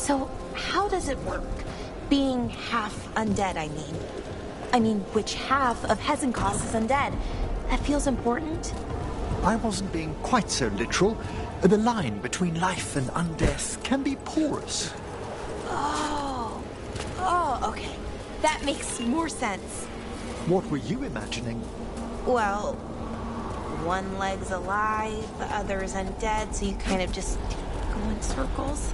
So, how does it work? Being half undead, I mean. I mean, which half of Hezenkos is undead? That feels important. I wasn't being quite so literal. The line between life and undeath can be porous. Oh, okay. That makes more sense. What were you imagining? Well, one leg's alive, the other is undead, so you kind of just go in circles.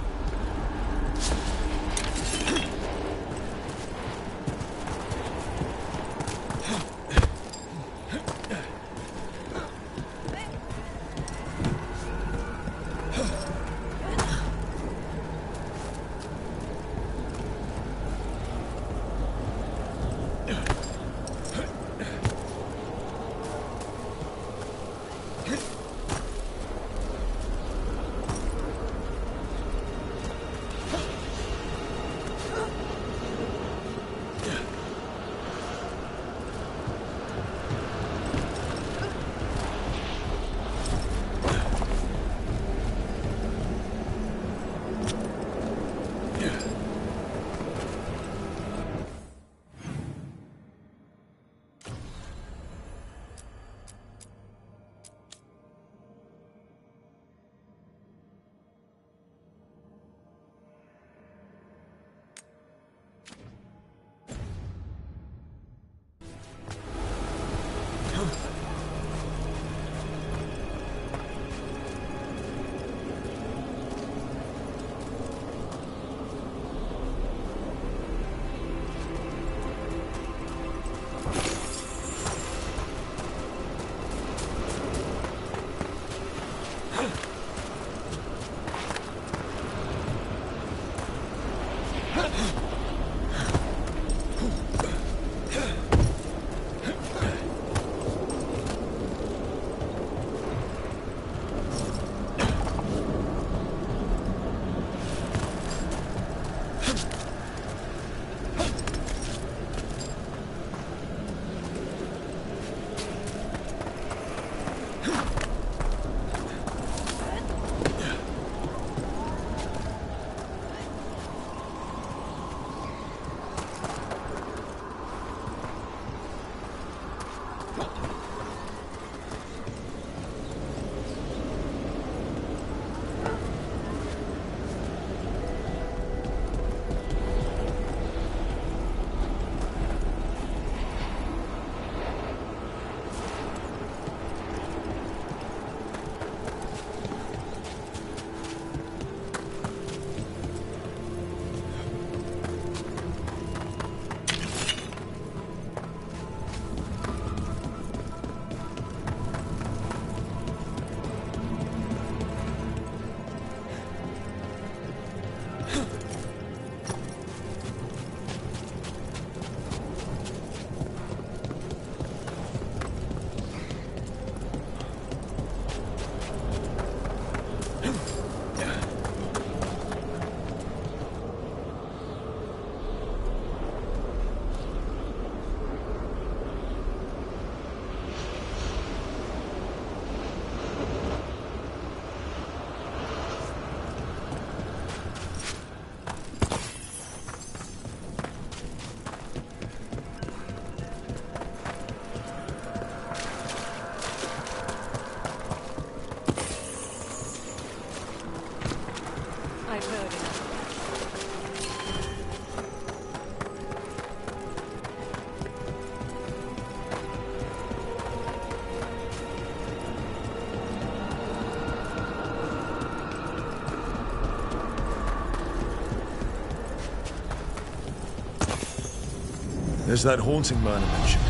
There's that haunting man I mentioned.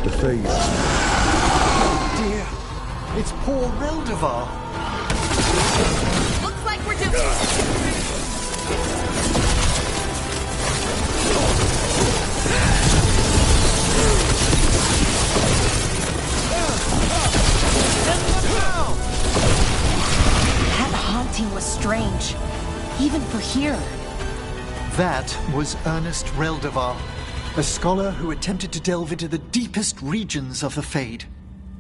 The Fade. Oh dear, it's poor Reldevar. Looks like we're doing That haunting was strange, even for here. That was Ernest Reldevar, a scholar who attempted to delve into the deepest regions of the Fade.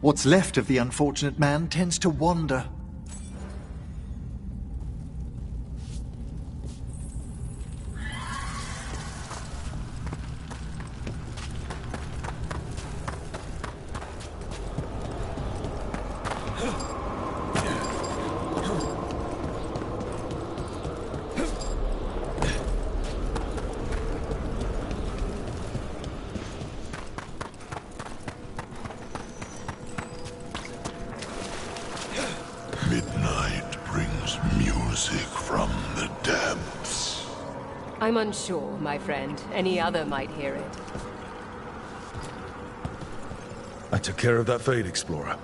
What's left of the unfortunate man tends to wander. from the depths. I'm unsure, my friend. Any other might hear it. I took care of that Fade Explorer.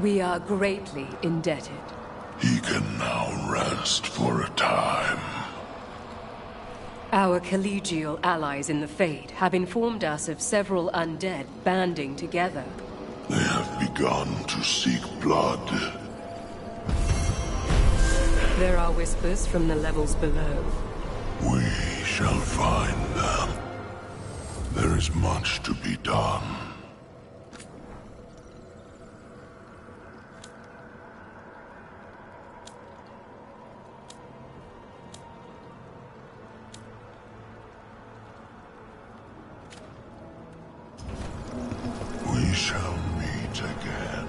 We are greatly indebted. He can now rest for a time. Our collegial allies in the Fade have informed us of several undead banding together. They have begun to seek blood. There are whispers from the levels below. We shall find them. There is much to be done. We shall meet again.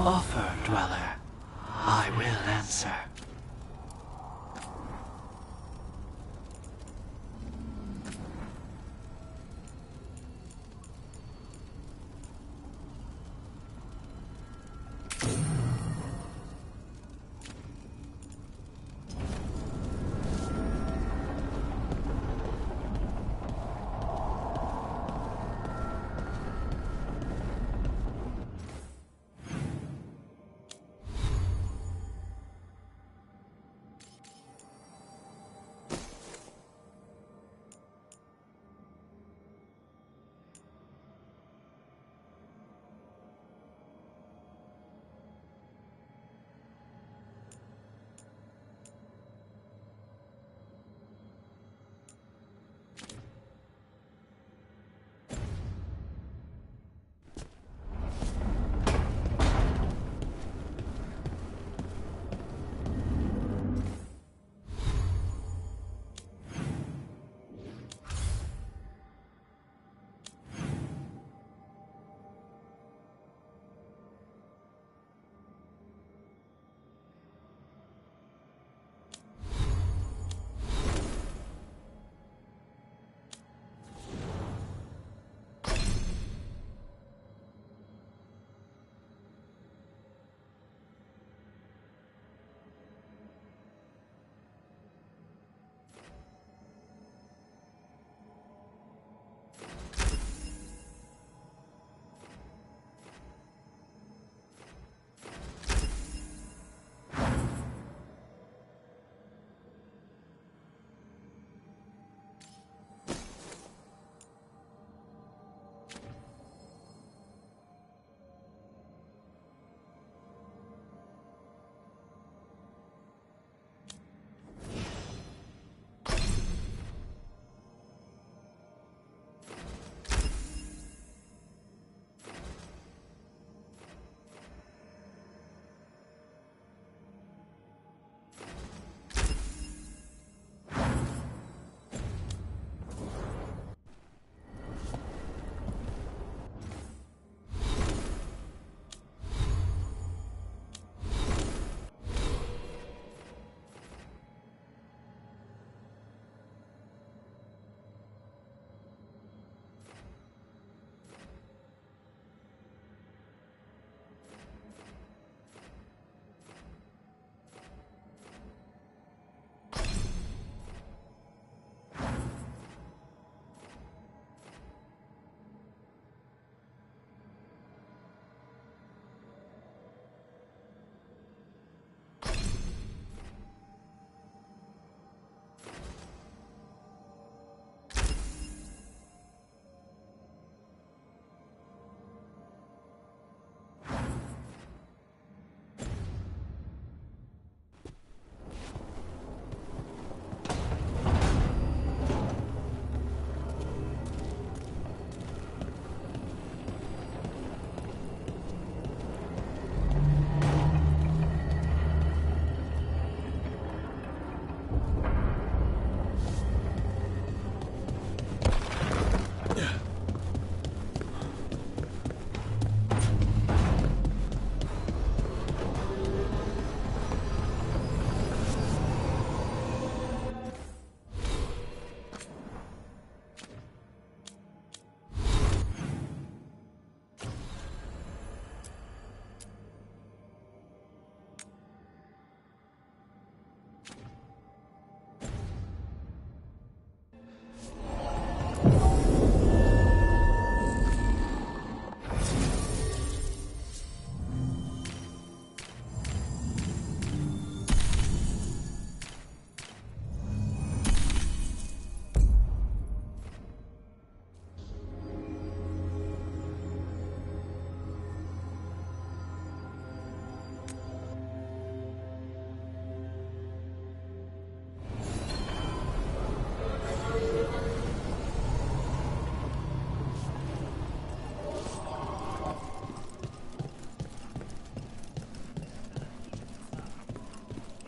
Offer, Dweller. I will answer.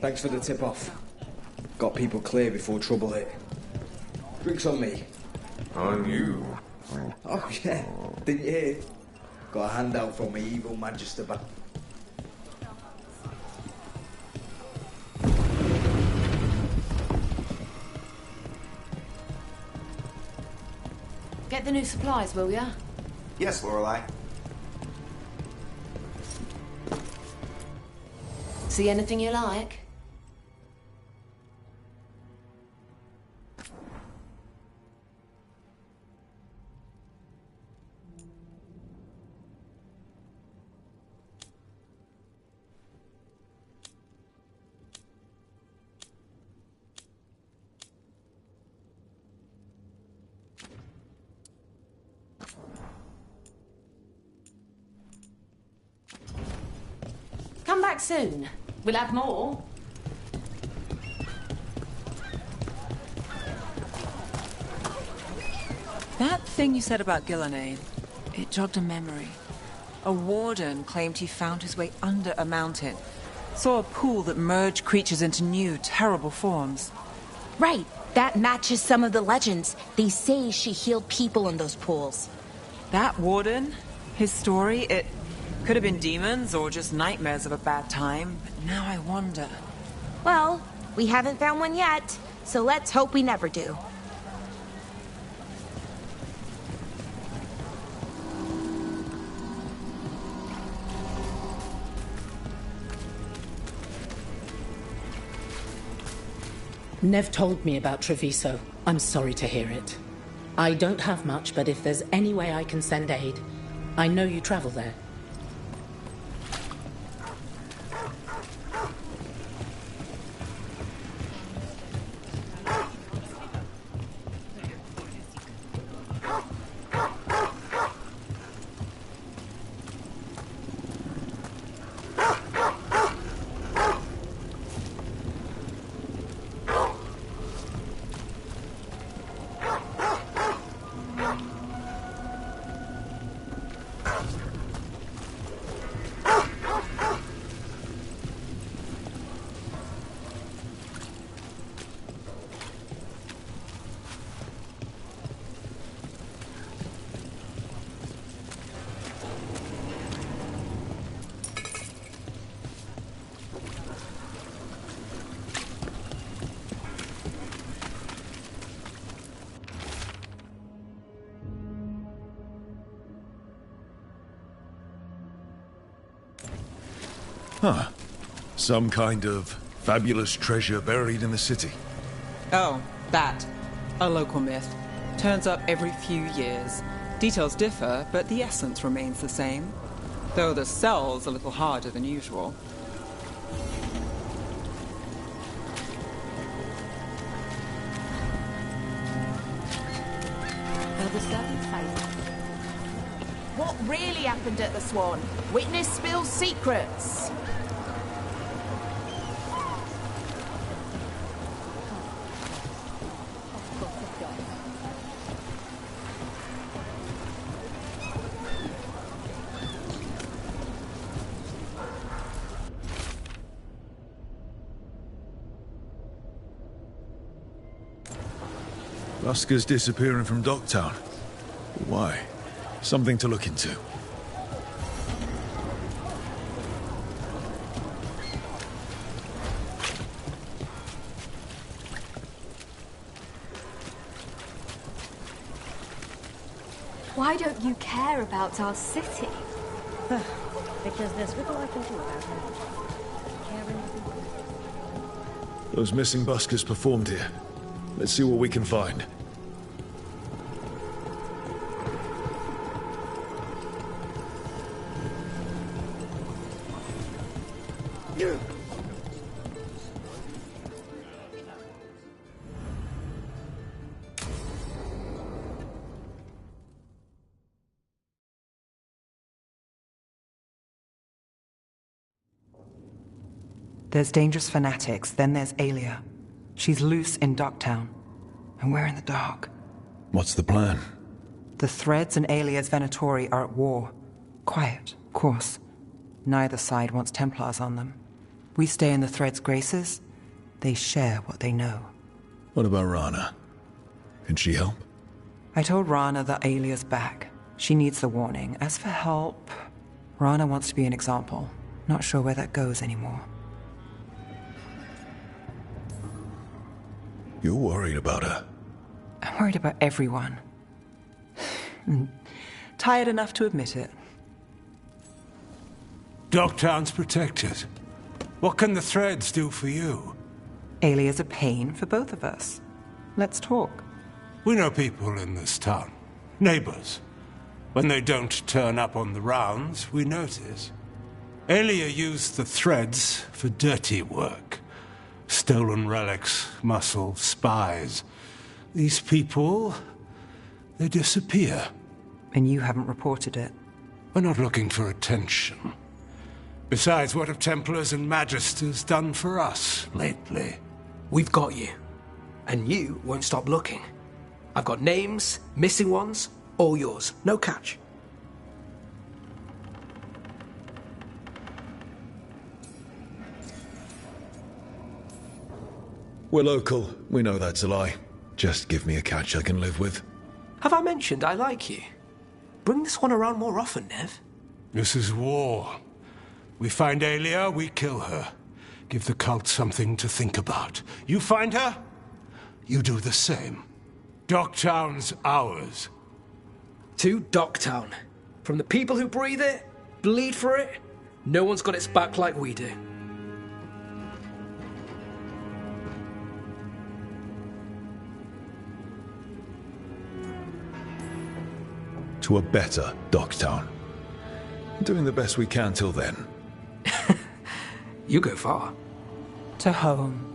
Thanks for the tip-off. Got people clear before trouble hit. Drinks on me. On you. Oh, yeah. Didn't you hear? Got a handout from my evil Magister back. Get the new supplies, will ya? Yes, Lorelei. See anything you like? Come back soon. We'll have more. That thing you said about Gillenay, it jogged a memory. A warden claimed he found his way under a mountain. Saw a pool that merged creatures into new, terrible forms. Right. That matches some of the legends. They say she healed people in those pools. That warden, his story, it could have been demons or just nightmares of a bad time, but now I wonder. Well, we haven't found one yet, so let's hope we never do. Nev told me about Treviso. I'm sorry to hear it. I don't have much, but if there's any way I can send aid, I know you travel there. Huh. Some kind of fabulous treasure buried in the city. Oh, that. A local myth. Turns up every few years. Details differ, but the essence remains the same. Though the sell's a little harder than usual. What really happened at the Swan? Witness spills secrets. Lusker's disappearing from Docktown. Why? Something to look into. Why don't you care about our city? Because there's little I can do about that. Those missing buskers performed here. Let's see what we can find. There's dangerous fanatics, then there's Aelia. She's loose in Docktown, and we're in the dark. What's the plan? The Threads and Aelia's Venatori are at war. Quiet, of course. Neither side wants Templars on them. We stay in the Threads' graces. They share what they know. What about Rana? Can she help? I told Rana that Aelia's back. She needs the warning. As for help, Rana wants to be an example. Not sure where that goes anymore. You're worried about her. I'm worried about everyone. Tired enough to admit it. Docktown's protected. What can the Threads do for you? Aelia's a pain for both of us. Let's talk. We know people in this town. Neighbors. When they don't turn up on the rounds, we notice. Aelia used the Threads for dirty work. Stolen relics, muscle, spies. These people, they disappear. And you haven't reported it. We're not looking for attention. Besides, what have Templars and Magisters done for us lately? We've got you. And you won't stop looking. I've got names, missing ones, all yours. No catch. We're local. We know that's a lie. Just give me a catch I can live with. Have I mentioned I like you? Bring this one around more often, Nev. This is war. We find Aelia, we kill her. Give the cult something to think about. You find her, you do the same. Docktown's ours. To Docktown. From the people who breathe it, bleed for it, no one's got its back like we do. To a better Docktown. Doing the best we can till then. You go far. To home.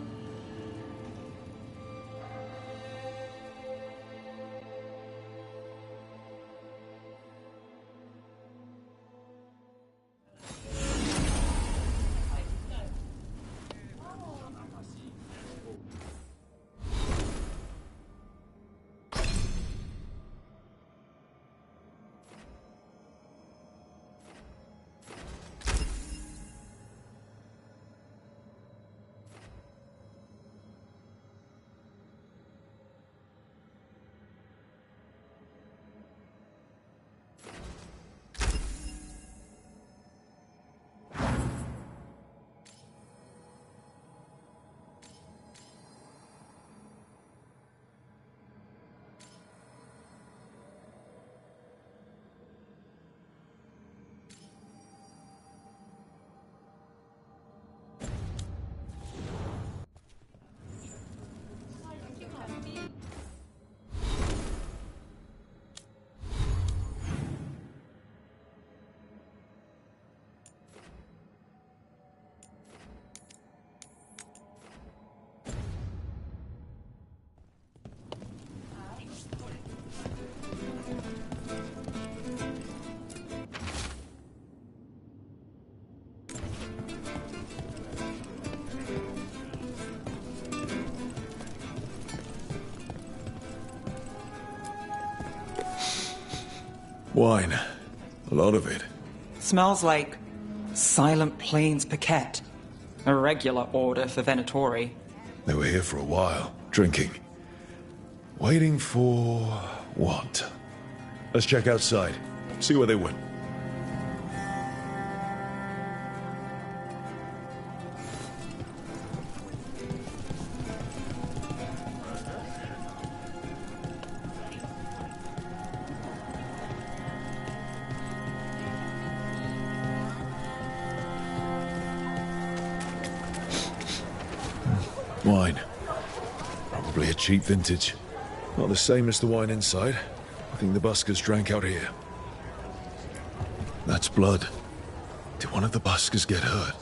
Wine. A lot of it. Smells like Silent Plains Paquette. A regular order for Venatori. They were here for a while, drinking. Waiting for what? Let's check outside. See where they went. Wine. Probably a cheap vintage. Not the same as the wine inside. I think the buskers drank out here. That's blood. Did one of the buskers get hurt?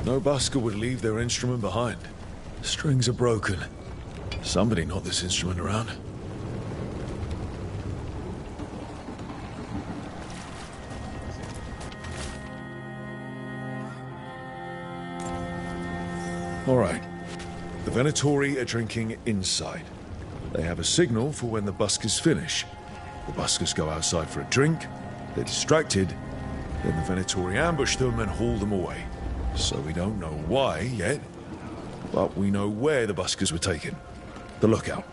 No busker would leave their instrument behind. The strings are broken. Somebody knocked this instrument around. All right. The Venatori are drinking inside. They have a signal for when the buskers finish. The buskers go outside for a drink, they're distracted, then the Venatori ambush them and haul them away. So we don't know why yet, but we know where the buskers were taken. The lookout.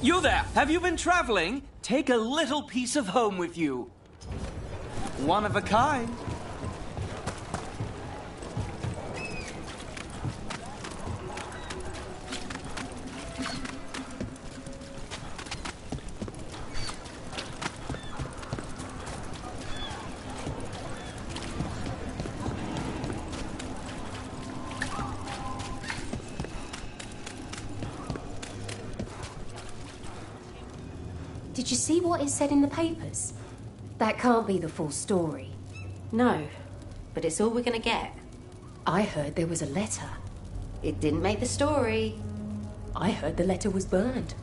You there! Have you been traveling? Take a little piece of home with you. One of a kind. Did you see what it said in the papers? That can't be the full story. No, but it's all we're gonna get. I heard there was a letter. It didn't make the story. I heard the letter was burned.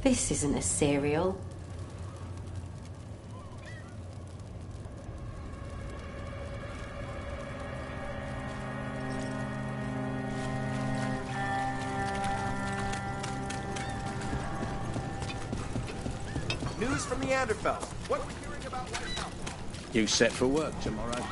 This isn't a serial. News from Neanderthal. What are we hearing about right now? You set for work tomorrow?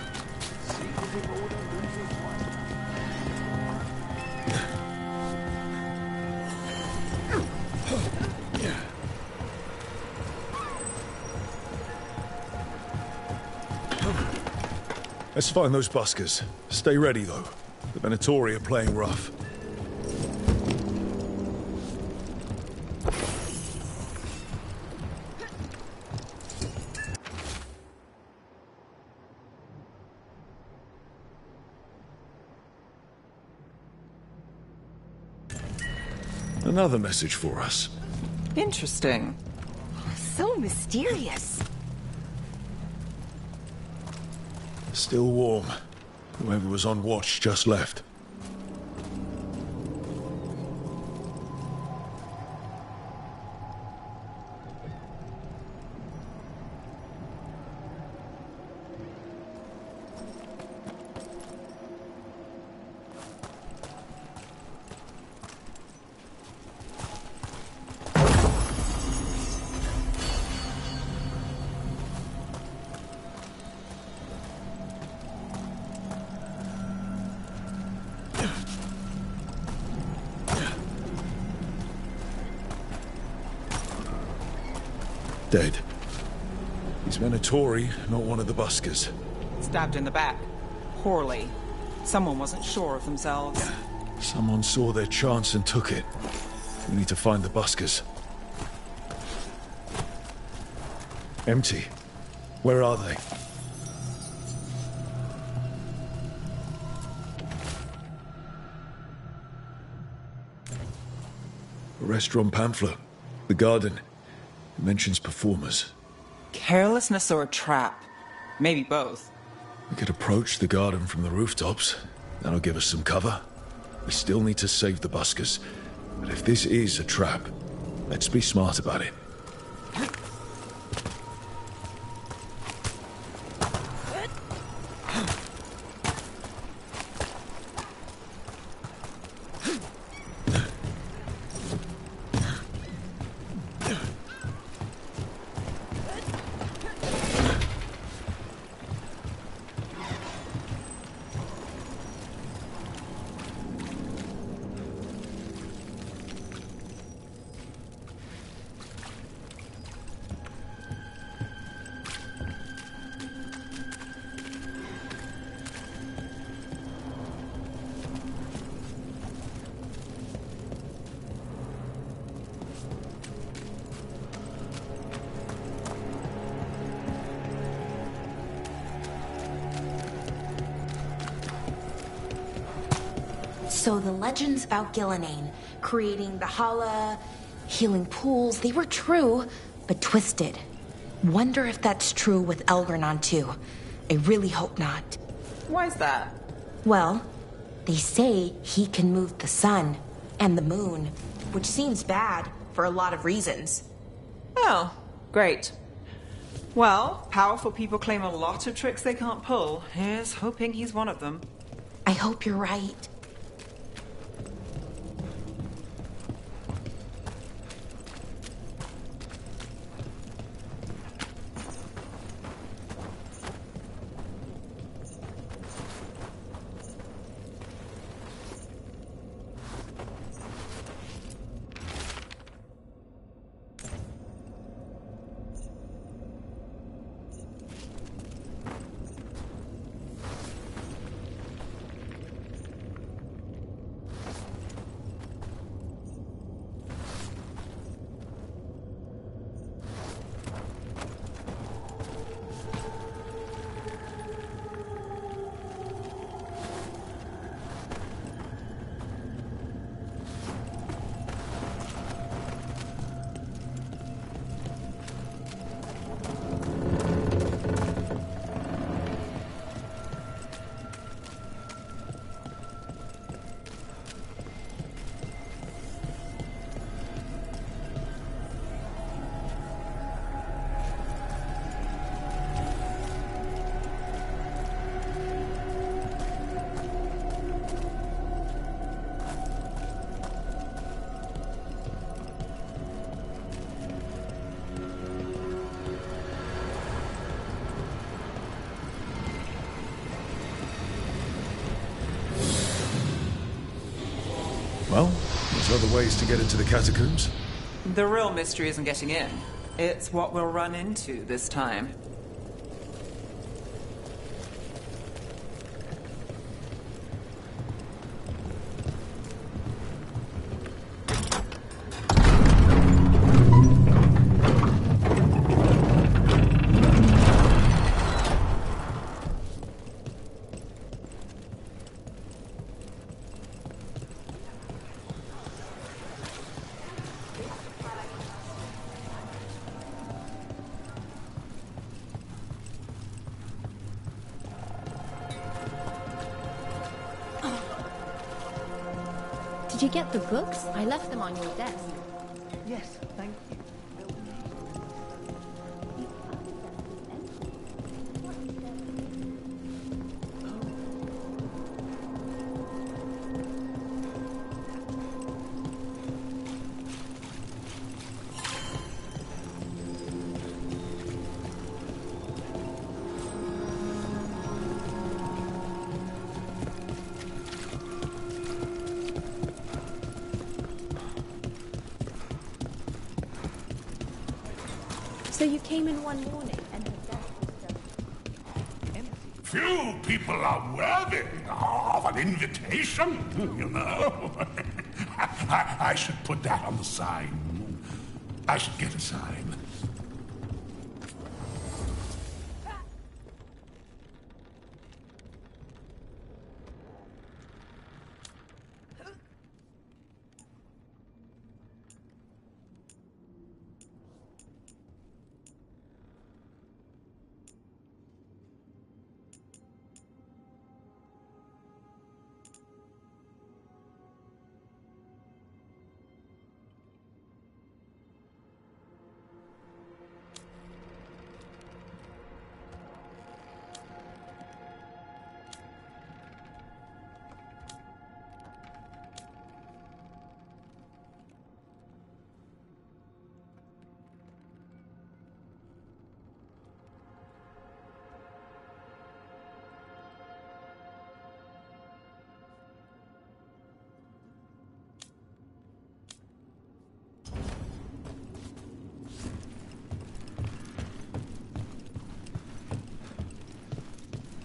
Let's find those buskers. Stay ready, though. The Venatori are playing rough. Another message for us. Interesting. So mysterious. Still warm. Whoever was on watch just left. Dead. He's Venatori, not one of the buskers. Stabbed in the back. Poorly. Someone wasn't sure of themselves. Someone saw their chance and took it. We need to find the buskers. Empty. Where are they? A restaurant pamphlet. The garden. It mentions performers. Carelessness or a trap? Maybe both. We could approach the garden from the rooftops. That'll give us some cover. We still need to save the buskers. But if this is a trap, let's be smart about it. So the legends about Gillenane, creating the Hala, healing pools, they were true, but twisted. Wonder if that's true with Elgranon too. I really hope not. Why's that? Well, they say he can move the sun and the moon, which seems bad for a lot of reasons. Oh, great. Well, powerful people claim a lot of tricks they can't pull. Here's hoping he's one of them. I hope you're right. Well, there's other ways to get into the catacombs. The real mystery isn't getting in. It's what we'll run into this time. Did you get the books? I left them on your desk. Yes, thank you. So you came in one morning and her desk was just empty. Few people are worthy of an invitation, you know. I should put that on the sign. I should get a sign.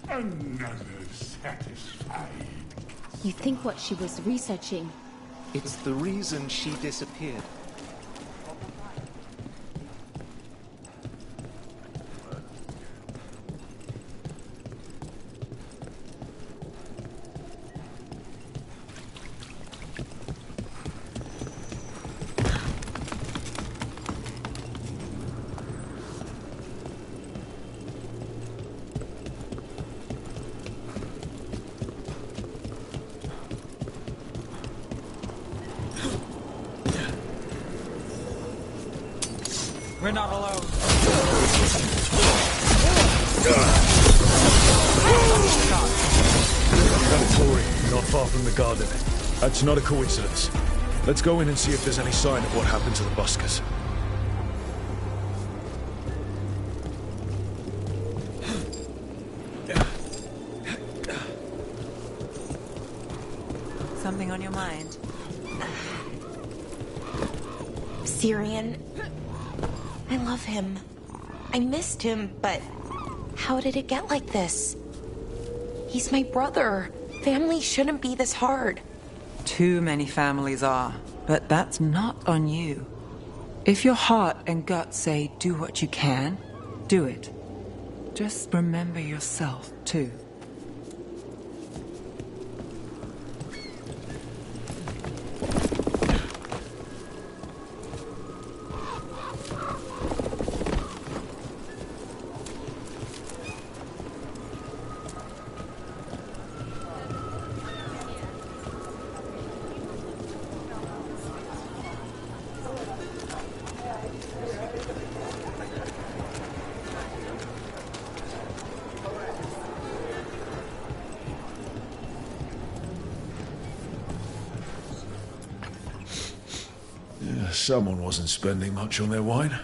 Another satisfied. You think what she was researching? It's the reason she disappeared. We're not alone. Venatori, not far from the garden. That's not a coincidence. Let's go in and see if there's any sign of what happened to the buskers. Something on your mind? Syrian. I love him. I missed him, but how did it get like this? He's my brother. Family shouldn't be this hard. Too many families are, but that's not on you. If your heart and gut say do what you can, do it. Just remember yourself, too. Someone wasn't spending much on their wine.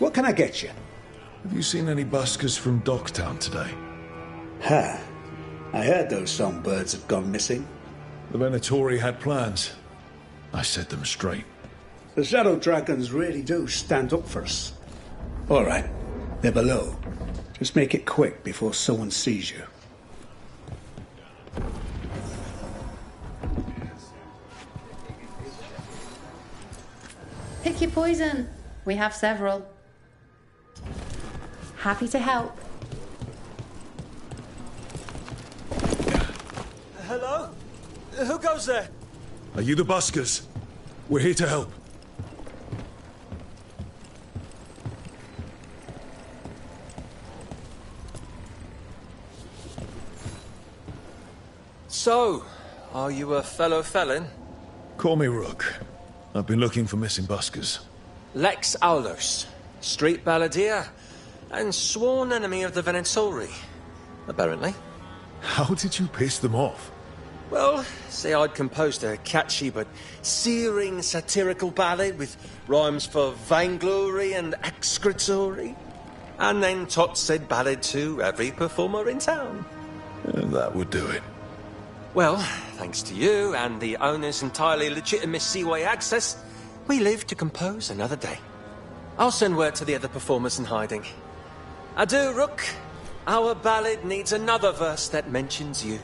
What can I get you? Have you seen any buskers from Docktown today? Ha! I heard those songbirds had gone missing. The Venatori had plans. I set them straight. The Shadow Dragons really do stand up for us. All right, they're below. Just make it quick before someone sees you. Pick your poison. We have several. Happy to help. Hello? Who goes there? Are you the buskers? We're here to help. So, are you a fellow felon? Call me Rook. I've been looking for missing buskers. Lex Aulus, street balladeer, and sworn enemy of the Venatori, apparently. How did you piss them off? Well, say I'd composed a catchy but searing satirical ballad with rhymes for vainglory and excretory, and then taught said ballad to every performer in town. That would do it. Well, thanks to you and the owner's entirely legitimate seaway access, we live to compose another day. I'll send word to the other performers in hiding. Adieu, Rook. Our ballad needs another verse that mentions you.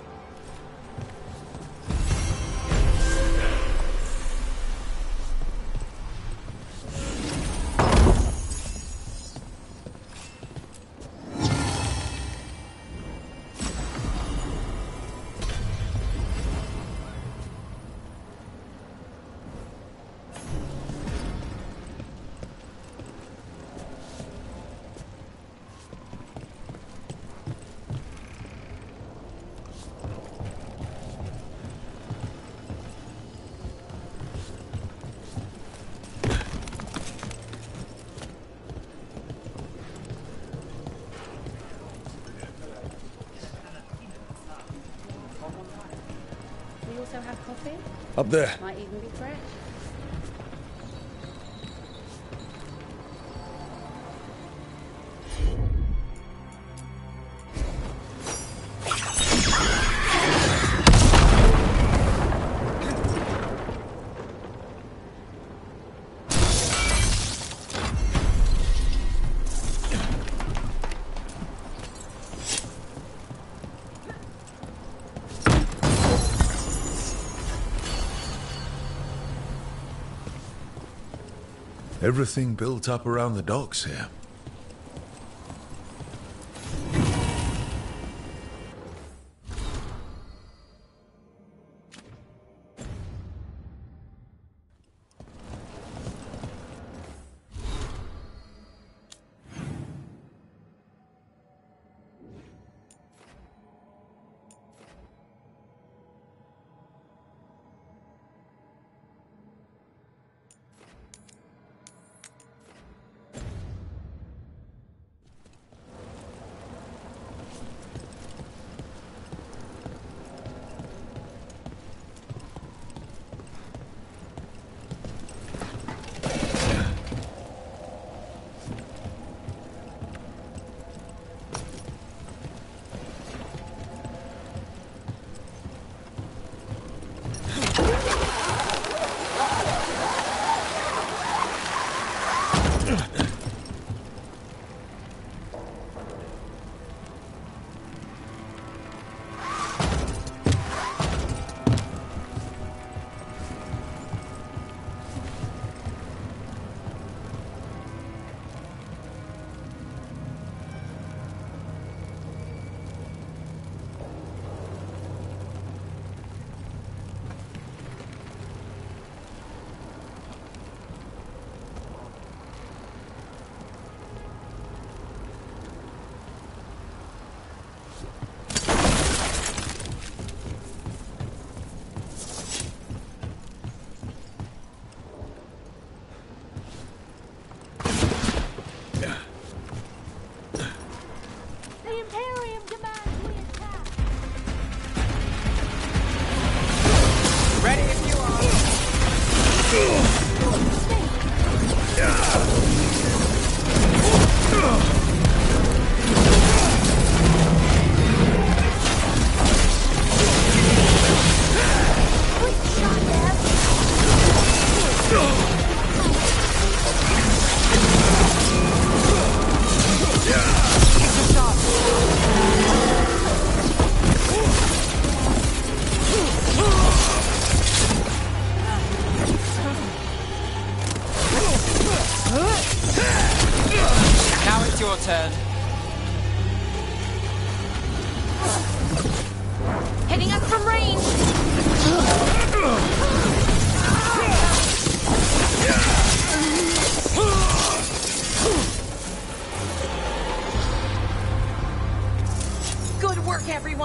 We also have coffee. Up there. Might even be fresh. Everything built up around the docks here.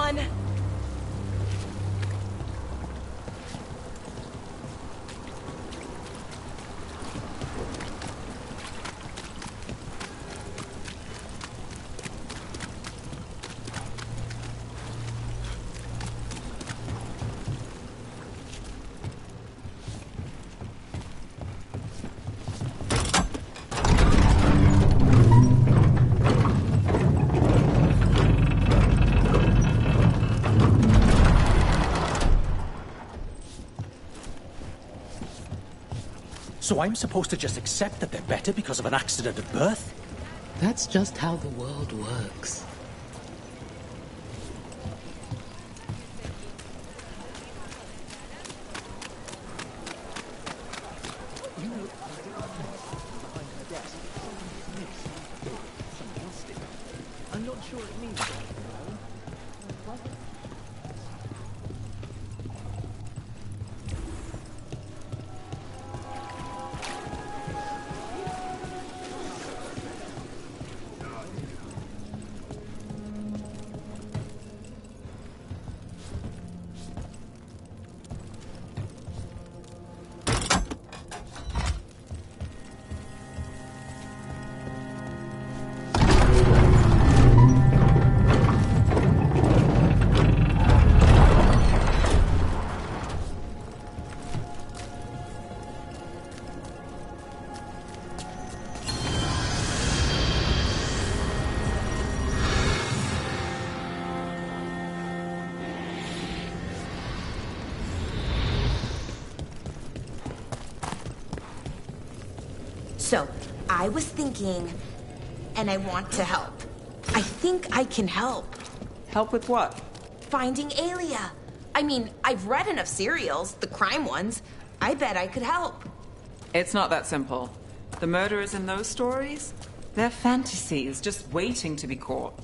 everyone. So I'm supposed to just accept that they're better because of an accident at birth? That's just how the world works. I'm not sure it means that. So, I was thinking, and I want to help. I think I can help. Help with what? Finding Alia. I mean, I've read enough serials, the crime ones. I bet I could help. It's not that simple. The murderers in those stories, they're fantasies just waiting to be caught.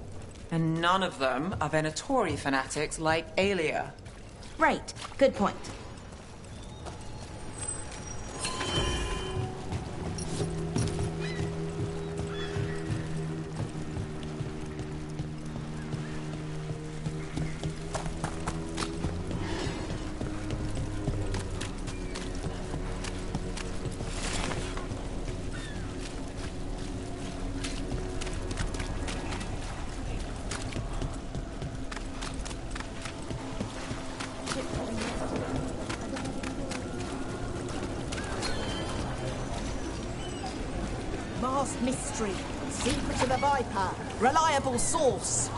And none of them are Venatori fanatics like Alia. Right. Good point. Masked mystery. Secret of the Viper. Reliable source.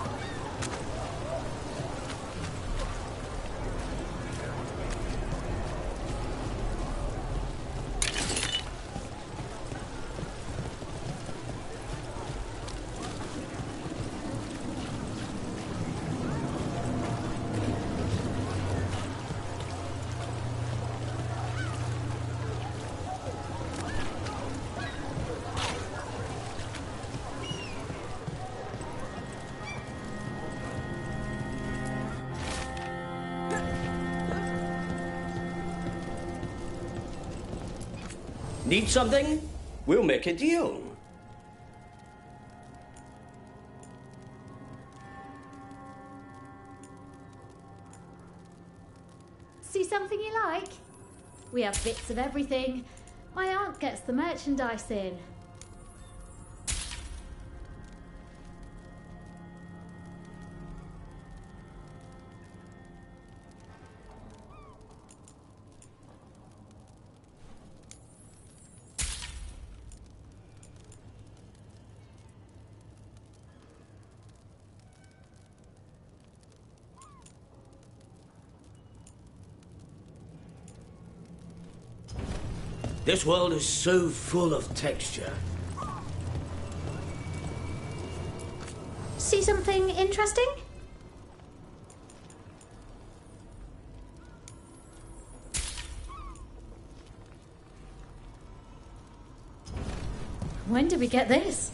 Need something? We'll make a deal. See something you like? We have bits of everything. My aunt gets the merchandise in. This world is so full of texture. See something interesting? When did we get this?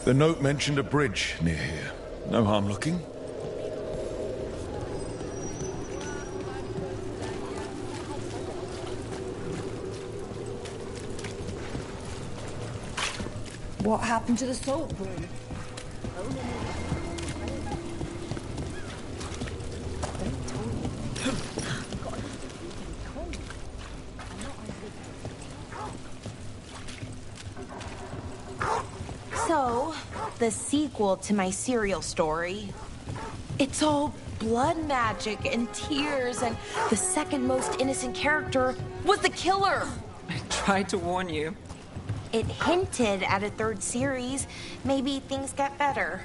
The note mentioned a bridge near here. No harm looking. What happened to the salt broom? So, the sequel to my serial story. It's all blood magic and tears, and the second most innocent character was the killer. I tried to warn you. It hinted at a third series. Maybe things get better.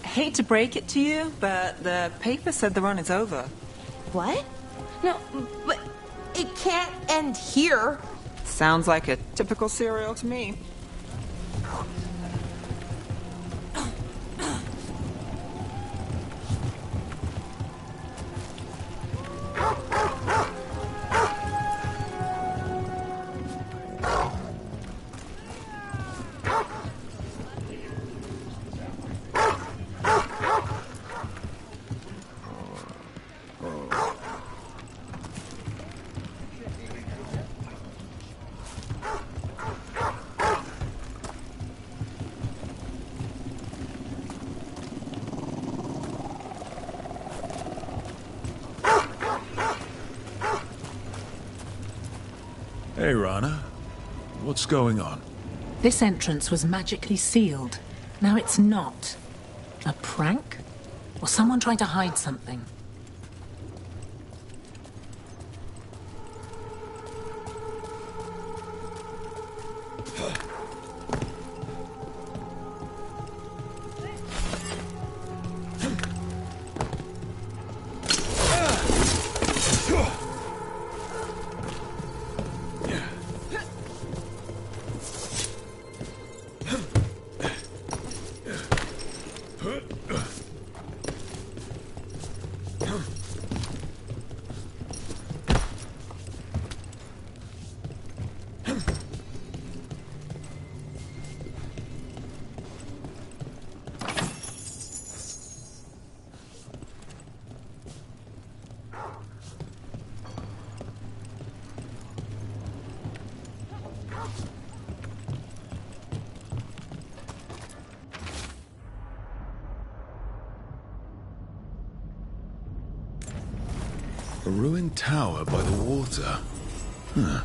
I hate to break it to you, but the paper said the run is over. What? No, but it can't end here. Sounds like a typical serial to me. Hey, Rana. What's going on? This entrance was magically sealed. Now it's not. A prank? Or someone trying to hide something? A ruined tower by the water. Huh.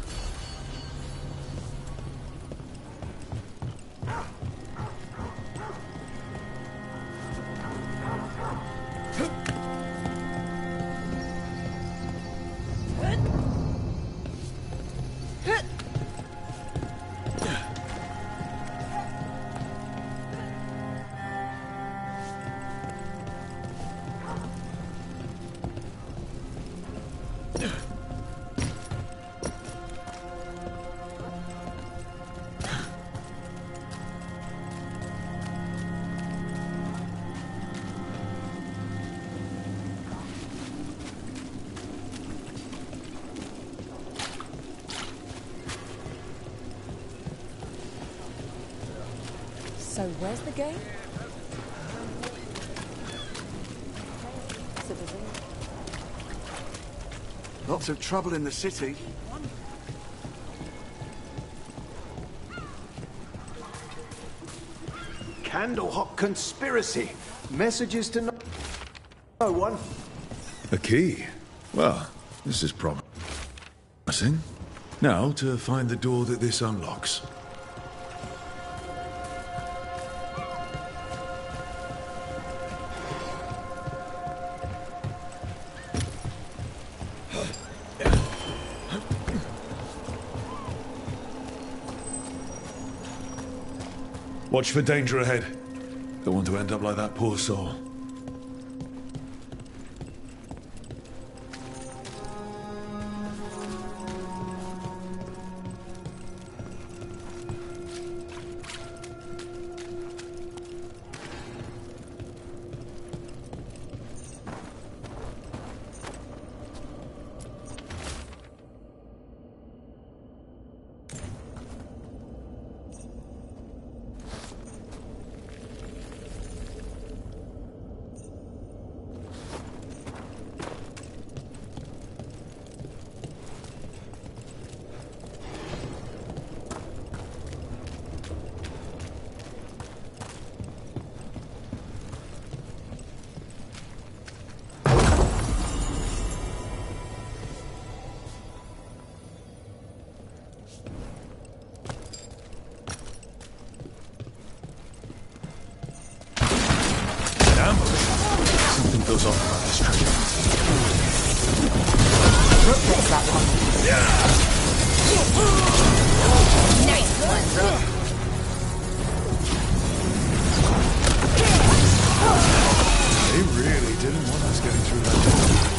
So where's the game? Lots of trouble in the city. Candlehop conspiracy. Messages to no one. A key? Well, this is promising. Now to find the door that this unlocks. Watch for danger ahead. Don't want to end up like that poor soul. goes on about this treasure. Rook gets that one. Nice one, Rook. They really didn't want us getting through that door.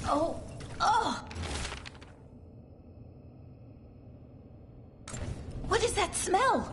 Oh, oh. What is that smell?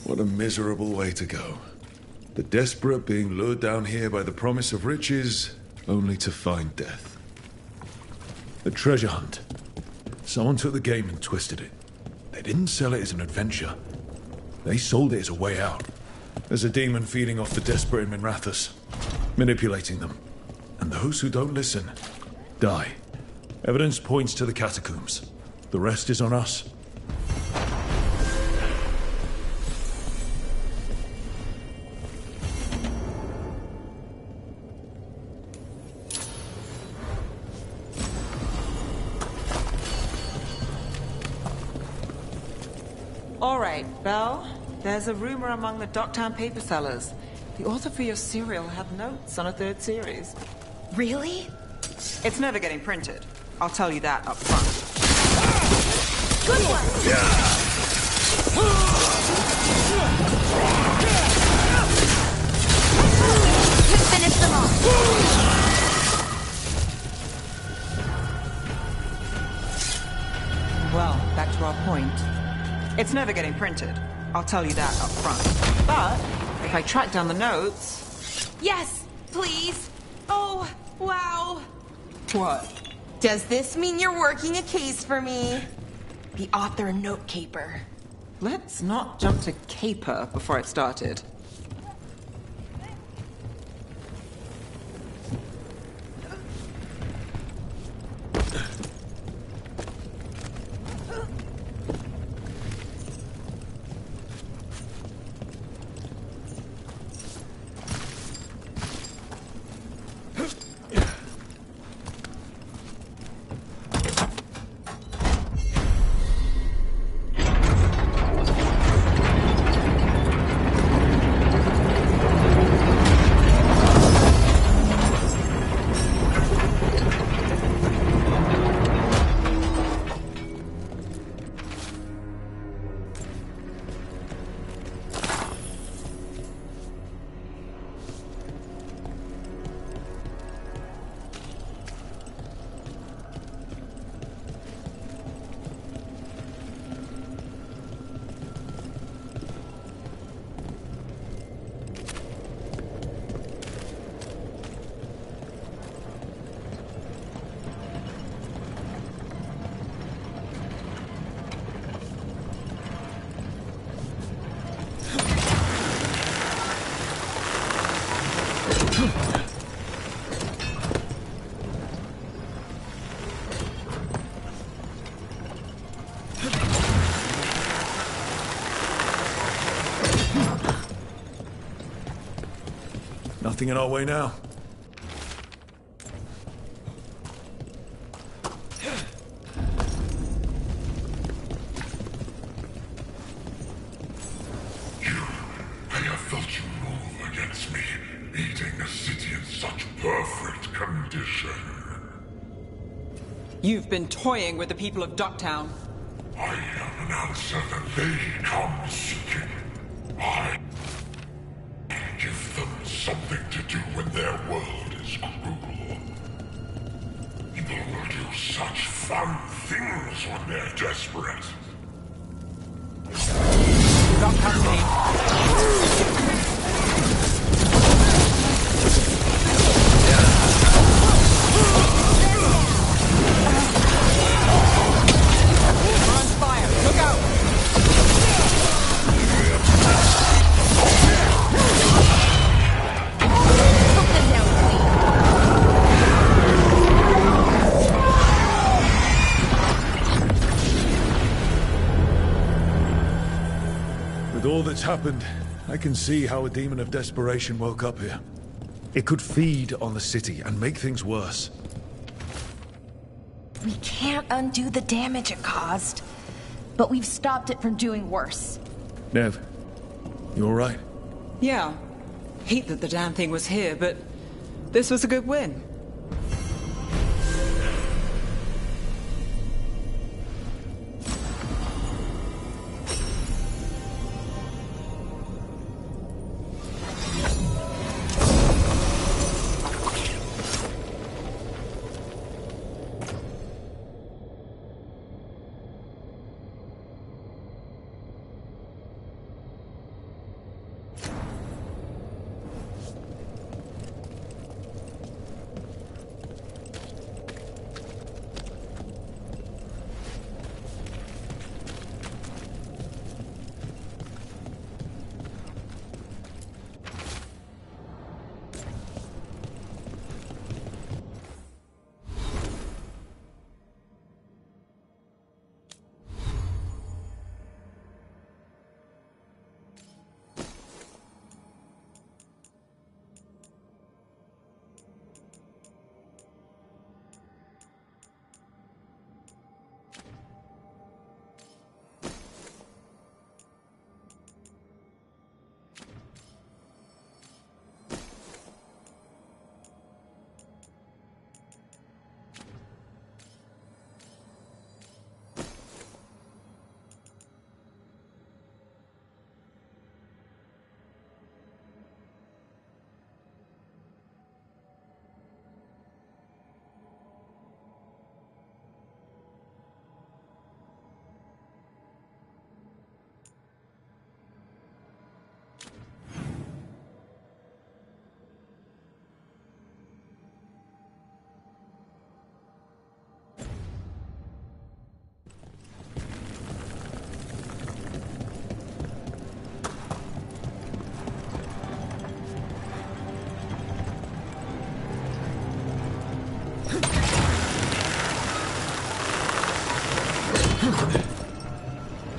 What a miserable way to go. The desperate being lured down here by the promise of riches, only to find death. A treasure hunt. Someone took the game and twisted it. They didn't sell it as an adventure. They sold it as a way out. As a demon feeding off the desperate in Minrathous, manipulating them. And those who don't listen, die. Evidence points to the catacombs. The rest is on us. All right, Belle. There's a rumor among the Docktown paper sellers. The author for your serial had notes on a third series. Really? It's never getting printed. I'll tell you that up front. Good one! Finish them off! Well, back to our point. It's never getting printed. I'll tell you that up front. But if I track down the notes... Yes, please. Oh, wow. What? Does this mean you're working a case for me? The author note caper. Let's not jump to caper before it started. Nothing in our way now. I have felt you move against me, eating a city in such perfect condition. You've been toying with the people of Ducktown. I am an answer that they come seeking. I give them something to do when their world is cruel. People will do such fun things when they're desperate. You've got company. With all that's happened, I can see how a demon of desperation woke up here. It could feed on the city and make things worse. We can't undo the damage it caused, but we've stopped it from doing worse. Nev, you alright? Yeah. Hate that the damn thing was here, but this was a good win.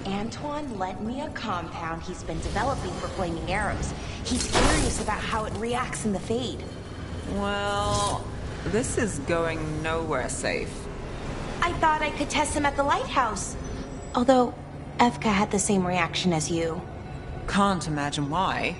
Antoine lent me a compound he's been developing for flaming arrows. He's curious about how it reacts in the Fade. Well, this is going nowhere safe. I thought I could test him at the lighthouse. Although, Evka had the same reaction as you. Can't imagine why.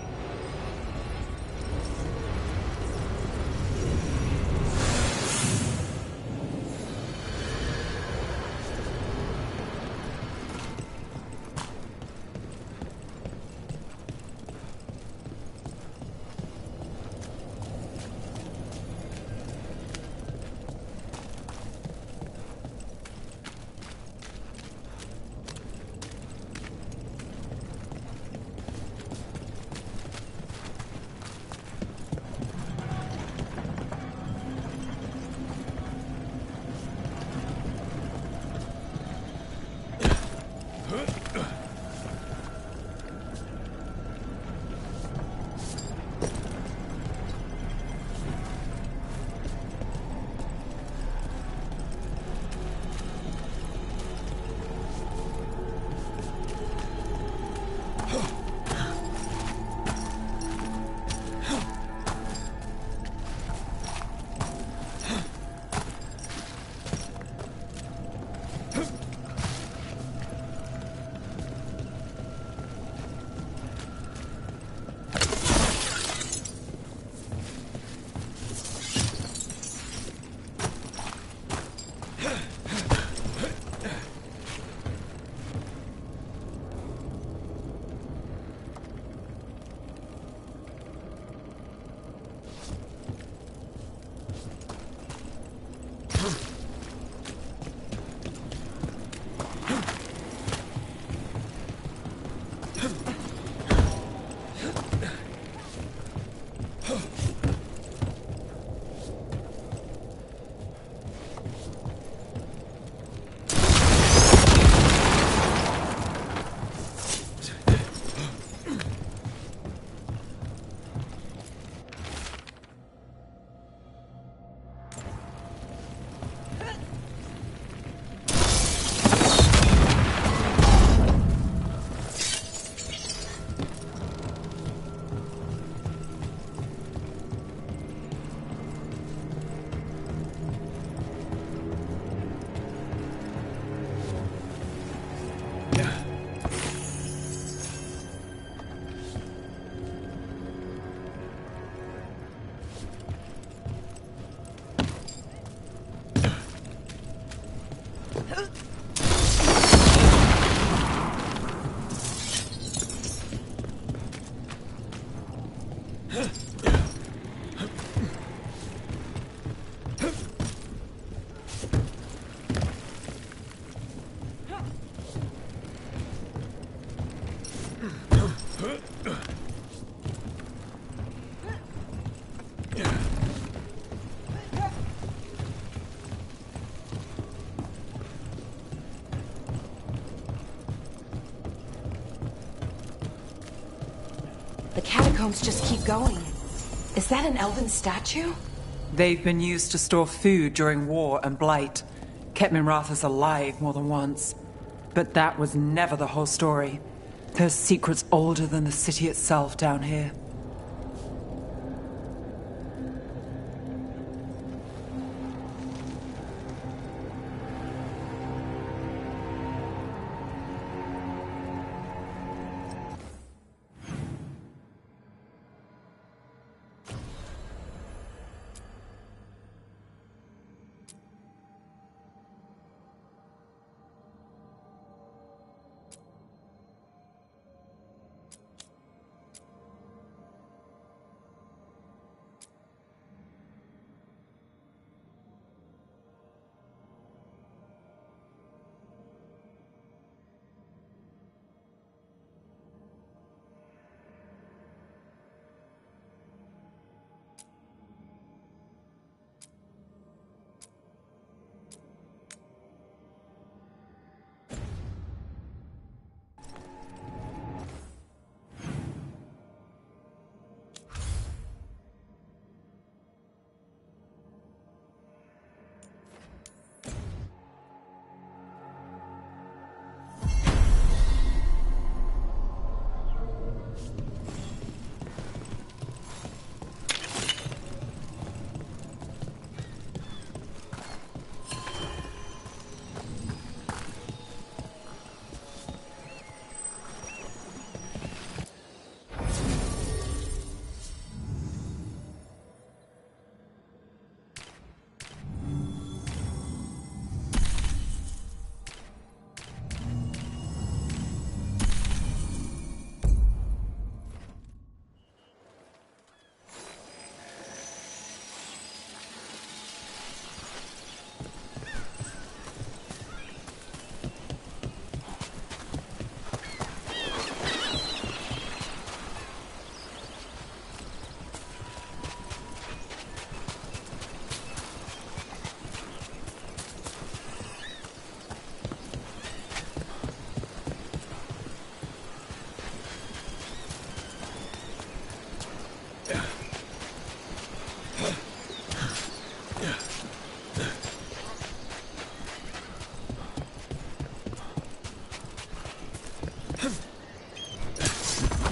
The catacombs just keep going. Is that an elven statue? They've been used to store food during war and blight. Kept Minrathous alive more than once. But that was never the whole story. There's secrets older than the city itself down here.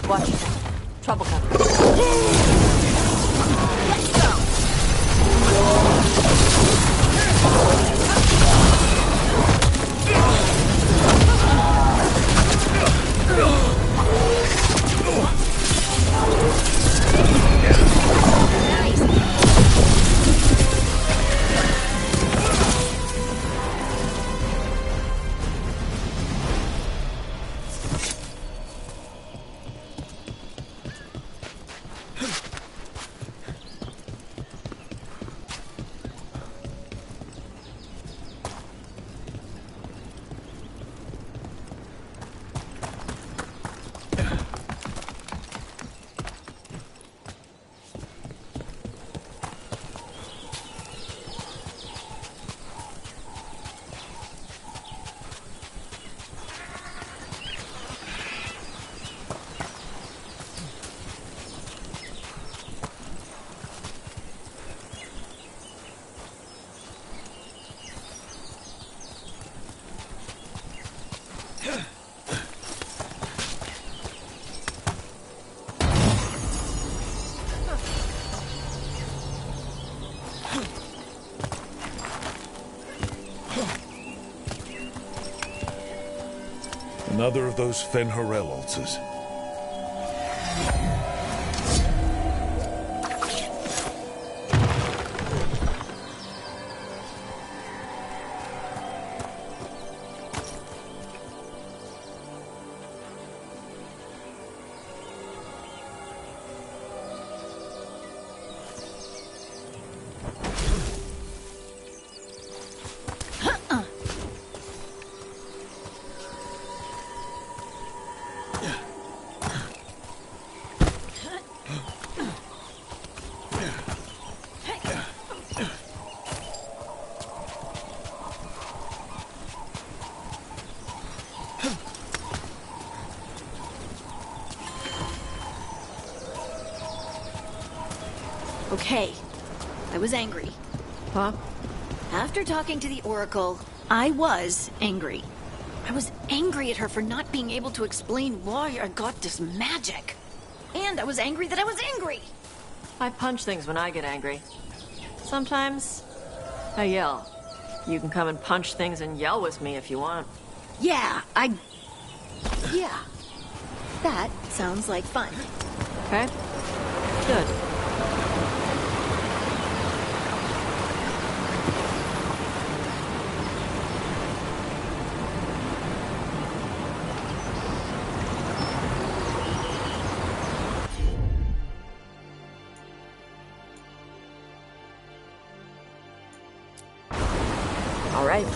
Watch it out. Trouble coming. Let's Another of those Fen'Harel altars. Okay, I was angry. Huh? After talking to the Oracle, I was angry. I was angry at her for not being able to explain why I got this magic. And I was angry that I was angry. I punch things when I get angry. Sometimes I yell. You can come and punch things and yell with me if you want. Yeah, Yeah. That sounds like fun. Okay? Good. All right.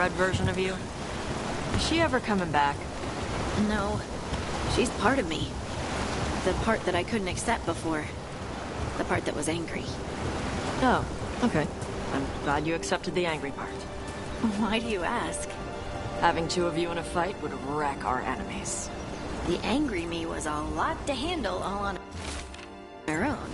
red version of you? Is she ever coming back? No. She's part of me. The part that I couldn't accept before. The part that was angry. Oh, okay. I'm glad you accepted the angry part. Why do you ask? Having two of you in a fight would wreck our enemies. The angry me was a lot to handle all on her own.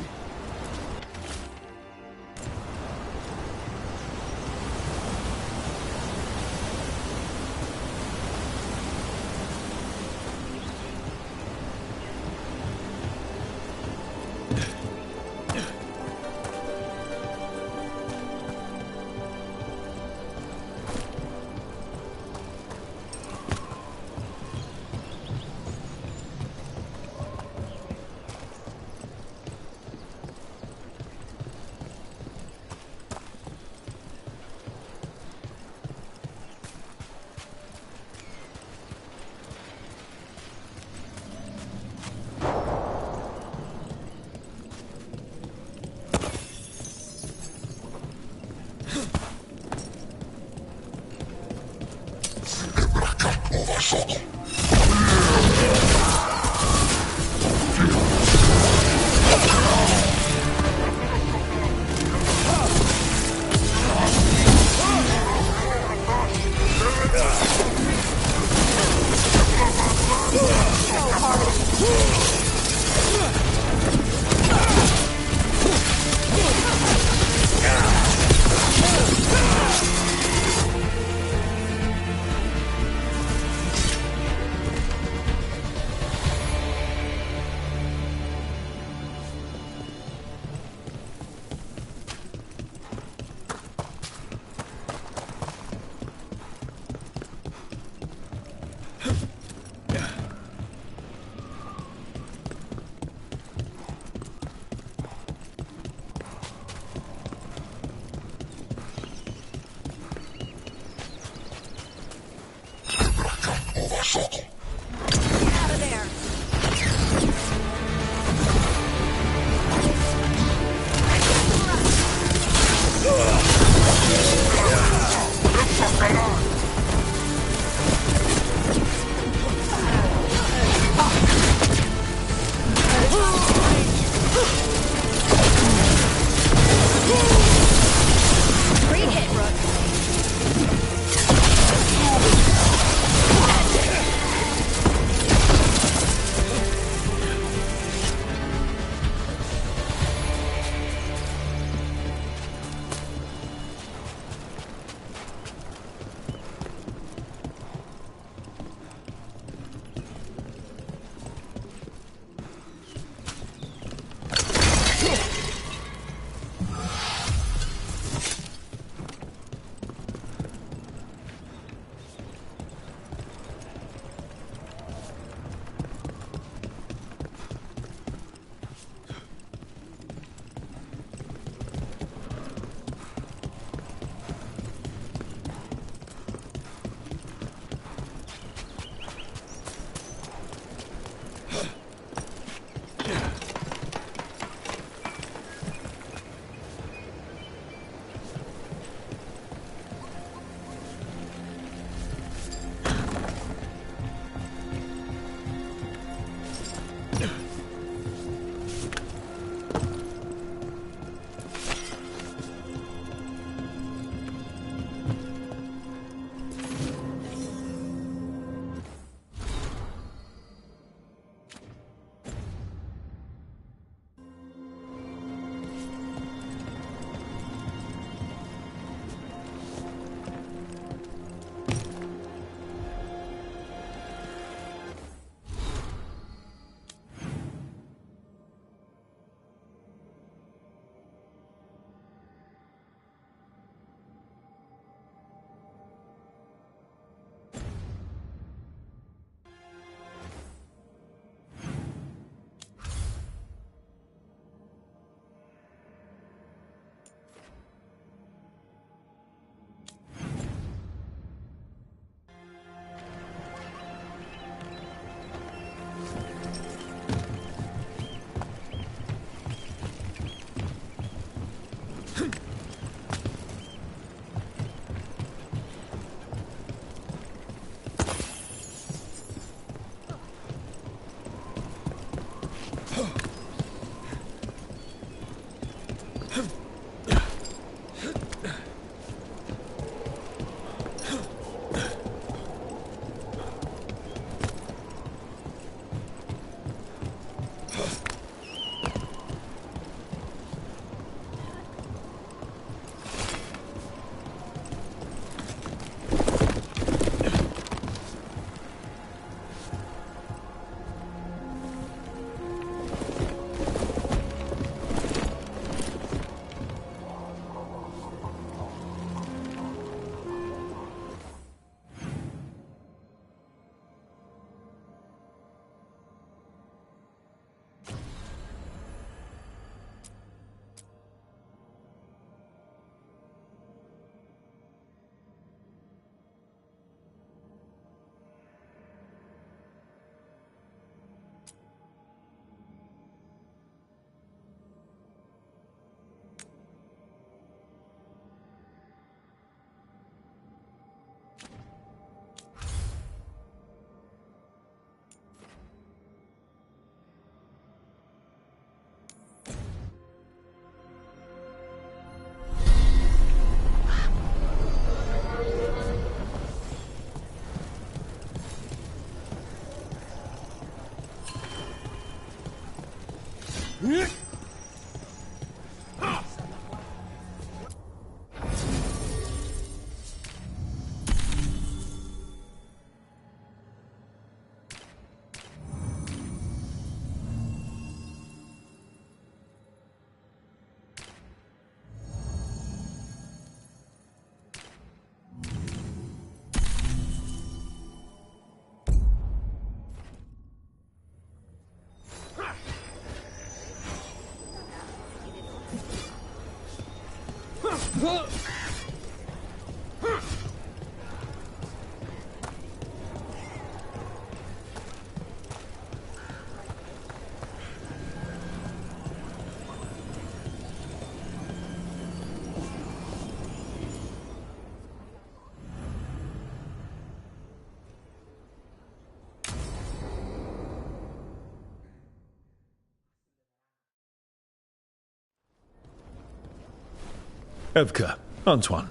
Evka, Antoine,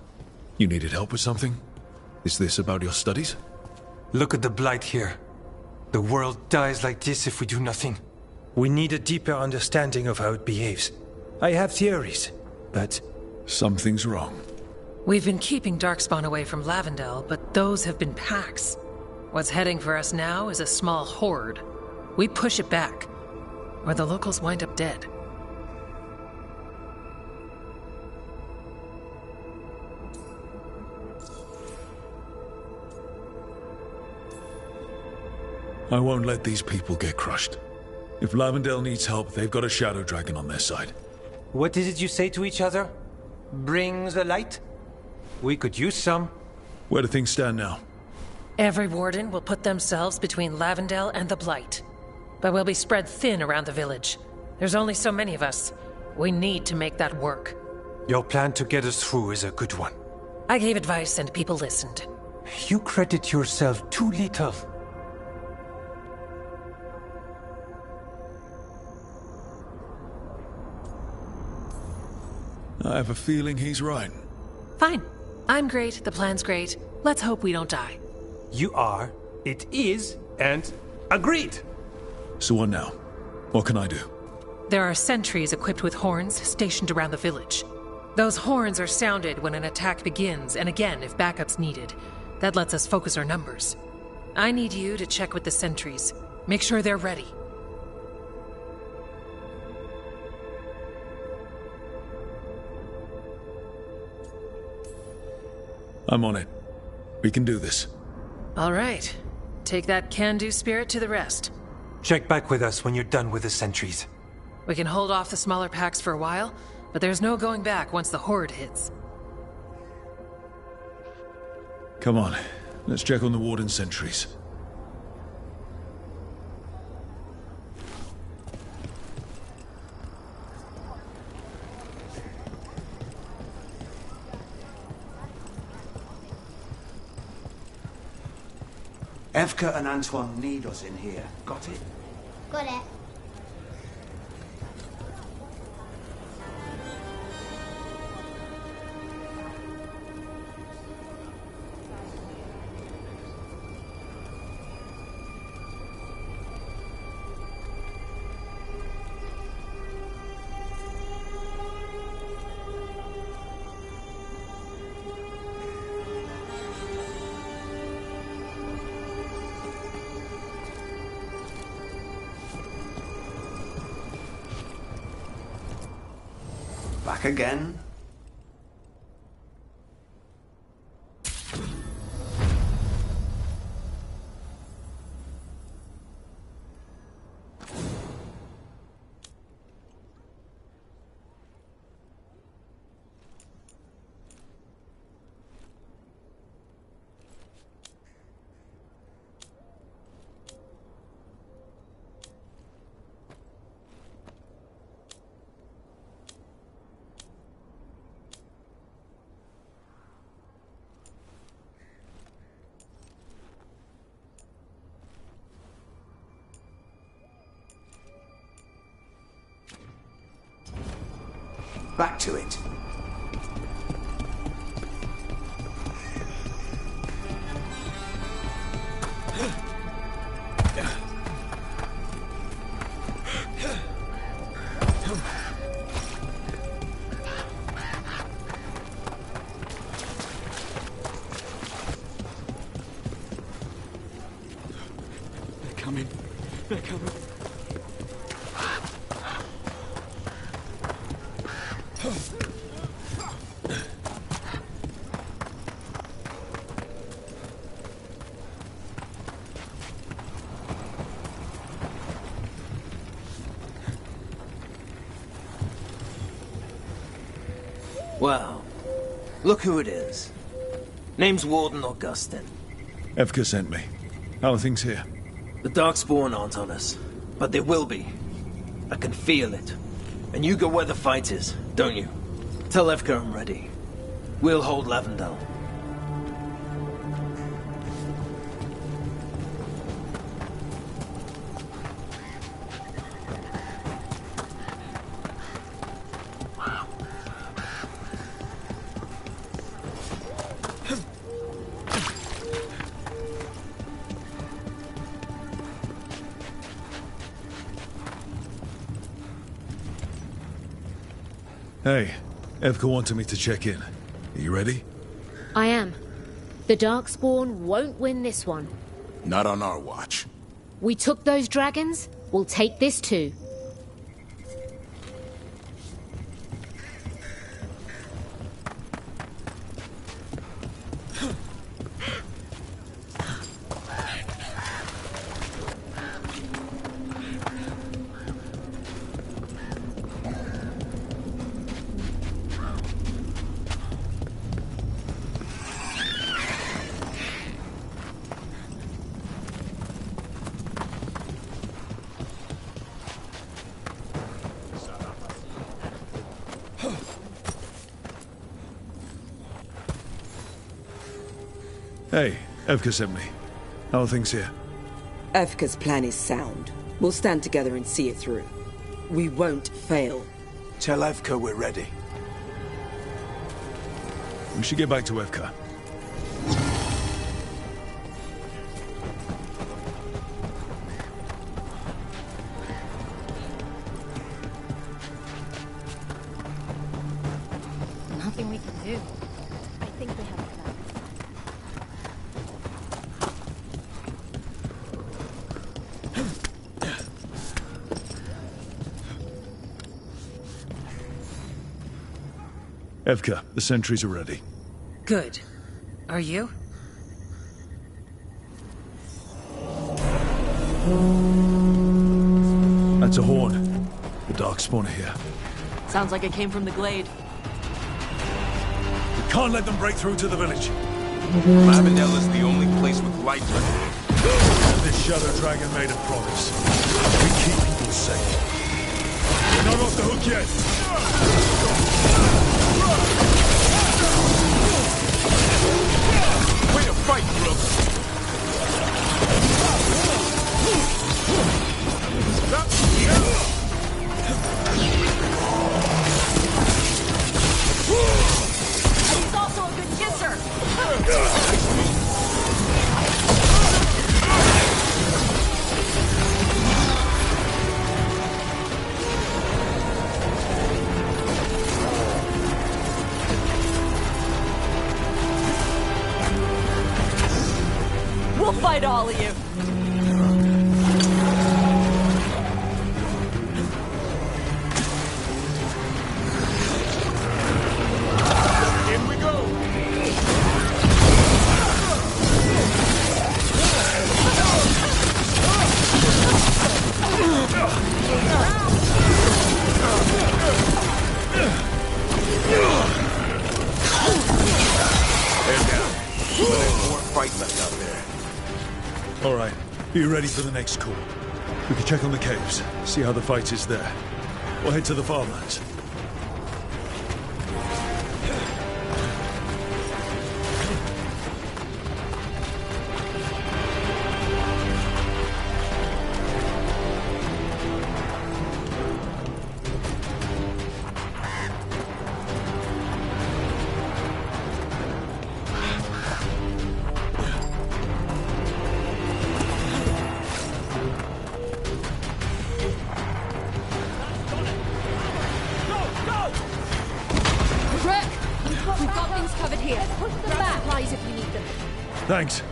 you needed help with something? Is this about your studies? Look at the blight here. The world dies like this if we do nothing. We need a deeper understanding of how it behaves. I have theories, but... Something's wrong. We've been keeping Darkspawn away from Lavendel, but those have been packs. What's heading for us now is a small horde. We push it back, or the locals wind up dead. I won't let these people get crushed. If Lavendel needs help, they've got a Shadow Dragon on their side. What is it you say to each other? Bring the light? We could use some. Where do things stand now? Every warden will put themselves between Lavendel and the Blight. But we'll be spread thin around the village. There's only so many of us. We need to make that work. Your plan to get us through is a good one. I gave advice and people listened. You credit yourself too little. I have a feeling he's right. Fine. I'm great, the plan's great. Let's hope we don't die. You are, it is, and agreed. So what now? What can I do? There are sentries equipped with horns stationed around the village. Those horns are sounded when an attack begins, and again if backup's needed. That lets us focus our numbers. I need you to check with the sentries. Make sure they're ready. I'm on it. We can do this. All right. Take that can-do spirit to the rest. Check back with us when you're done with the sentries. We can hold off the smaller packs for a while, but there's no going back once the horde hits. Come on. Let's check on the warden sentries. Evka and Antoine need us in here. Got it? Got it. Back again? Back to it. They're coming. Wow. Look who it is. Name's Warden Augustin. Evka sent me. How are things here? The Darkspawn aren't on us, but they will be. I can feel it. And you go where the fight is, don't you? Tell Evka I'm ready. We'll hold Lavendel. Hey, Evka wanted me to check in. Are you ready? I am. The Darkspawn won't win this one. Not on our watch. We took those dragons, we'll take this too. Hey, Evka sent me. How are things here? Evka's plan is sound. We'll stand together and see it through. We won't fail. Tell Evka we're ready. We should get back to Evka. Nothing we can do. I think we have a plan. Evka, the sentries are ready. Good. Are you? That's a horn. The Darkspawn are here. Sounds like it came from the glade. We can't let them break through to the village. Lavendel is the only place with light left. And this Shadow Dragon made a promise. We keep people safe. We're not off the hook yet. Way to fight, Brooks! He's also a good kisser! We'll fight all of you. In we go! Head down. But there's more fight left out there. All right, be ready for the next call. We can check on the caves, see how the fight is there. We'll head to the farmlands. We've got things covered here. Grab supplies if we need them. Thanks.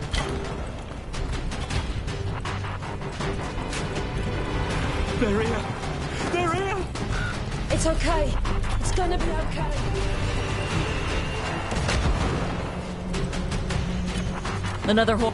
They're here! They're here! It's okay. It's gonna be okay. Another hole.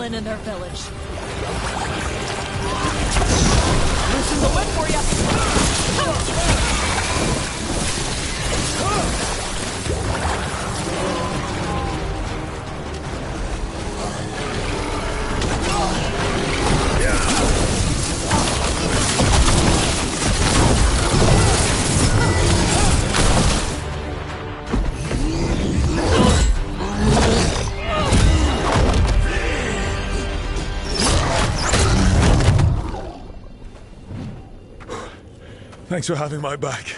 In their village. Loosen the whip for you. Thanks for having my back.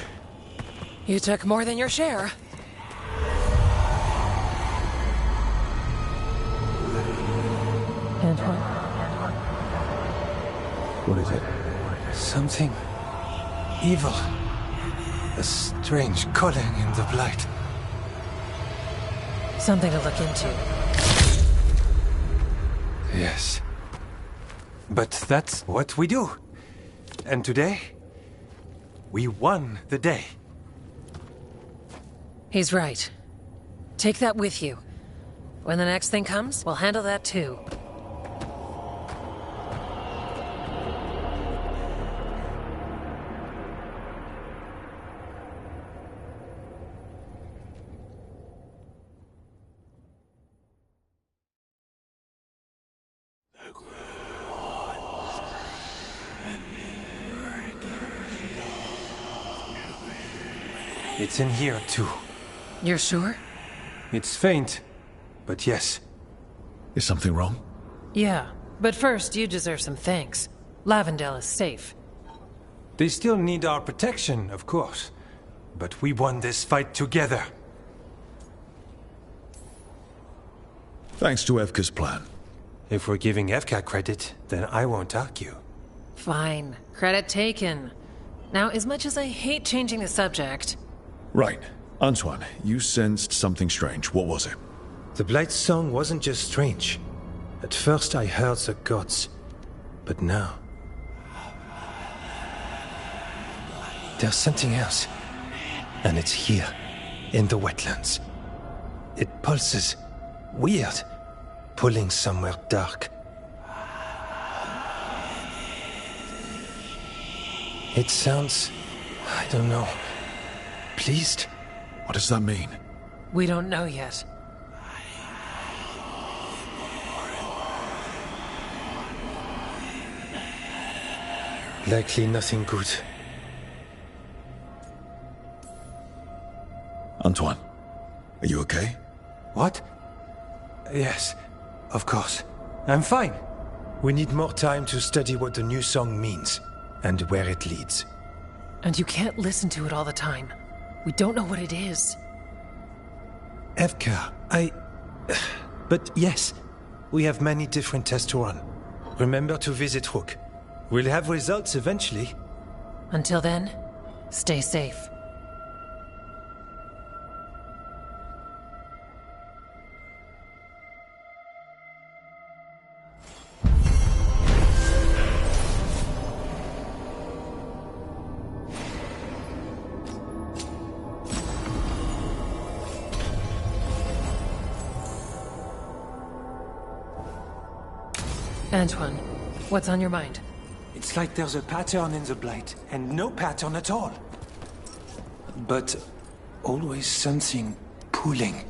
You took more than your share. Antoine? What is it? Something evil. A strange calling in the blight. Something to look into. Yes. But that's what we do. And today, we won the day. He's right. Take that with you. When the next thing comes, we'll handle that too. It's in here, too. You're sure? It's faint, but yes. Is something wrong? Yeah, but first you deserve some thanks. Lavendale is safe. They still need our protection, of course. But we won this fight together. Thanks to Evka's plan. If we're giving Evka credit, then I won't argue. Fine. Credit taken. Now, as much as I hate changing the subject... Right. Antoine, you sensed something strange. What was it? The Blight's song wasn't just strange. At first I heard the gods. But now... there's something else. And it's here, in the wetlands. It pulses. Weird. Pulling somewhere dark. It sounds... I don't know... pleased? What does that mean? We don't know yet. Likely nothing good. Antoine, are you okay? What? Yes, of course. I'm fine. We need more time to study what the new song means, and where it leads. And you can't listen to it all the time. We don't know what it is. Evka, But yes, we have many different tests to run. Remember to visit Rook. We'll have results eventually. Until then, stay safe. Antoine, what's on your mind? It's like there's a pattern in the Blight, and no pattern at all. But always something pulling.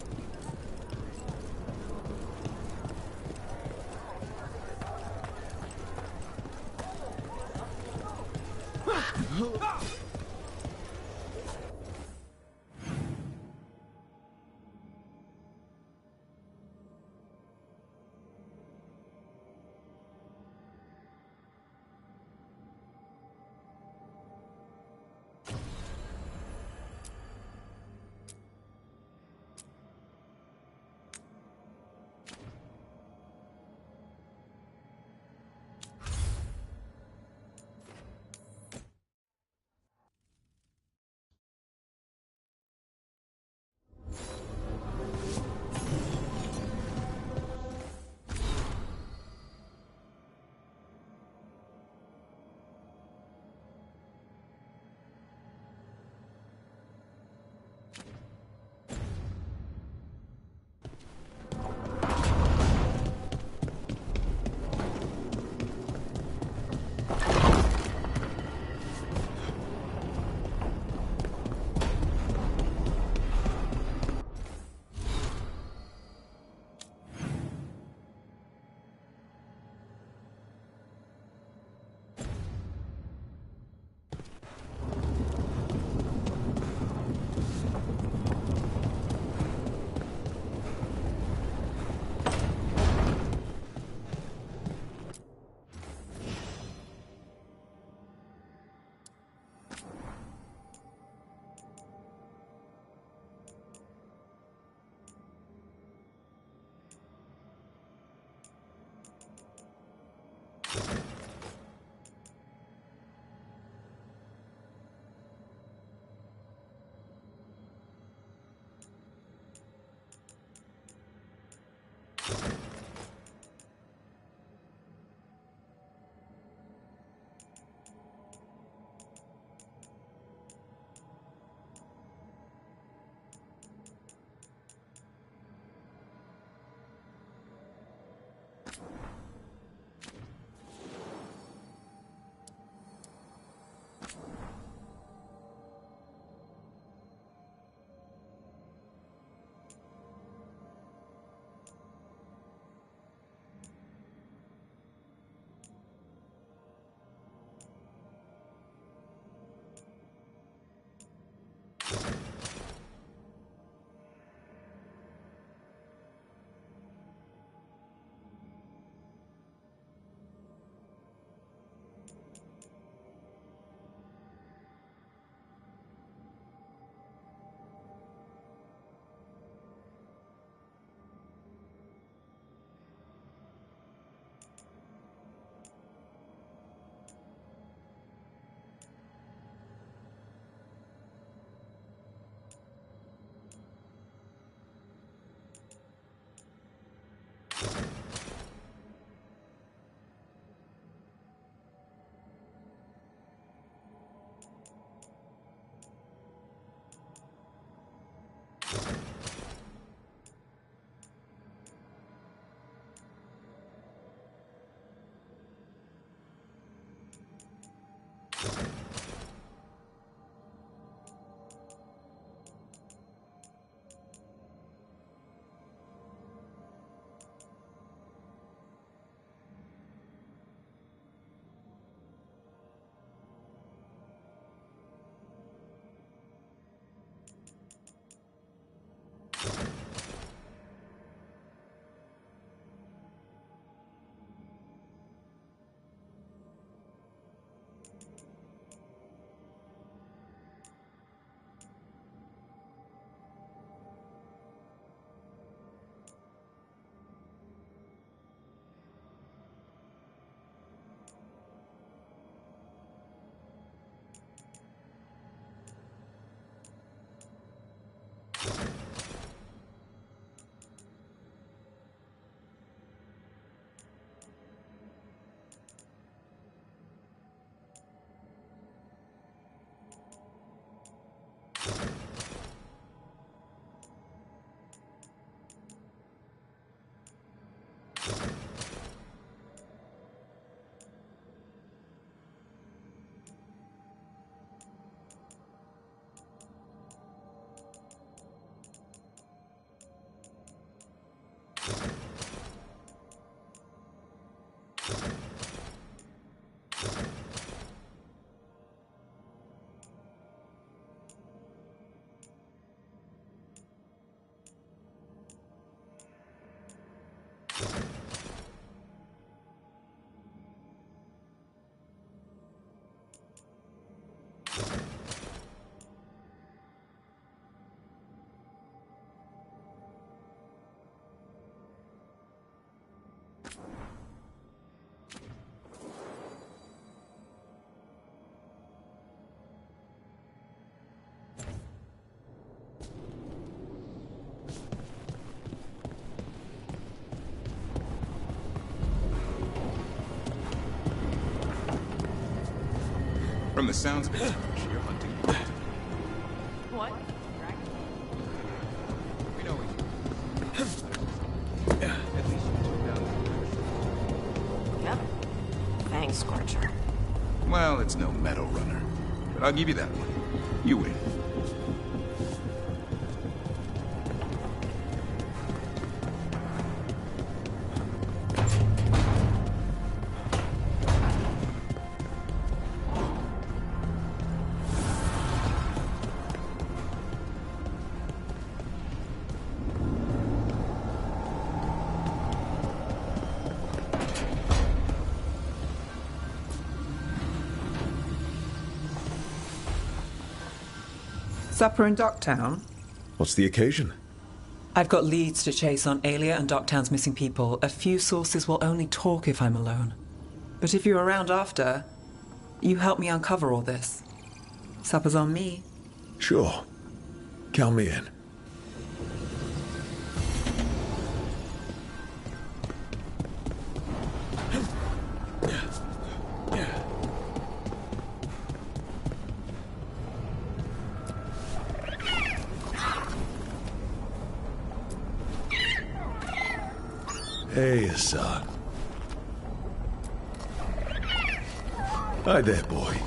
From the sounds of it, you're hunting. What? We know at least you took down. Yep. Fang Scorcher. Well, it's no meadow runner. But I'll give you that one. You win. Supper in Docktown? What's the occasion? I've got leads to chase on Alia and Docktown's missing people. A few sources will only talk if I'm alone. But if you're around after, you help me uncover all this. Supper's on me. Sure. Count me in. Hey, Hassan. Hi there, boy.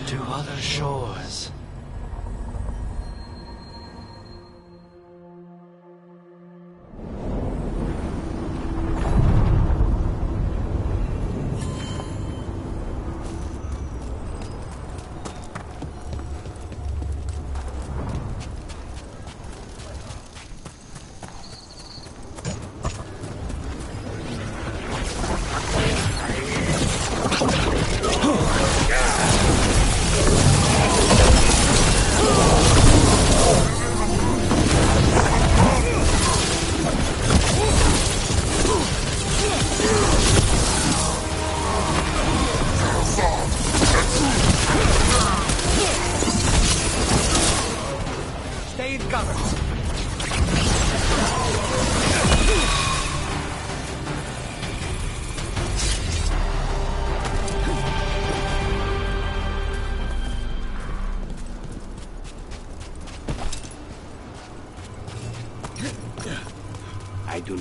To other shores.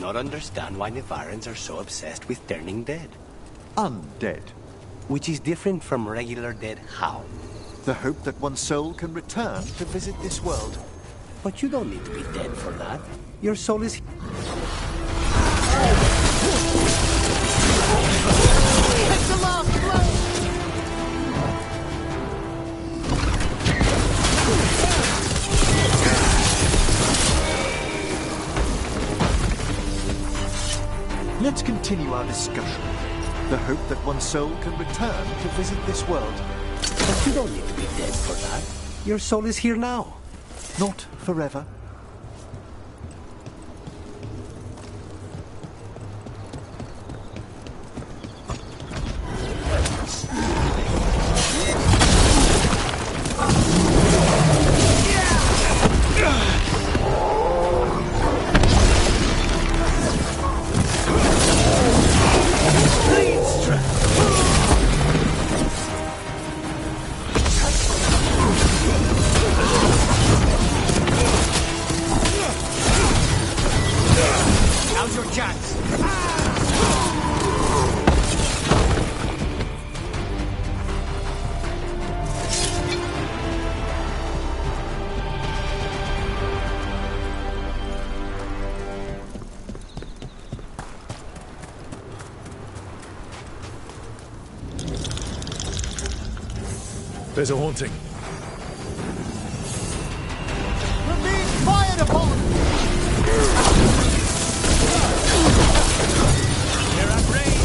not understand why Nevarans are so obsessed with turning dead. Undead. Which is different from regular dead how? The hope that one's soul can return to visit this world. But you don't need to be dead for that. Your soul is... It's the last blow! Let's continue our discussion. The hope that one's soul can return to visit this world. But you don't need to be dead for that. Your soul is here now. Not forever. Now's your chance. There's a haunting. We're being fired upon! They're at range.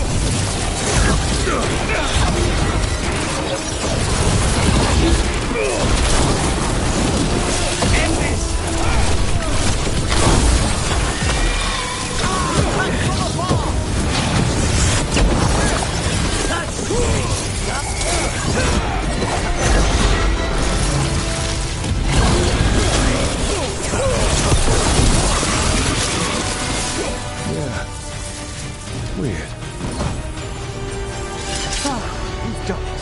End this. Yeah. Weird. We've done it.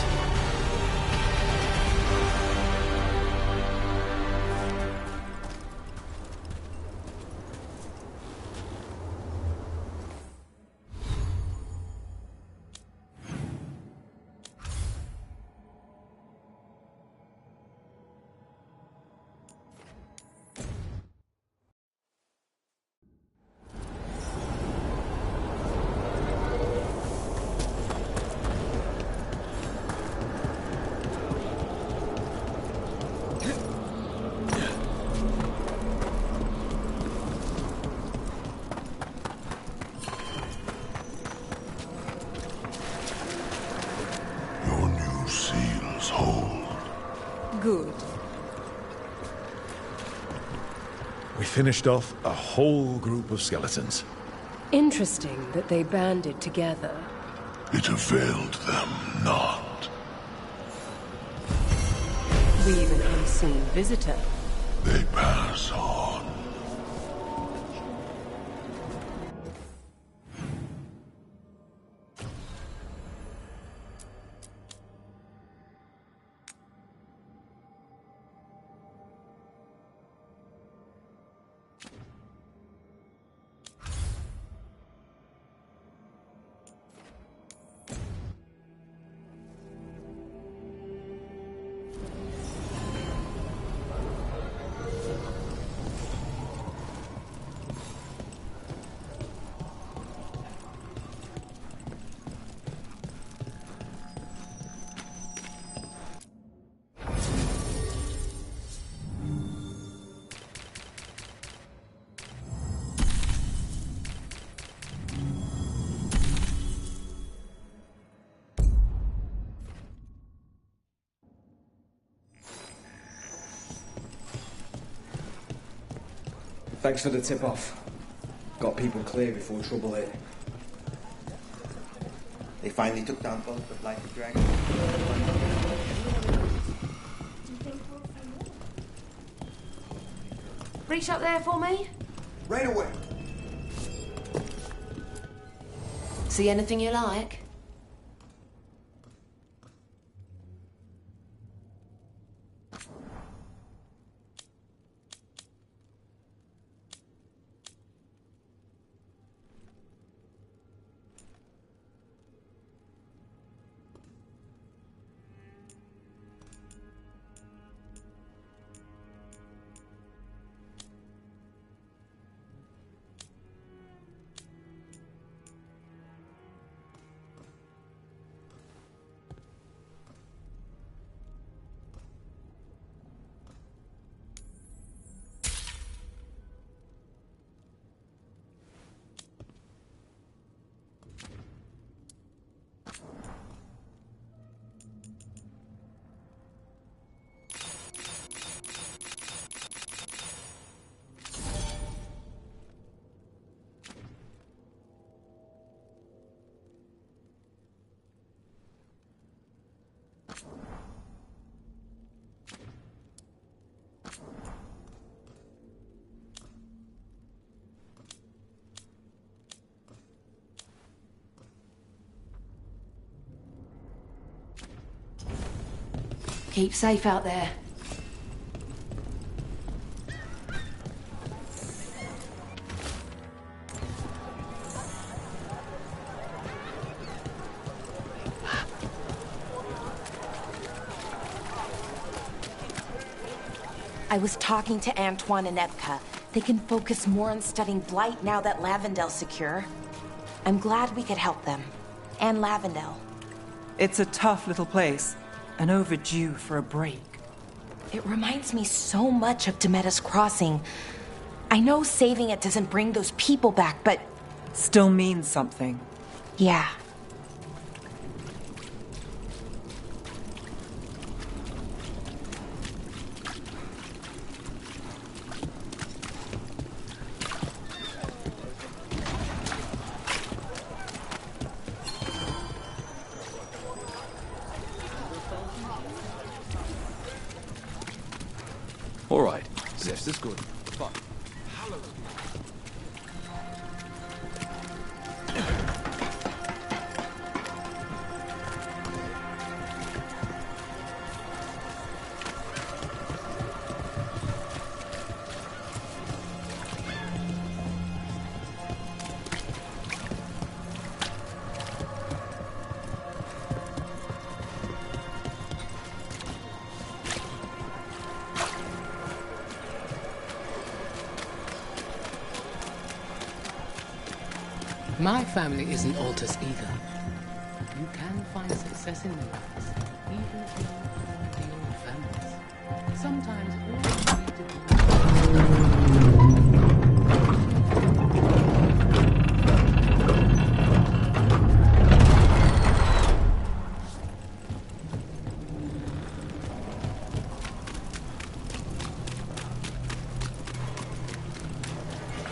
Your new seals hold. Good. We finished off a whole group of skeletons. Interesting that they banded together. It availed them not. We've an unseen visitor. They pass on. Thanks for the tip-off. Got people clear before trouble hit. They finally took down both the Blighted Dragon. Reach up there for me. Right away. See anything you like? Keep safe out there. I was talking to Antoine and Evka. They can focus more on studying Blight now that Lavendel's secure. I'm glad we could help them. And Lavendel. It's a tough little place, and overdue for a break. It reminds me so much of Demetta's Crossing. I know saving it doesn't bring those people back, but... Still means something. Yeah. All right, Zest is good. But my family isn't Altus either. You can find success in numbers, even if you don't the old families. Sometimes all you need to do...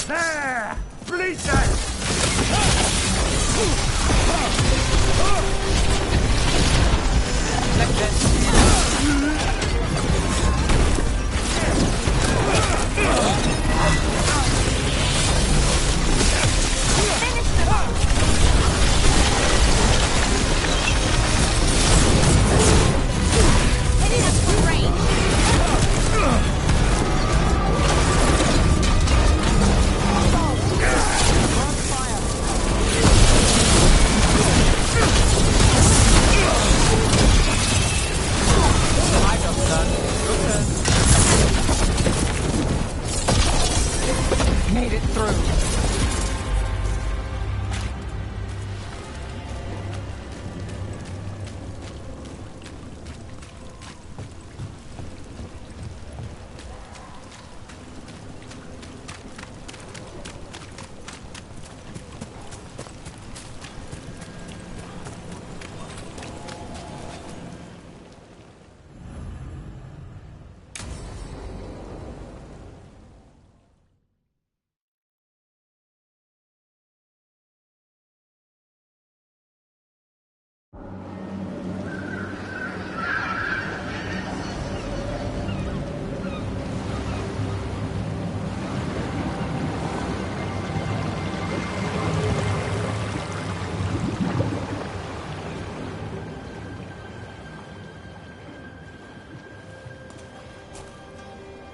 There! Release that! Made it through.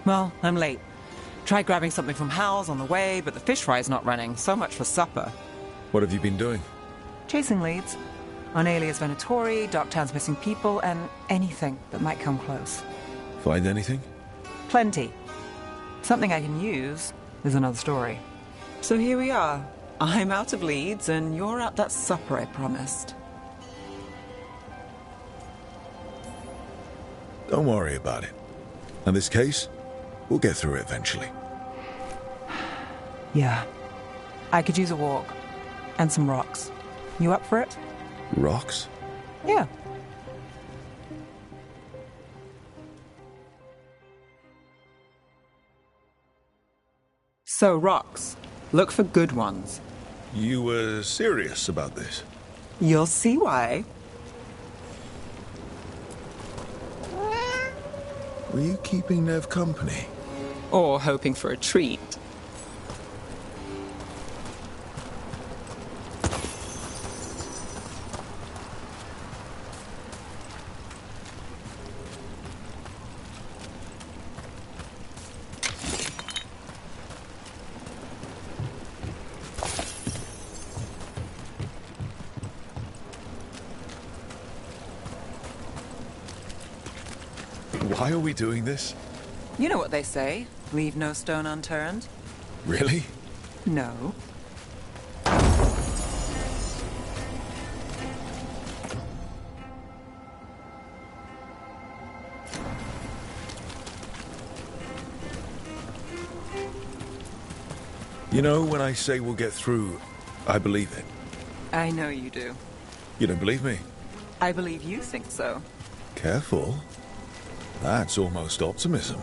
Well, I'm late. Tried grabbing something from Hal's on the way, but the fish fry's not running. So much for supper. What have you been doing? Chasing leads. On Alias Venatori, Darktown's missing people, and anything that might come close. Find anything? Plenty. Something I can use is another story. So here we are. I'm out of leads, and you're at that supper I promised. Don't worry about it. And this case, we'll get through it eventually. Yeah. I could use a walk. And some rocks. You up for it? Rocks? Yeah. So, rocks. Look for good ones. You were serious about this? You'll see why. Were you keeping Nev company? Or hoping for a treat. Why are we doing this? You know what they say, leave no stone unturned. Really? No. You know, when I say we'll get through, I believe it. I know you do. You don't believe me? I believe you think so. Careful. That's almost optimism.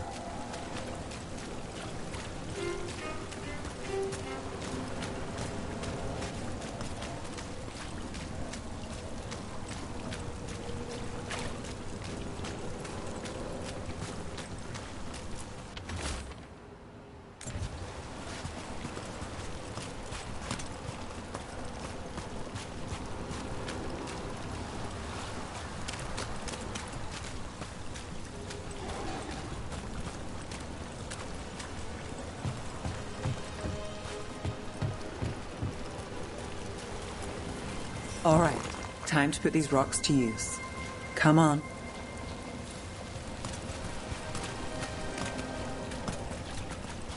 All right, time to put these rocks to use. Come on.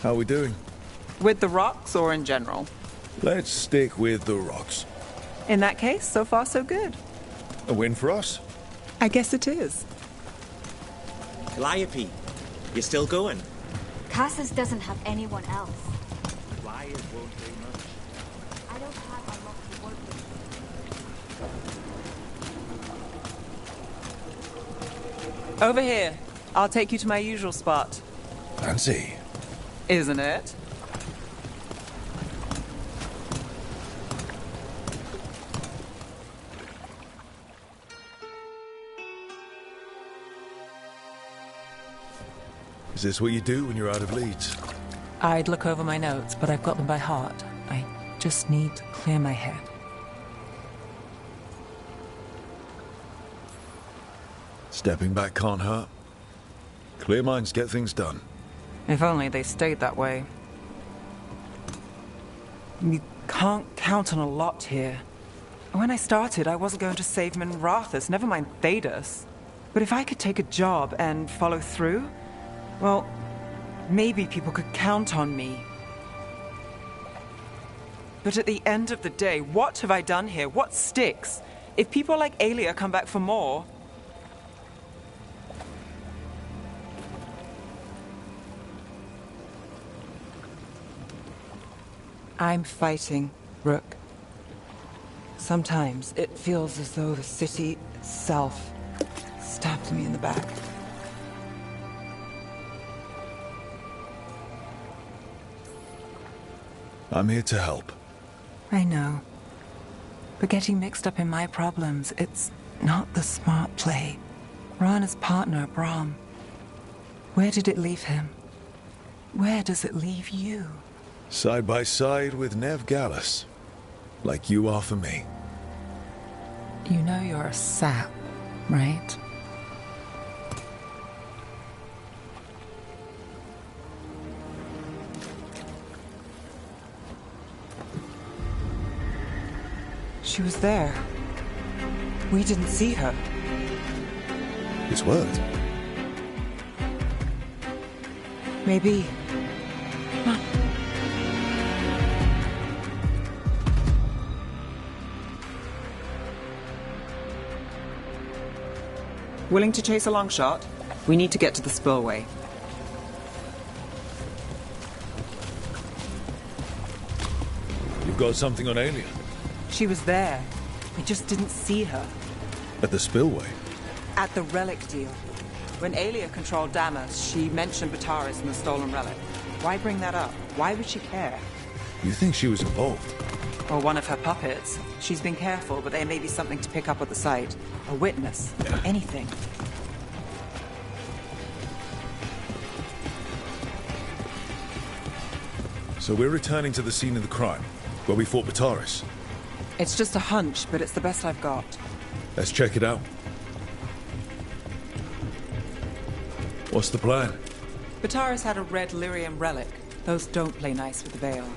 How are we doing? With the rocks or in general? Let's stick with the rocks. In that case, so far so good. A win for us? I guess it is. Calliope, you still going? Cassis doesn't have anyone else. Flyers won't do much. I don't have a lot to work with. Over here. I'll take you to my usual spot. Fancy. Isn't it? Is this what you do when you're out of leads? I'd look over my notes, but I've got them by heart. I just need to clear my head. Stepping back can't hurt. Clear minds get things done. If only they stayed that way. You can't count on a lot here. When I started, I wasn't going to save Minrathus, never mind Thedas. But if I could take a job and follow through, well, maybe people could count on me. But at the end of the day, what have I done here? What sticks? If people like Aelia come back for more... I'm fighting, Rook. Sometimes it feels as though the city itself stabbed me in the back. I'm here to help. I know. But getting mixed up in my problems, it's not the smart play. Rana's partner, Brahm. Where did it leave him? Where does it leave you? Side by side with Nev Gallus. Like you are for me. You know you're a sap, right? She was there. We didn't see her. His word. Maybe. Come on. Willing to chase a long shot? We need to get to the spillway. You've got something on Aelia? She was there. We just didn't see her. At the spillway? At the relic deal. When Aelia controlled Damas, she mentioned Bataris and the stolen relic. Why bring that up? Why would she care? You think she was involved? Or one of her puppets. She's been careful, but there may be something to pick up at the site. A witness. Anything. So we're returning to the scene of the crime, where we fought Bataris. It's just a hunch, but it's the best I've got. Let's check it out. What's the plan? Bataris had a red lyrium relic. Those don't play nice with the Veil.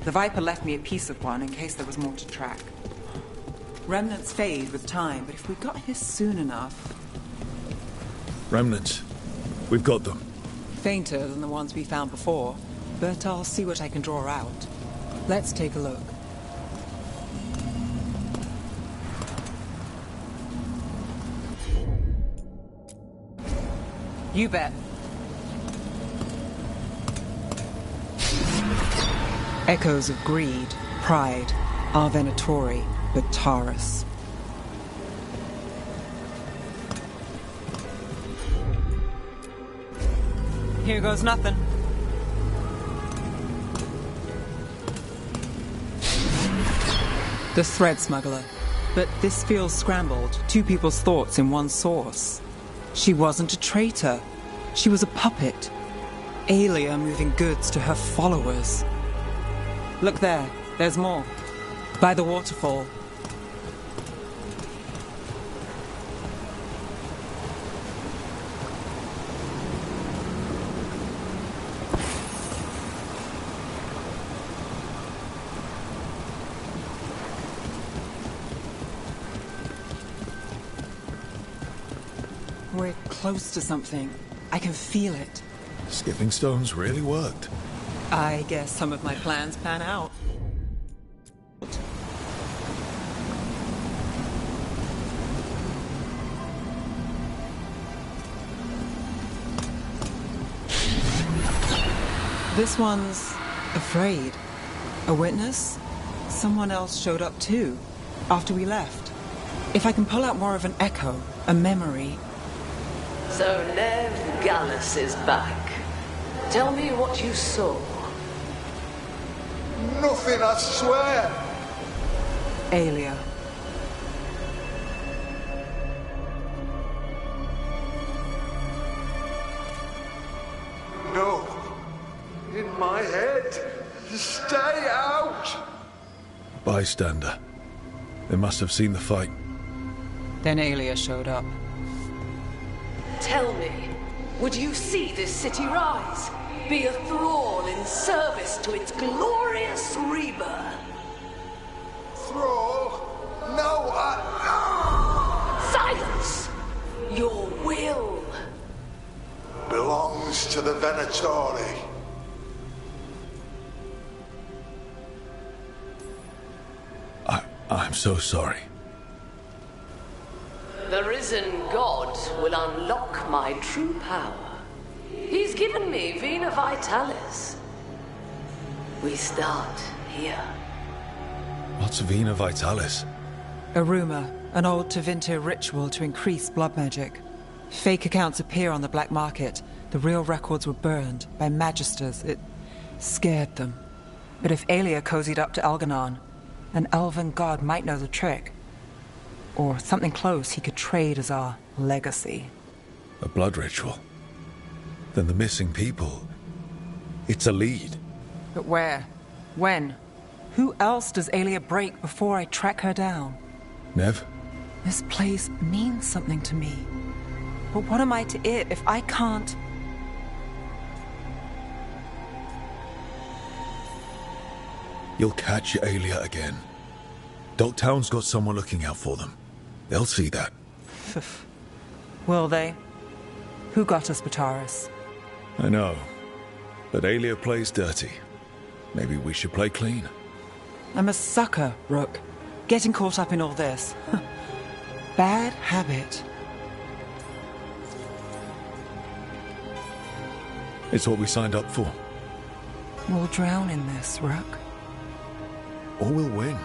The Viper left me a piece of one in case there was more to track. Remnants fade with time, but if we got here soon enough... Remnants? We've got them. Fainter than the ones we found before, but I'll see what I can draw out. Let's take a look. You bet. Echoes of greed, pride, our Venatori, but Taurus. Here goes nothing. The thread smuggler. But this feels scrambled. Two people's thoughts in one source. She wasn't a traitor. She was a puppet. Aelia moving goods to her followers. Look there. There's more. By the waterfall. We're close to something. I can feel it. Skipping stones really worked. I guess some of my plans pan out. This one's afraid. A witness? Someone else showed up too, after we left. If I can pull out more of an echo, a memory... So Nev Gallus is back. Tell me what you saw. Nothing, I swear! Aelia. No. In my head. Stay out! Bystander. They must have seen the fight. Then Aelia showed up. Tell me, would you see this city rise? Be a thrall in service to its glorious rebirth? Thrall? No, Silence! Your will belongs to the Venatori. I'm so sorry. The risen god will unlock my true power. He's given me Vena Vitalis. We start here. What's Vena Vitalis? A rumor, an old Tevinter ritual to increase blood magic. Fake accounts appear on the black market. The real records were burned by magisters. It scared them. But if Aelia cozied up to Algernon, an elven god might know the trick. Or something close he could trade as our legacy. A blood ritual? Then the missing people... It's a lead. But where? When? Who else does Aelia break before I track her down? Nev? This place means something to me. But what am I to it if I can't... You'll catch Aelia again. Dogtown's got someone looking out for them. They'll see that. Will they? Who got us, Bataris? I know. But Aelia plays dirty. Maybe we should play clean. I'm a sucker, Rook. Getting caught up in all this. Bad habit. It's what we signed up for. We'll drown in this, Rook. Or we'll win.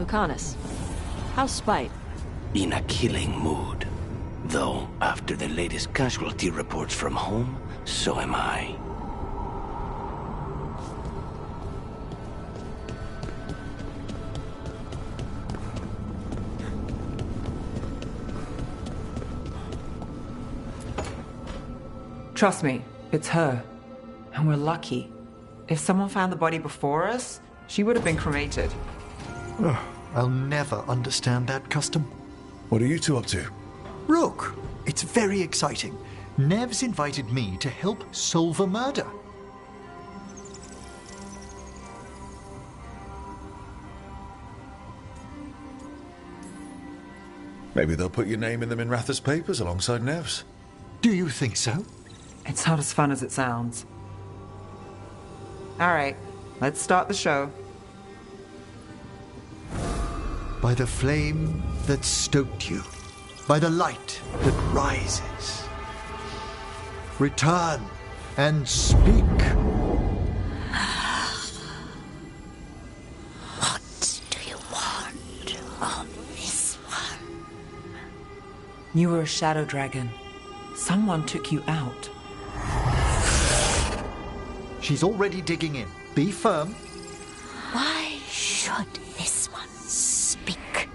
Lucanus. How's Spite? In a killing mood. Though, after the latest casualty reports from home, so am I. Trust me, it's her. And we're lucky. If someone found the body before us, she would have been cremated. Ugh, I'll never understand that custom. What are you two up to? Look, it's very exciting. Nev's invited me to help solve a murder. Maybe they'll put your name in the Minrathous papers alongside Nev's. Do you think so? It's not as fun as it sounds. All right, let's start the show. By the flame that stoked you, by the light that rises. Return and speak. What do you want of this one? You were a shadow dragon. Someone took you out. She's already digging in. Be firm. Why should this one speak?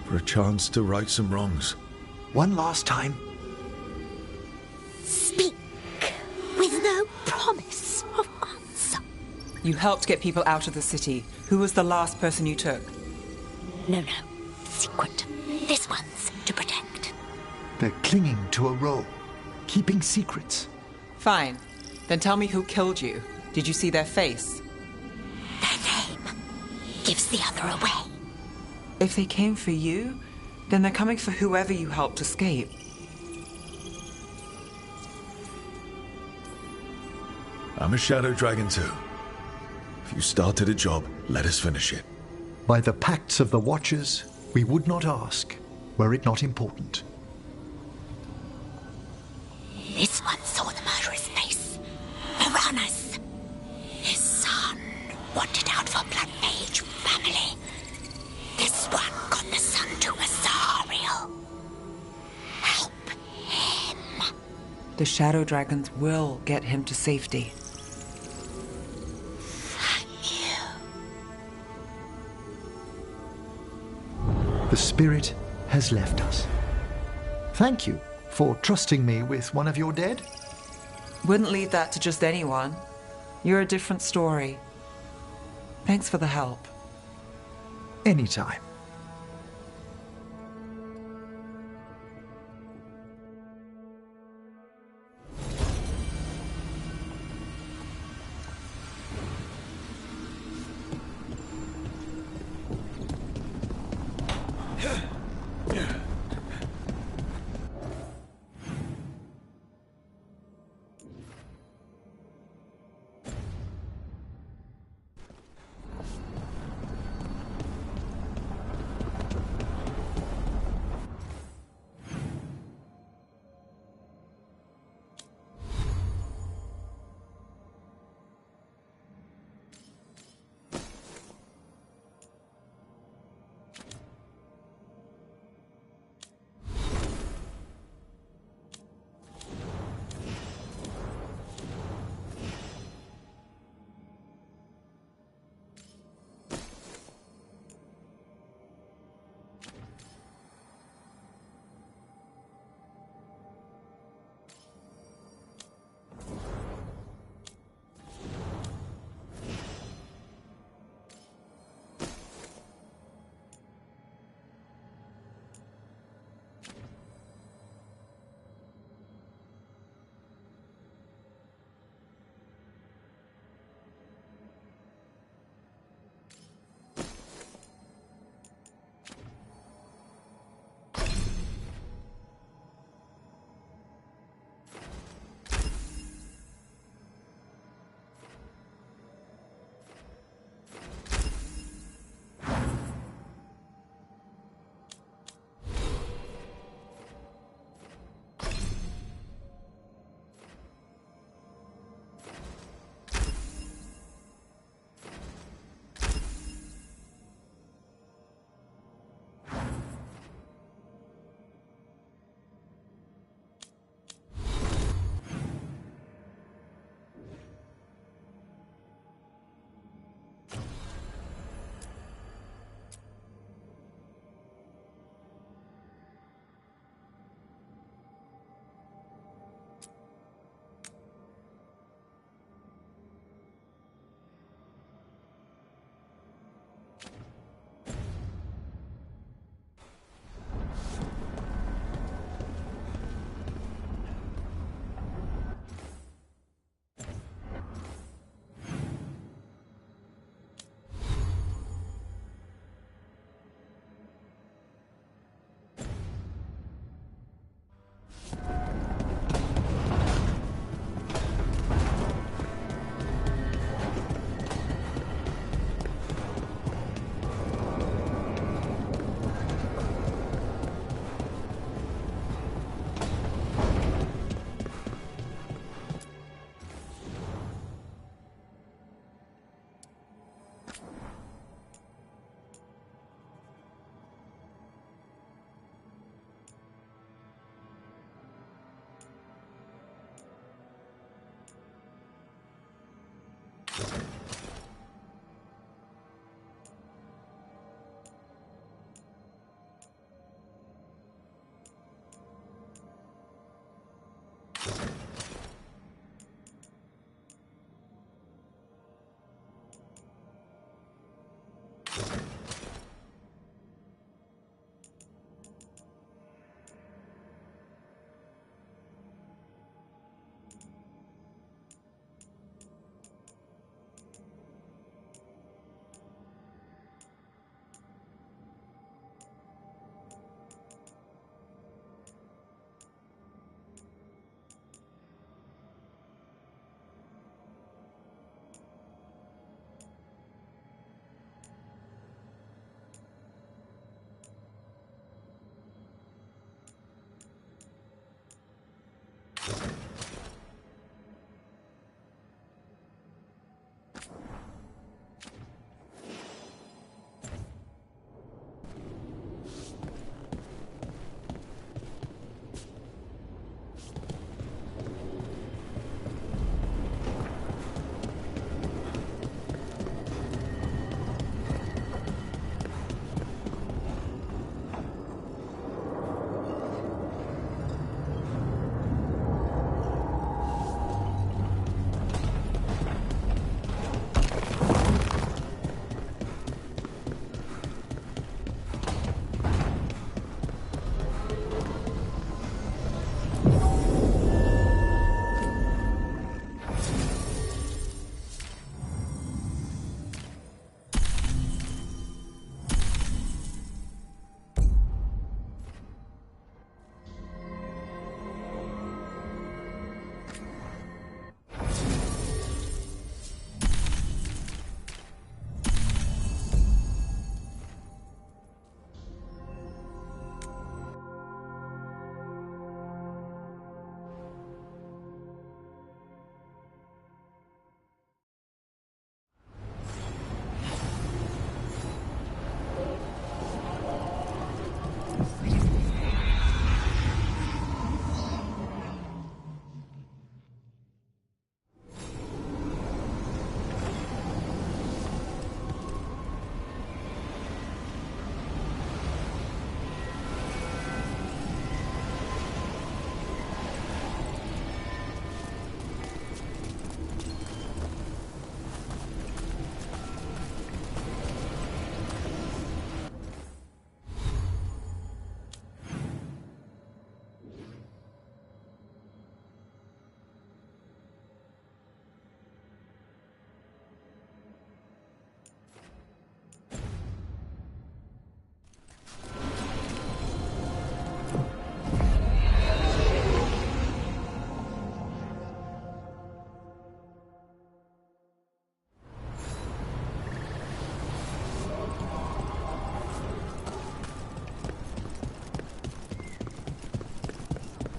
For a chance to right some wrongs. One last time. Speak with no promise of answer. You helped get people out of the city. Who was the last person you took? No. Secret. This one's to protect. They're clinging to a role, keeping secrets. Fine. Then tell me who killed you. Did you see their face? Their name gives the other away. If they came for you, then they're coming for whoever you helped escape. I'm a shadow dragon too. If you started a job, let us finish it. By the pacts of the Watchers, we would not ask, were it not important. This one saw the murderer's face. Piranhas. His son wanted out for blood mage family. This one got the son to Azariel. Help him. The shadow dragons will get him to safety. The spirit has left us. Thank you for trusting me with one of your dead. Wouldn't leave that to just anyone. You're a different story. Thanks for the help. Anytime.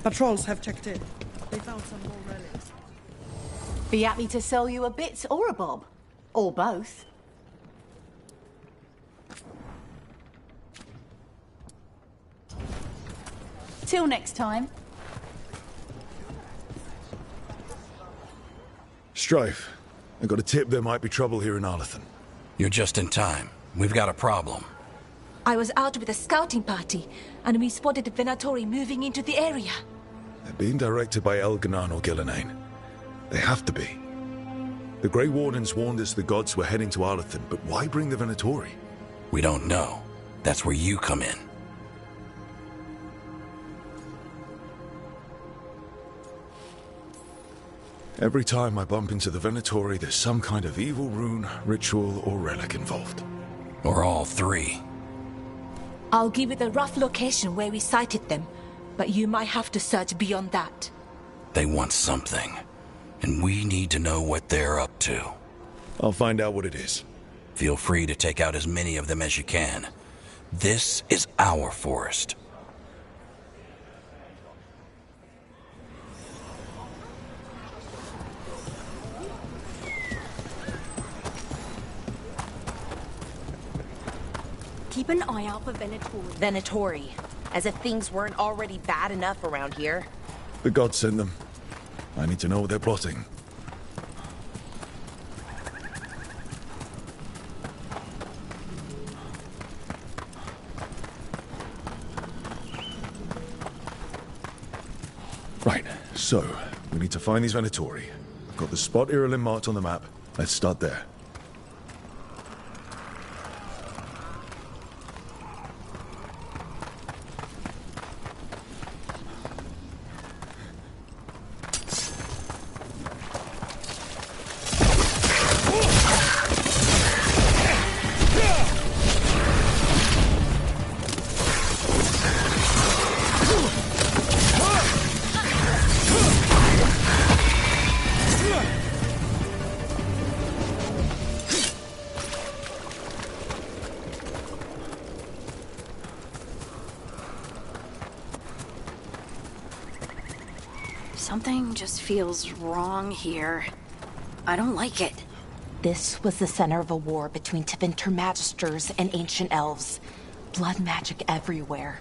Patrols have checked in. They found some more relics. Be happy to sell you a bit or a bob. Or both. Till next time. Strife, I got a tip there might be trouble here in Arlathan. You're just in time. We've got a problem. I was out with a scouting party, and we spotted the Venatori moving into the area. They're being directed by Elganan or Gillenane. They have to be. The Grey Wardens warned us the gods were heading to Arlathan, but why bring the Venatori? We don't know. That's where you come in. Every time I bump into the Venatori, there's some kind of evil rune, ritual, or relic involved. Or all three. I'll give you the rough location where we sighted them, but you might have to search beyond that. They want something, and we need to know what they're up to. I'll find out what it is. Feel free to take out as many of them as you can. This is our forest. Keep an eye out for Venatori. Venatori. As if things weren't already bad enough around here. The gods sent them. I need to know what they're plotting. So, we need to find these Venatori. I've got the spot Irulan marked on the map. Let's start there. Something just feels wrong here. I don't like it. This was the center of a war between Tevinter Magisters and ancient elves. Blood magic everywhere.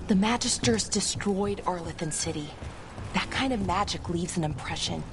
The Magisters destroyed Arlethan City. That kind of magic leaves an impression.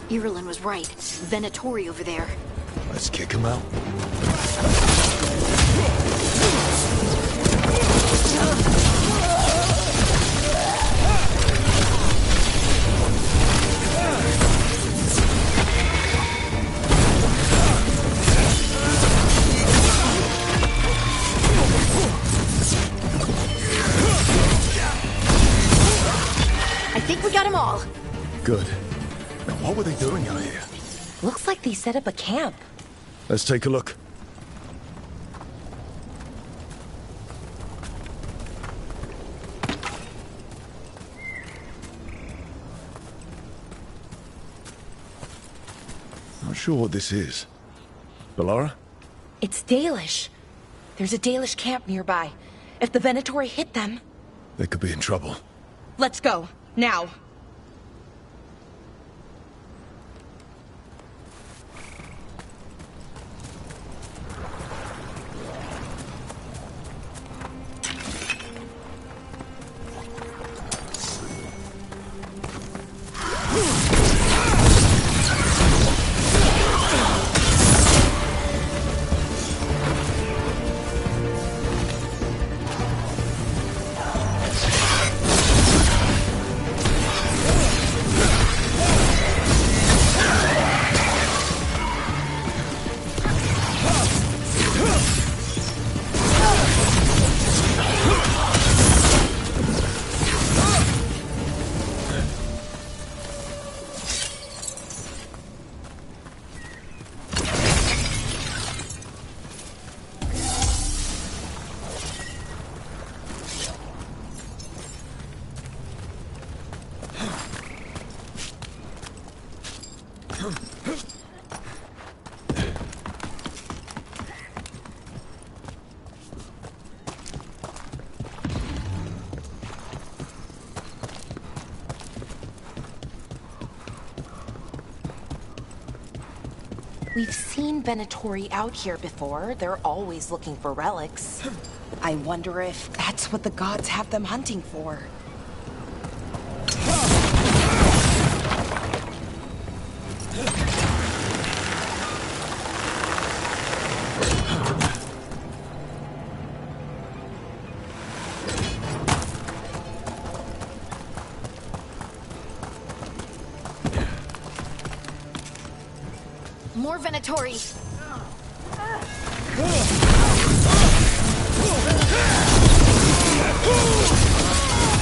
Irulan was right. Venatori over there. Let's kick him out. I think we got them all. Good. Now, what were they doing out here? Looks like they set up a camp. Let's take a look. Not sure what this is. Bellara? It's Dalish. There's a Dalish camp nearby. If the Venatori hit them... They could be in trouble. Let's go. Now. We've seen Venatori out here before. They're always looking for relics. I wonder if that's what the gods have them hunting for. More Venatori.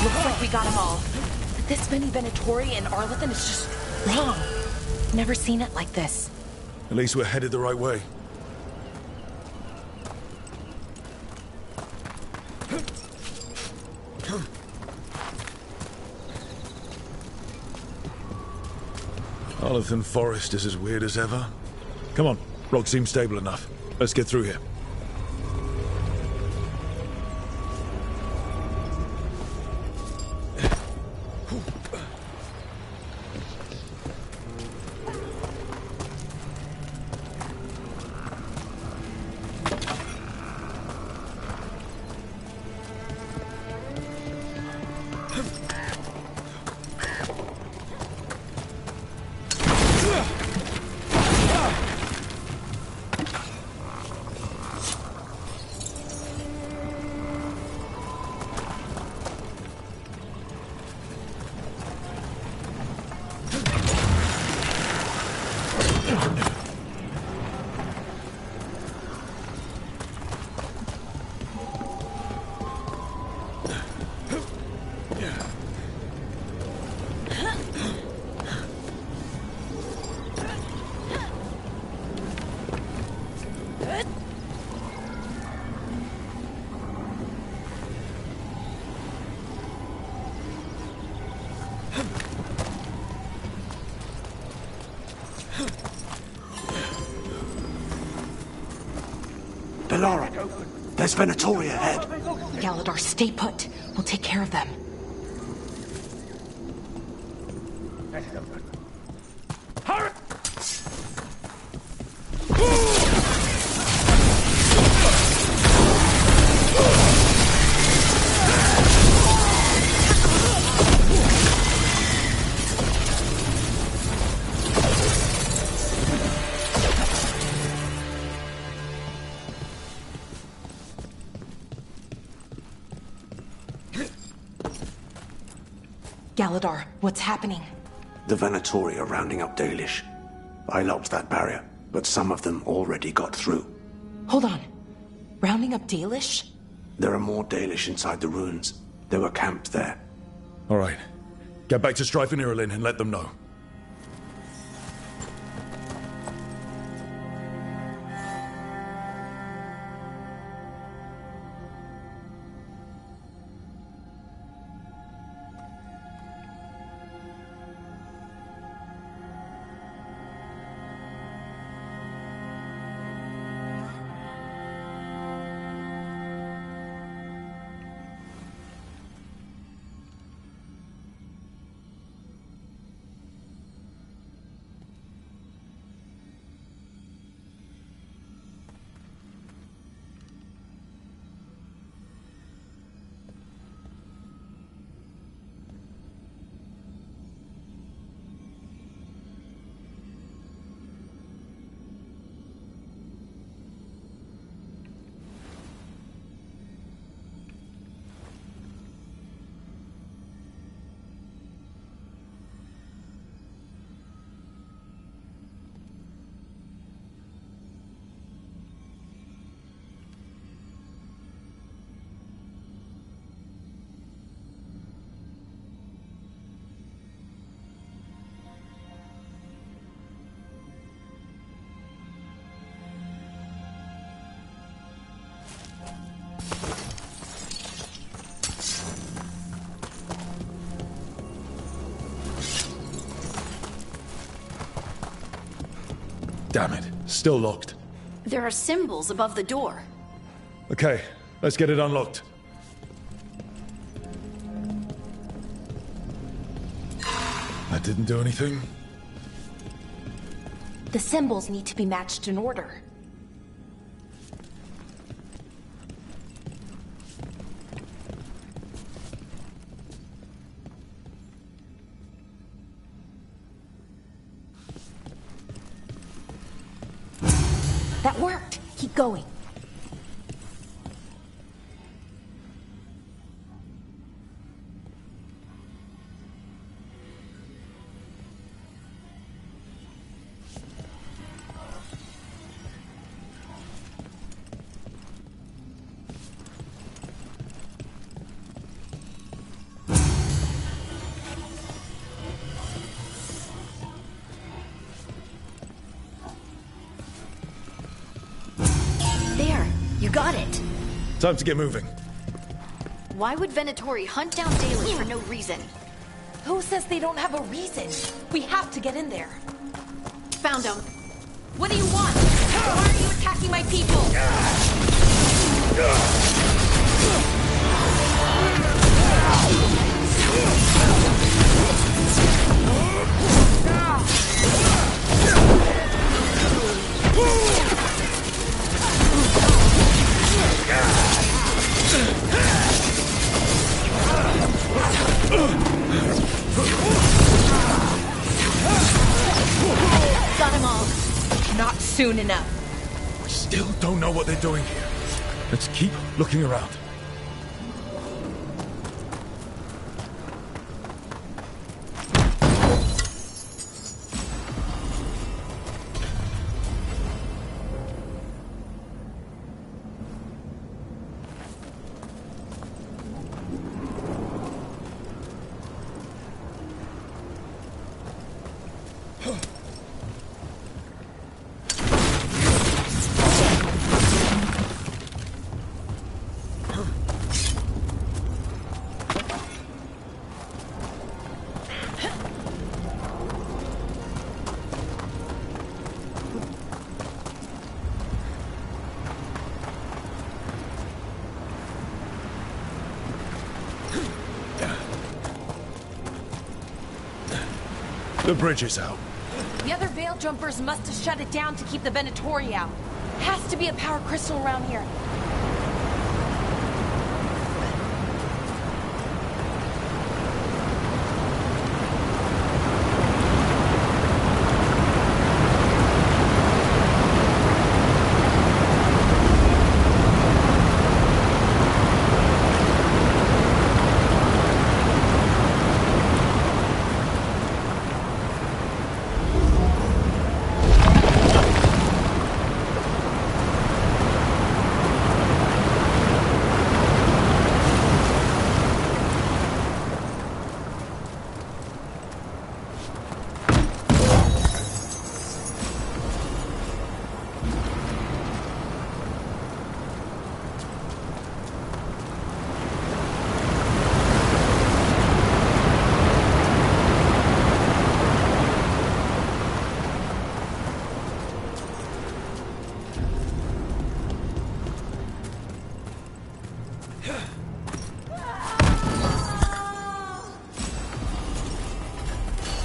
Looks like we got them all. But this many Venatori in Arlington is just wrong. Never seen it like this. At least we're headed the right way. Arlington Forest is as weird as ever. Come on, rock seems stable enough. Let's get through here. Delara, there's Venatori ahead. Galadar, stay put. We'll take care of them. Hurry! Galadar, what's happening? The Venatori are rounding up Dalish. I locked that barrier, but some of them already got through. Hold on. Rounding up Dalish? There are more Dalish inside the ruins. They were camped there. All right. Get back to Strife and Irulan and let them know. Damn it. Still locked. There are symbols above the door. Okay, let's get it unlocked. That didn't do anything? The symbols need to be matched in order. That worked! Keep going. got it. Time to get moving. Why would Venatori hunt down Dalish for no reason? Who says they don't have a reason? We have to get in there. Found him. What do you want? Why are you attacking my people? Got him all. Not soon enough. We still don't know what they're doing here. Let's keep looking around. The bridge is out. The other Veil Jumpers must have shut it down to keep the Venatori out. Has to be a power crystal around here.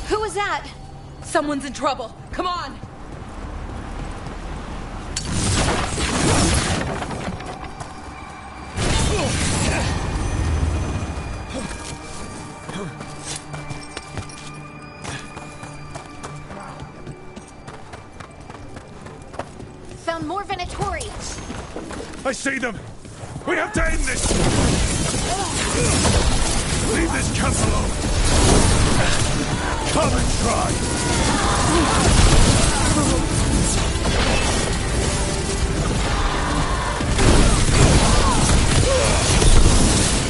Who was that? Someone's in trouble. Come on! Found more Venatori. I see them! We have to end this! Leave this camp alone! Come and try!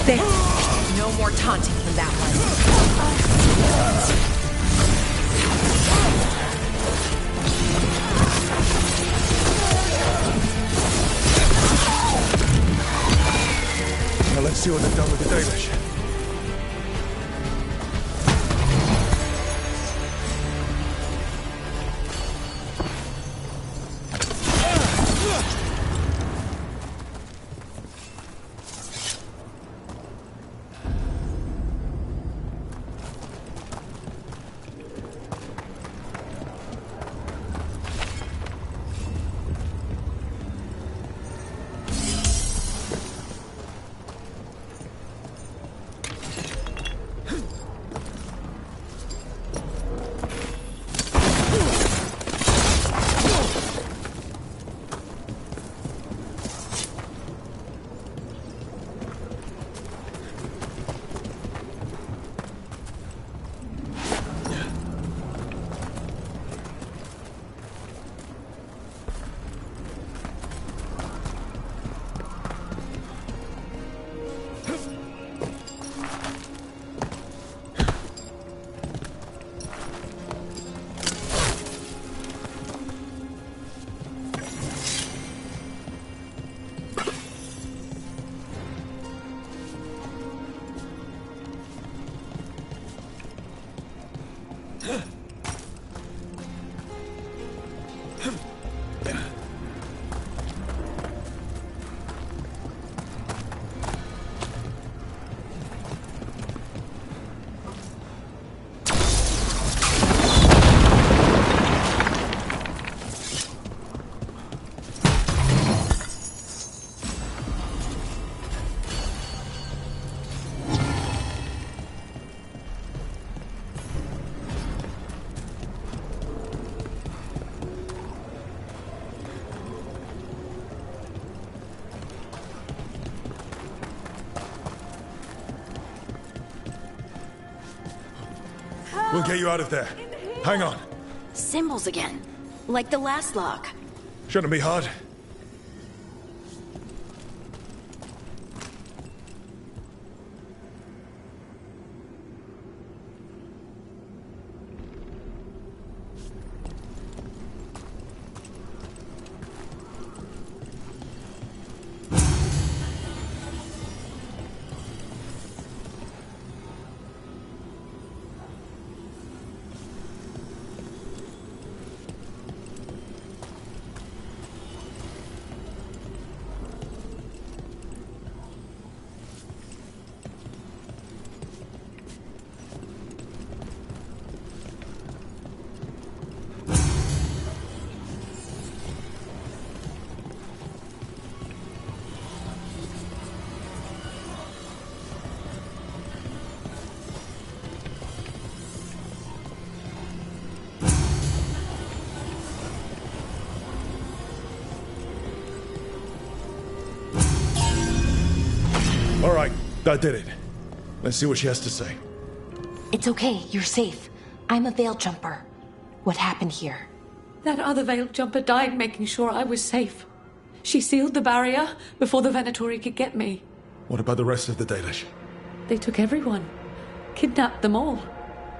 There! No more taunting from that one. Now let's see what they've done with the Dalish. We'll get you out of there. Hang on. Symbols again. Like the last lock. Shouldn't be hard. All right, I did it. Let's see what she has to say. It's okay, you're safe. I'm a veil jumper. What happened here? That other veil jumper died making sure I was safe. She sealed the barrier before the Venatori could get me. What about the rest of the Dalish? They took everyone. Kidnapped them all.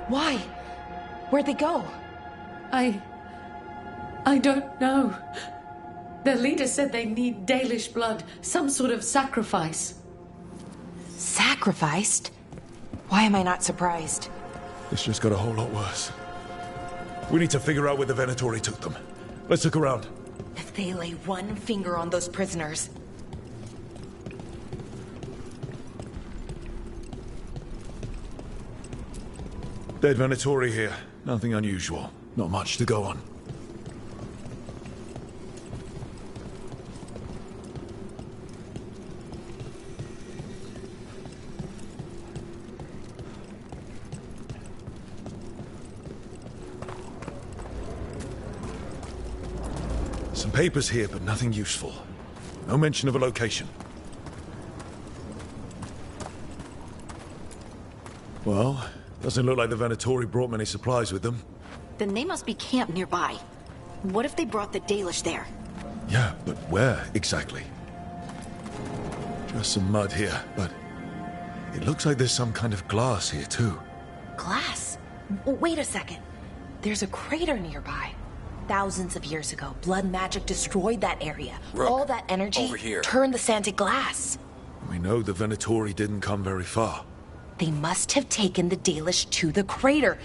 Why? Where'd they go? I don't know. Their leader said they need Dalish blood, some sort of sacrifice. Sacrificed? Why am I not surprised? This just got a whole lot worse. We need to figure out where the Venatori took them. Let's look around. If they lay one finger on those prisoners... Dead Venatori here. Nothing unusual. Not much to go on. Some papers here, but nothing useful. No mention of a location. Well, doesn't look like the Venatori brought many supplies with them. Then they must be camped nearby. What if they brought the Dalish there? Yeah, but where exactly? Just some mud here, but it looks like there's some kind of glass here too. Glass? Wait a second. There's a crater nearby. Thousands of years ago, blood magic destroyed that area. Rook, all that energy over here. turned the sand to glass. We know the Venatori didn't come very far. They must have taken the Dalish to the crater.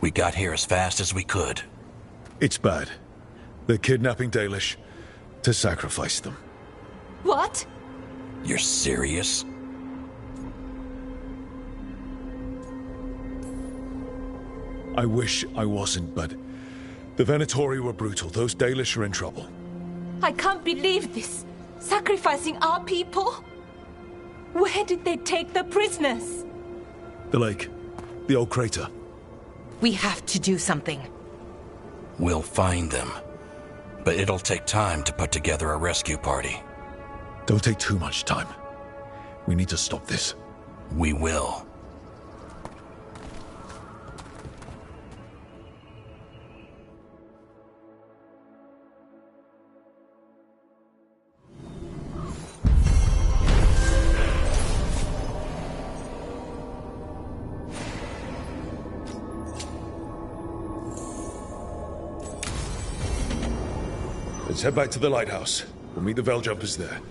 We got here as fast as we could. It's bad. They're kidnapping Dalish to sacrifice them. What? You're serious? I wish I wasn't, but the Venatori were brutal. Those Dalish are in trouble. I can't believe this. Sacrificing our people? Where did they take the prisoners? The lake. The old crater. We have to do something. We'll find them. But it'll take time to put together a rescue party. Don't take too much time. We need to stop this. We will. Let's head back to the lighthouse. We'll meet the Veil Jumpers there.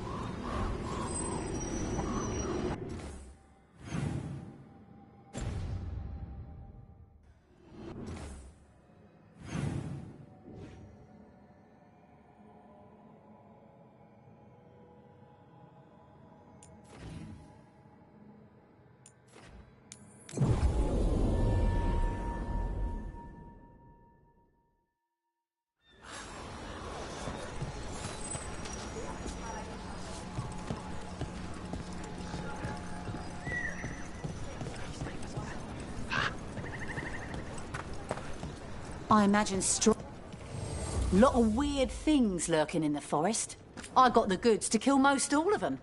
I imagine lot of weird things lurking in the forest. I got the goods to kill most all of them.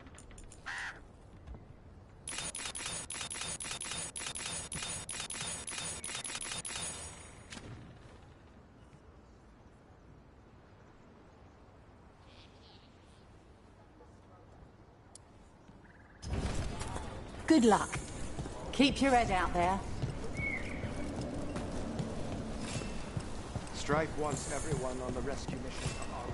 Good luck. Keep your head out there. Strike wants everyone on the rescue mission to arm.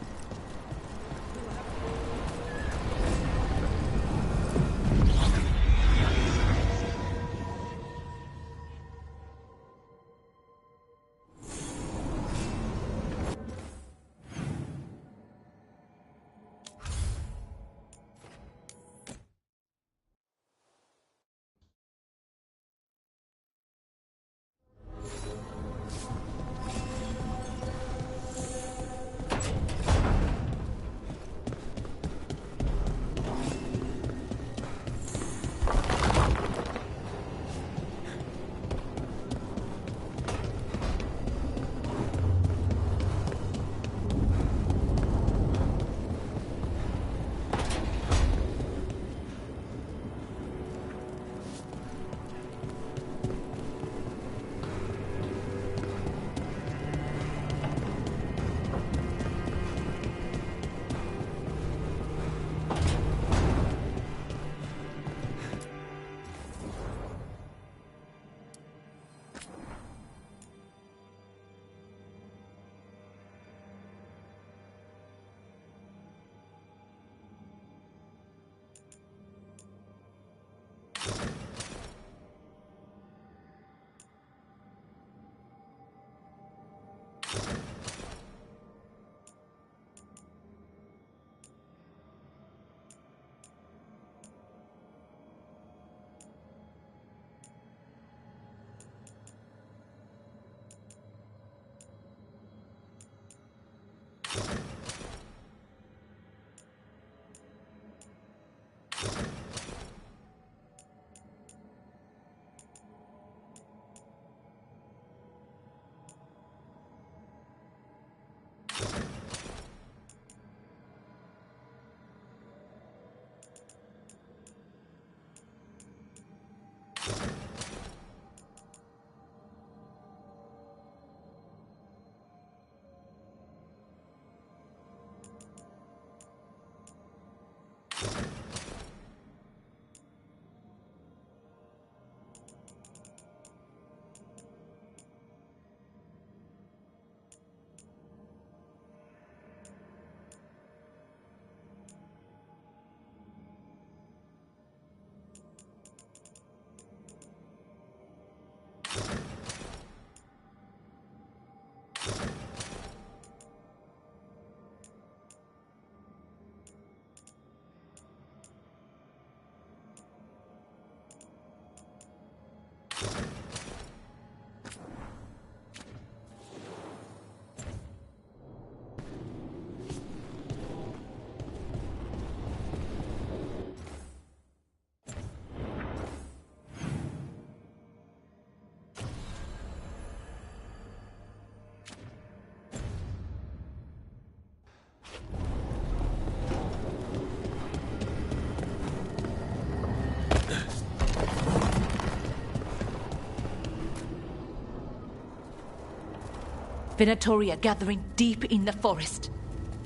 Venatori are gathering deep in the forest.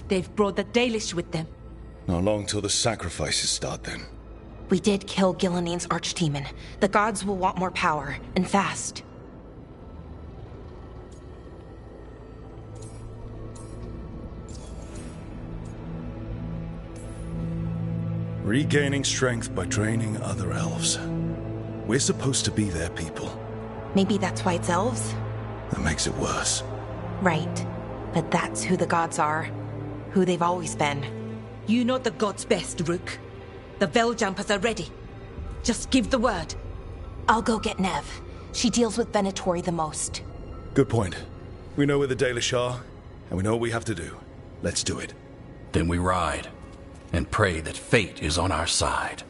They've brought the Dalish with them. Not long till the sacrifices start then. We did kill Gilnean's archdemon. The gods will want more power, and fast. Regaining strength by training other elves. We're supposed to be their people. Maybe that's why it's elves? That makes it worse. Right. But that's who the gods are. Who they've always been. You know the gods best, Rook. The Veiljumpers are ready. Just give the word. I'll go get Nev. She deals with Venatori the most. Good point. We know where the Dalish are, and we know what we have to do. Let's do it. Then we ride, and pray that fate is on our side.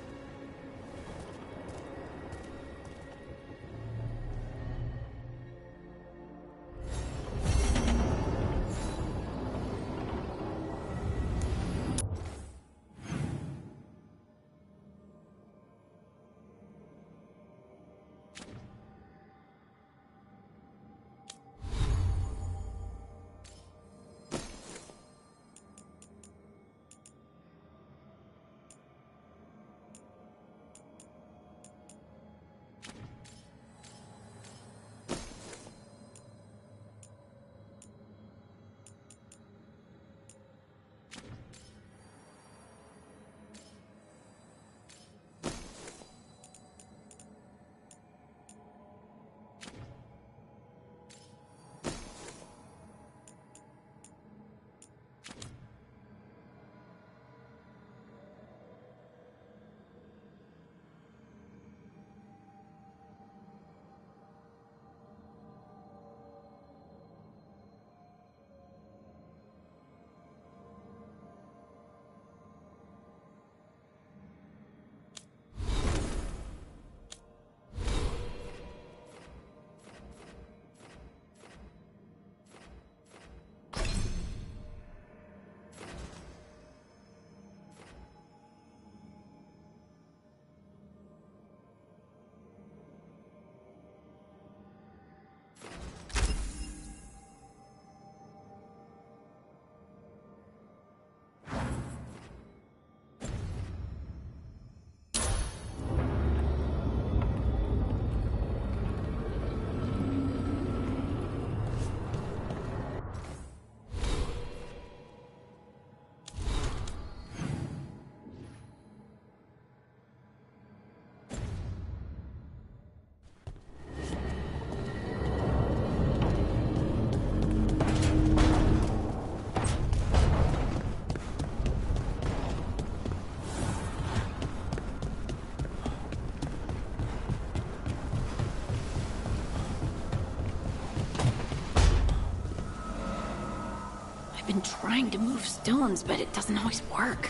I've been trying to move stones, but it doesn't always work.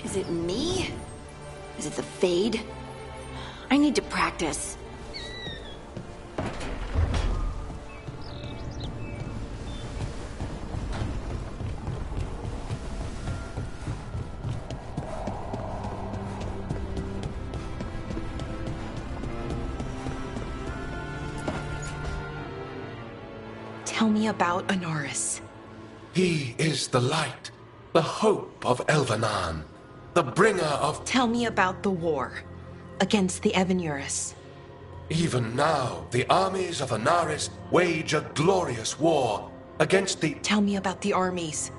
Is it me? Is it the Fade? I need to practice. Tell me about Anaris. He is the light, the hope of Elvenan, the bringer of... Tell me about the war against the Evanurus. Even now, the armies of Anaris wage a glorious war against the... Tell me about the armies.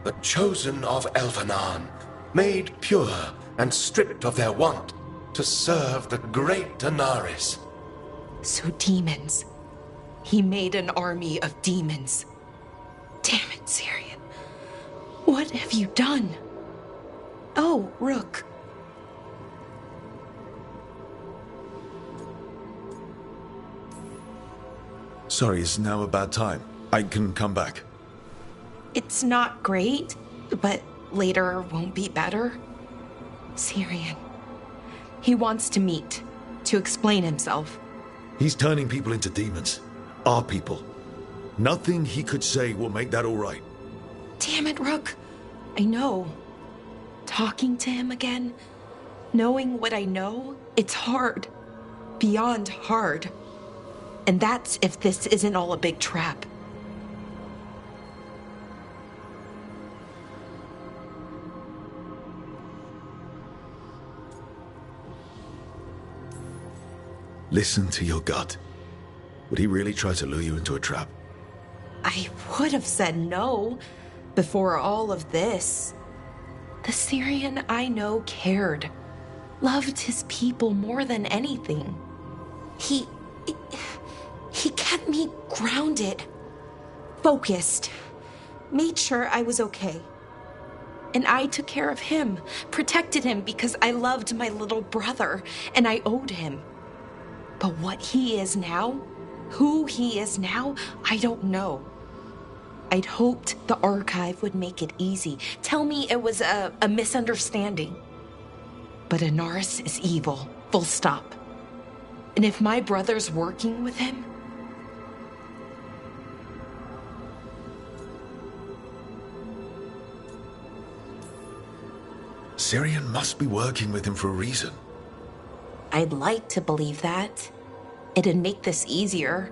The chosen of Elvenan, made pure and stripped of their want to serve the great Anaris. So demons. He made an army of demons. Damn it, Syrian. What have you done? Oh, Rook. Sorry, it's now a bad time. I can come back. It's not great, but later won't be better. Syrian. He wants to meet, to explain himself. He's turning people into demons. Our people. Nothing he could say will make that all right. Damn it, Rook. I know. Talking to him again, knowing what I know, it's hard. Beyond hard. And that's if this isn't all a big trap. Listen to your gut. Would he really try to lure you into a trap? I would have said no before all of this. The Syrian I know cared, loved his people more than anything. He kept me grounded, focused, made sure I was okay. And I took care of him, protected him because I loved my little brother and I owed him. But what he is now, who he is now, I don't know. I'd hoped the archive would make it easy. Tell me it was a misunderstanding. But Anaris is evil, full stop. And if my brother's working with him... Syrian must be working with him for a reason. I'd like to believe that. It'd make this easier.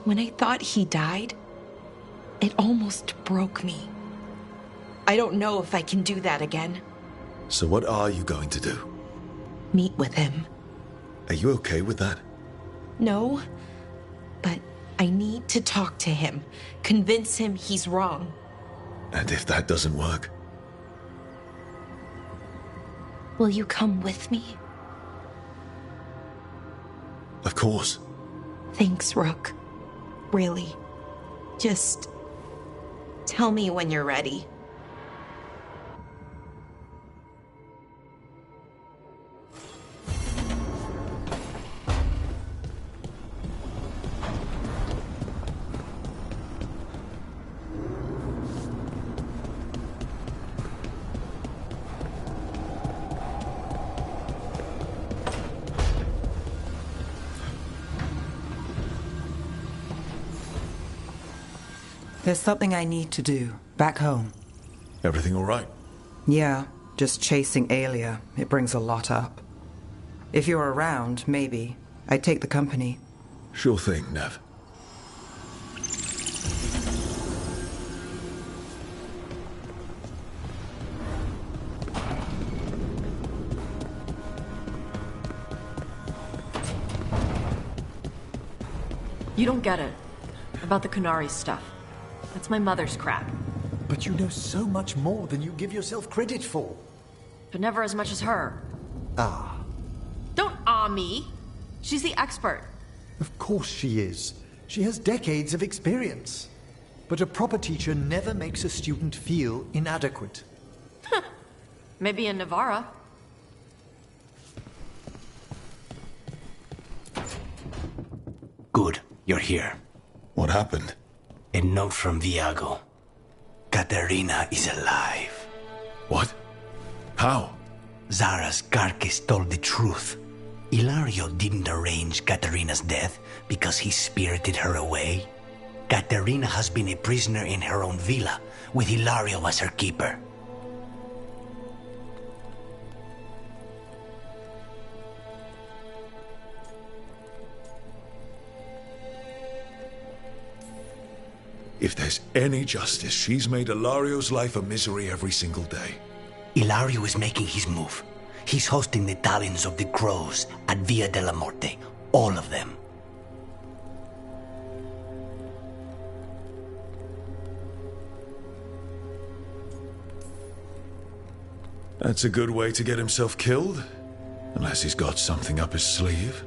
When I thought he died, it almost broke me. I don't know if I can do that again. So what are you going to do? Meet with him. Are you okay with that? No, but I need to talk to him, convince him he's wrong. And if that doesn't work? Will you come with me? Of course. Thanks, Rook. Really. Just tell me when you're ready. There's something I need to do, back home. Everything all right? Yeah, just chasing Aelia. It brings a lot up. If you're around, maybe. I'd take the company. Sure thing, Nev. You don't get it. About the Kunari stuff. That's my mother's crap. But you know so much more than you give yourself credit for. But never as much as her. Ah. Don't me. She's the expert. Of course she is. She has decades of experience. But a proper teacher never makes a student feel inadequate. Maybe in Navarra. Good, you're here. What happened? A note from Viago. Katerina is alive. What? How? Zara's carcass told the truth. Ilario didn't arrange Katerina's death because he spirited her away. Katerina has been a prisoner in her own villa, with Ilario as her keeper. If there's any justice, she's made Ilario's life a misery every single day. Ilario is making his move. He's hosting the Talons of the Crows at Via della Morte. All of them. That's a good way to get himself killed. Unless he's got something up his sleeve.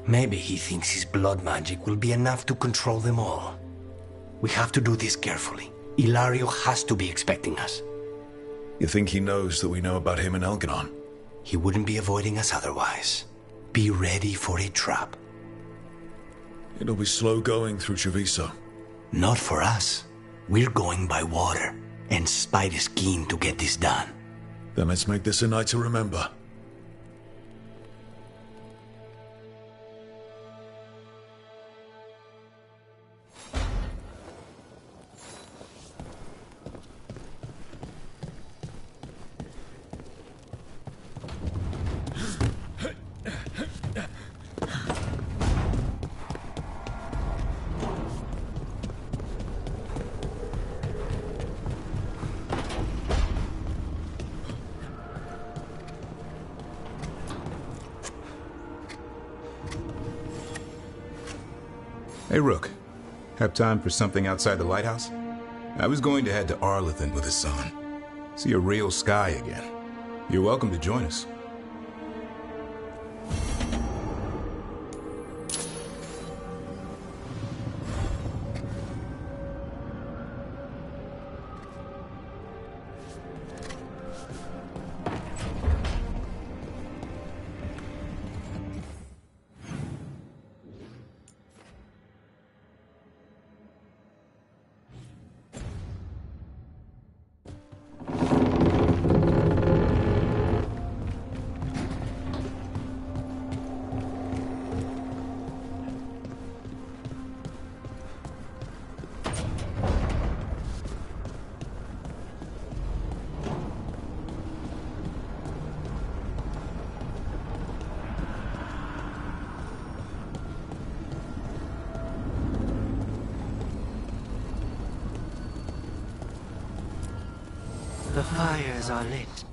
Maybe he thinks his blood magic will be enough to control them all. We have to do this carefully. Ilario has to be expecting us. You think he knows that we know about him and Algernon? He wouldn't be avoiding us otherwise. Be ready for a trap. It'll be slow going through Treviso. Not for us. We're going by water, and Spite is keen to get this done. Then let's make this a night to remember. Hey, Rook. Have time for something outside the lighthouse? I was going to head to Arlington with the sun. See a real sky again. You're welcome to join us. The fires are lit.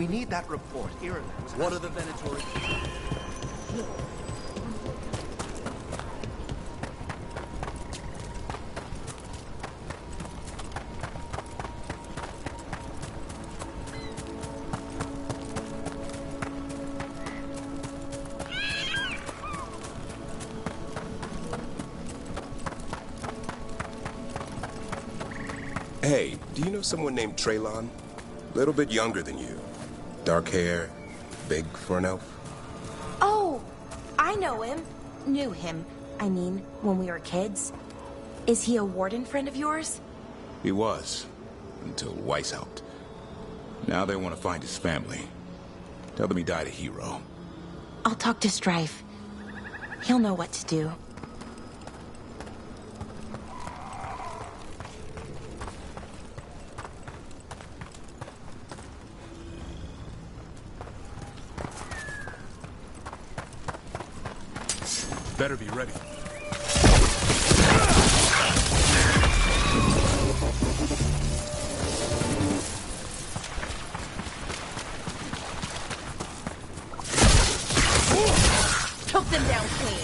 We need that report. What are the Venatori? Hey, do you know someone named Traylon? Little bit younger than you. Dark hair, big for an elf. Oh, I know him. Knew him. I mean, when we were kids. Is he a warden friend of yours? He was, until Weiss helped. Now they want to find his family. Tell them he died a hero. I'll talk to Strife. He'll know what to do. Better be ready. Took them down clean.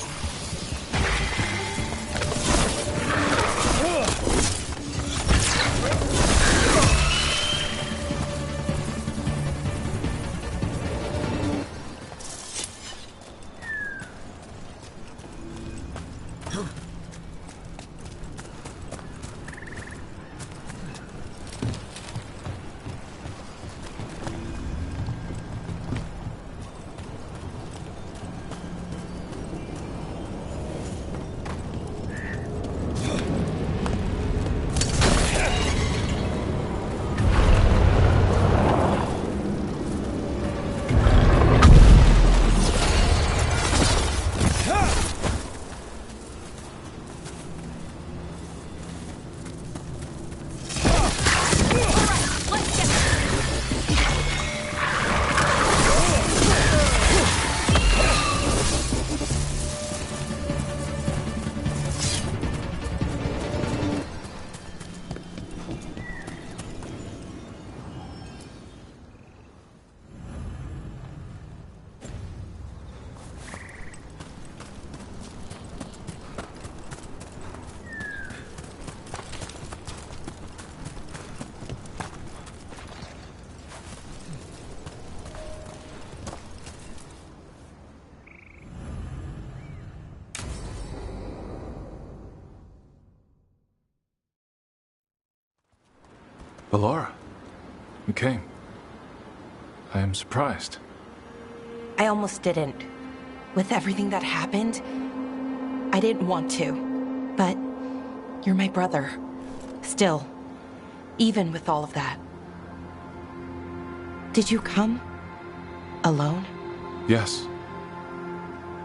Ballora, you came. I am surprised. I almost didn't. With everything that happened, I didn't want to. But you're my brother. Still. Even with all of that. Did you come? Alone? Yes.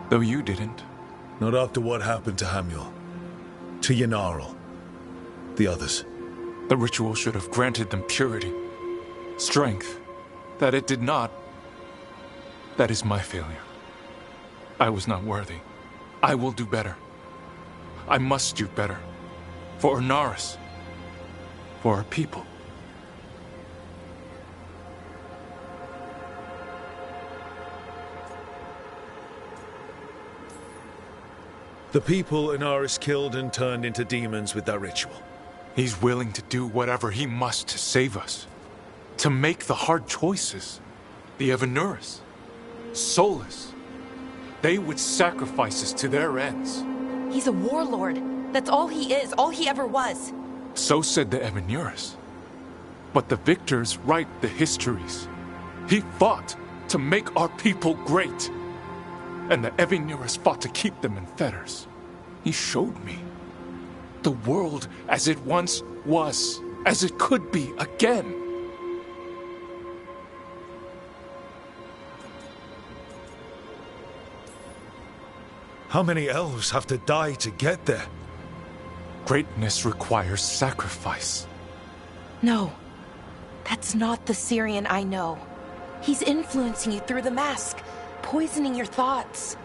Though you didn't. Not after what happened to Hamuel. To Yanarl. The others. The ritual should have granted them purity. Strength. That it did not. That is my failure. I was not worthy. I will do better. I must do better. For Ornaris. For our people. The people Inaris killed and turned into demons with that ritual. He's willing to do whatever he must to save us. To make the hard choices. The Evanuris. Soulless. They would sacrifice us to their ends. He's a warlord. That's all he is, all he ever was. So said the Evanuris. But the victors write the histories. He fought to make our people great. And the Evanuris fought to keep them in fetters. He showed me the world as it once was, as it could be again. How many elves have to die to get there? Greatness requires sacrifice. No, that's not the Syrian I know. He's influencing you through the mask, poisoning your thoughts.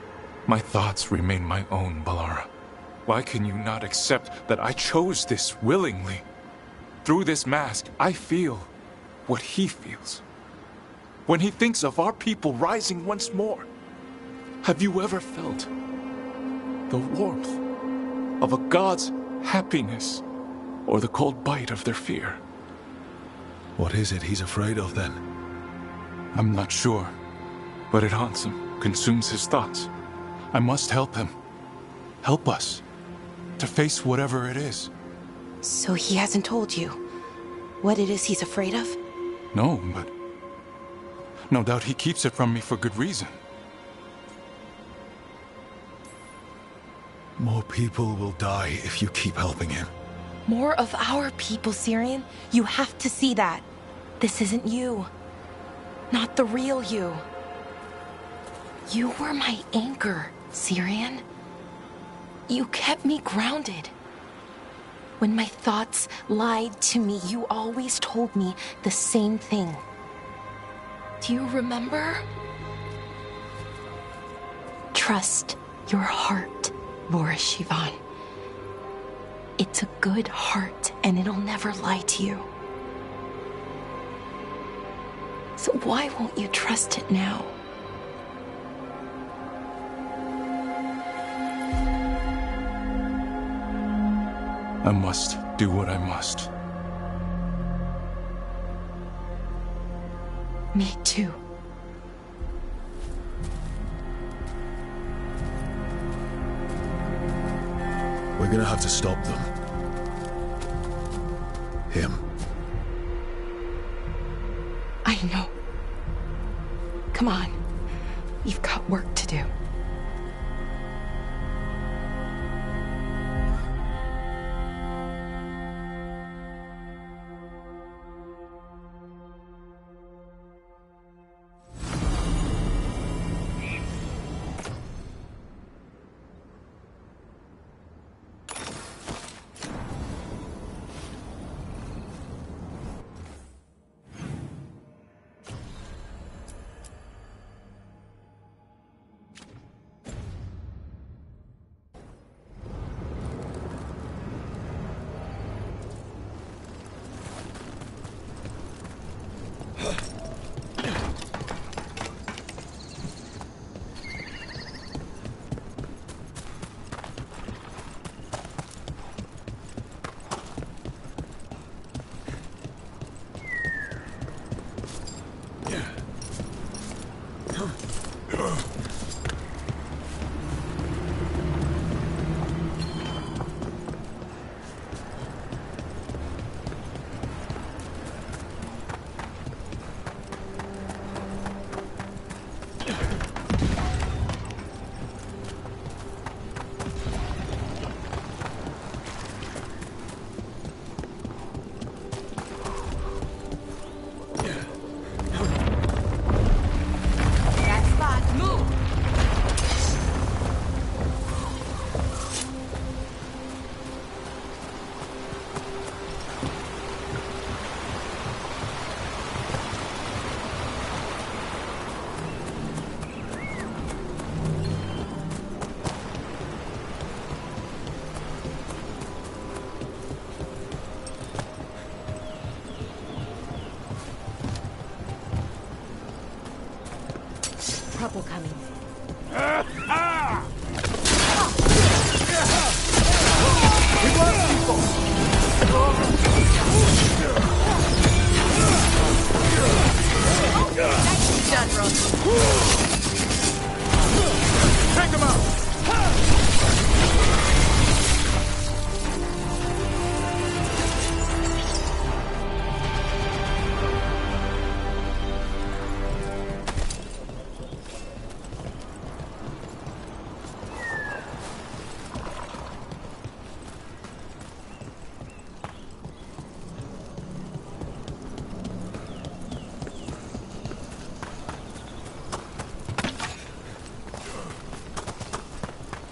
My thoughts remain my own, Ballora. Why can you not accept that I chose this willingly? Through this mask, I feel what he feels. when he thinks of our people rising once more? Have you ever felt the warmth of a god's happiness or the cold bite of their fear? What is it he's afraid of then? I'm not sure, but it haunts him, consumes his thoughts. I must help him. Help us to face whatever it is. So he hasn't told you what it is he's afraid of? No, but no doubt he keeps it from me for good reason. More people will die if you keep helping him. More of our people, Syrian. You have to see that. This isn't you. Not the real you. You were my anchor, Syrian. You kept me grounded. When my thoughts lied to me, you always told me the same thing. Do you remember? Trust your heart, Boris Shivan. It's a good heart, and it'll never lie to you. So why won't you trust it now? I must do what I must. Me too. We're gonna have to stop them. Him. I know. Come on. We've got work to do. Trouble coming. Take him out!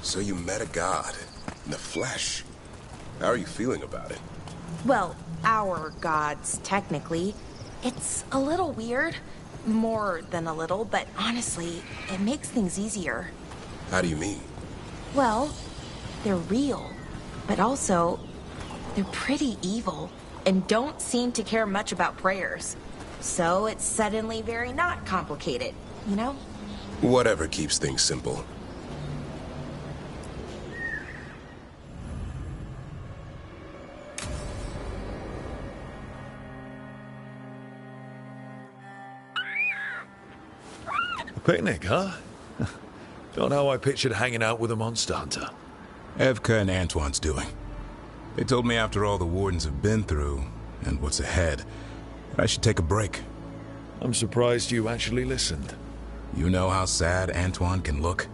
So you met a god in the flesh. How are you feeling about it? Well, our gods, technically. It's a little weird. More than a little, but honestly, it makes things easier. How do you mean? Well, they're real, but also, they're pretty evil and don't seem to care much about prayers. So it's suddenly very not complicated, you know? Whatever keeps things simple. A picnic, huh? Not how I pictured hanging out with a monster hunter. Evka and Antoine's doing. They told me after all the Wardens have been through, and what's ahead, I should take a break. I'm surprised you actually listened. You know how sad Antoine can look?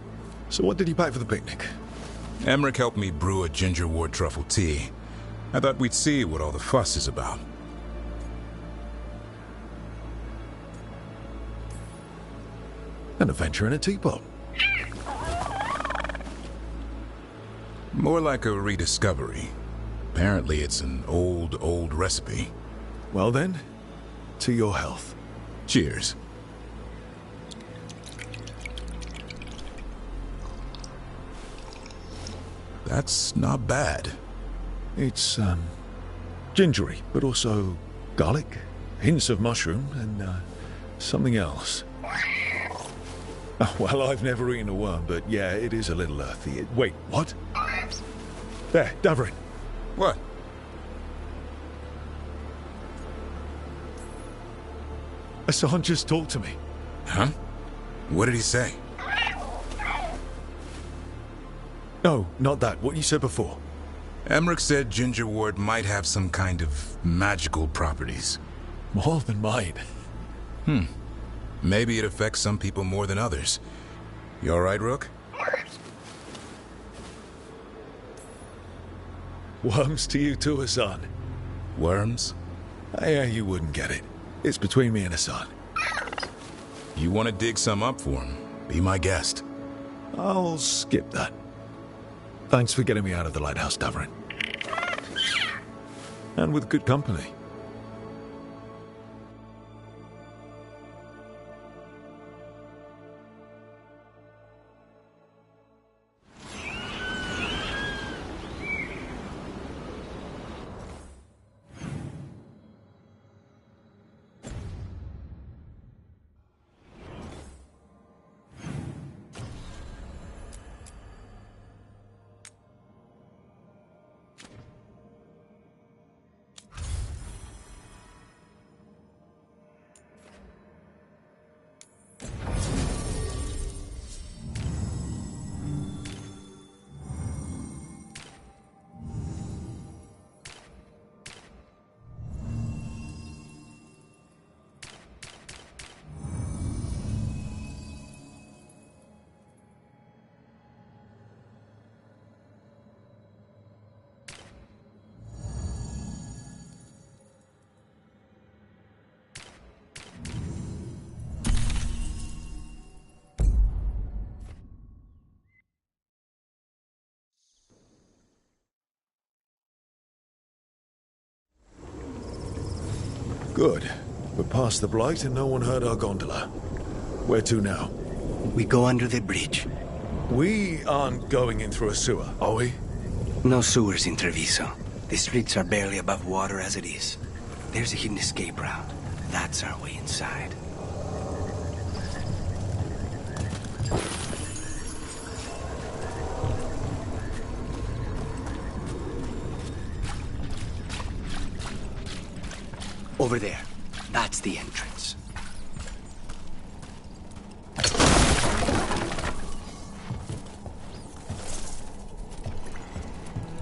So what did you pack for the picnic? Emmerich helped me brew a ginger wort truffle tea. I thought we'd see what all the fuss is about. An adventure in a teapot. More like a rediscovery. Apparently it's an old recipe. Well then, to your health. Cheers. That's not bad. It's, gingery, but also garlic, hints of mushroom, and, something else. Oh, well, I've never eaten a worm, but yeah, it is a little earthy. Wait, what? There, Davorin. What? Hassan just talked to me. Huh? What did he say? No, not that. What you said before. Emmerich said ginger wort might have some kind of magical properties. More than mine. Maybe it affects some people more than others. You all right, Rook? Worms to you too, Hassan. Worms? Yeah, you wouldn't get it. It's between me and Hassan. You want to dig some up for him? Be my guest. I'll skip that. Thanks for getting me out of the lighthouse, Davorin. And with good company. Good. We're past the Blight and no one heard our gondola. Where to now? We go under the bridge. We aren't going in through a sewer, are we? No sewers in Treviso. The streets are barely above water as it is. There's a hidden escape route. That's our way inside. Over there. That's the entrance.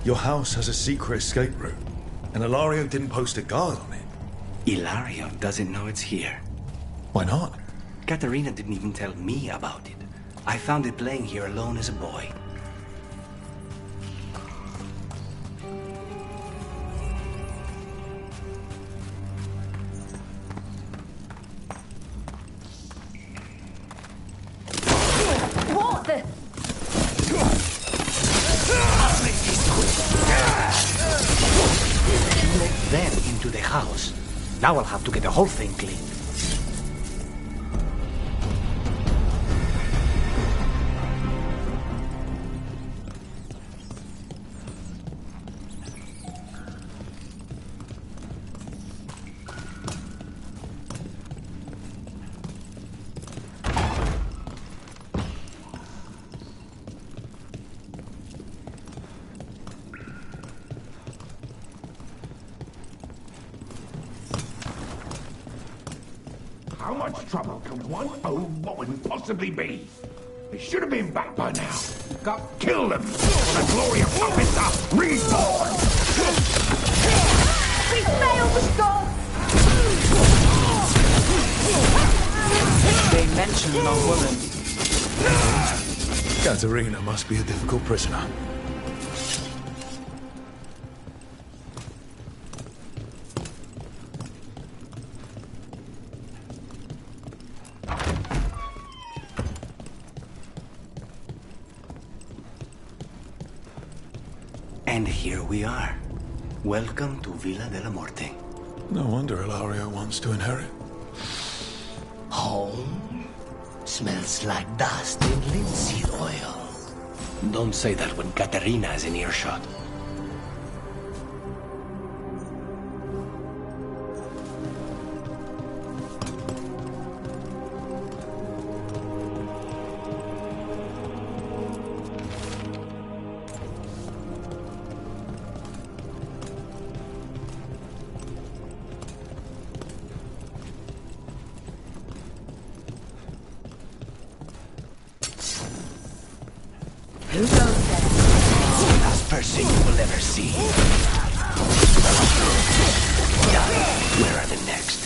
Your house has a secret escape route, and Ilario didn't post a guard on it. Ilario doesn't know it's here. Why not? Katerina didn't even tell me about it. I found it playing here alone as a boy. What the? Let them into the house. Now I'll have to get the whole thing clean. How much trouble can one old woman possibly be? They should have been back by now. Got kill them for the glory of Officer Reborn! We failed the gods! They mentioned a woman. Katerina must be a difficult prisoner. And here we are. Welcome to Villa de la Morte. No wonder Ilario wants to inherit. Home? Smells like dust and linseed oil. Don't say that when Katerina is in earshot. Who goes there? Last person you will ever see. Done. Where are the next?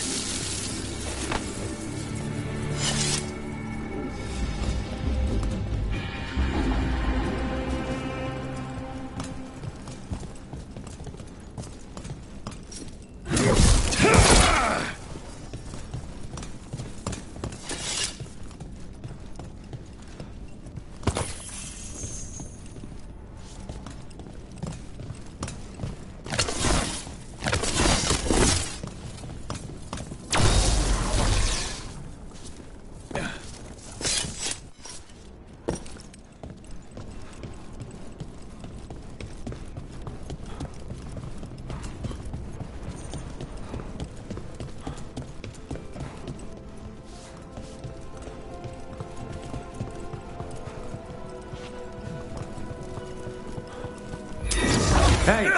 Hey!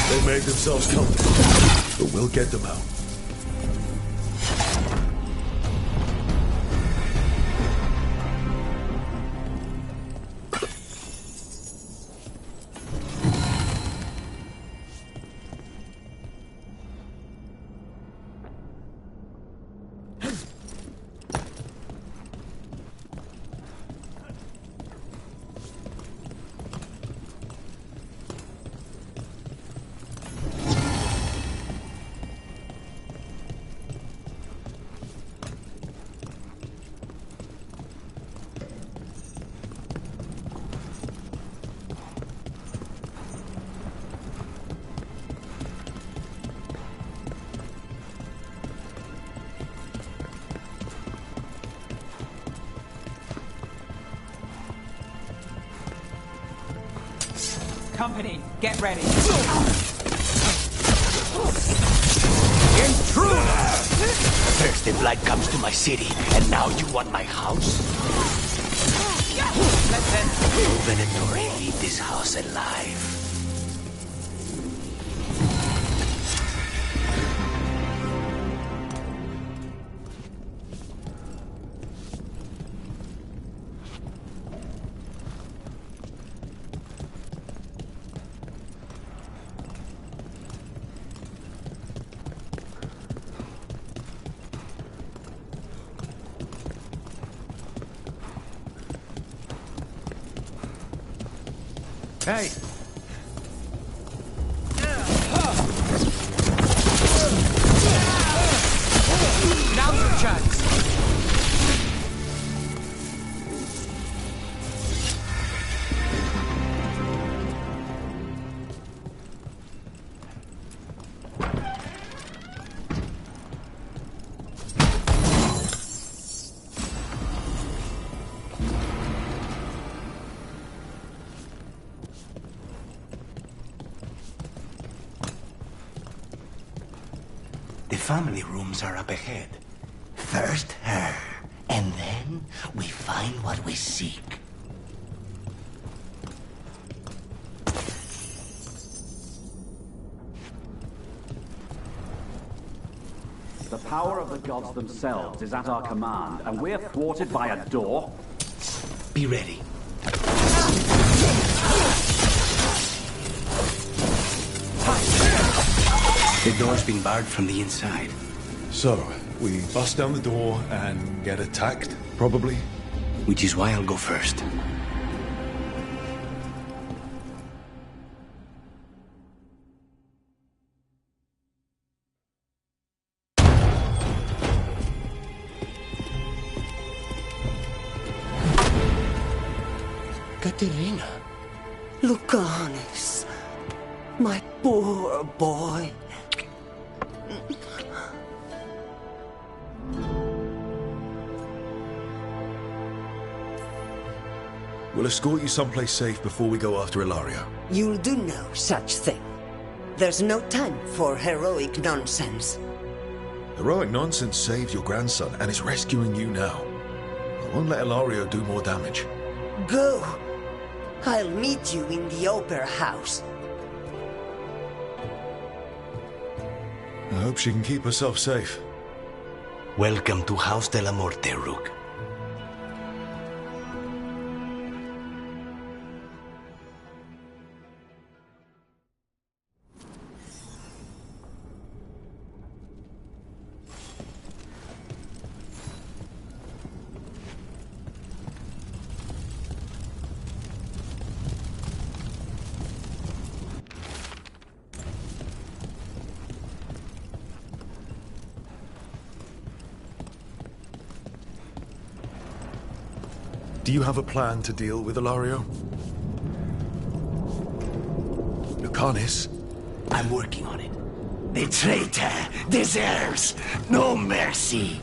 They made themselves comfortable, but we'll get them out. Company, get ready. Intruder! First the blood comes to my city, and now you want my house? No Venatori leave this house alive. Hey! Now's your chance. The family rooms are up ahead. First her, and then we find what we seek. power of the gods themselves is at our command, and we're thwarted by a door? Be ready. The door's been barred from the inside. So, we bust down the door and get attacked, probably? Which is why I'll go first. Katerina. Lucanis. My poor boy. We'll escort you someplace safe before we go after Ilario. You'll do no such thing. There's no time for heroic nonsense. Heroic nonsense saved your grandson and is rescuing you now. I won't let Ilario do more damage. Go. I'll meet you in the opera house. I hope she can keep herself safe. Welcome to House de la Morte, Rook. Do you have a plan to deal with Ilario? Lucanis? I'm working on it. The traitor deserves no mercy.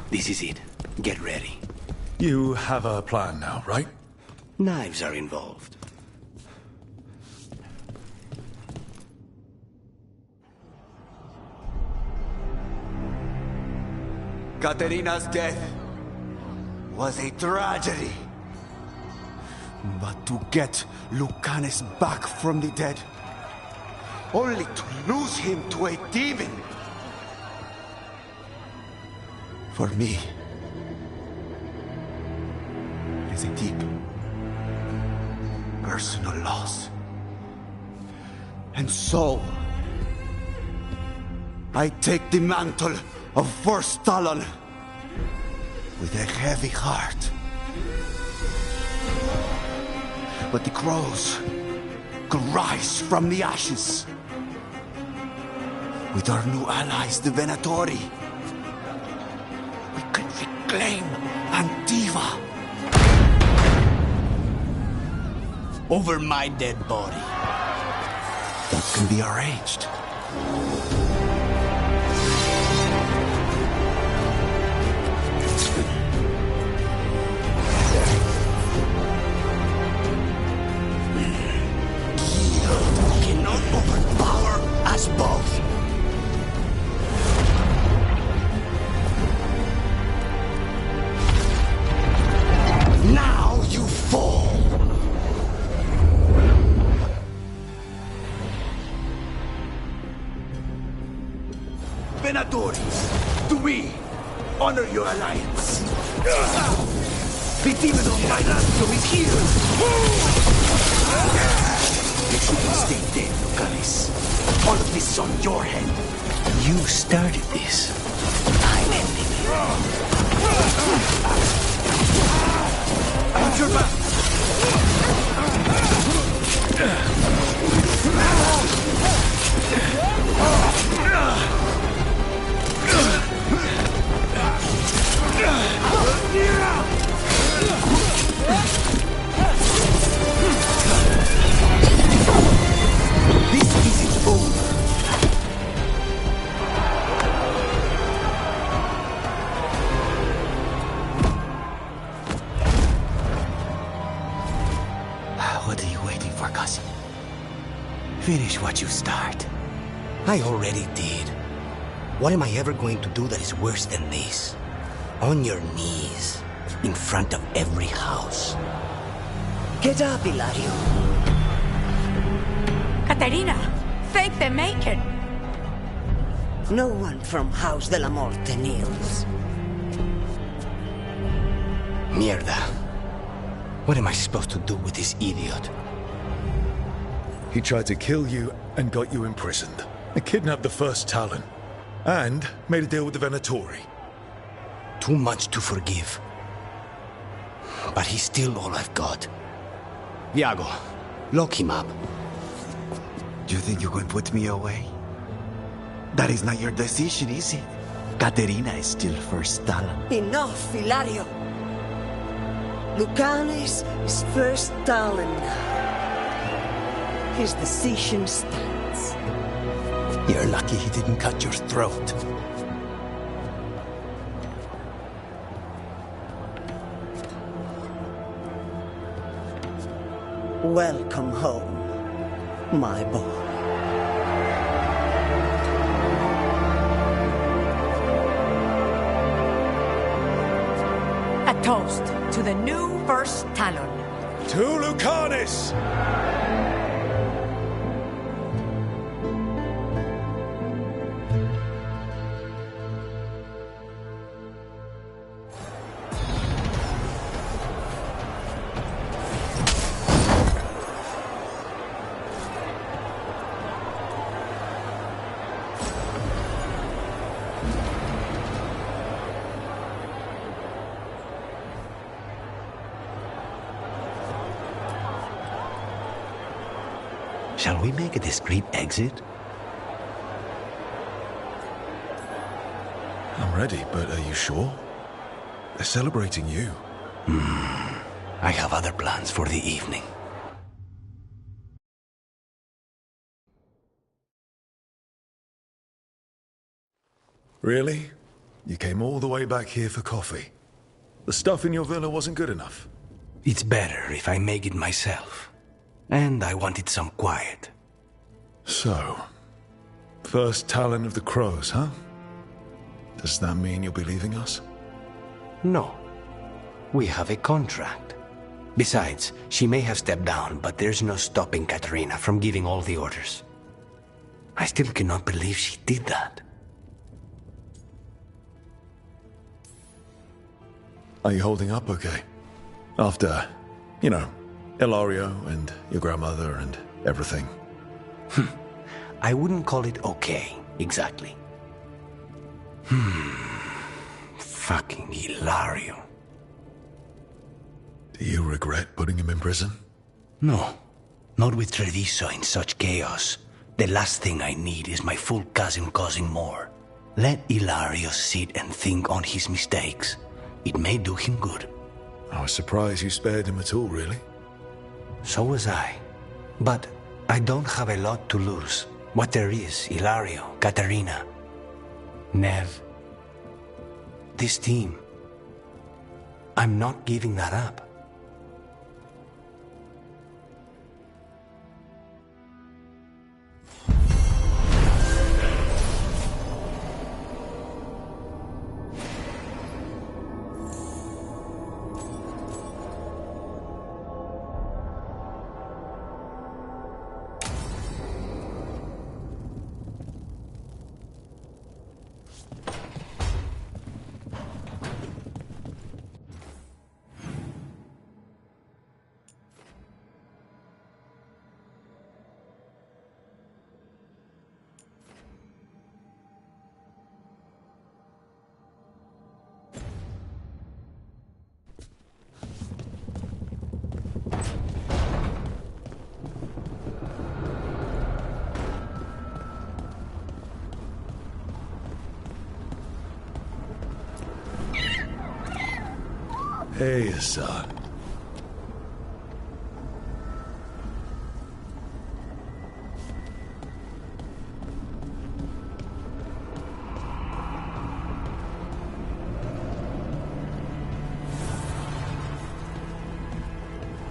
This is it. Get ready. You have a plan now, right? Knives are involved. Katerina's death was a tragedy. But to get Lucanis back from the dead, only to lose him to a demon. For me, it is a deep, personal loss. And so, I take the mantle of First Talon with a heavy heart. But the crows could rise from the ashes. With our new allies, the Venatori, we could reclaim Antiva. Over my dead body. That can be arranged. Cannot overpower us both. Now you fall. Venatoris, do we honor your alliance? The demon of my ransom is here! You shouldn't stay dead, Lucanis. All of this is on your head. You started this. I'm ending it. Watch your back! This isn't over. Finish what you start. I already did. What am I ever going to do that is worse than this? On your knees, in front of every house. Get up, Ilario. Caterina, thank the Maker. No one from House de la Morte kneels. Mierda. What am I supposed to do with this idiot? He tried to kill you and got you imprisoned. And kidnapped the first Talon. And made a deal with the Venatori. Too much to forgive. But he's still all I've got. Iago, lock him up. You think you can put me away? That is not your decision, is it? Caterina is still first Talon. Enough, Ilario. Lucanes is first Talon now. His decision stands. You're lucky he didn't cut your throat. Welcome home, my boy. A toast to the new first Talon. To Lucanis! Shall we make a discreet exit? I'm ready, but are you sure? They're celebrating you. I have other plans for the evening. Really? You came all the way back here for coffee? The stuff in your villa wasn't good enough? It's better if I make it myself. And I wanted some quiet. So, first Talon of the Crows, huh? Does that mean you'll be leaving us? No. We have a contract. Besides, she may have stepped down, but there's no stopping Caterina from giving all the orders. I still cannot believe she did that. Are you holding up okay? After, you know, Ilario and your grandmother and everything. I wouldn't call it okay, exactly. Fucking Ilario. Do you regret putting him in prison? No. Not with Treviso in such chaos. The last thing I need is my full cousin causing more. Let Ilario sit and think on his mistakes. It may do him good. I was surprised you spared him at all, really. So was I. But I don't have a lot to lose. What there is, Ilario, Caterina, Nev. This team. I'm not giving that up. Hey, son.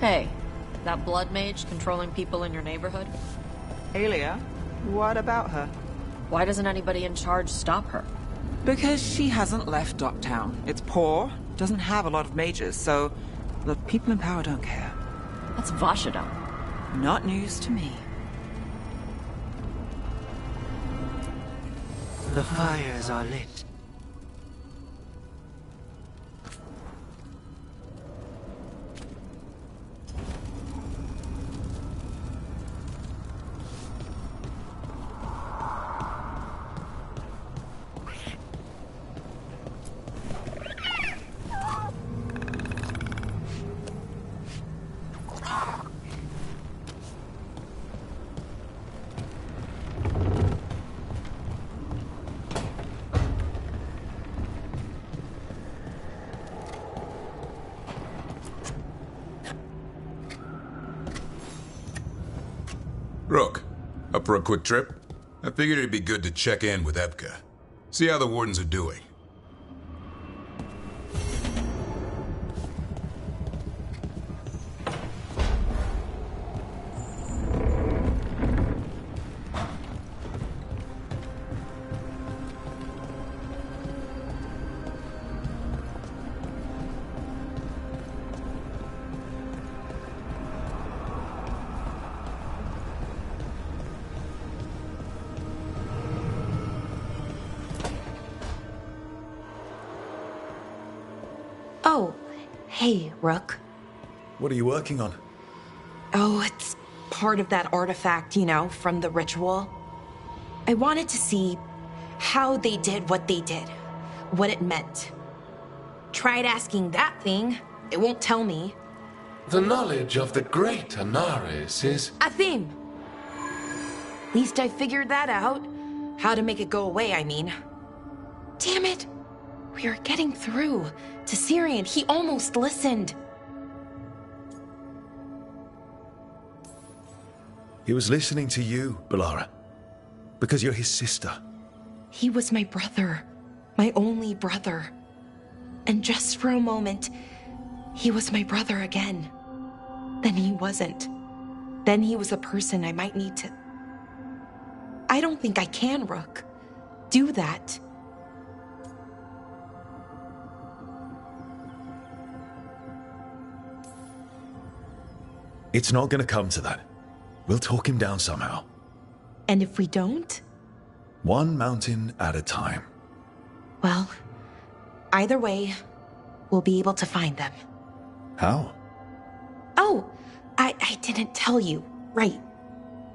Hey, that blood mage controlling people in your neighborhood? Alia, what about her? Why doesn't anybody in charge stop her? Because she hasn't left Docktown. It's poor, doesn't have a lot of mages, so the people in power don't care. That's Vashadon. Not news to me. The fires are lit. Rook, up for a quick trip? I figured it'd be good to check in with Evka. See how the wardens are doing. Oh, hey, Rook. What are you working on? Oh, it's part of that artifact, you know, from the ritual. I wanted to see how they did what they did, what it meant. Tried asking that thing. It won't tell me. The knowledge of the great Anaris is... A theme. At least I figured that out. How to make it go away, I mean. Damn it. We are getting through. To Syrian, he almost listened. He was listening to you, Balara. Because you're his sister. He was my brother. My only brother. And just for a moment, he was my brother again. Then he wasn't. Then he was a person I might need to... I don't think I can, Rook. Do that. It's not gonna come to that. We'll talk him down somehow. And if we don't? One mountain at a time. Well, either way, we'll be able to find them. How? Oh, I didn't tell you. Right.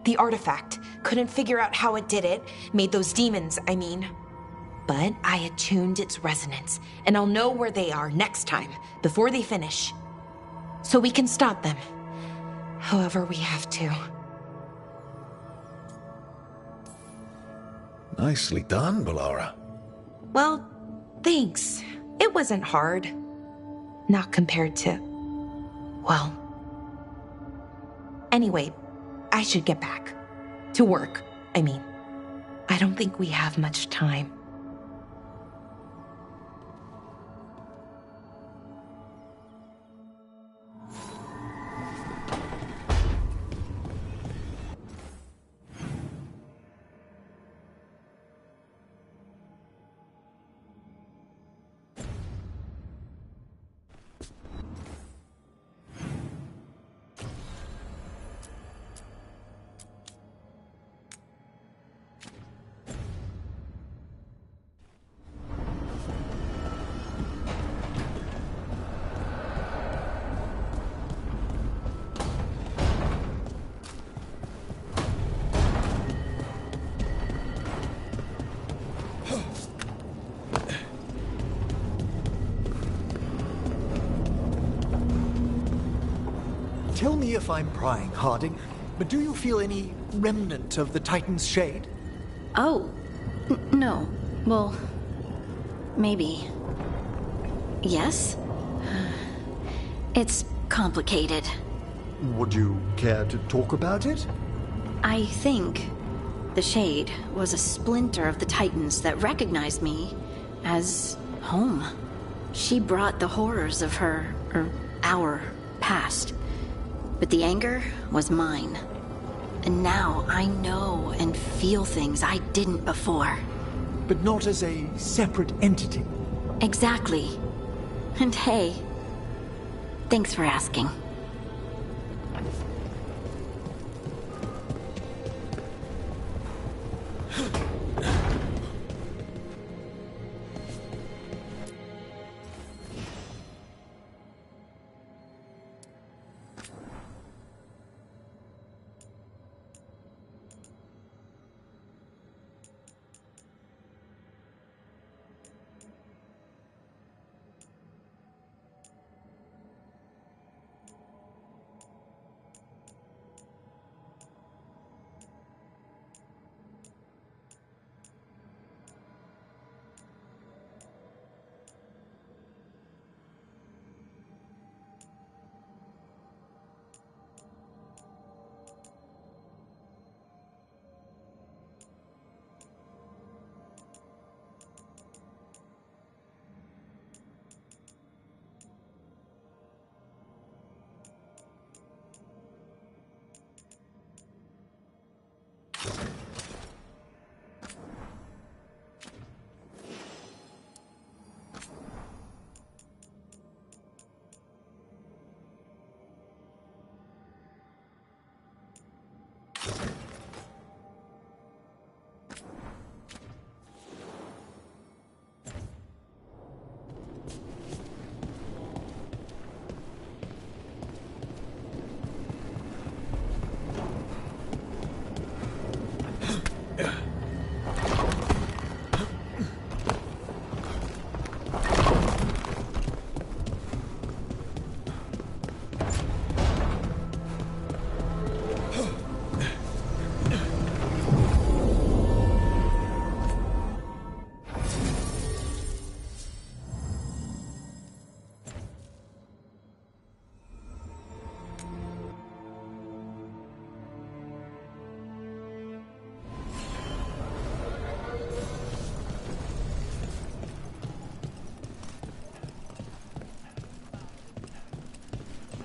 The artifact. Couldn't figure out how it did it. Made those demons, I mean. But I attuned its resonance, and I'll know where they are next time, before they finish. So we can stop them. However we have to. Nicely done, Balara. Well, thanks. It wasn't hard. Not compared to... well... Anyway, I should get back. To work, I mean. I don't think we have much time. Tell me if I'm prying, Harding, but do you feel any remnant of the Titan's shade? Oh, no. Well, maybe. Yes? It's complicated. Would you care to talk about it? I think the Shade was a splinter of the Titans that recognized me as home. She brought the horrors of our past. But the anger was mine. And now I know and feel things I didn't before. But not as a separate entity. Exactly. And hey, thanks for asking.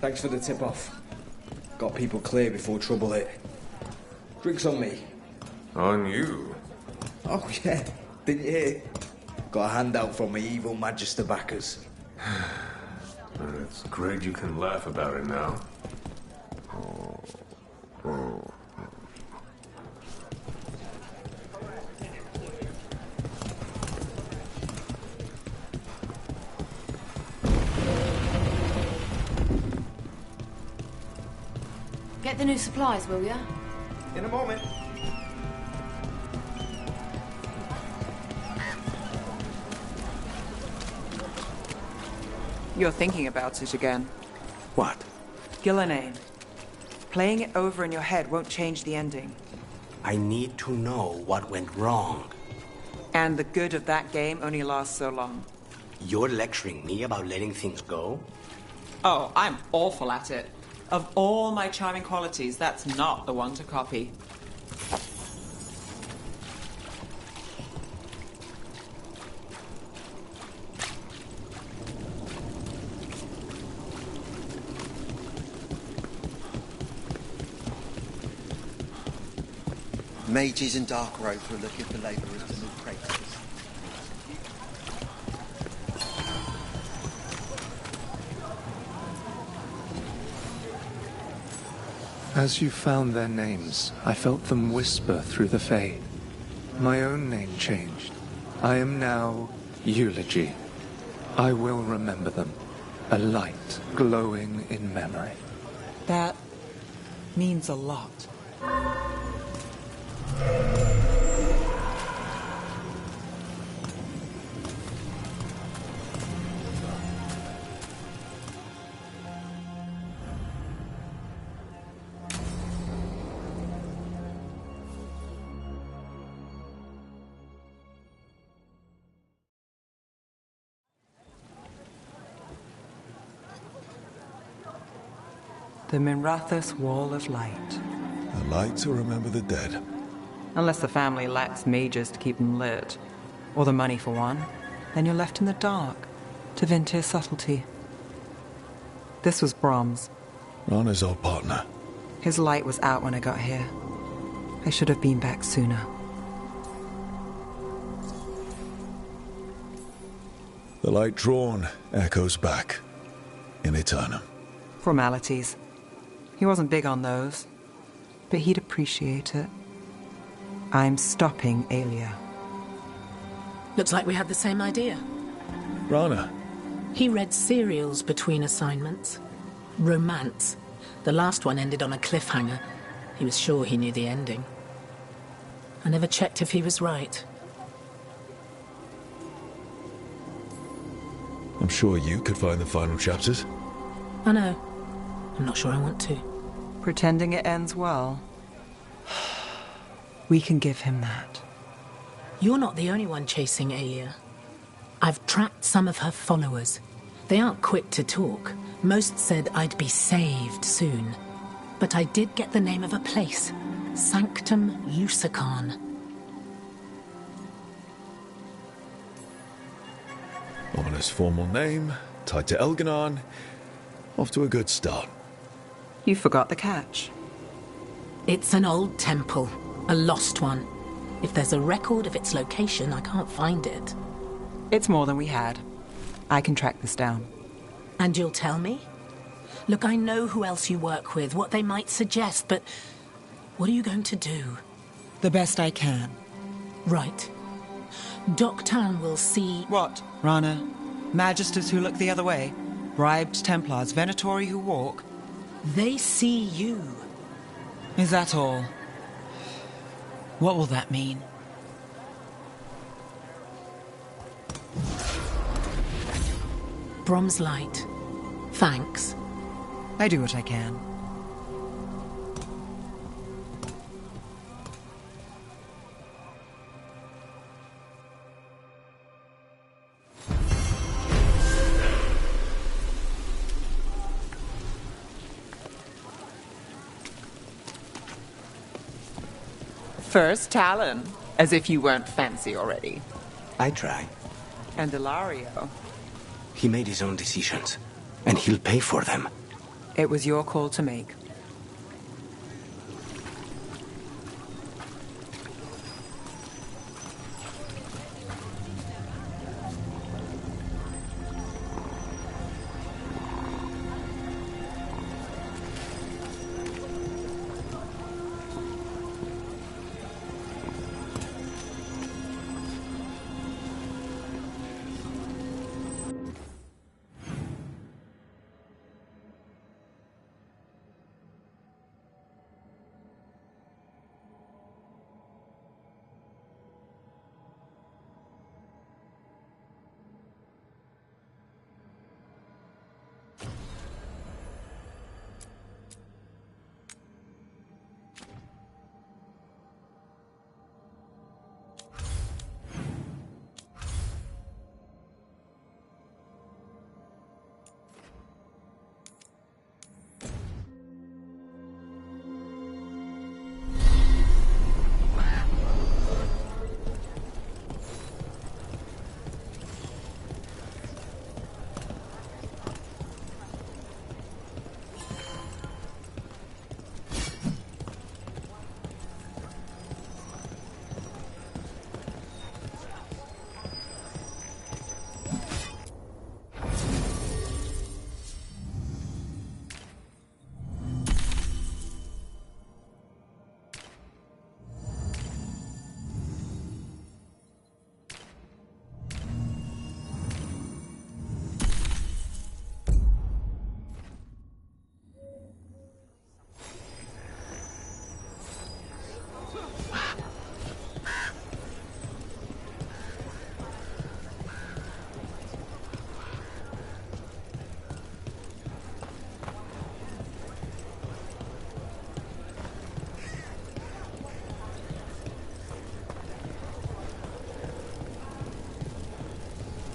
Thanks for the tip-off. Got people clear before trouble hit. Drinks on me. On you? Oh, yeah. Didn't you hear? Got a handout from my evil Magister backers. It's great you can laugh about it now. Get the new supplies, will ya? In a moment. You're thinking about it again. What? Gillenane. Playing it over in your head won't change the ending. I need to know what went wrong. And the good of that game only lasts so long. You're lecturing me about letting things go? Oh, I'm awful at it. Of all my charming qualities, that's not the one to copy. Mages and dark robes were looking for labourers to move crates. As you found their names, I felt them whisper through the fade. My own name changed. I am now Eulogy. I will remember them. A light glowing in memory. That means a lot. The Minrathous Wall of Light. A light to remember the dead. Unless the family lacks mages to keep them lit, or the money for one, then you're left in the dark to vent his subtlety. This was Brahms. Rana's old partner. His light was out when I got here. I should have been back sooner. The light drawn echoes back in Eternum. Formalities. He wasn't big on those, but he'd appreciate it. I'm stopping Aelia. Looks like we had the same idea. Rana. He read serials between assignments. Romance. The last one ended on a cliffhanger. He was sure he knew the ending. I never checked if he was right. I'm sure you could find the final chapters. I know. I'm not sure I want to. Pretending it ends well. We can give him that. You're not the only one chasing Aelia. I've tracked some of her followers. They aren't quick to talk. Most said I'd be saved soon. But I did get the name of a place. Sanctum Lucican. Ominous formal name, tied to Elganon. Off to a good start. You forgot the catch. It's an old temple. A lost one. If there's a record of its location, I can't find it. It's more than we had. I can track this down. And you'll tell me? Look, I know who else you work with, what they might suggest, but what are you going to do? The best I can. Right. Docktown will see... What, Rana? Magisters who look the other way? Bribed Templars, Venatori who walk? They see you. Is that all? What will that mean? Brom's light. Thanks. I do what I can. First Talon, as if you weren't fancy already. I try. And Ilario. He made his own decisions, and he'll pay for them. It was your call to make.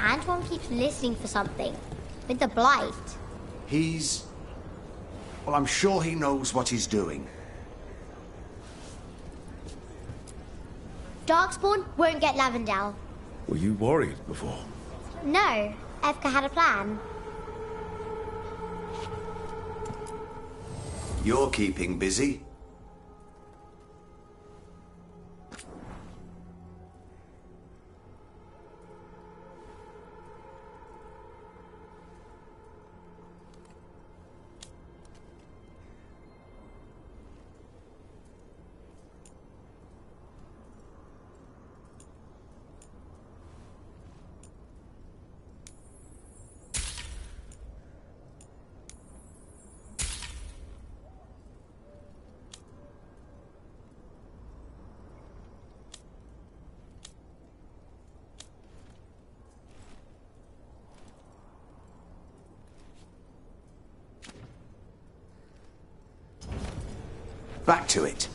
Antoine keeps listening for something. With the Blight. He's... Well, I'm sure he knows what he's doing. Darkspawn won't get Lavendel. Were you worried before? No, Evka had a plan. You're keeping busy. back to it.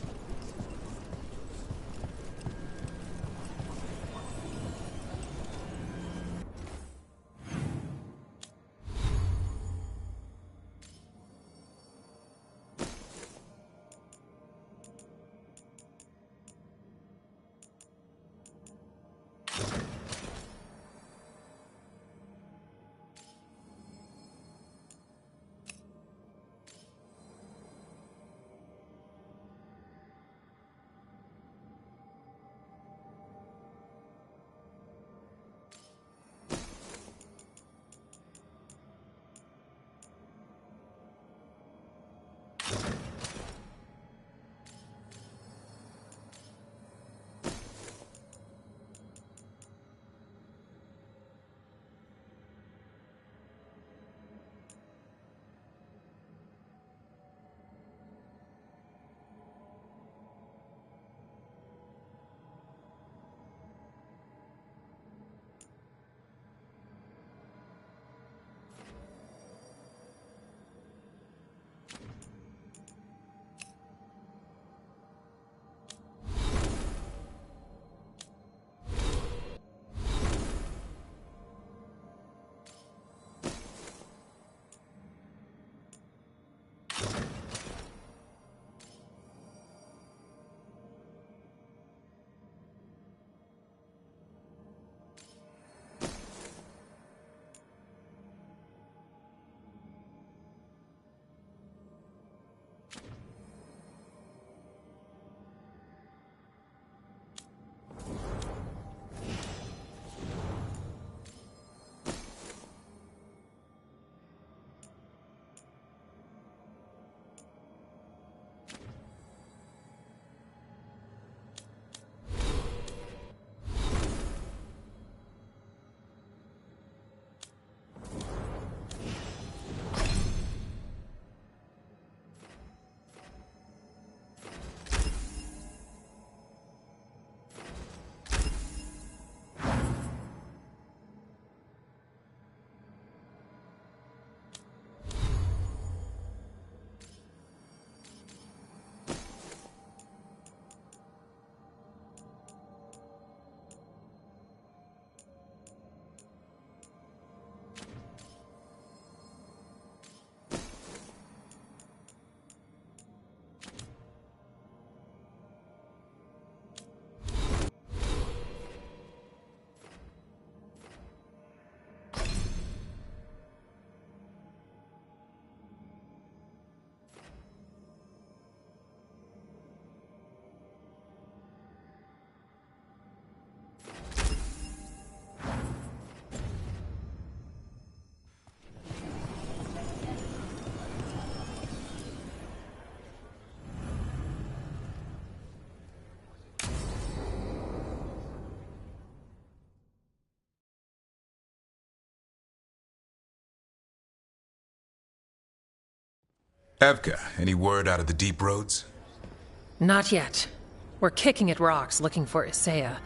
Evka, any word out of the deep roads? Not yet. We're kicking at rocks looking for Isaiah.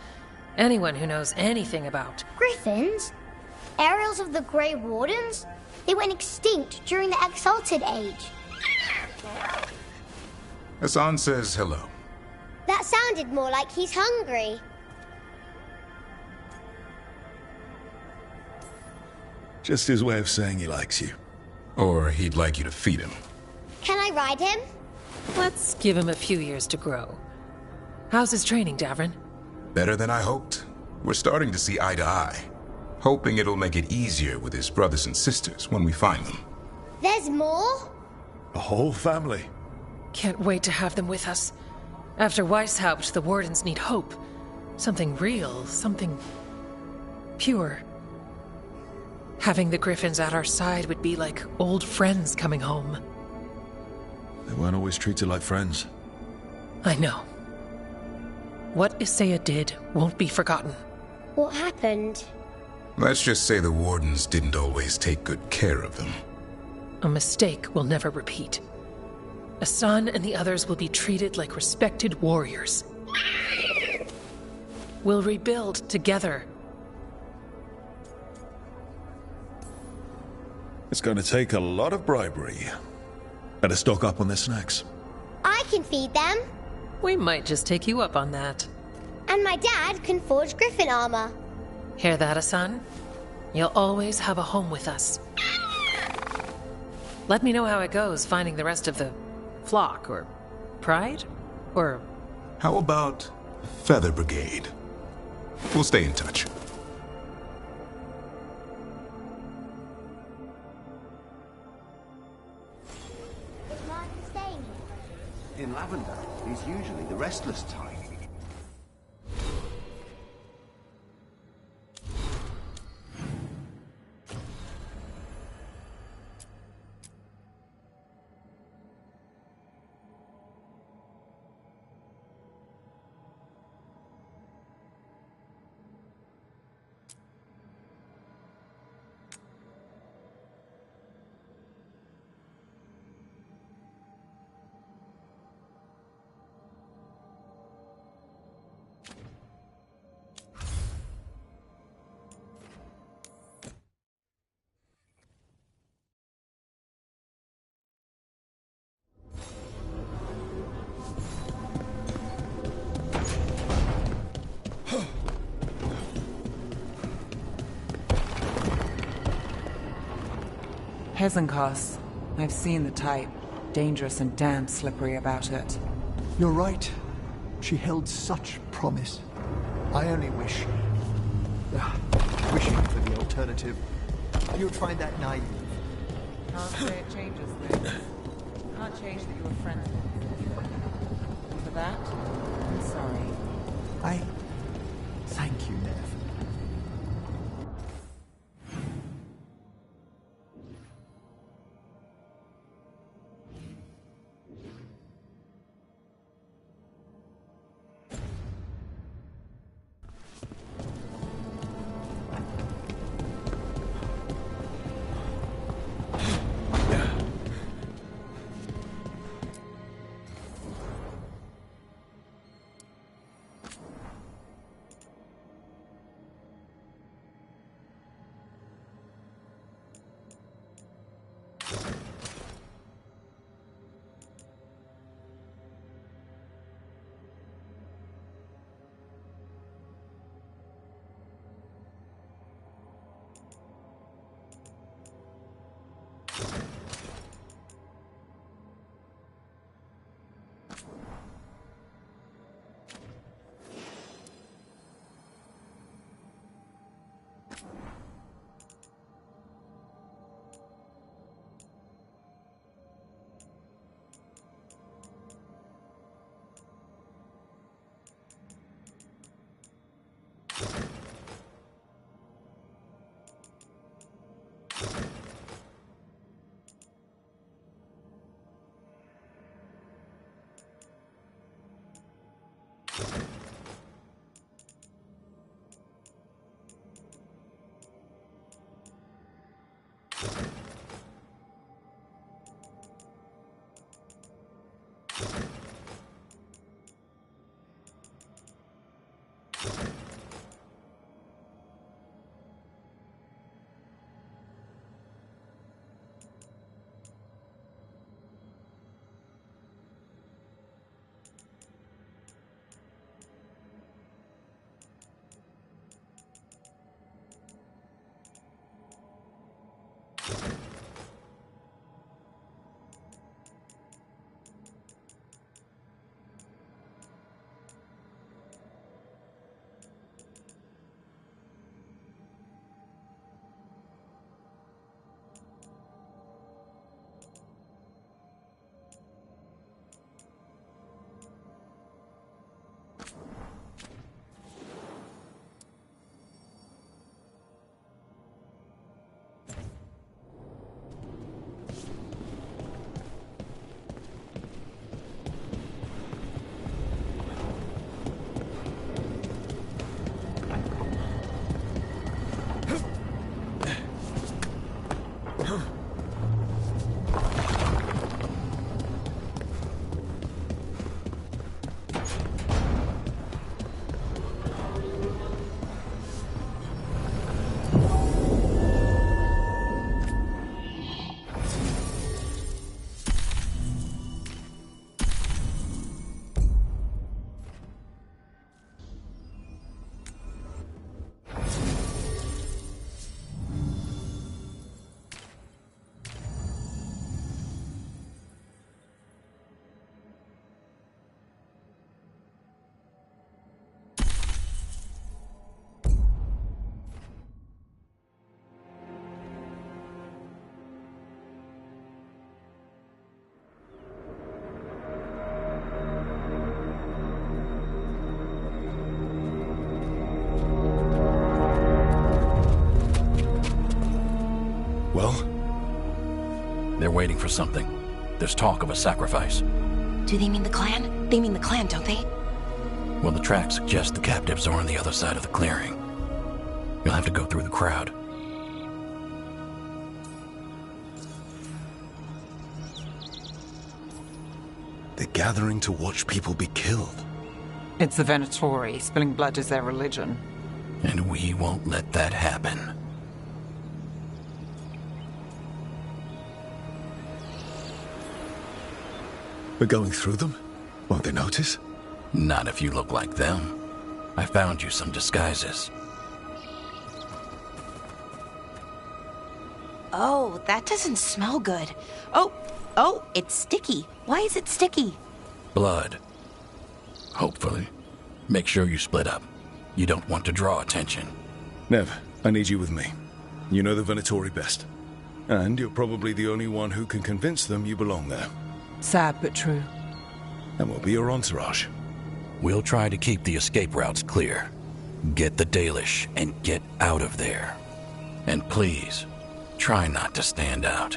Anyone who knows anything about... Griffins? Aerials of the Grey Wardens? They went extinct during the Exalted Age. Hassan says hello. That sounded more like he's hungry. Just his way of saying he likes you. Or he'd like you to feed him. Can I ride him? Let's give him a few years to grow. How's his training, Davrin? Better than I hoped. We're starting to see eye to eye. Hoping it'll make it easier with his brothers and sisters when we find them. There's more? A whole family. Can't wait to have them with us. After Weishaupt, the Wardens need hope. Something real, something... pure. Having the Griffins at our side would be like old friends coming home. They weren't always treated like friends. I know. What Isaiah did won't be forgotten. What happened? Let's just say the Wardens didn't always take good care of them. A mistake will never repeat. Hassan and the others will be treated like respected warriors. We'll rebuild together. It's going to take a lot of bribery. Better stock up on their snacks. I can feed them. We might just take you up on that. And my dad can forge griffin armor. Hear that, Asan? You'll always have a home with us. Let me know how it goes finding the rest of the flock, or pride, or... How about Feather Brigade? We'll stay in touch. Is Martin staying here? In Lavender is usually the restless time. Hezenkos. I've seen the type. Dangerous and damn slippery about it. You're right. She held such promise. I only wish... wishing for the alternative. You'd find that naive. Can't say it changes things. Can't change that you were friends with me. For that, I'm sorry. Thank you, Nev. Well? They're waiting for something. There's talk of a sacrifice. Do they mean the clan? They mean the clan, don't they? Well, the tracks suggest the captives are on the other side of the clearing. You'll have to go through the crowd. They're gathering to watch people be killed. It's the Venatori. Spilling blood is their religion. And we won't let that happen. We're going through them? Won't they notice? Not if you look like them. I found you some disguises. Oh, that doesn't smell good. Oh, it's sticky. Why is it sticky? Blood. Hopefully. Make sure you split up. You don't want to draw attention. Nev, I need you with me. You know the Venatori best. And you're probably the only one who can convince them you belong there. Sad but true. And we'll be your entourage. We'll try to keep the escape routes clear. Get the Dalish and get out of there. And please, try not to stand out.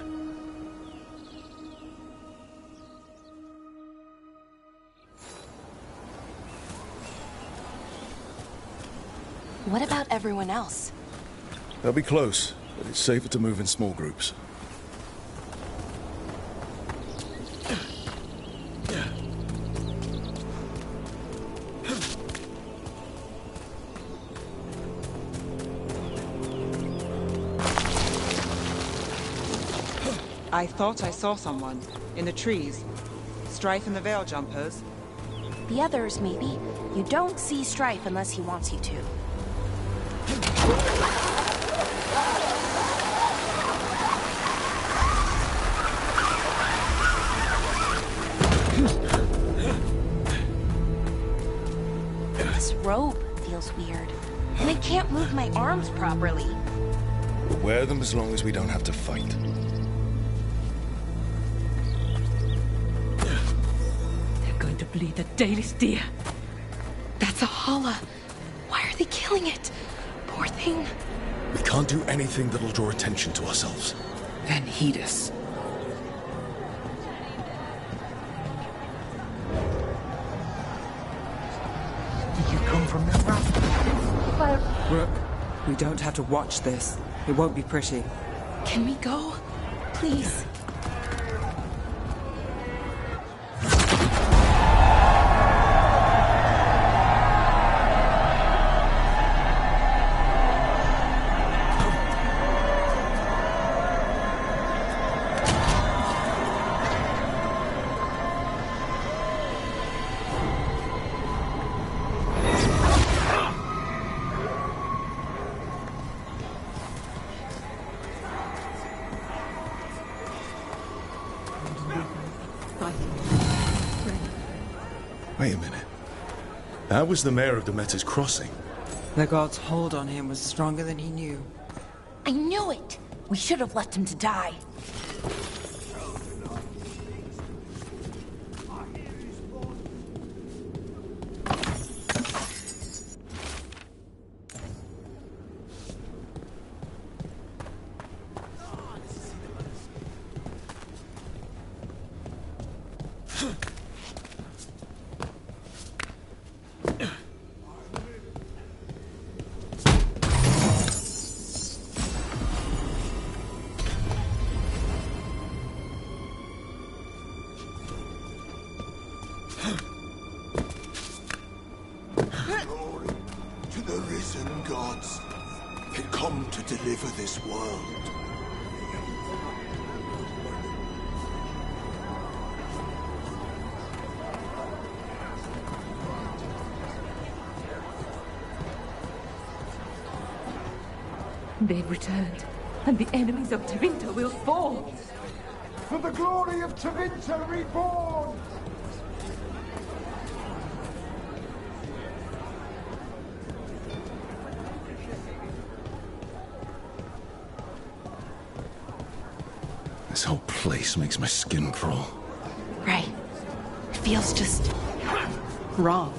What about everyone else? They'll be close, but it's safer to move in small groups. I thought I saw someone. In the trees. Strife and the Veil Jumpers. The others, maybe. You don't see Strife unless he wants you to. This robe feels weird. And I can't move my arms properly. We'll wear them as long as we don't have to fight. They're going to bleed the Dalish deer. That's a Hala. Why are they killing it? Poor thing. We can't do anything that'll draw attention to ourselves. Then heed us. Did you come from that raft? Rook, we don't have to watch this. It won't be pretty. Can we go? Please. Wait a minute. That was the mayor of Demeter's Crossing. The god's hold on him was stronger than he knew. I knew it! We should have left him to die. Glory to the risen gods. They come to deliver this world. They've returned, and the enemies of Tevinter will fall. For the glory of Tevinter reborn! This whole place makes my skin crawl. Right. It feels just wrong.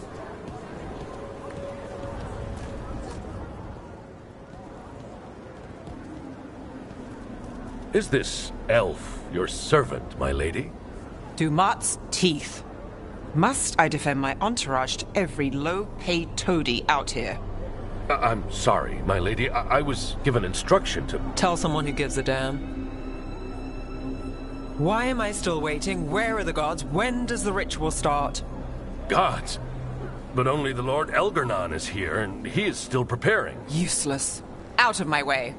Is this elf your servant, my lady? Dumat's teeth. Must I defend my entourage to every low-paid toady out here? I'm sorry, my lady. I was given instruction to... Tell someone who gives a damn. Why am I still waiting? Where are the gods? When does the ritual start? Gods? But only the Lord Elgarnon is here, and he is still preparing. Useless. Out of my way.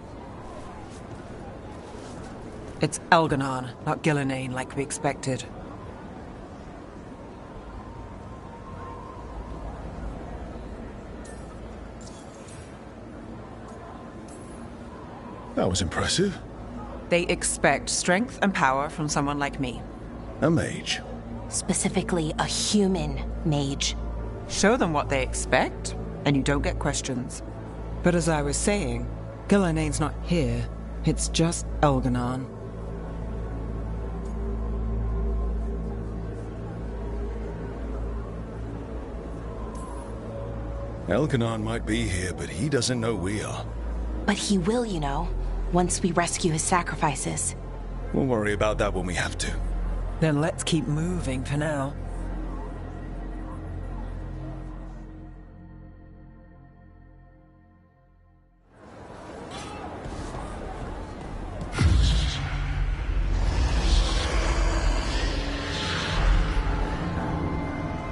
It's Elgarnon, not Gillenane, like we expected. That was impressive. They expect strength and power from someone like me. A mage. Specifically, a human mage. Show them what they expect, and you don't get questions. But as I was saying, Gillenane's not here. It's just Elgarnon. Elgarnon might be here, but he doesn't know we are. But he will, you know, once we rescue his sacrifices. We'll worry about that when we have to. Then let's keep moving for now.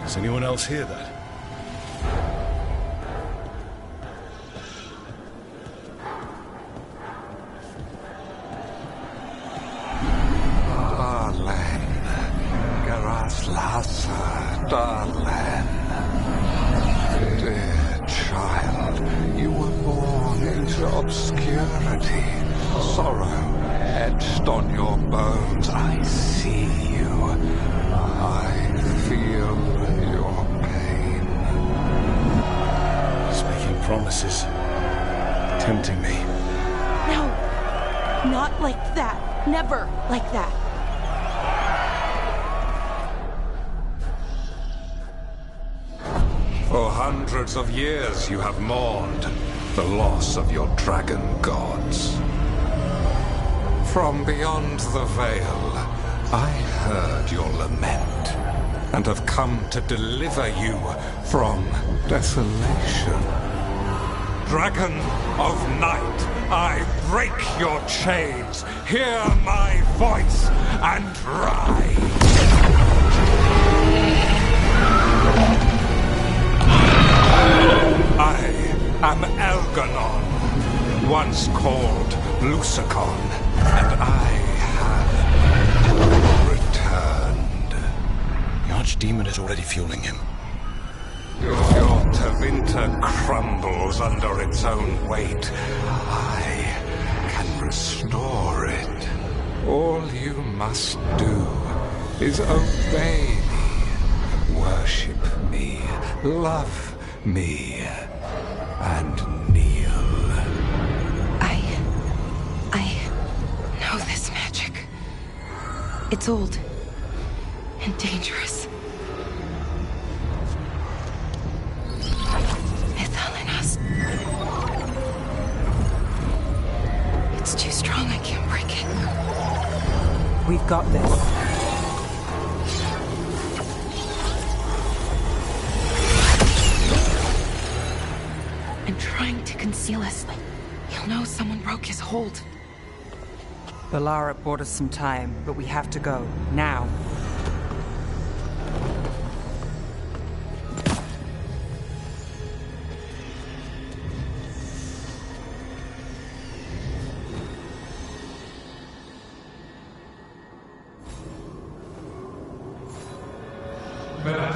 Does anyone else hear that? Darling, dear child, you were born into obscurity. Sorrow etched on your bones. I see you. I feel your pain. He's making promises. Tempting me. No, not like that. Never like that. For hundreds of years you have mourned the loss of your dragon gods. From beyond the veil, I heard your lament, and have come to deliver you from desolation. Dragon of night, I break your chains. Hear my voice and rise. I am Elgarnon, once called Lucicon, and I have returned. The Archdemon is already fueling him. Your Tevinter crumbles under its own weight. I can restore it. All you must do is obey me, worship me, love me, and kneel. I know this magic. It's old and dangerous. Ithalinas. It's too strong, I can't break it. We've got this. And trying to conceal us. He'll know someone broke his hold. Balara bought us some time, but we have to go. Now.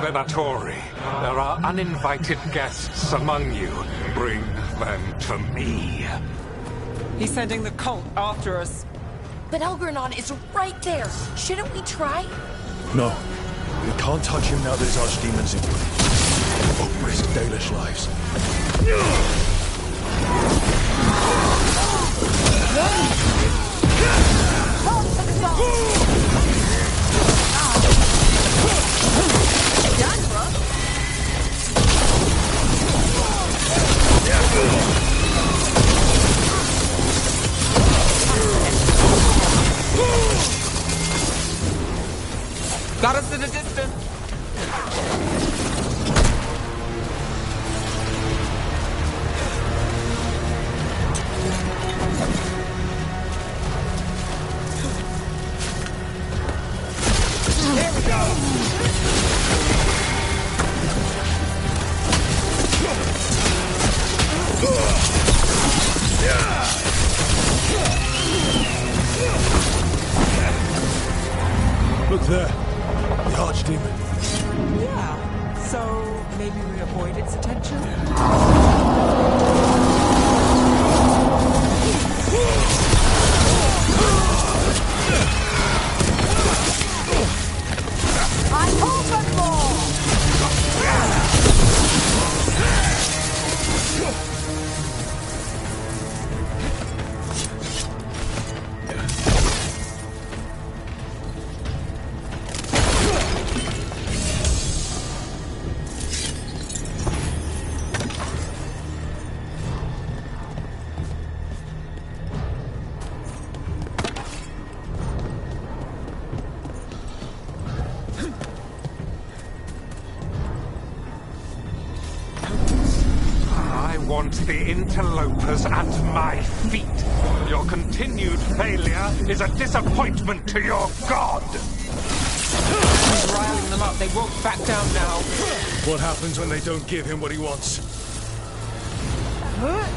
Venatori, there are uninvited guests among you. Bring them to me. He's sending the cult after us. But Elgarnon is right there. Shouldn't we try? No. We can't touch him now that his Archdemon's in place. Won't risk Dalish lives. Got us in the distance. Here we go! Look there. The archdemon. Yeah. So maybe we avoid its attention? I open more! I want the interlopers at my feet. Your continued failure is a disappointment to your god. He's riling them up. They won't back down now. What happens when they don't give him what he wants? Oh, yes.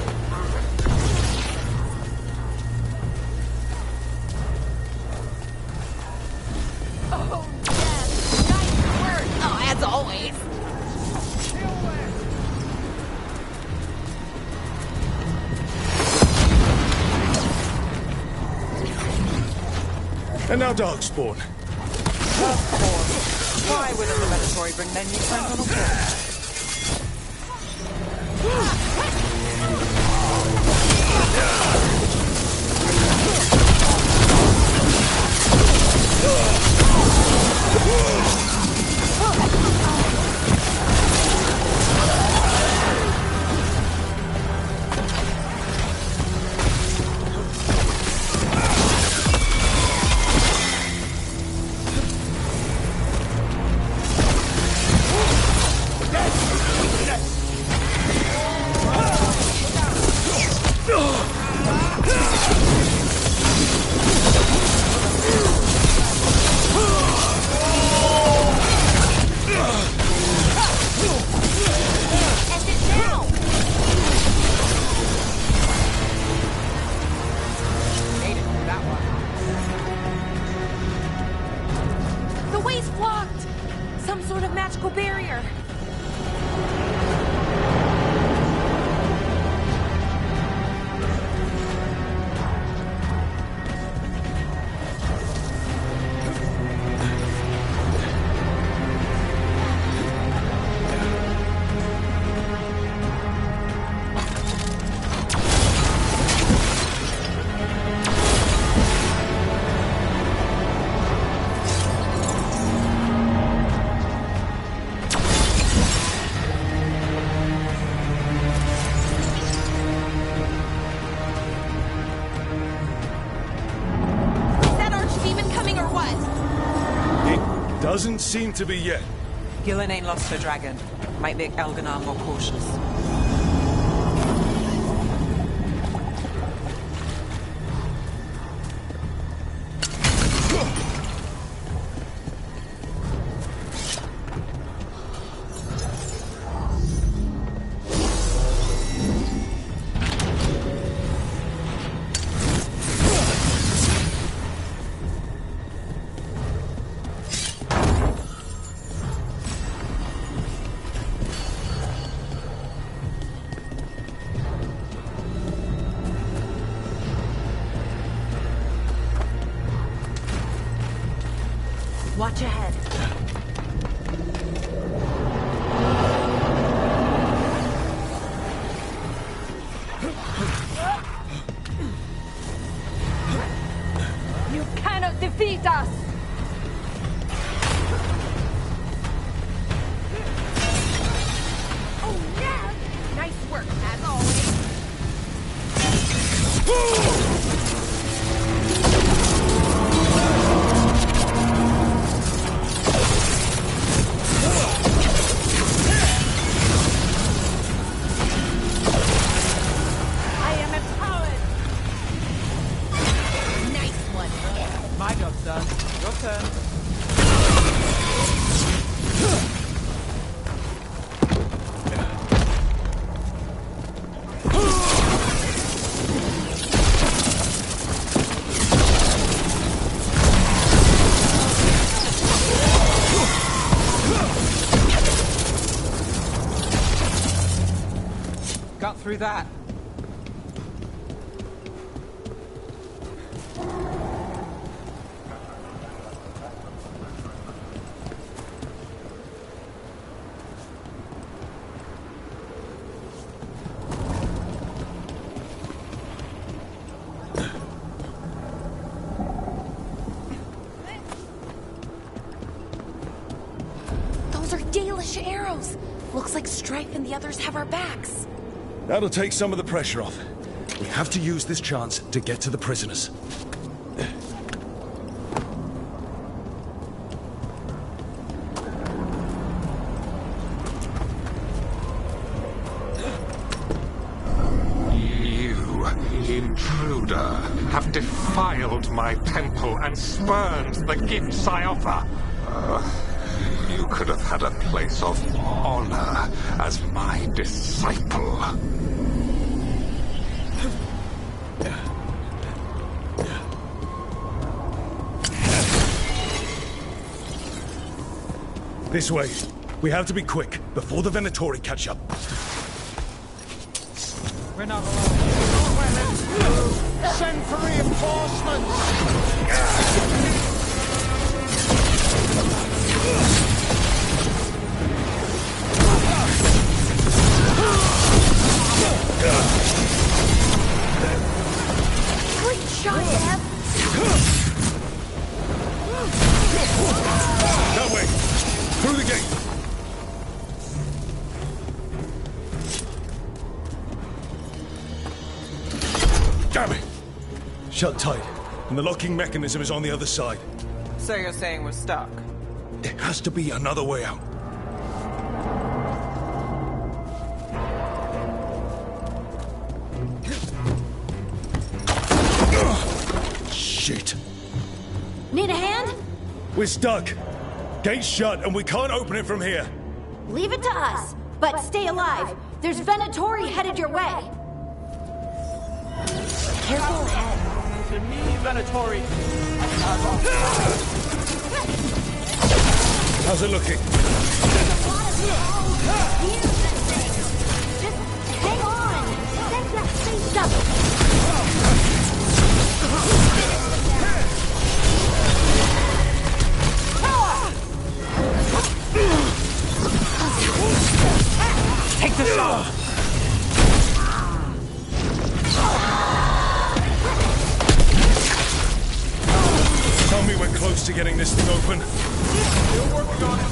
Nice work. Oh, as always. And now Darkspawn. Of course. Why wouldn't the Venatori bring their new friend on a walk? The way's blocked! Some sort of magical barrier. Doesn't seem to be yet. Gillen ain't lost her dragon. Might make Elganon more cautious. Watch ahead. You cannot defeat us! Oh, yeah! Nice work, as always. done. Your turn. Got through that. Those are Dalish arrows. Looks like Strife and the others have our backs. That'll take some of the pressure off. We have to use this chance to get to the prisoners. You, intruder, have defiled my temple and spurned the gifts I offer. You could have had a place of honor as my disciple. This way. We have to be quick, before the Venatori catch up. We're not alone. Send for reinforcements! Great shot, Deb! That way! Through the gate! Damn it! Shut tight, and the locking mechanism is on the other side. So you're saying we're stuck? There has to be another way out. Shit. Need a hand? We're stuck. Gate's shut, and we can't open it from here. Leave it to us. But stay alive. There's Venatori headed your way. Careful ahead. To me, Venatori. How's it looking? Just hang on. Set that face up. Take the shot! Tell me we're close to getting this thing open. Still working on it.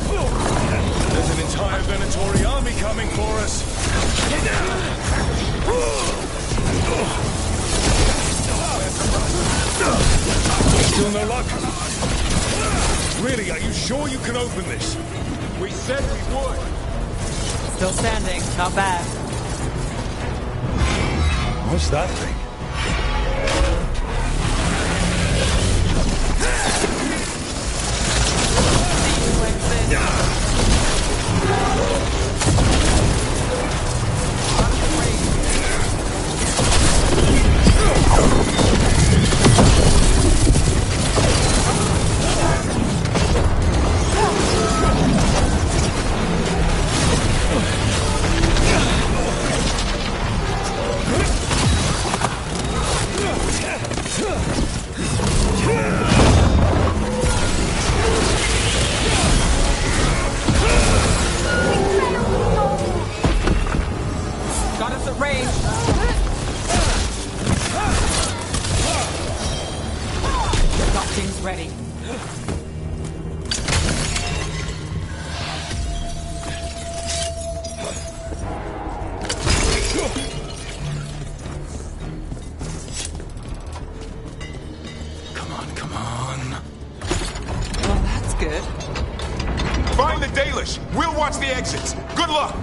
There's an entire Venatori army coming for us. Still no luck? Really, are you sure you can open this? We said we would. Still standing. Not bad. What's that thing? Got us at range. Got things ready. Come on. Well, that's good. Find the Dalish. We'll watch the exits. Good luck.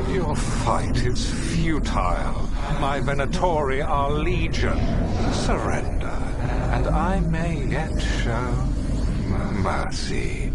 Your Your fight is futile. My Venatori are legion. Surrender, and I may yet show mercy.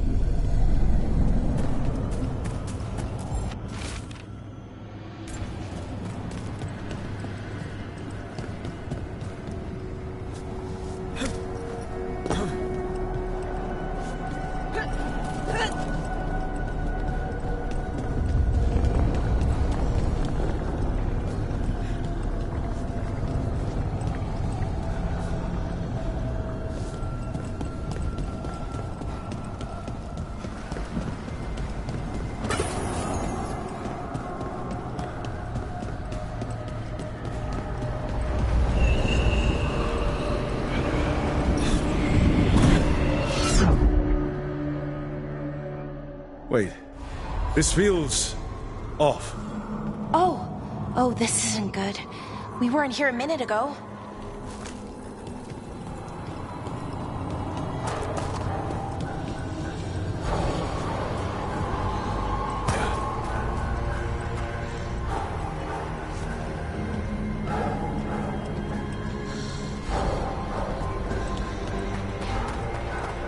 Wait. This feels off. Oh, this isn't good. We weren't here a minute ago.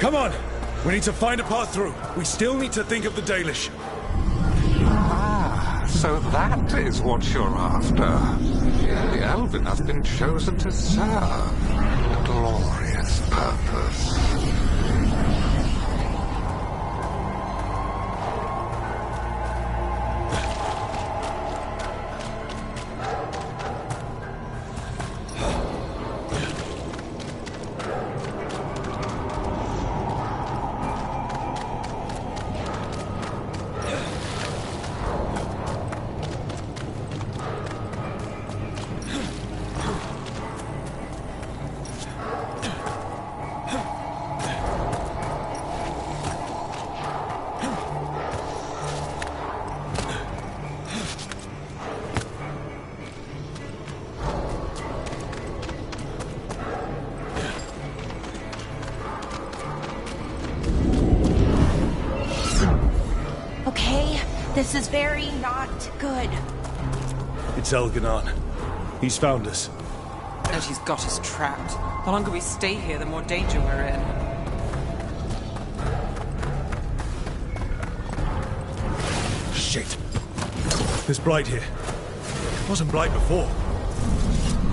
Come on! We need to find a path through. We still need to think of the Dalish. Ah, so that is what you're after. The Elven has been chosen to serve a glorious purpose. This is very not good. It's Elganon. He's found us. And he's got us trapped. The longer we stay here, the more danger we're in. Shit. There's Blight here. It wasn't Blight before.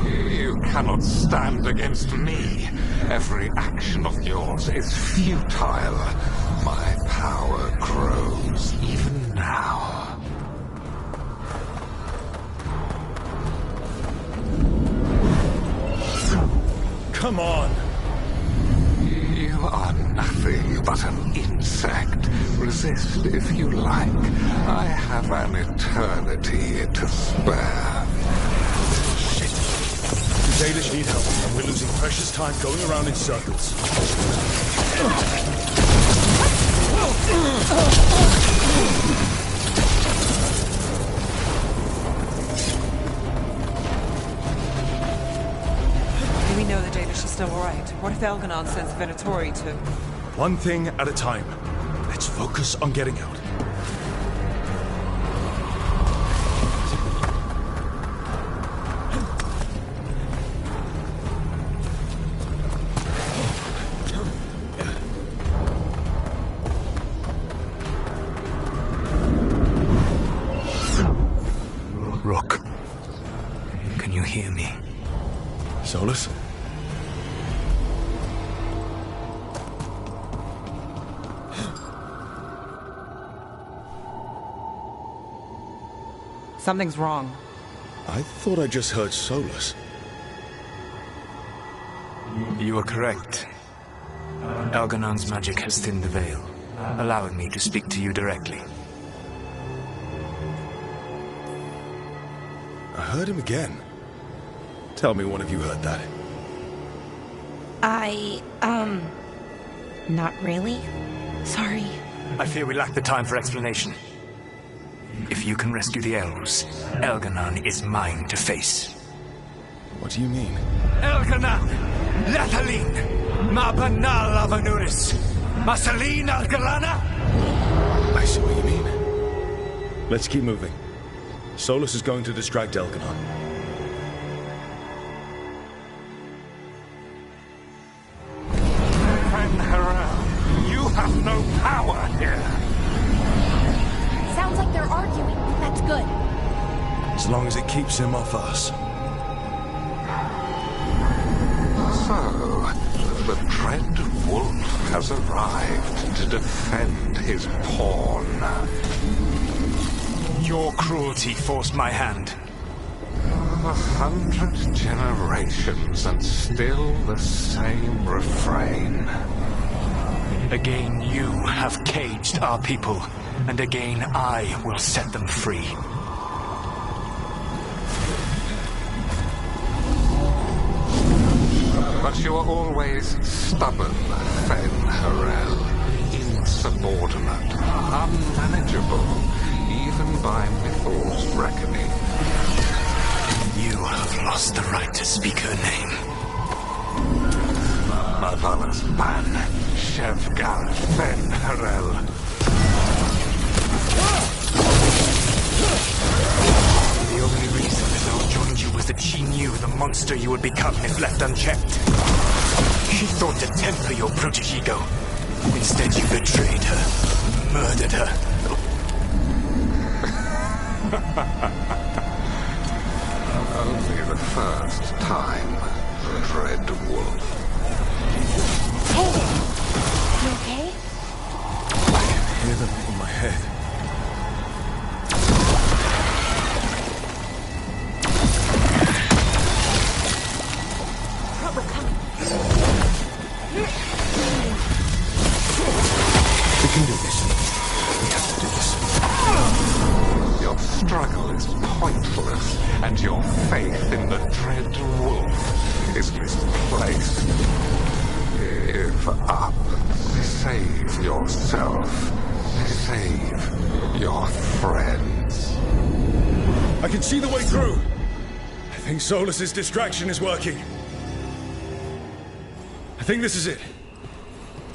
You cannot stand against me. Every action of yours is futile. My power grows even now. Come on! You are nothing but an insect. Resist if you like. I have an eternity to spare. Shit. The Dalish need help, and we're losing precious time going around in circles. Do we know the Dalish is still alright? What if Elganon sends Venatori to... One thing at a time. Let's focus on getting out. Rook, can you hear me? Solus? Something's wrong. I thought I just heard Solus. You are correct. Elganon's magic has thinned the veil, allowing me to speak to you directly. I heard him again. Tell me one of you heard that. Not really. Sorry. I fear we lack the time for explanation. If you can rescue the elves, Elganon is mine to face. What do you mean? Elganon! Lathalin! Mabanal Avanuris! Masalin Algalana! I see what you mean. Let's keep moving. Solus is going to distract Elganon. Fen-Harel, you have no power here. Sounds like they're arguing. That's good. As long as it keeps him off us. So, the Dread Wolf has arrived to defend his pawn. Your cruelty forced my hand. 100 generations and still the same refrain. Again, you have caged our people, and again I will set them free. But you are always stubborn, Fen-Harel. Insubordinate, unmanageable, even by Mythal's reckoning. You have lost the right to speak her name. Motherless man, Shevgal Fen-Harel. The only reason Mythal joined you was that she knew the monster you would become if left unchecked. She thought to temper your protege-ego. Instead, you betrayed her, murdered her. Only the first time, Dread Wolf. Hey! You okay? I can hear them in my head. Trouble coming. We can do this. We have to do this. Your struggle is pointless, and your faith in the Dread Wolf is misplaced. Give up. Save yourself. Save your friends. I can see the way through. I think Solus's distraction is working. I think this is it.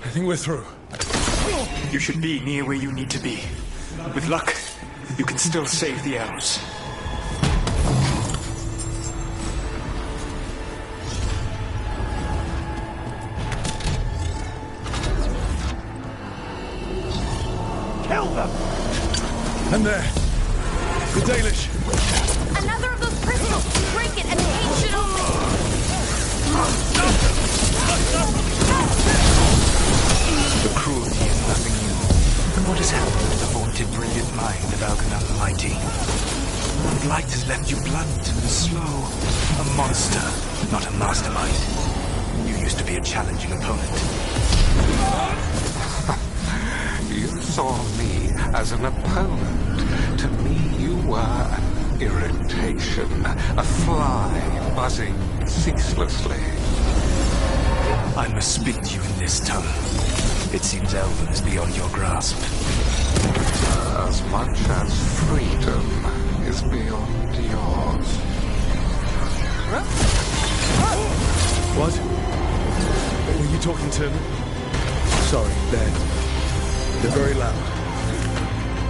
I think we're through. You should be near where you need to be. With luck, you can still save the elves. Kill them! And there. The Dalish. Another of those crystals! Break it and the pain should open! The cruelty is nothing new. But what has happened to the vaunted brilliant mind of Elganon the Mighty? The blight has left you blunt and slow. A monster, not a mastermind. You used to be a challenging opponent. You saw me as an opponent. To me, you were an irritation, a fly buzzing ceaselessly. I must speak to you in this tongue. It seems Elven is beyond your grasp. As much as freedom is beyond yours. What? Were you talking to me? Sorry, they're very loud.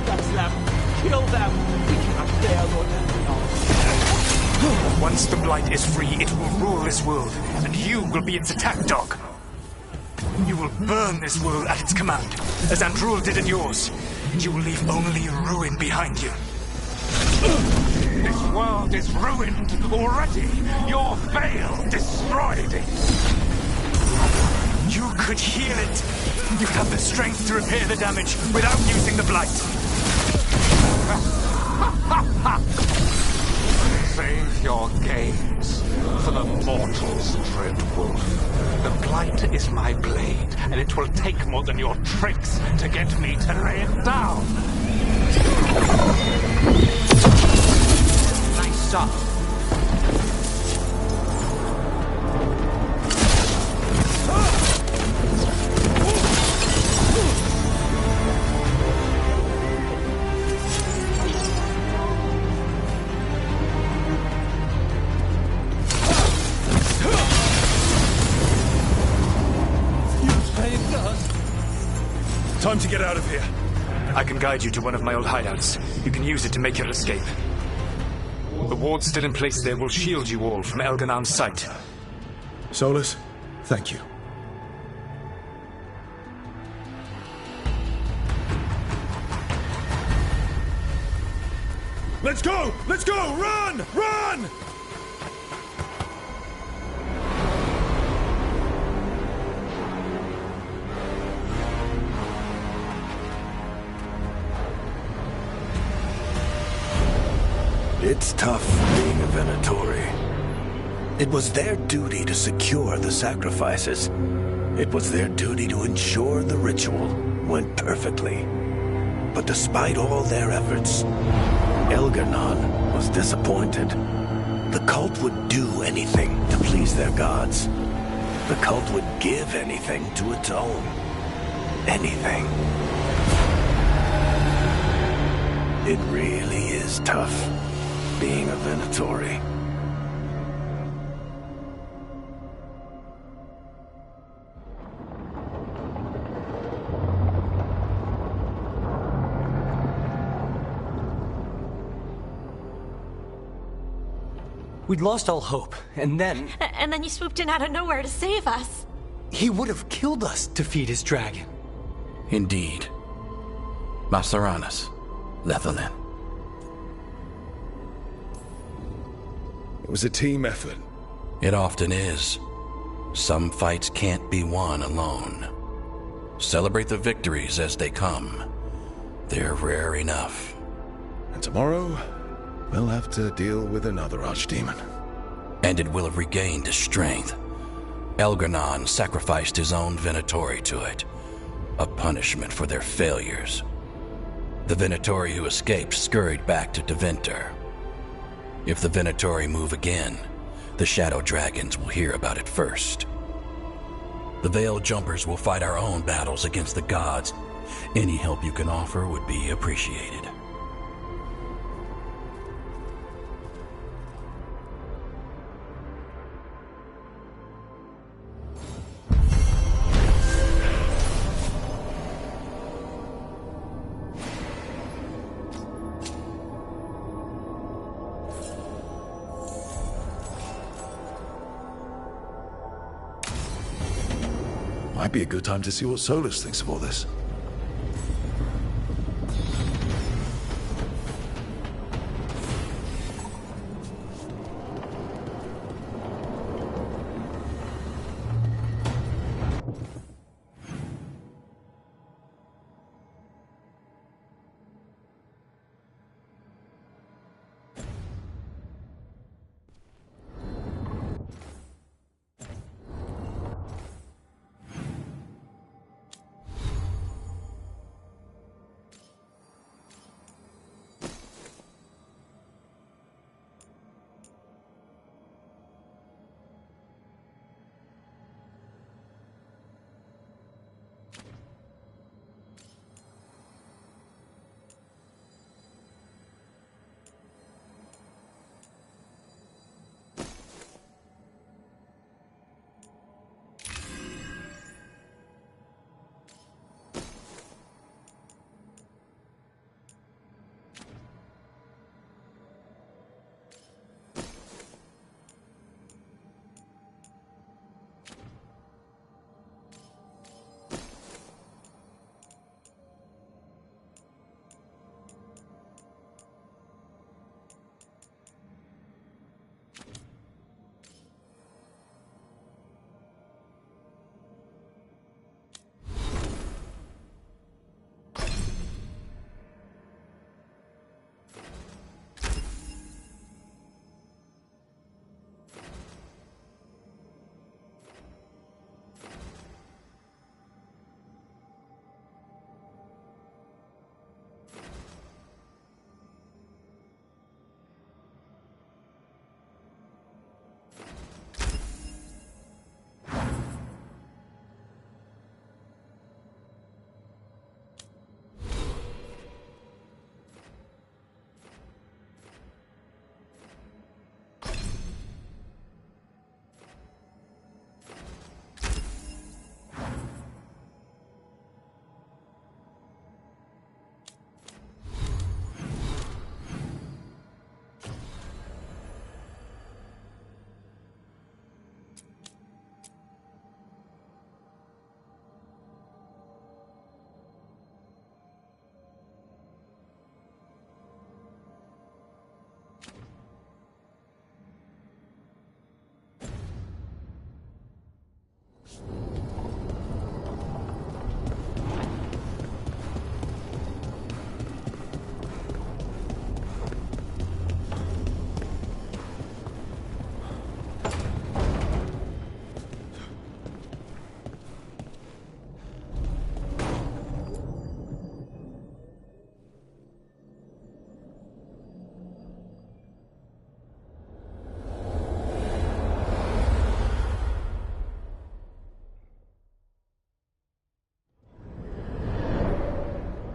That's them. Kill them. We cannot bear Lord Elganon. Once the blight is free, it will rule this world, and you will be its attack dog. You will burn this world at its command, as Andrul did at yours. You will leave only ruin behind you. This world is ruined already. Your veil destroyed it. You could heal it. You have the strength to repair the damage without using the blight. Save your games for the mortals, Dread Wolf. The blight is my blade, and it will take more than your tricks to get me to lay it down. Nice shot. Time to get out of here. I can guide you to one of my old hideouts. You can use it to make your escape. The ward still in place there will shield you all from Elganon's sight. Solus, thank you. Let's go! Let's go! Run! Run! It's tough being a Venatori. It was their duty to secure the sacrifices. It was their duty to ensure the ritual went perfectly. But despite all their efforts, Elganon was disappointed. The cult would do anything to please their gods. The cult would give anything to its own. Anything. It really is tough being a Venatori. We'd lost all hope, and then... And then you swooped in out of nowhere to save us. He would have killed us to feed his dragon. Indeed. Masaranas, Lethalin. It was a team effort. It often is. Some fights can't be won alone. Celebrate the victories as they come. They're rare enough. And tomorrow, we'll have to deal with another archdemon. And it will have regained its strength. Elganon sacrificed his own Venatori to it. A punishment for their failures. The Venatori who escaped scurried back to Deventer. If the Venatori move again, the Shadow Dragons will hear about it first. The Veil Jumpers will fight our own battles against the gods. Any help you can offer would be appreciated. Might be a good time to see what Solus thinks of all this.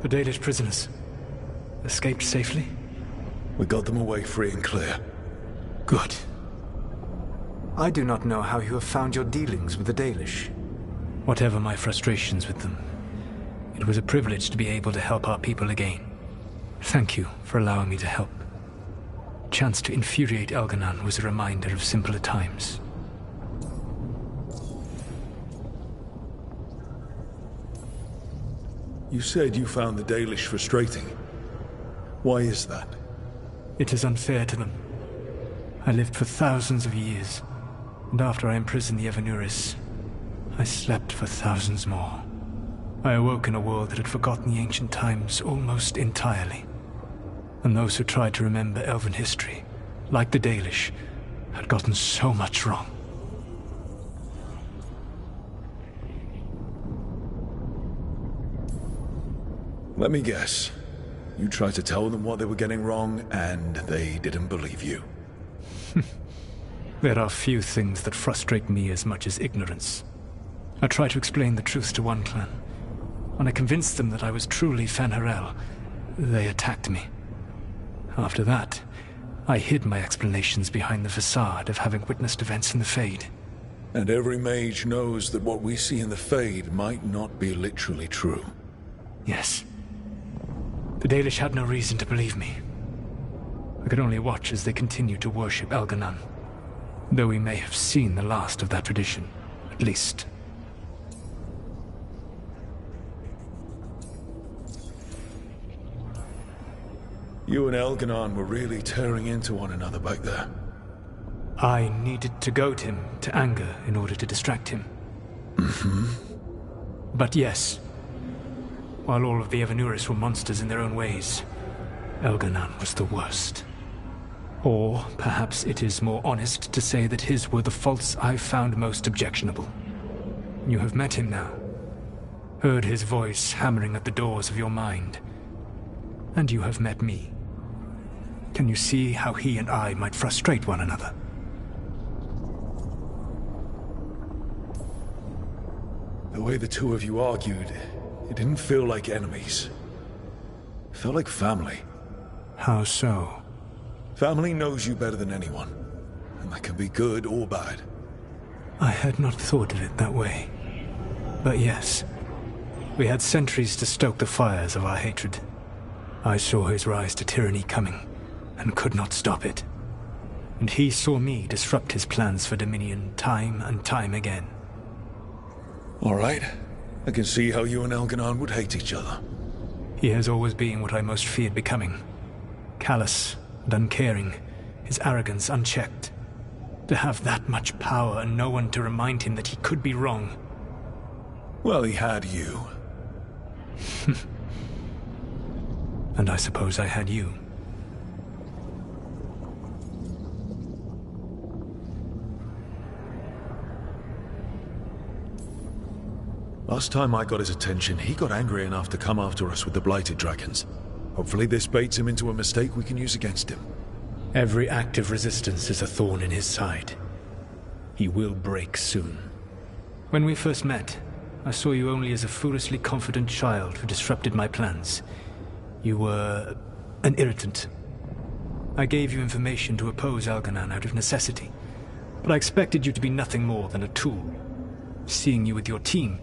The Dalish prisoners escaped safely? We got them away free and clear. Good. I do not know how you have found your dealings with the Dalish. Whatever my frustrations with them, it was a privilege to be able to help our people again. Thank you for allowing me to help. A chance to infuriate Elganon was a reminder of simpler times. You said you found the Dalish frustrating. Why is that? It is unfair to them. I lived for thousands of years, and after I imprisoned the Evanuris, I slept for thousands more. I awoke in a world that had forgotten the ancient times almost entirely. And those who tried to remember Elven history, like the Dalish, had gotten so much wrong. Let me guess. You tried to tell them what they were getting wrong, and they didn't believe you. There are few things that frustrate me as much as ignorance. I tried to explain the truth to one clan. When I convinced them that I was truly Fen'Harel, they attacked me. After that, I hid my explanations behind the facade of having witnessed events in the Fade. And every mage knows that what we see in the Fade might not be literally true. Yes. The Dalish had no reason to believe me. I could only watch as they continued to worship Elganon, though we may have seen the last of that tradition, at least. You and Elganon were really tearing into one another back there. I needed to goad him to anger in order to distract him. Mm-hmm. But yes, while all of the Evanuris were monsters in their own ways, Elganon was the worst. Or perhaps it is more honest to say that his were the faults I found most objectionable. You have met him now, heard his voice hammering at the doors of your mind, and you have met me. Can you see how he and I might frustrate one another? The way the two of you argued, it didn't feel like enemies. It felt like family. How so? Family knows you better than anyone, and that can be good or bad. I had not thought of it that way. But yes, we had centuries to stoke the fires of our hatred. I saw his rise to tyranny coming, and could not stop it. And he saw me disrupt his plans for Dominion time and time again. All right. I can see how you and Elganon would hate each other. He has always been what I most feared becoming. Callous and uncaring, his arrogance unchecked. To have that much power and no one to remind him that he could be wrong. Well, he had you. And I suppose I had you. Last time I got his attention, he got angry enough to come after us with the Blighted Dragons. Hopefully this baits him into a mistake we can use against him. Every act of resistance is a thorn in his side. He will break soon. When we first met, I saw you only as a foolishly confident child who disrupted my plans. You were an irritant. I gave you information to oppose Elganon out of necessity, but I expected you to be nothing more than a tool. Seeing you with your team,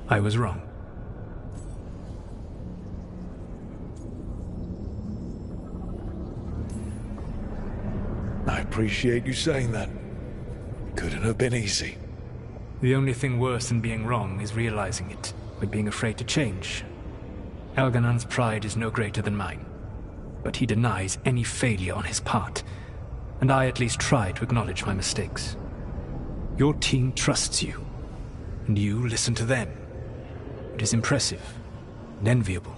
I was wrong. I appreciate you saying that. Couldn't have been easy. The only thing worse than being wrong is realizing it, but being afraid to change. Elganon's pride is no greater than mine, but he denies any failure on his part, and I at least try to acknowledge my mistakes. Your team trusts you, and you listen to them. It is impressive and enviable.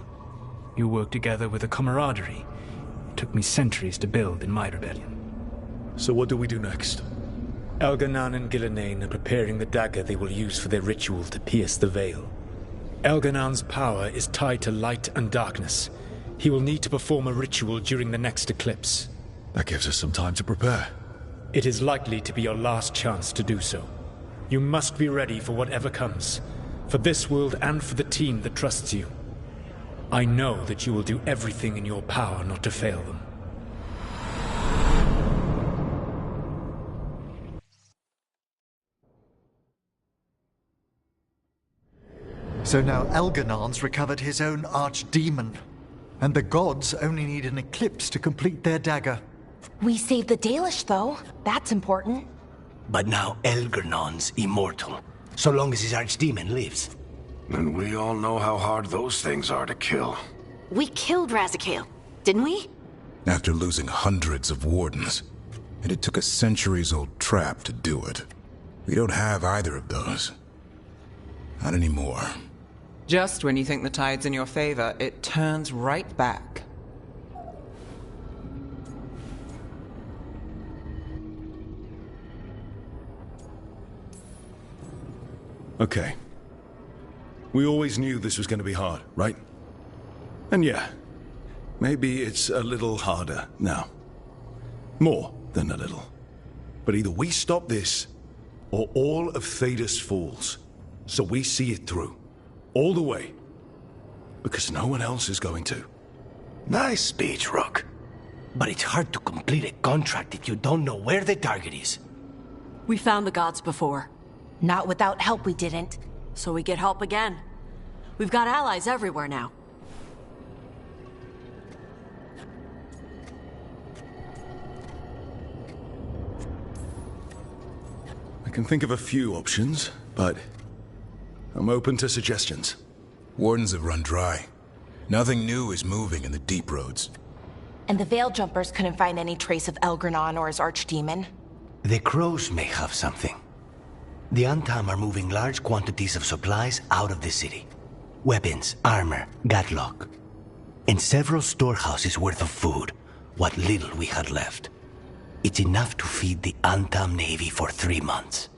You work together with a camaraderie it took me centuries to build in my rebellion. So what do we do next? Elganon and Gillenane are preparing the dagger they will use for their ritual to pierce the veil. Elganon's power is tied to light and darkness. He will need to perform a ritual during the next eclipse. That gives us some time to prepare. It is likely to be your last chance to do so. You must be ready for whatever comes. For this world and for the team that trusts you. I know that you will do everything in your power not to fail them. So now Elgarnon's recovered his own archdemon, and the gods only need an eclipse to complete their dagger. We saved the Dalish, though. That's important. But now Elgarnon's immortal, so long as his archdemon lives. And we all know how hard those things are to kill. We killed Razikale, didn't we? After losing hundreds of wardens. And it took a centuries-old trap to do it. We don't have either of those. Not anymore. Just when you think the tide's in your favor, it turns right back. Okay. We always knew this was going to be hard, right? And yeah, maybe it's a little harder now. More than a little. But either we stop this, or all of Thedas falls. So we see it through. All the way. Because no one else is going to. Nice speech, Rook. But it's hard to complete a contract if you don't know where the target is. We found the gods before. Not without help, we didn't. So we get help again. We've got allies everywhere now. I can think of a few options, but I'm open to suggestions. Wardens have run dry. Nothing new is moving in the deep roads. And the Veil Jumpers couldn't find any trace of Elgarnon or his archdemon. The crows may have something. The Antam are moving large quantities of supplies out of the city. Weapons, armor, gatlock. And several storehouses worth of food, what little we had left. It's enough to feed the Antam Navy for 3 months.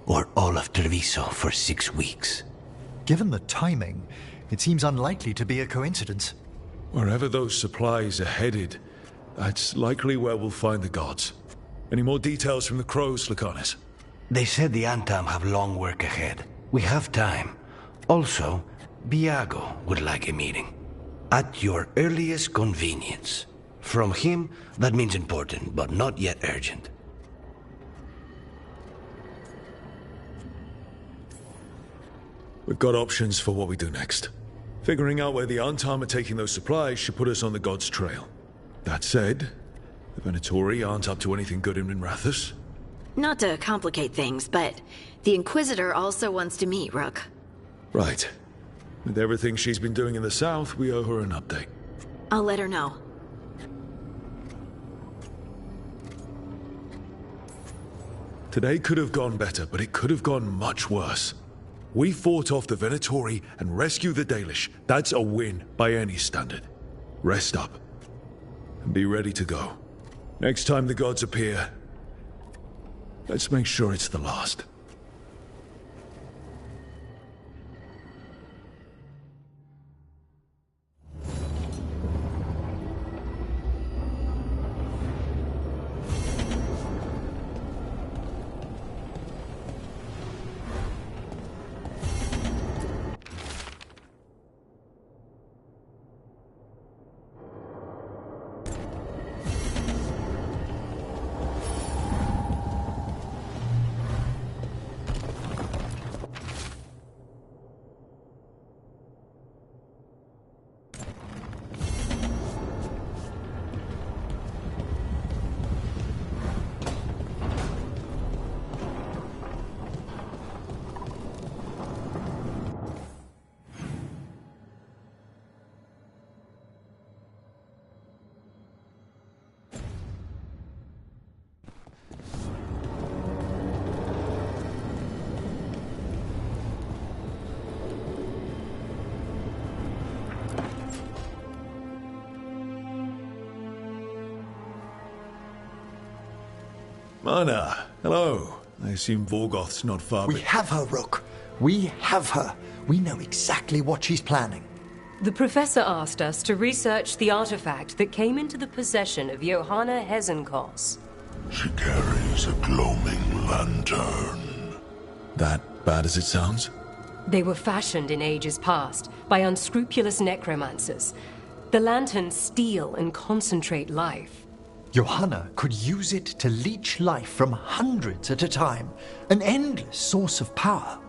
Or all of Treviso for 6 weeks. Given the timing, it seems unlikely to be a coincidence. Wherever those supplies are headed, that's likely where we'll find the gods. Any more details from the crows, Lucanus? They said the Antam have long work ahead. We have time. Also, Biago would like a meeting. At your earliest convenience. From him, that means important, but not yet urgent. We've got options for what we do next. Figuring out where the Antam are taking those supplies should put us on the gods' trail. That said, the Venatori aren't up to anything good in Rathus. Not to complicate things, but the Inquisitor also wants to meet Rook. Right. With everything she's been doing in the south, we owe her an update. I'll let her know. Today could have gone better, but it could have gone much worse. We fought off the Venatori and rescued the Dalish. That's a win by any standard. Rest up. And be ready to go. Next time the gods appear, let's make sure it's the last. Mana, hello. I assume Vorgoth's not far. We have her, Rook. We have her. We know exactly what she's planning. The Professor asked us to research the artifact that came into the possession of Johanna Hezenkos. She carries a gloaming lantern. That bad as it sounds? They were fashioned in ages past by unscrupulous necromancers. The lanterns steal and concentrate life. Johanna could use it to leech life from hundreds at a time. An endless source of power.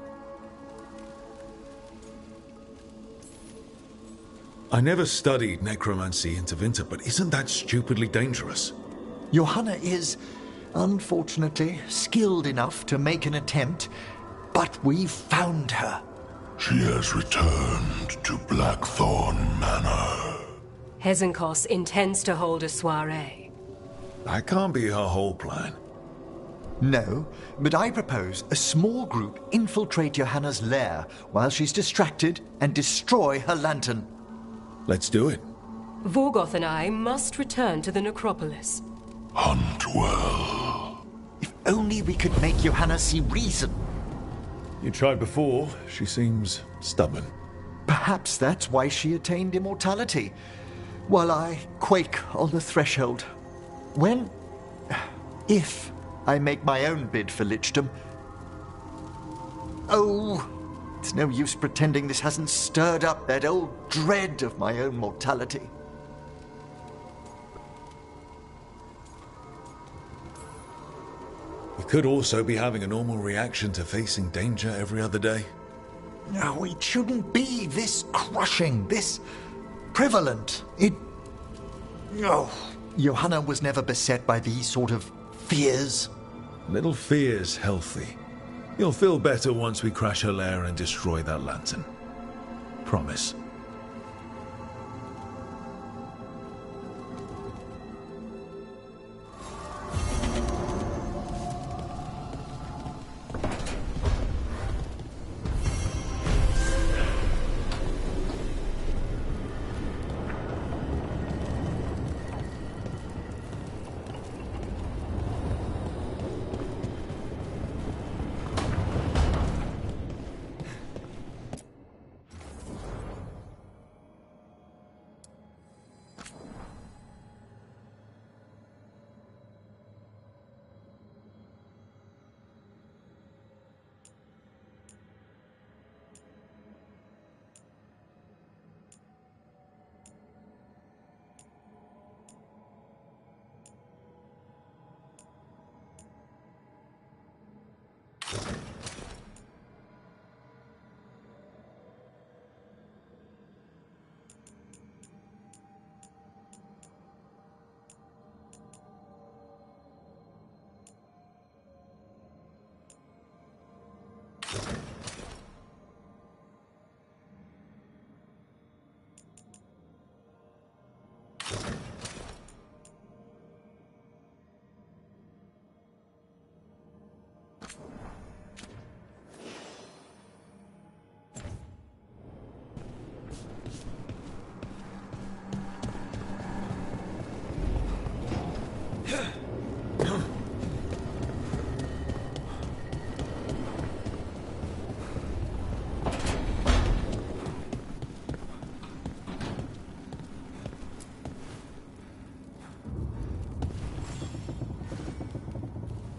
I never studied necromancy in Tevinter, but isn't that stupidly dangerous? Johanna is, unfortunately, skilled enough to make an attempt, but we've found her. She has returned to Blackthorn Manor. Hezenkos intends to hold a soiree. That can't be her whole plan. No, but I propose a small group infiltrate Johanna's lair while she's distracted and destroy her lantern. Let's do it. Vorgoth and I must return to the necropolis. Hunt well. If only we could make Johanna see reason. You tried before. She seems stubborn. Perhaps that's why she attained immortality, while I quake on the threshold. When... if I make my own bid for lichdom... Oh, it's no use pretending this hasn't stirred up that old dread of my own mortality. We could also be having a normal reaction to facing danger every other day. No, it shouldn't be this crushing, this prevalent. Oh, Johanna was never beset by these sort of fears. Little fear's healthy. You'll feel better once we crash her lair and destroy that lantern. Promise.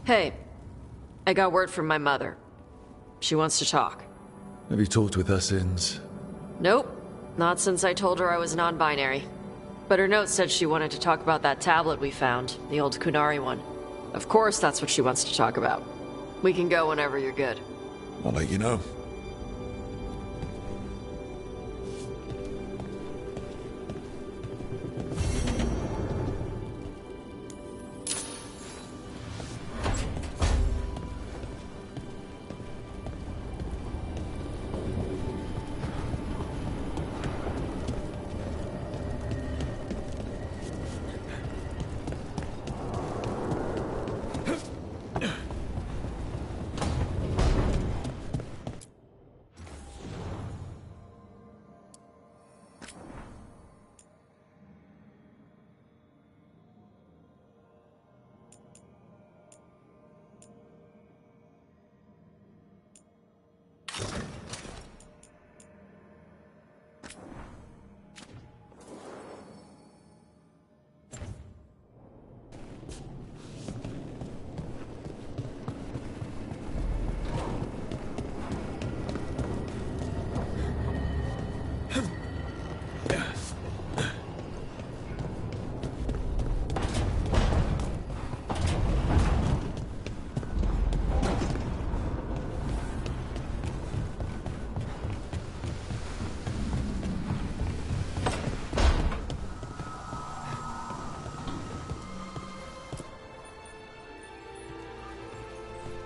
Hey, I got word from my mother. She wants to talk. Have you talked with her since? Nope, not since I told her I was non-binary. But her note said she wanted to talk about that tablet we found, the old Kunari one. Of course that's what she wants to talk about. We can go whenever you're good. I'll let you know.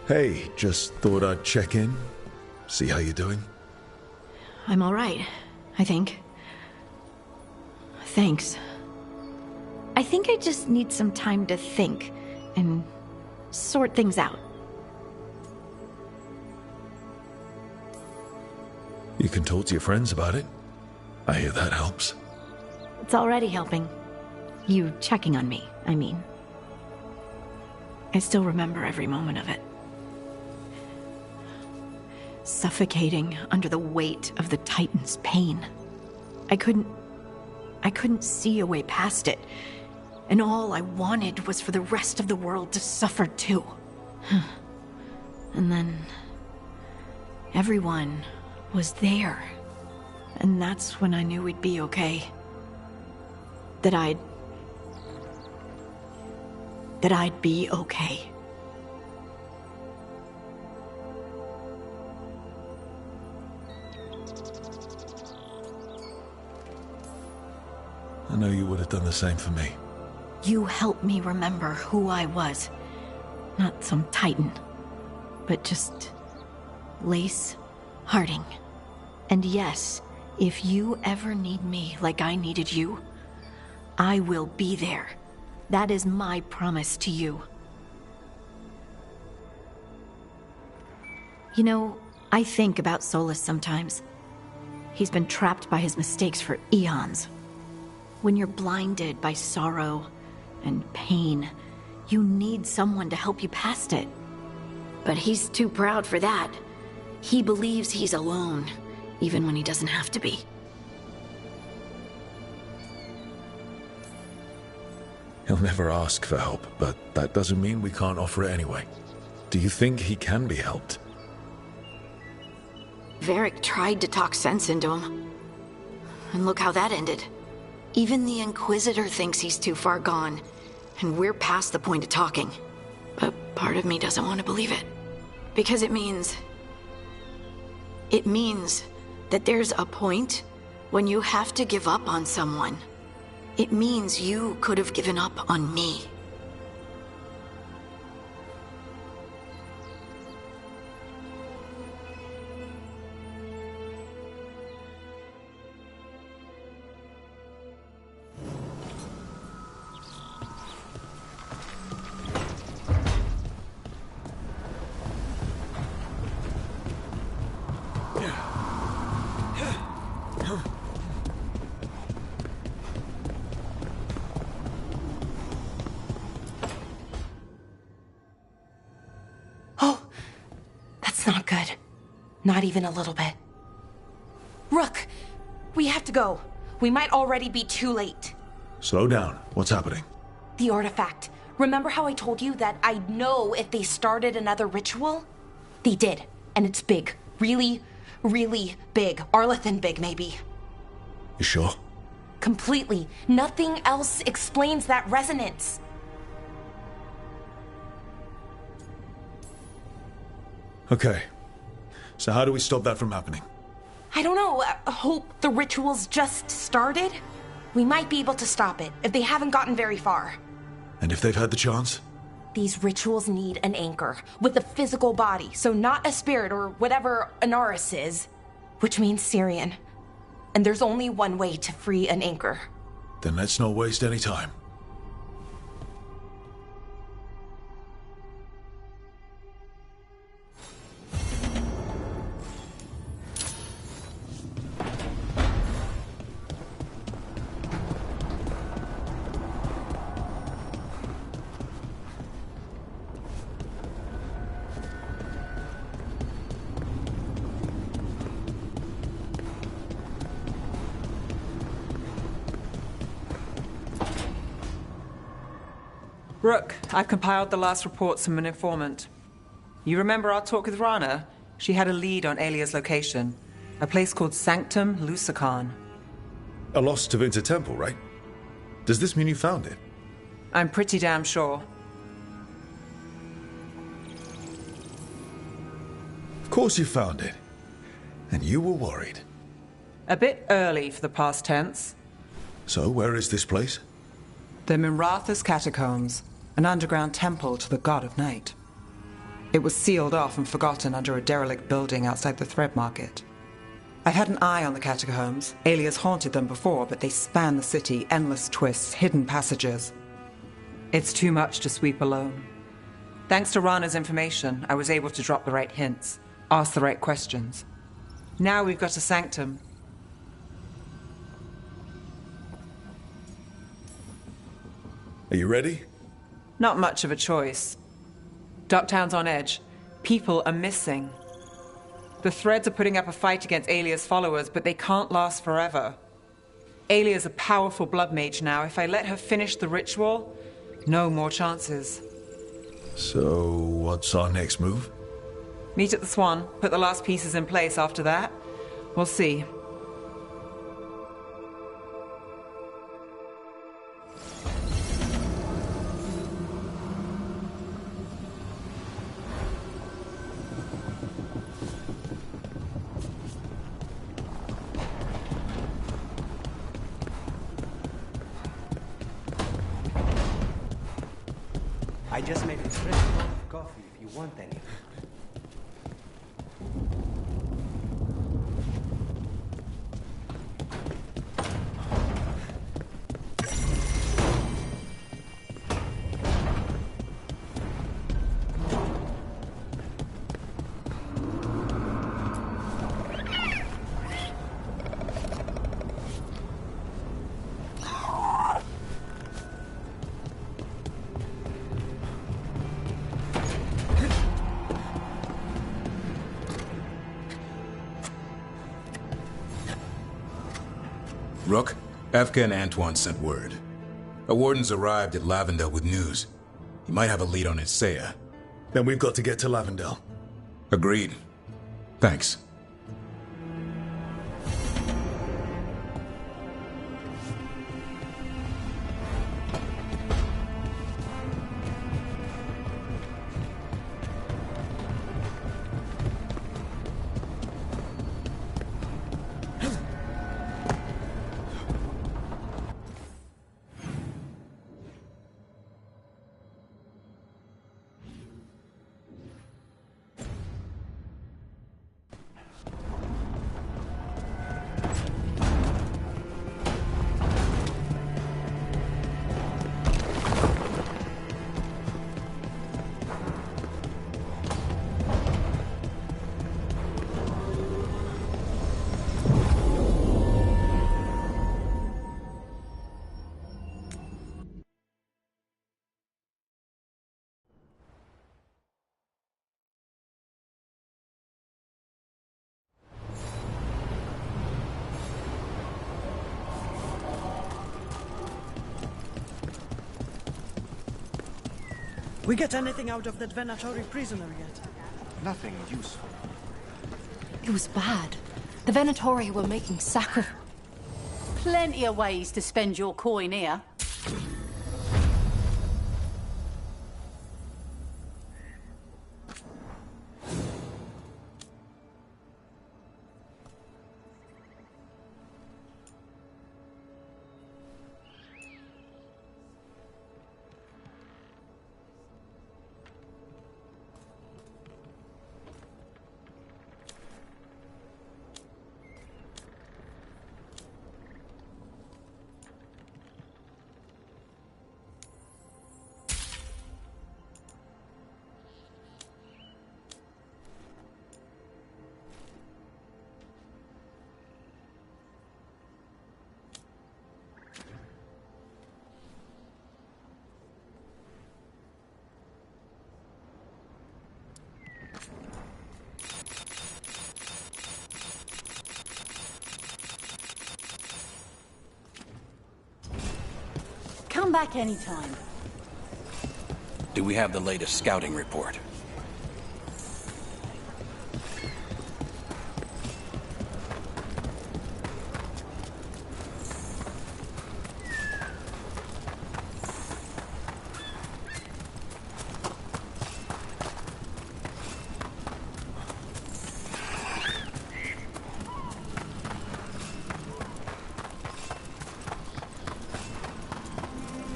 Hey, just thought I'd check in, see how you're doing. I'm all right, I think. Thanks. I think I just need some time to think and sort things out. You can talk to your friends about it. I hear that helps. It's already helping. You checking on me, I mean. I still remember every moment of it. Suffocating under the weight of the Titan's pain. I couldn't see a way past it. And all I wanted was for the rest of the world to suffer too. And then everyone was there. And that's when I knew we'd be okay. That I'd be okay. I know you would have done the same for me. You helped me remember who I was. Not some Titan, but just Lace Harding. And yes, if you ever need me like I needed you, I will be there. That is my promise to you. You know, I think about Solus sometimes. He's been trapped by his mistakes for eons. When you're blinded by sorrow and pain, you need someone to help you past it. But he's too proud for that. He believes he's alone, even when he doesn't have to be. He'll never ask for help, but that doesn't mean we can't offer it anyway. Do you think he can be helped? Varric tried to talk sense into him. And look how that ended. Even the Inquisitor thinks he's too far gone, and we're past the point of talking. But part of me doesn't want to believe it. Because it means that there's a point when you have to give up on someone. It means you could have given up on me. Not good. Not even a little bit. Rook, we have to go. We might already be too late. Slow down. What's happening? The artifact. Remember how I told you that I'd know if they started another ritual? They did, and it's big. Really, really big. Arlethan big, maybe. You sure? Completely. Nothing else explains that resonance. Okay. So how do we stop that from happening? I don't know. Hope the ritual's just started? We might be able to stop it if they haven't gotten very far. And if they've had the chance? These rituals need an anchor with a physical body, so not a spirit or whatever Anaris is, which means Syrian. And there's only one way to free an anchor. Then let's not waste any time. Rook, I've compiled the last reports from an informant. You remember our talk with Rana? She had a lead on Alia's location. A place called Sanctum Lusican. A lost Tevinter temple, right? Does this mean you found it? I'm pretty damn sure. Of course you found it. And you were worried. A bit early for the past tense. So, where is this place? The Mirathas Catacombs, an underground temple to the god of night. It was sealed off and forgotten under a derelict building outside the Thread Market. I've had an eye on the catacombs. Alias haunted them before, but they span the city, endless twists, hidden passages. It's too much to sweep alone. Thanks to Rana's information, I was able to drop the right hints, ask the right questions. Now we've got a sanctum. Are you ready? Not much of a choice. Ducktown's on edge. People are missing. The Threads are putting up a fight against Alia's followers, but they can't last forever. Alia's a powerful blood mage now. If I let her finish the ritual, no more chances. So, what's our next move? Meet at the Swan, put the last pieces in place after that. We'll see. I just made a fresh cup of coffee if you want any. Rook, Efka and Antoine sent word. A warden's arrived at Lavendel with news. He might have a lead on Isaiah. Then we've got to get to Lavendel. Agreed. Thanks. We get anything out of that Venatori prisoner yet? Nothing useful. It was bad. The Venatori were making sacrifice. Plenty of ways to spend your coin here. Come back anytime. Do we have the latest scouting report?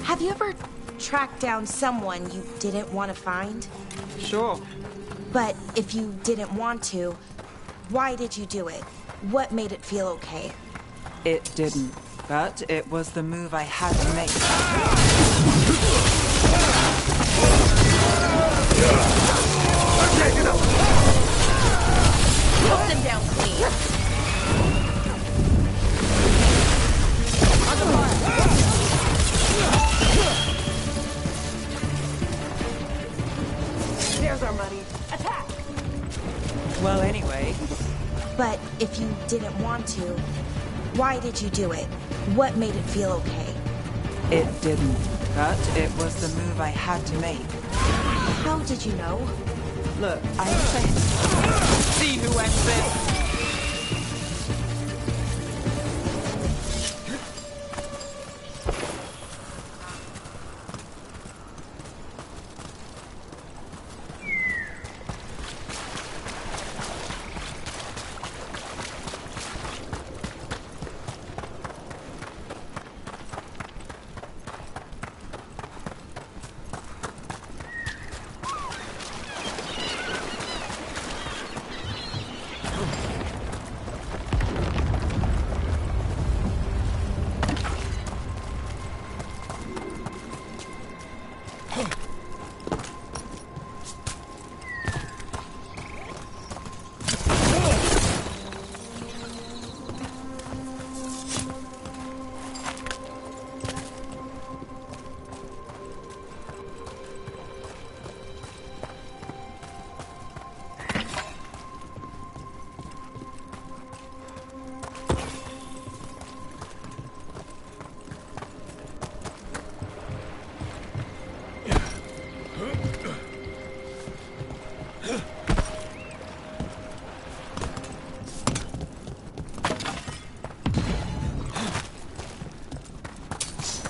Have you ever tracked down someone you didn't want to find? Sure. But if you didn't want to, why did you do it? What made it feel okay? It didn't, but it was the move I had to make. Put them down clean. On the mark. There's our money. Attack! Well, anyway. But if you didn't want to, why did you do it? What made it feel okay? It didn't, but it was the move I had to make. How did you know? Look, I wish I had... See who ends this!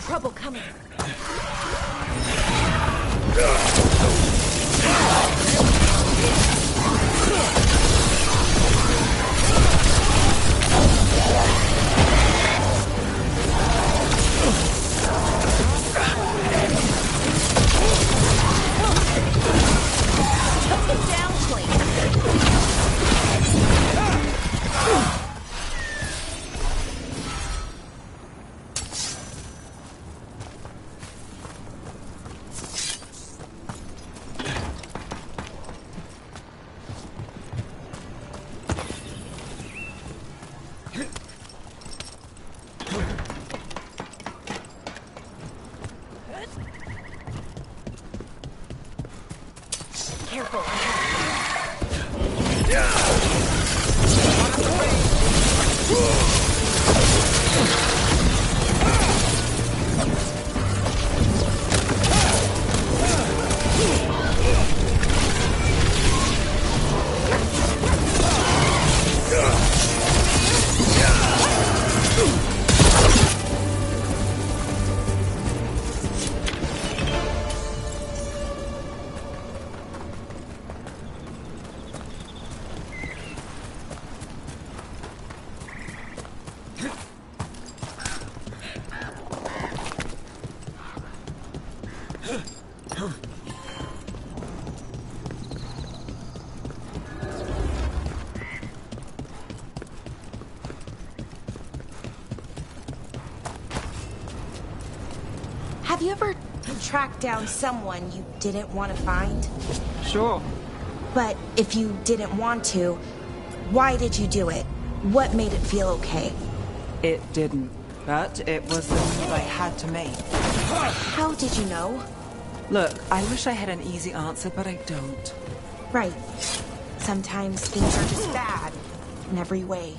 Trouble coming. Careful. Have you ever tracked down someone you didn't want to find? Sure. But if you didn't want to, why did you do it? What made it feel okay? It didn't, but it was the move I had to make. How did you know? Look, I wish I had an easy answer, but I don't. Right. Sometimes things are just bad in every way.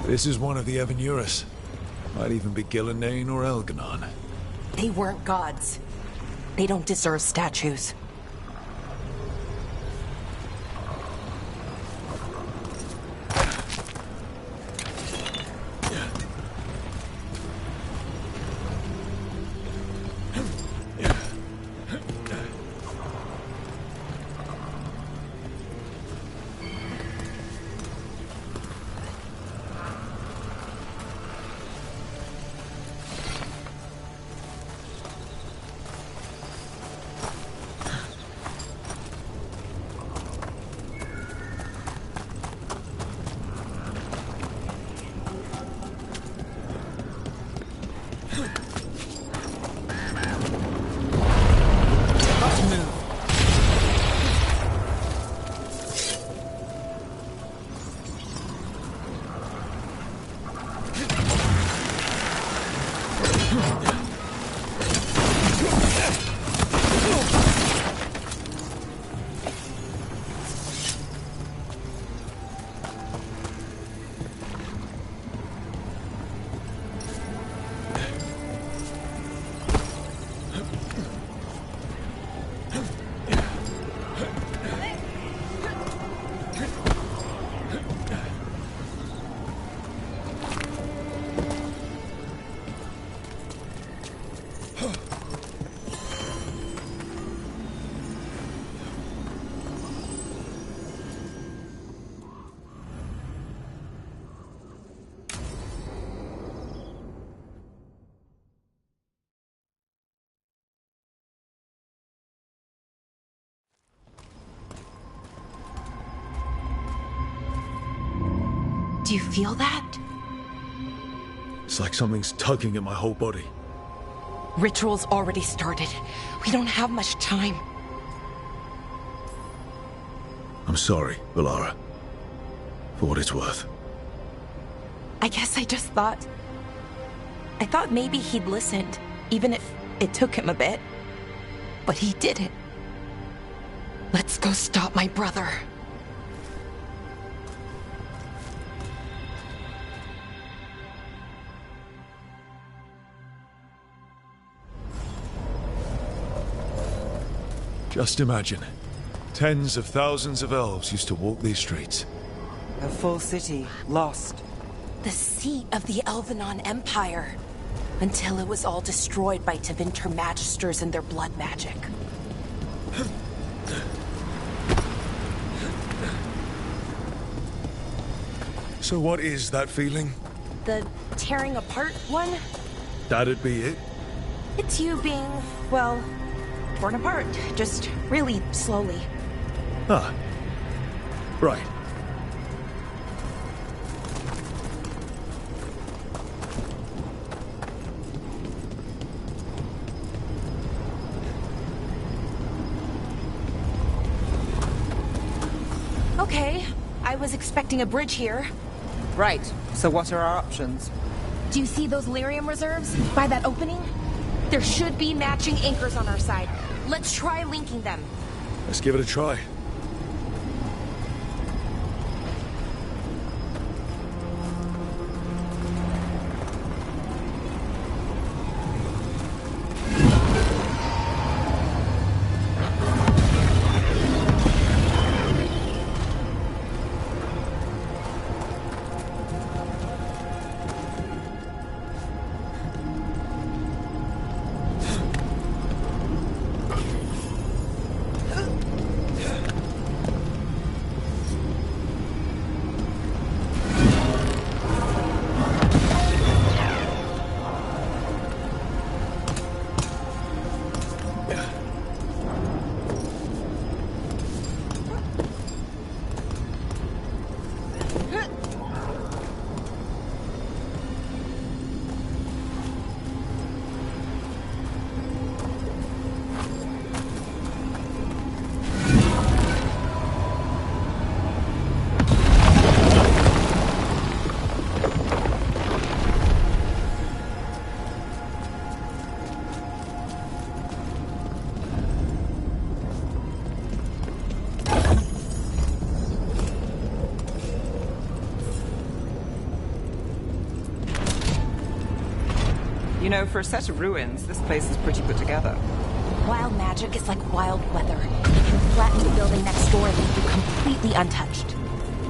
This is one of the Evanuris. Might even be Gillenane or Elganon. They weren't gods. They don't deserve statues. Do you feel that? It's like something's tugging at my whole body. Ritual's already started. We don't have much time. I'm sorry, Valara. For what it's worth. I guess I just thought... I thought maybe he'd listened, even if it took him a bit. But he didn't. Let's go stop my brother. Just imagine. Tens of thousands of elves used to walk these streets. A full city, lost. The seat of the Elvenon Empire. Until it was all destroyed by Tevinter Magisters and their blood magic. So what is that feeling? The tearing apart one? That'd be it? It's you being, well, torn apart. Just really slowly. Ah. Right. Okay, I was expecting a bridge here. Right, so what are our options? Do you see those lyrium reserves by that opening? There should be matching anchors on our side. Let's try linking them. Let's give it a try. You know, for a set of ruins, this place is pretty put together. Wild magic is like wild weather. It can flatten the building next door and leave you completely untouched.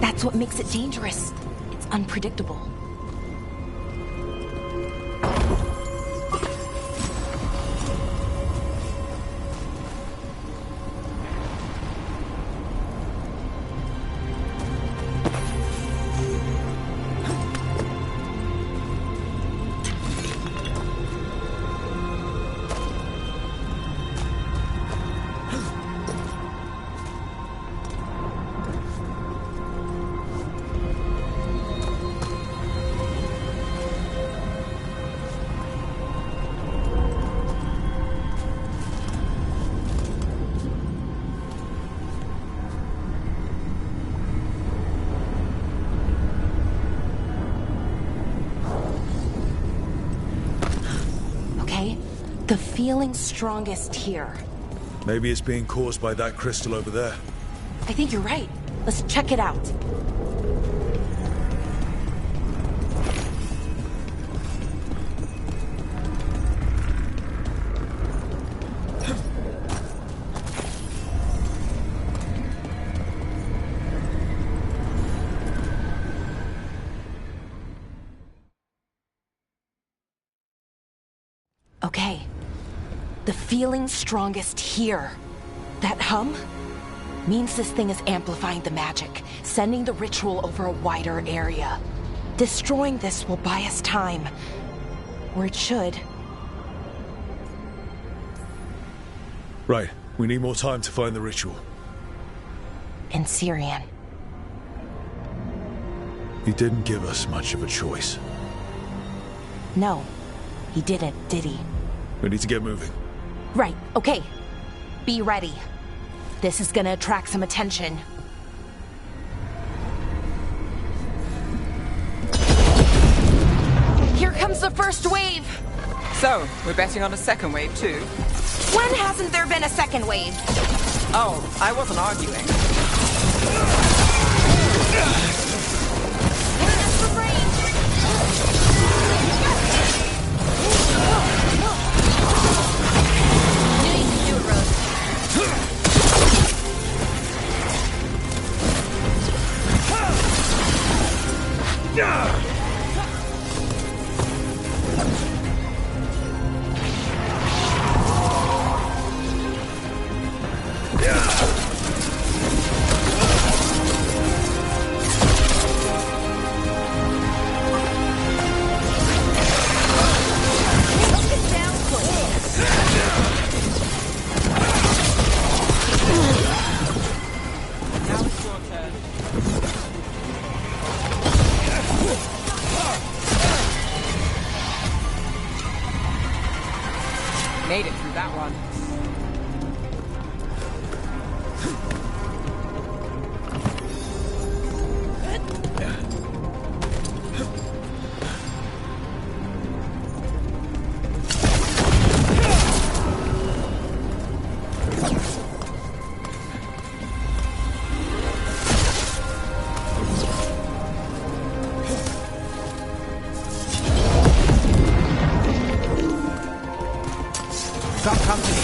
That's what makes it dangerous. It's unpredictable. The feeling's strongest here. Maybe it's being caused by that crystal over there. I think you're right. Let's check it out. Okay. The feeling's strongest here. That hum means this thing is amplifying the magic, sending the ritual over a wider area. Destroying this will buy us time. Or it should. Right. We need more time to find the ritual. In Syrian. He didn't give us much of a choice. No, he didn't, did he? We need to get moving. Right, okay. Be ready. This is gonna attract some attention. Here comes the first wave! So, we're betting on a second wave too? When hasn't there been a second wave? Oh, I wasn't arguing. Made it through that one. Some company.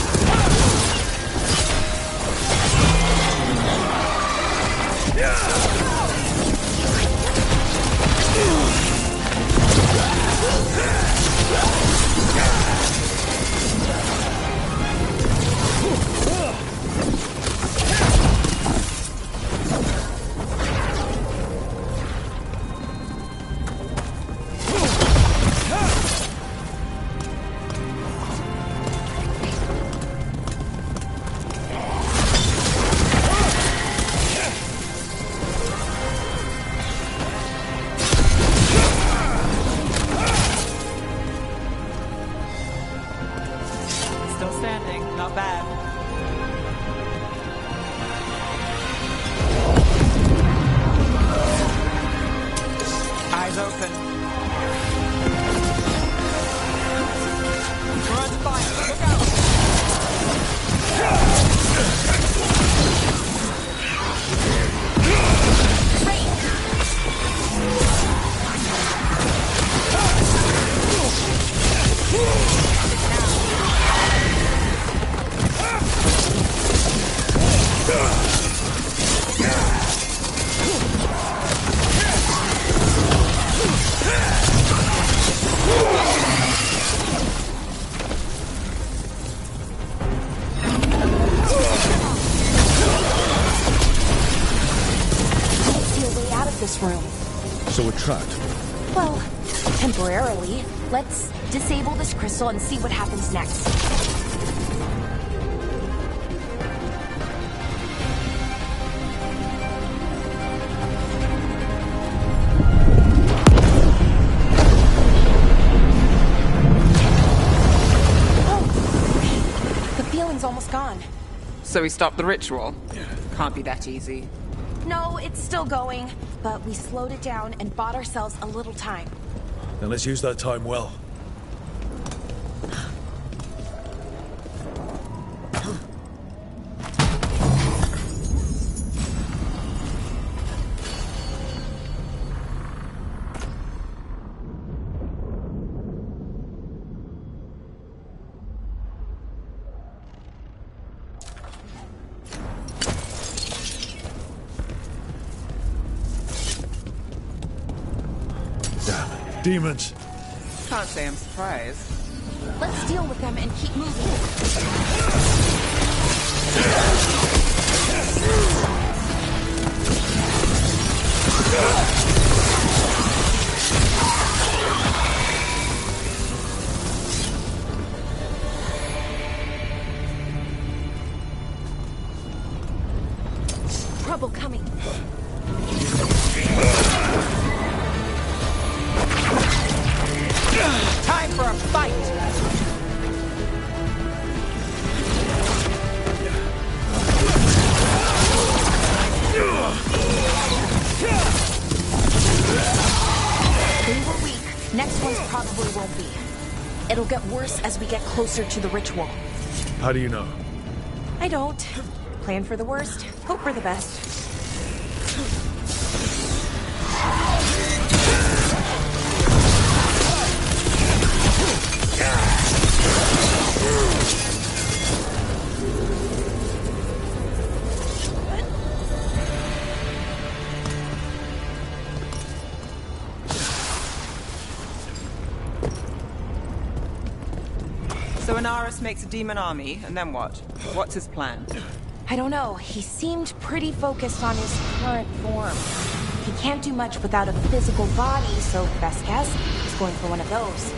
Still standing, not bad. Eyes open. We're on fire, look out! Let's disable this crystal and see what happens next. Oh, the feeling's almost gone. So we stopped the ritual? Can't be that easy. No, it's still going, but we slowed it down and bought ourselves a little time. Then let's use that time well. Demons. Can't say I'm surprised. Let's deal with them and keep moving. Trouble coming. Time for a fight! They were weak. Next ones probably won't be. It'll get worse as we get closer to the ritual. How do you know? I don't. Plan for the worst, hope for the best. So Inaris makes a demon army, and then what? What's his plan? I don't know. He seemed pretty focused on his current form. He can't do much without a physical body, so best guess, he's going for one of those.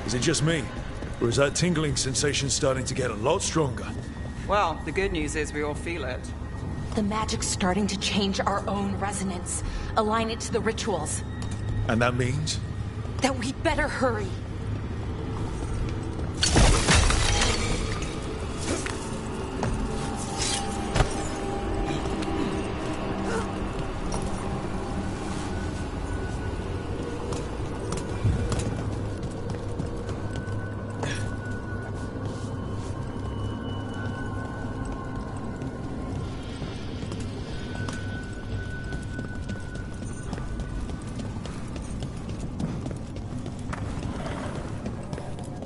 Is it just me? Or is that tingling sensation starting to get a lot stronger? Well, the good news is we all feel it. The magic's starting to change our own resonance, align it to the rituals. And that means? That we'd better hurry.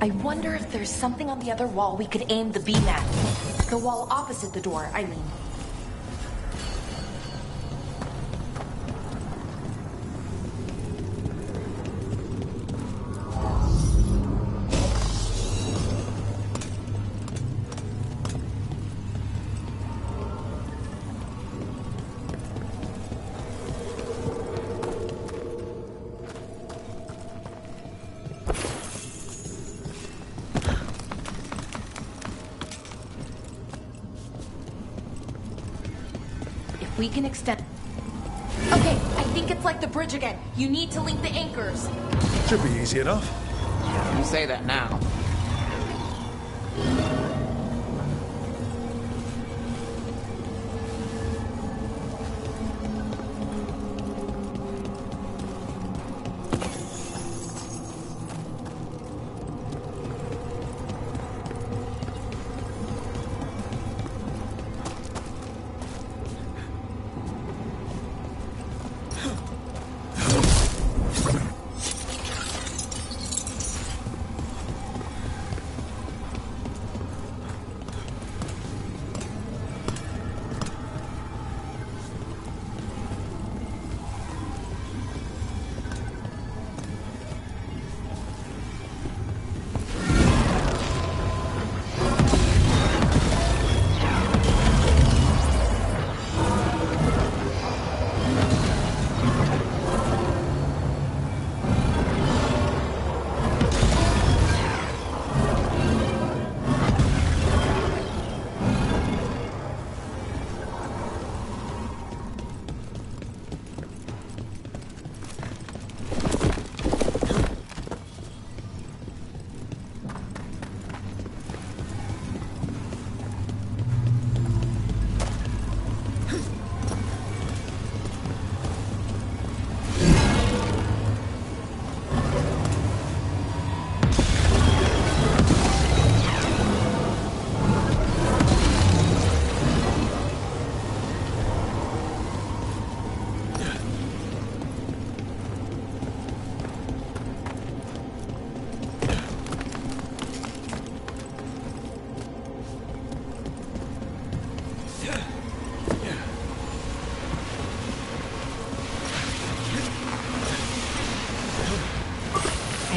I wonder if there's something on the other wall we could aim the beam at. The wall opposite the door, I mean. We can extend... Okay, I think it's like the bridge again. You need to link the anchors. Should be easy enough. You say that now.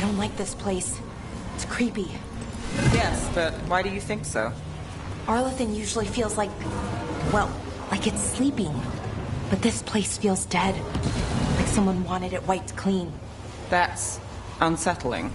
don't like this place. It's creepy. Yes, but why do you think so? Arlithan usually feels like, well, like it's sleeping. But this place feels dead. Like someone wanted it wiped clean. That's unsettling.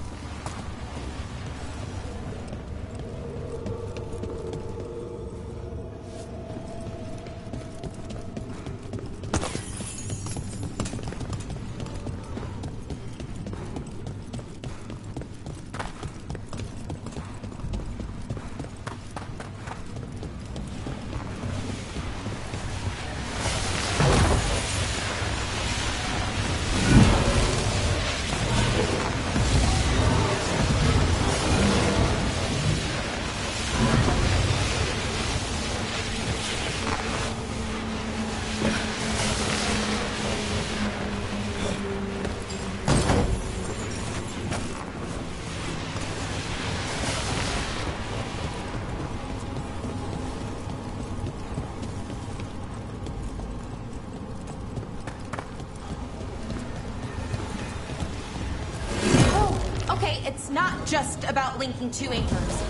Okay, it's not just about linking two anchors.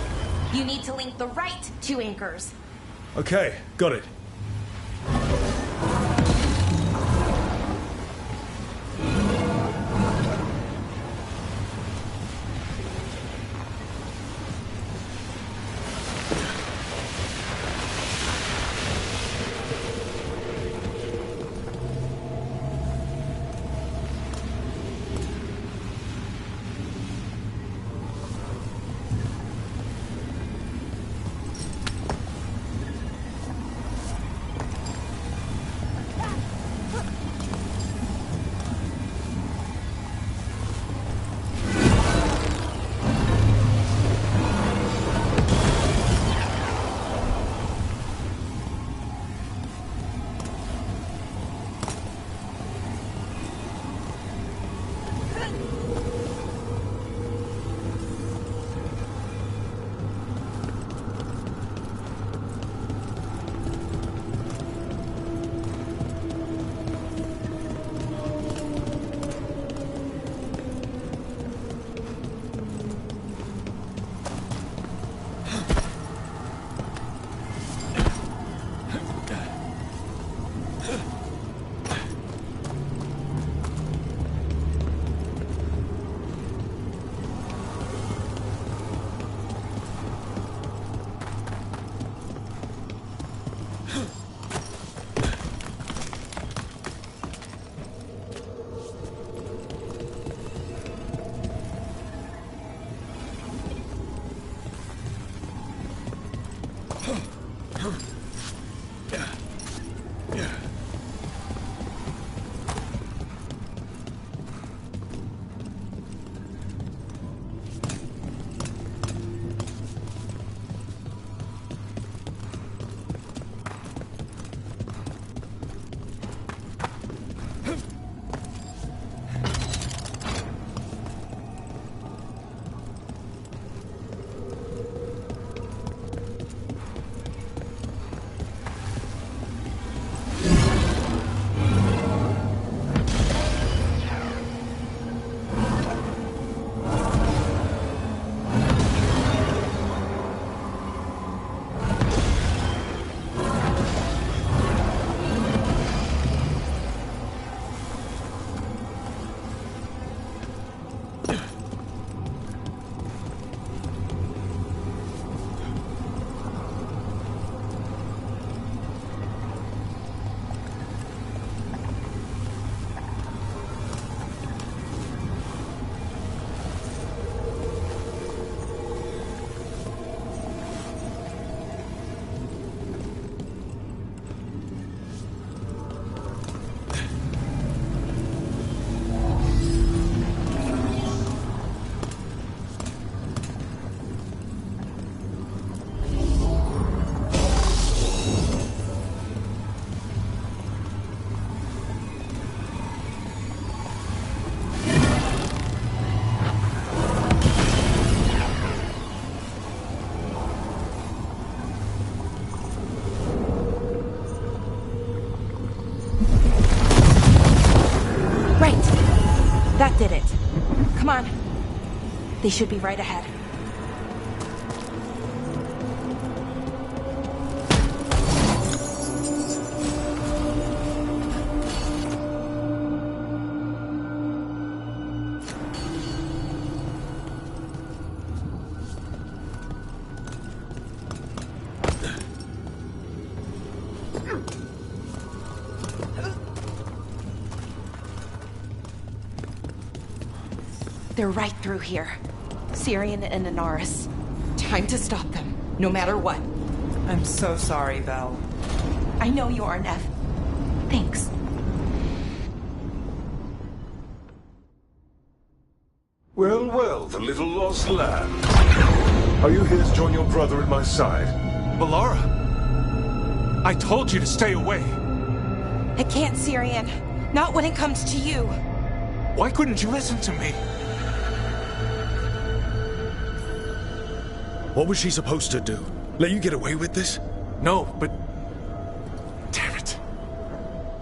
You need to link the right two anchors. Okay, got it. They should be right ahead. They're right through here. Syrian and Inaris. Time to stop them, no matter what. I'm so sorry, Val. I know you are, Nev. Thanks. Well, well, the little lost lamb. Are you here to join your brother at my side? Melara! I told you to stay away! I can't, Syrian. Not when it comes to you. Why couldn't you listen to me? What was she supposed to do? Let you get away with this? No, but... Damn it.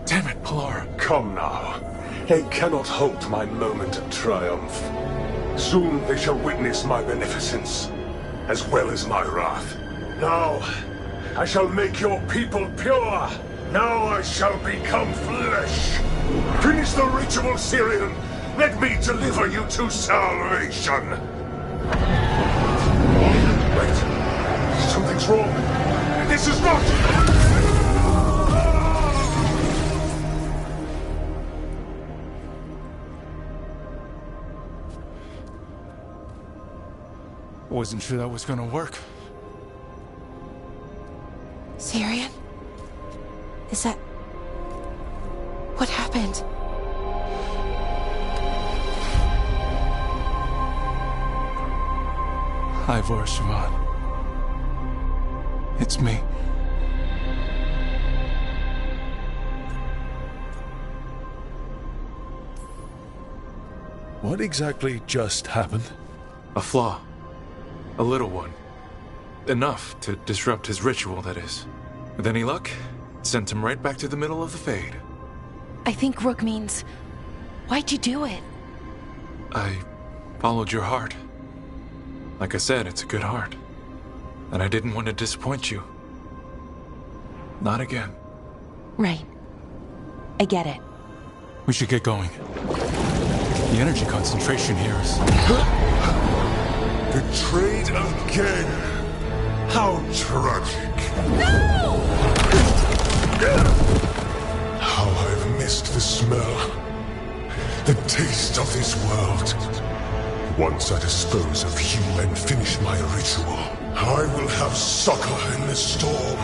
Damn it, Melara. Come now. They cannot halt my moment of triumph. Soon they shall witness my beneficence, as well as my wrath. Now, I shall make your people pure. Now I shall become flesh. Finish the ritual, Syrian. Let me deliver you to salvation. Wait. Something's wrong. This is not... Wasn't sure that was gonna work. Syrian? Is that... What happened? Ivor Siobhan. It's me. What exactly just happened? A flaw. A little one. Enough to disrupt his ritual, that is. With any luck, sent him right back to the middle of the Fade. I think Rook means... Why'd you do it? I followed your heart. Like I said, it's a good heart. And I didn't want to disappoint you. Not again. Right. I get it. We should get going. The energy concentration here is... Betrayed again. How tragic. No! How I've missed the smell. The taste of this world. Once I dispose of you and finish my ritual, I will have succor in the storm.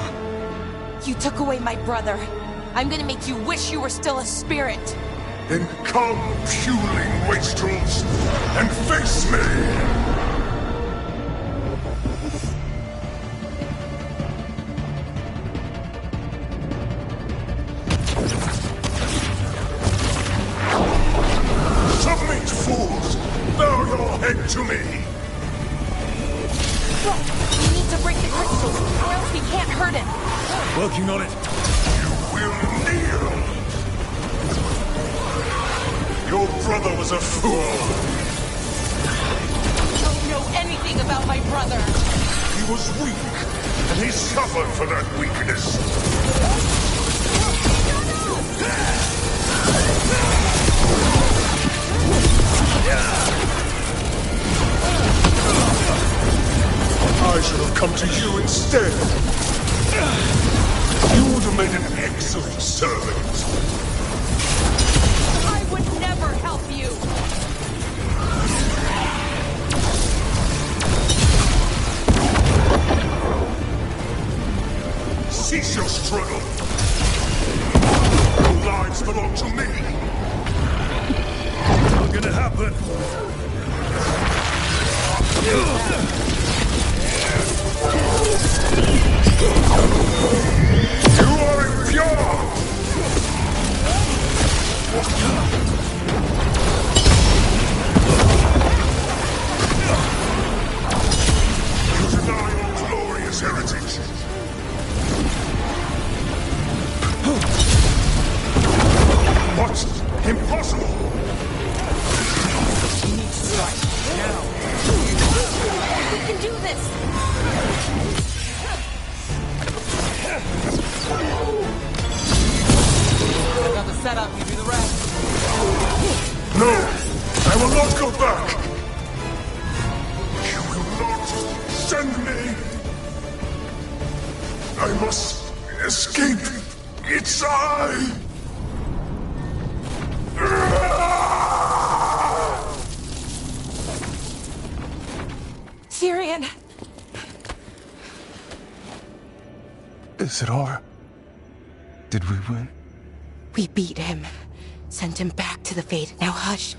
You took away my brother. I'm gonna make you wish you were still a spirit. Then come, puling wastrels, and face me! Submit, fools! Bow your head to me! Look, we need to break the crystals, or else we can't hurt him. Working on it. You will kneel! Your brother was a fool! You don't know anything about my brother! He was weak, and he suffered for that weakness. I should have come to you instead. You would have made an excellent servant. I would never help you! Cease your struggle. Your lives belong to me. Not gonna happen. You are impure! You deny your glorious heritage. What? Impossible! He needs I must escape. It's I! Syrian! Is it over? Did we win? We beat him. Sent him back to the Fate. Now hush.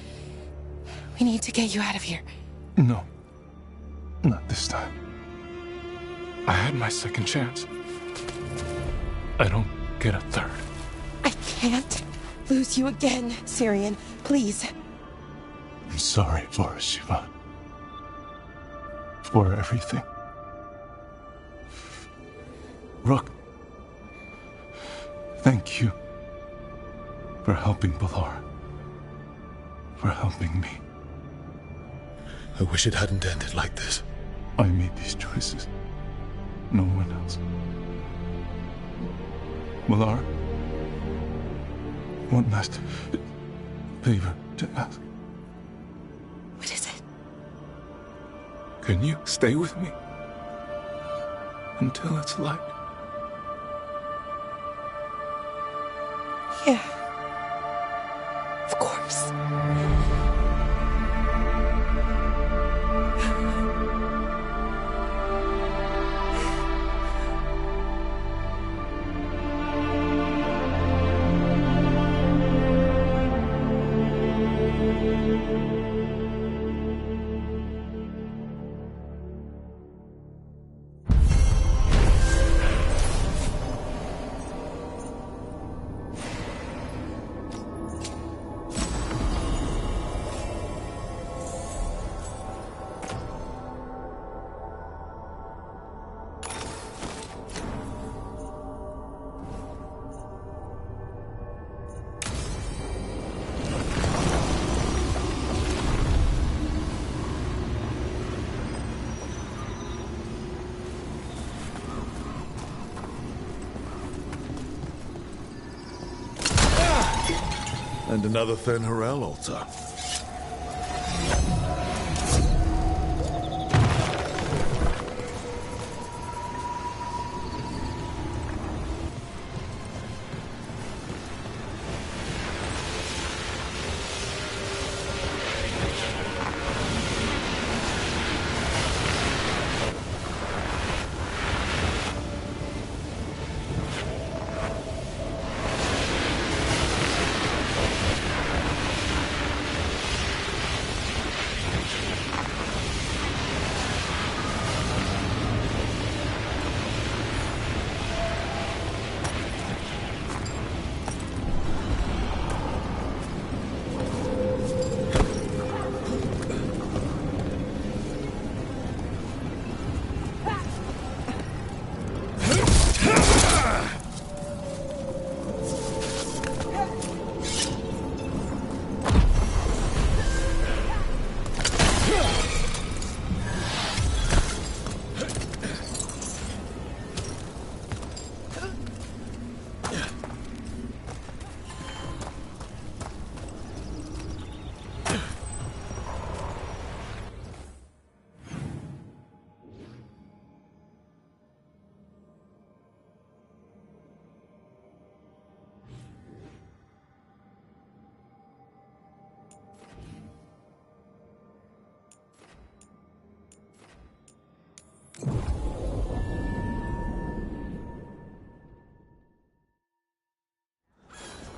We need to get you out of here. No. Not this time. I had my second chance. I don't get a third. I can't lose you again, Syrian. Please. I'm sorry for Siobhan. For everything. Rook, thank you for helping Balara. For helping me. I wish it hadn't ended like this. I made these choices. No one else. Balara, one last favor to ask. What is it? Can you stay with me until it's light? Yeah. Of course. And another Thenharel altar.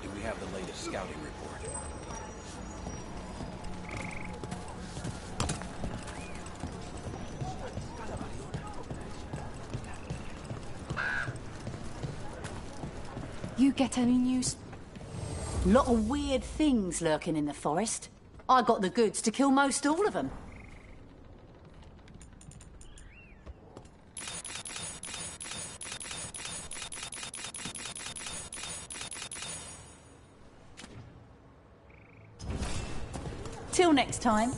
Do we have the latest scouting report? You get any news? Lot of weird things lurking in the forest. I got the goods to kill most all of them. Till next time.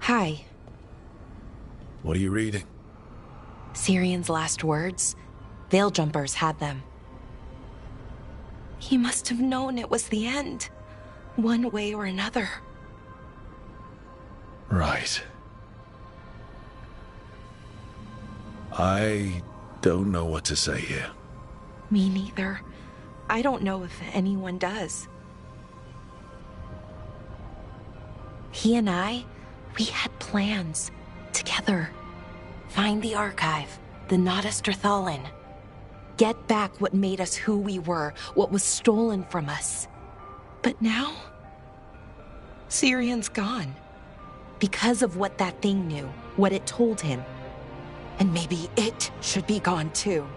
Hi. What are you reading? Syrion's last words? Veil Jumpers had them. He must have known it was the end, one way or another. Right. I don't know what to say here. Me neither. I don't know if anyone does. He and I, we had plans together. Find the archive, the Nodus Trithalin. Get back what made us who we were, what was stolen from us. But now, Syrion's gone. Because of what that thing knew, what it told him. And maybe it should be gone too.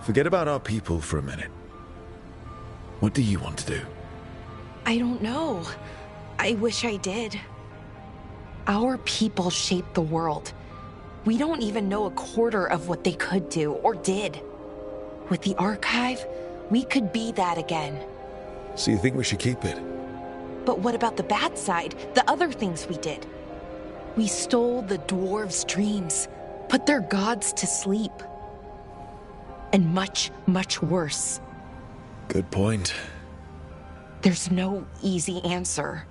Forget about our people for a minute. What do you want to do? I don't know. I wish I did. Our people shaped the world. We don't even know a quarter of what they could do or did. With the archive, we could be that again. So you think we should keep it? But what about the bad side? The other things we did? We stole the dwarves' dreams, put their gods to sleep. And much, much worse. Good point. There's no easy answer.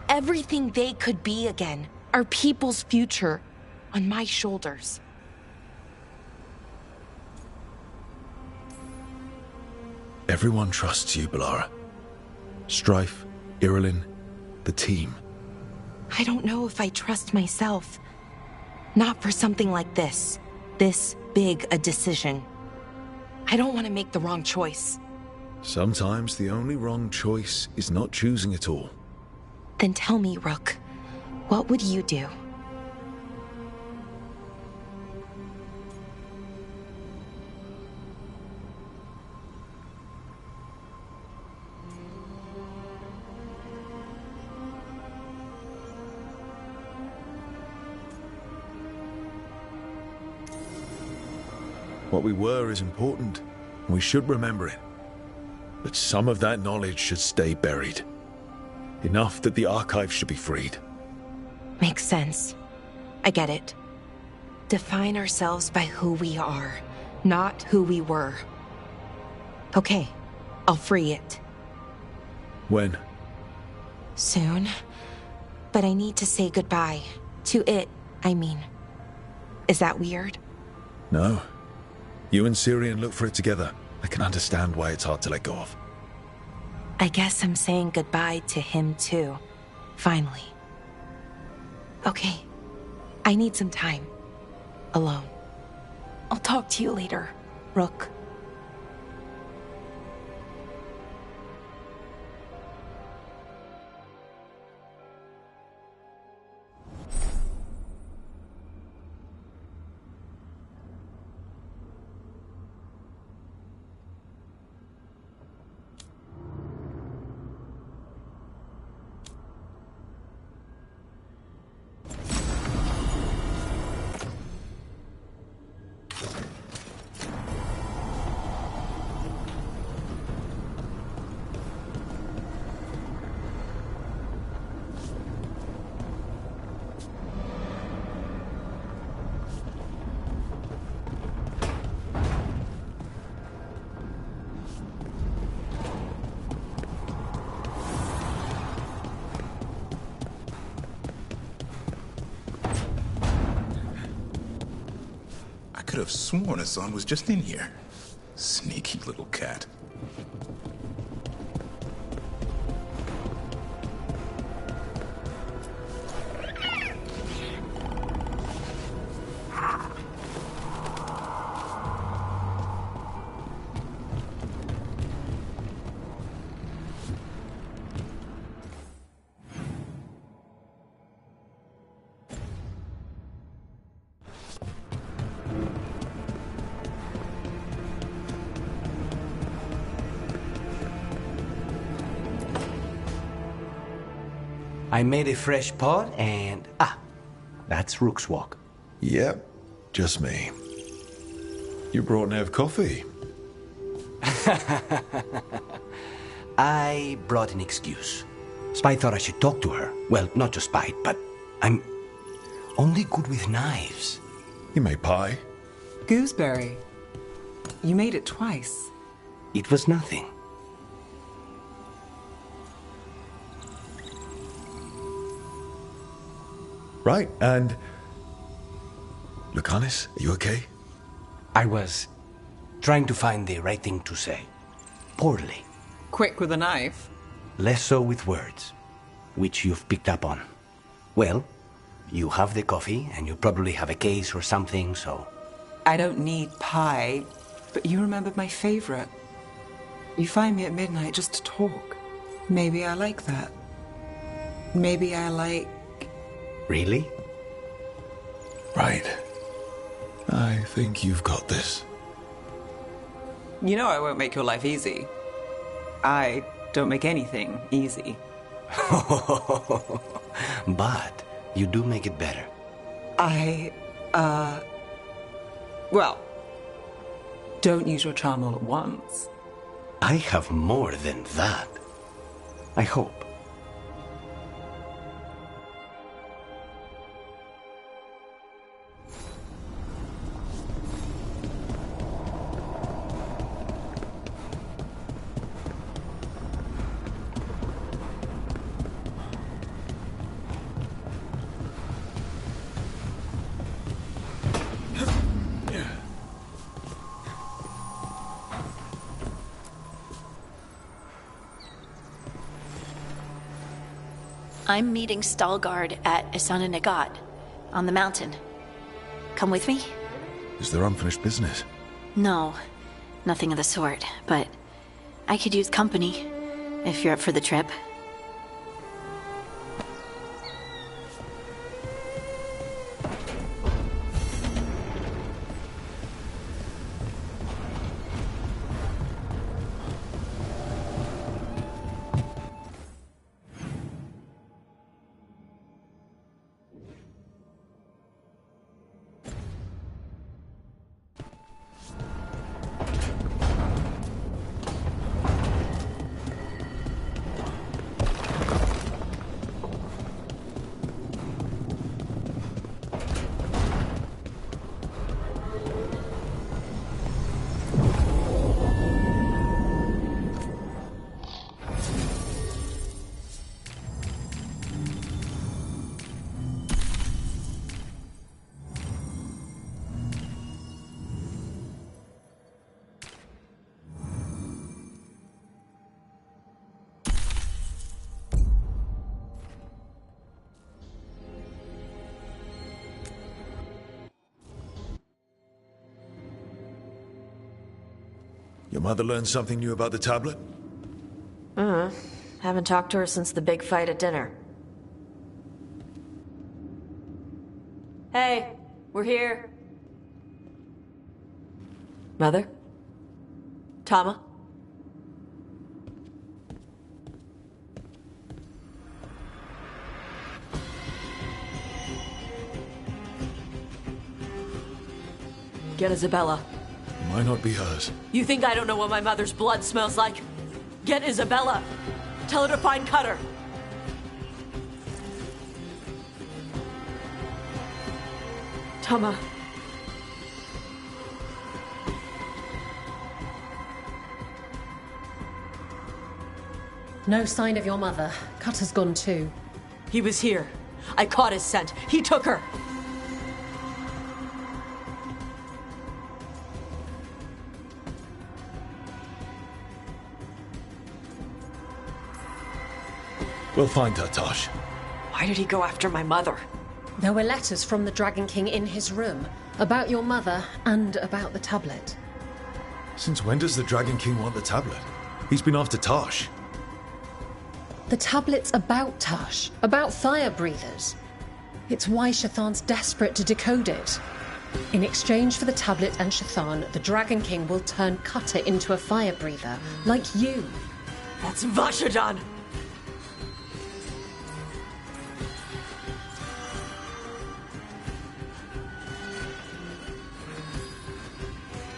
Everything they could be again, our people's future, on my shoulders. Everyone trusts you, Balara. Strife, Irilyn, the team. I don't know if I trust myself. Not for something like this. This big a decision. I don't want to make the wrong choice. Sometimes the only wrong choice is not choosing at all. Then tell me, Rook, what would you do? What we were is important, and we should remember it. But some of that knowledge should stay buried. Enough that the archive should be freed. Makes sense. I get it. Define ourselves by who we are, not who we were. Okay, I'll free it. When? Soon. But I need to say goodbye. To it, I mean. Is that weird? No. You and Syrian look for it together. I can understand why it's hard to let go of. I guess I'm saying goodbye to him too. Finally. Okay. I need some time. Alone. I'll talk to you later, Rook. I could have sworn Hassan was just in here. Sneaky little cat. I made a fresh pot and... that's Rook's walk. Yep, just me. You brought Nev coffee. I brought an excuse. Spite thought I should talk to her. Well, not just Spite, but I'm only good with knives. You made pie? Gooseberry. You made it twice. It was nothing. Right, and... Lucanus, are you okay? I was trying to find the right thing to say. Poorly. Quick with a knife. Less so with words, which you've picked up on. Well, you have the coffee, and you probably have a case or something, so... I don't need pie, but you remembered my favorite. You find me at midnight just to talk. Maybe I like that. Maybe I like... Really? Right. I think you've got this. You know I won't make your life easy. I don't make anything easy. But you do make it better. Well, don't use your charm all at once. I have more than that. I hope. I'm meeting Stalgard at Isana Nagat, on the mountain. Come with me? Is there unfinished business? No, nothing of the sort, but I could use company, if you're up for the trip. Your mother learned something new about the tablet? Haven't talked to her since the big fight at dinner. Hey, we're here. Mother? Tama? Get Isabella. Might not be hers. You think I don't know what my mother's blood smells like? Get Isabella. Tell her to find Cutter. Tama. No sign of your mother. Cutter's gone too. He was here. I caught his scent. He took her. We'll find her, Tosh. Why did he go after my mother? There were letters from the Dragon King in his room about your mother and about the tablet. Since when does the Dragon King want the tablet? He's been after Tosh. The tablet's about Tash, about fire breathers. It's why Shathan's desperate to decode it. In exchange for the tablet and Shathan, the Dragon King will turn Cutter into a fire breather, like you. That's Vashadan!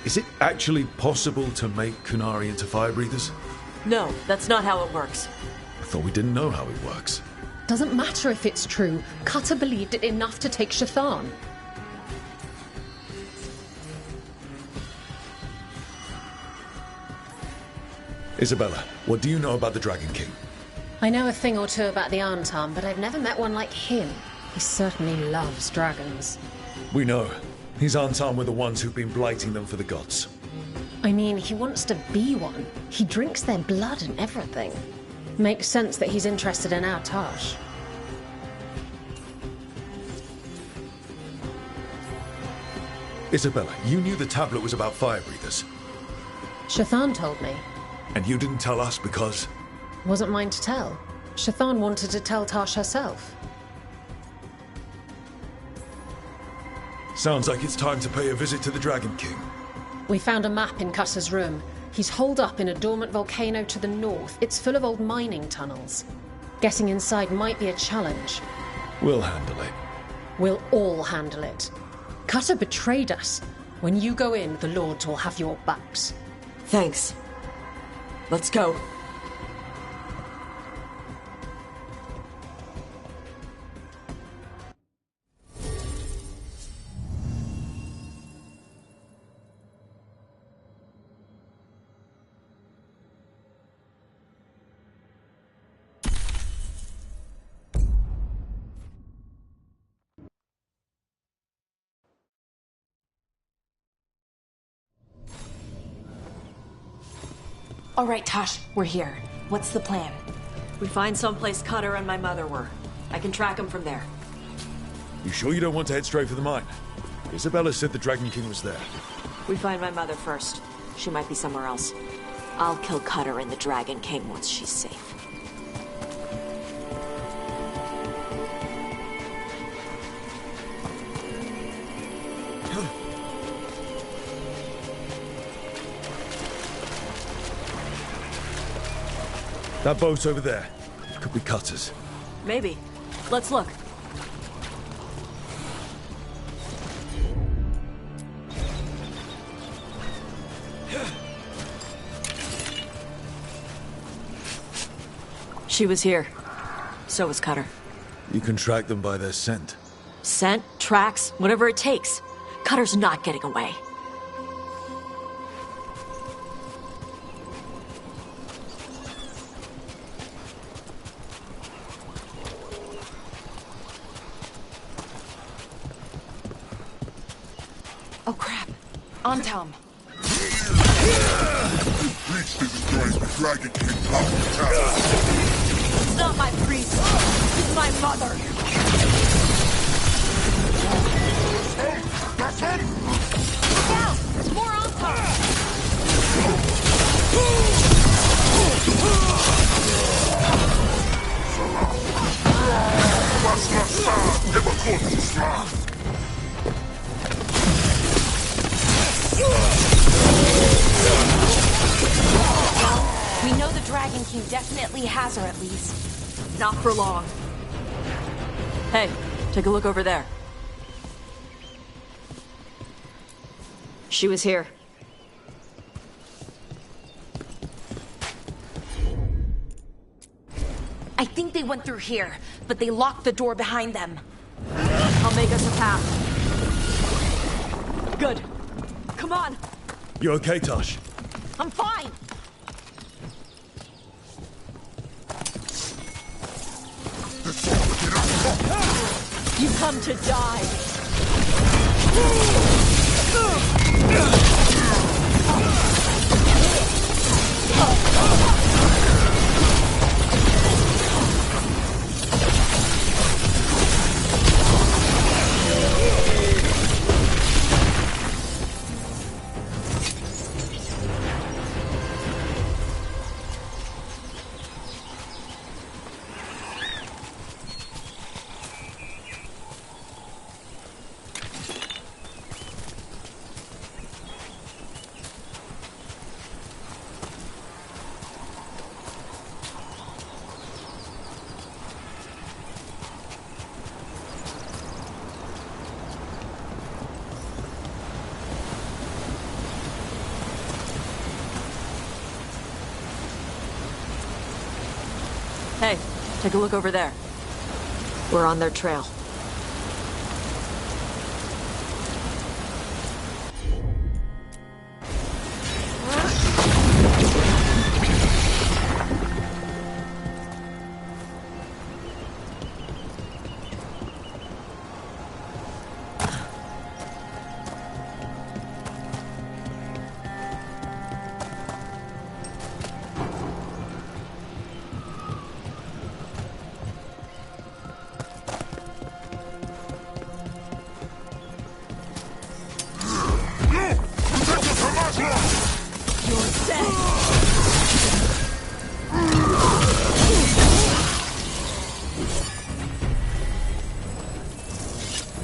Is it actually possible to make Kunari into fire breathers? No, that's not how it works. I thought we didn't know how it works. Doesn't matter if it's true. Cutter believed it enough to take Shathan. Isabella, what do you know about the Dragon King? I know a thing or two about the Arntam, but I've never met one like him. He certainly loves dragons. We know. His Antam were the ones who've been blighting them for the gods. I mean, he wants to be one. He drinks their blood and everything. Makes sense that he's interested in our Tash. Isabella, you knew the tablet was about fire breathers. Shathan told me. And you didn't tell us because... Wasn't mine to tell. Shathan wanted to tell Tash herself. Sounds like it's time to pay a visit to the Dragon King. We found a map in Cutter's room. He's holed up in a dormant volcano to the north. It's full of old mining tunnels. Getting inside might be a challenge. We'll handle it. We'll all handle it. Cutter betrayed us. When you go in, the Lords will have your backs. Thanks. Let's go. All right, Tosh, we're here. What's the plan? We find someplace Cutter and my mother were. I can track him from there. You sure you don't want to head straight for the mine? Isabella said the Dragon King was there. We find my mother first. She might be somewhere else. I'll kill Cutter and the Dragon King once she's safe. That boat's over there. Could be Cutter's. Maybe. Let's look. She was here. So was Cutter. You can track them by their scent. Scent, tracks, whatever it takes. Cutter's not getting away. Oh crap. On Tom. Priest isn't going to Dragon King power. It's not my priest. It's my mother. That's him! Look out! There's more on top! We know the Dragon King definitely has her at least. Not for long. Hey, take a look over there. She was here. I think they went through here, but they locked the door behind them. I'll make us a path. Good. Come on. You okay, Tosh? I'm fine. You come to die. Hey, take a look over there. We're on their trail.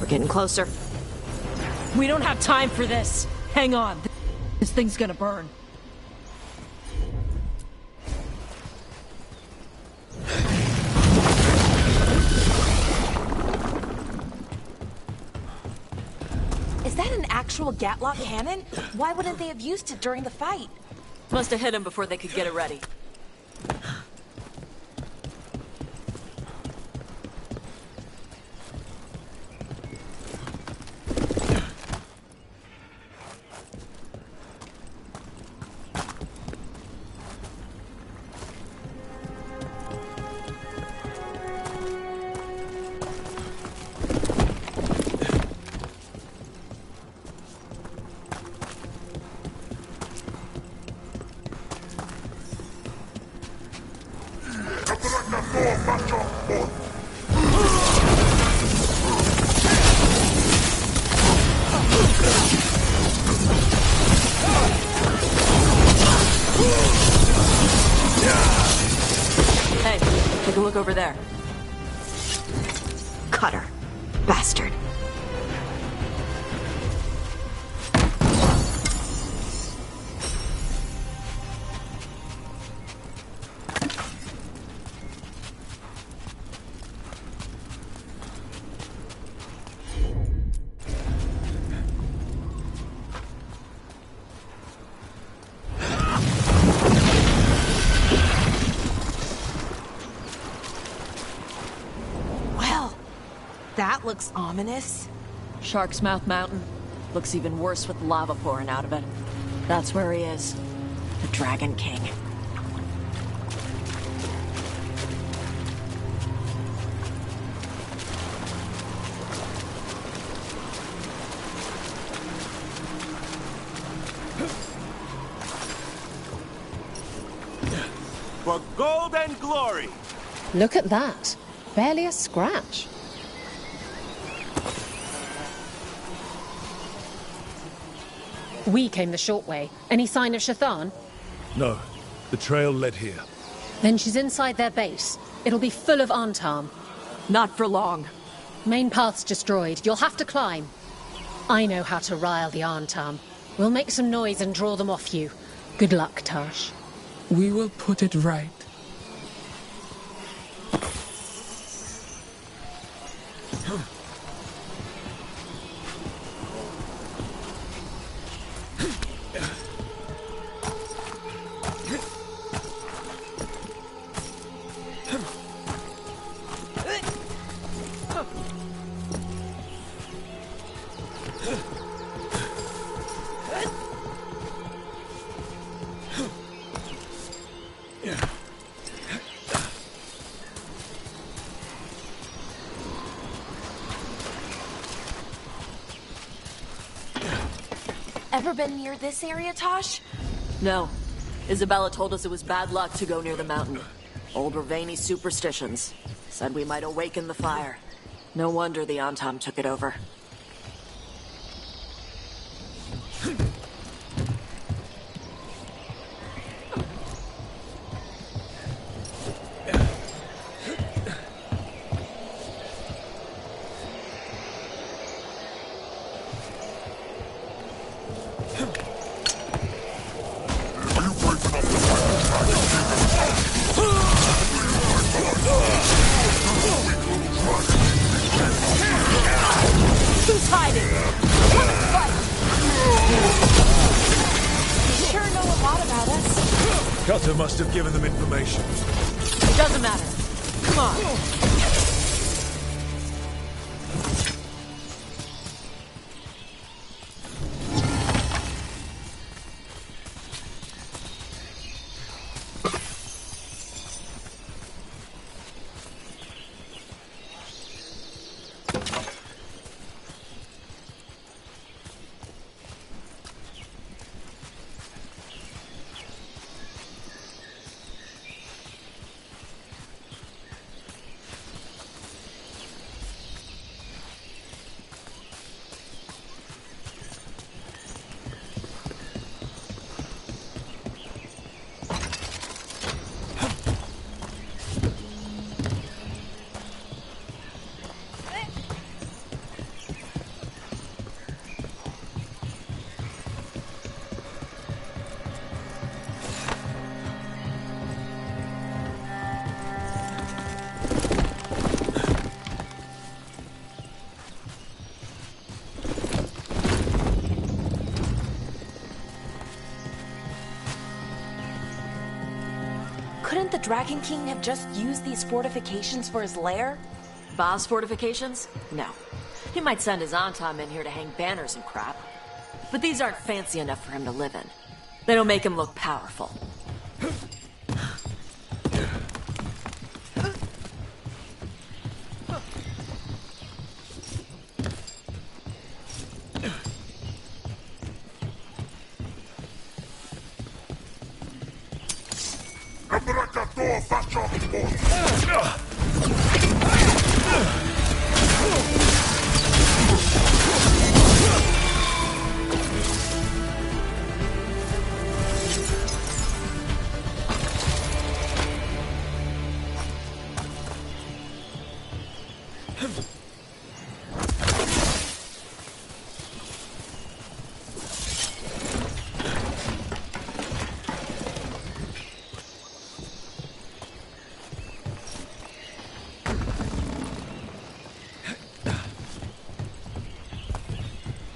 Getting closer. We don't have time for this. Hang on. This thing's gonna burn. Is that an actual Gatlock cannon? Why wouldn't they have used it during the fight? Must have hit him before they could get it ready. over there. Cutter. Bastard. That looks ominous. Shark's Mouth Mountain. Looks even worse with lava pouring out of it. That's where he is. The Dragon King. For gold and glory! Look at that. Barely a scratch. We came the short way. Any sign of Shathan? No. The trail led here. Then she's inside their base. It'll be full of Antam. Not for long. Main path's destroyed. You'll have to climb. I know how to rile the Antam. We'll make some noise and draw them off you. Good luck, Tash. We will put it right. Ever been near this area, Tosh? No. Isabella told us it was bad luck to go near the mountain. Old Ravani superstitions. Said we might awaken the fire. No wonder the Antam took it over. Who's hiding? Come and fight! You sure know a lot about us. Cutter must have given them information. It doesn't matter. Come on. Couldn't the Dragon King have just used these fortifications for his lair? Ba's fortifications? No. He might send his Antam in here to hang banners and crap. But these aren't fancy enough for him to live in. They don't make him look powerful.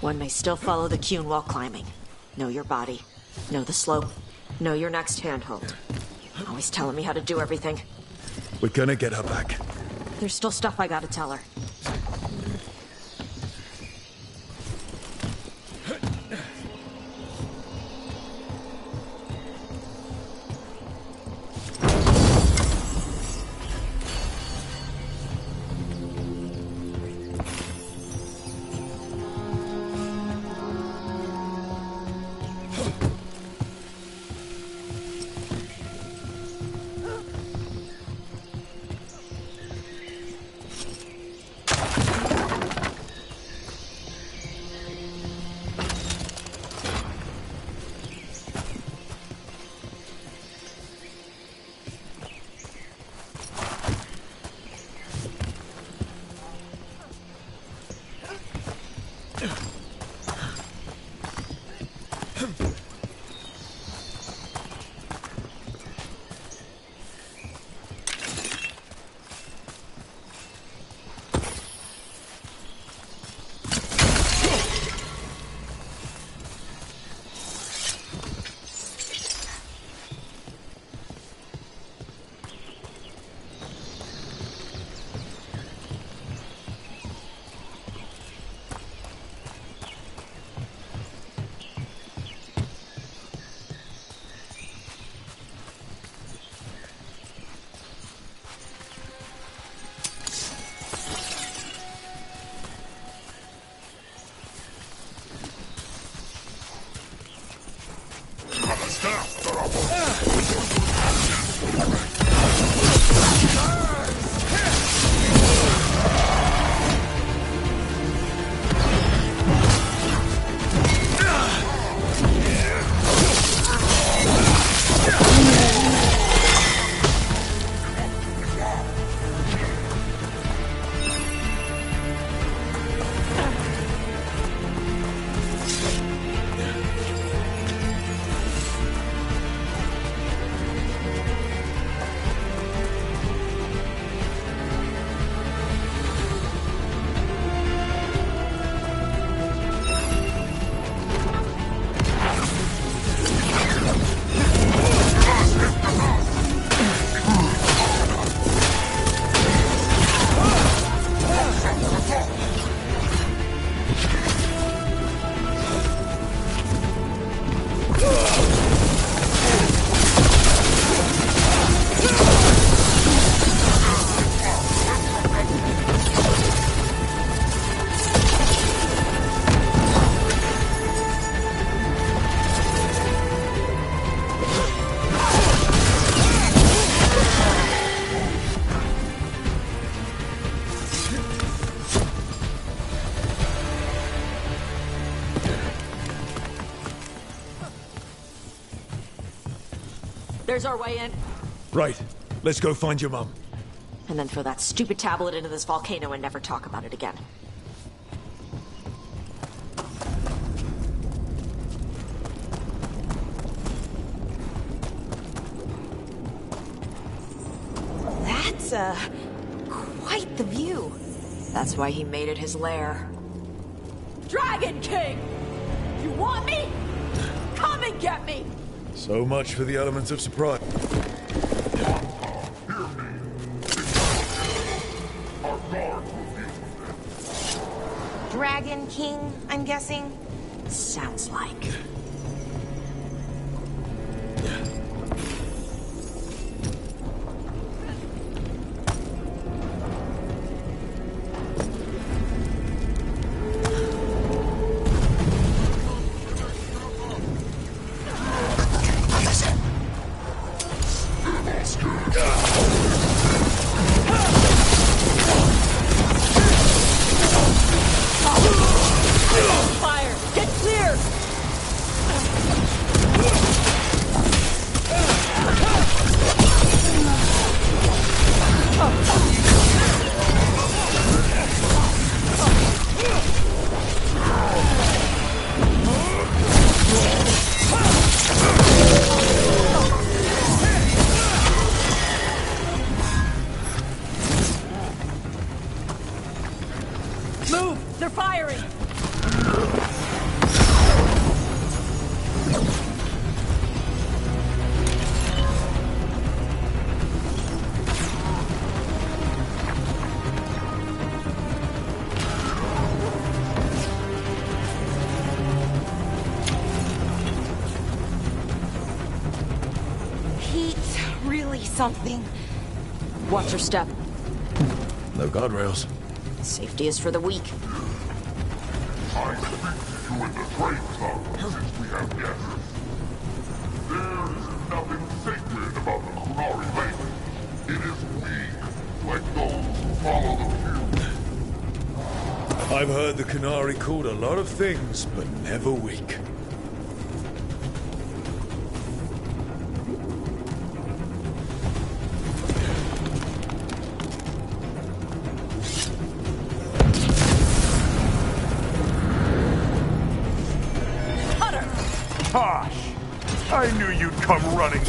One may still follow the Cune while climbing. Know your body. Know the slope. Know your next handhold. Always telling me how to do everything. We're gonna get her back. There's still stuff I gotta tell her. There's our way in. Right. Let's go find your mum. And then throw that stupid tablet into this volcano and never talk about it again. That's, quite the view. That's why he made it his lair. Dragon King! You want me? Come and get me! So much for the element of surprise. Dragon King, I'm guessing? Sounds like. Move! They're firing! Heat's really something. Watch your step. No guardrails. Safety is for the weak. I speak to you in the trade club since we have guests. There is nothing sacred about the Kunari Lake. It is weak, like those who follow the few. I've heard the Kunari called a lot of things, but never weak. Tosh! I knew you'd come running.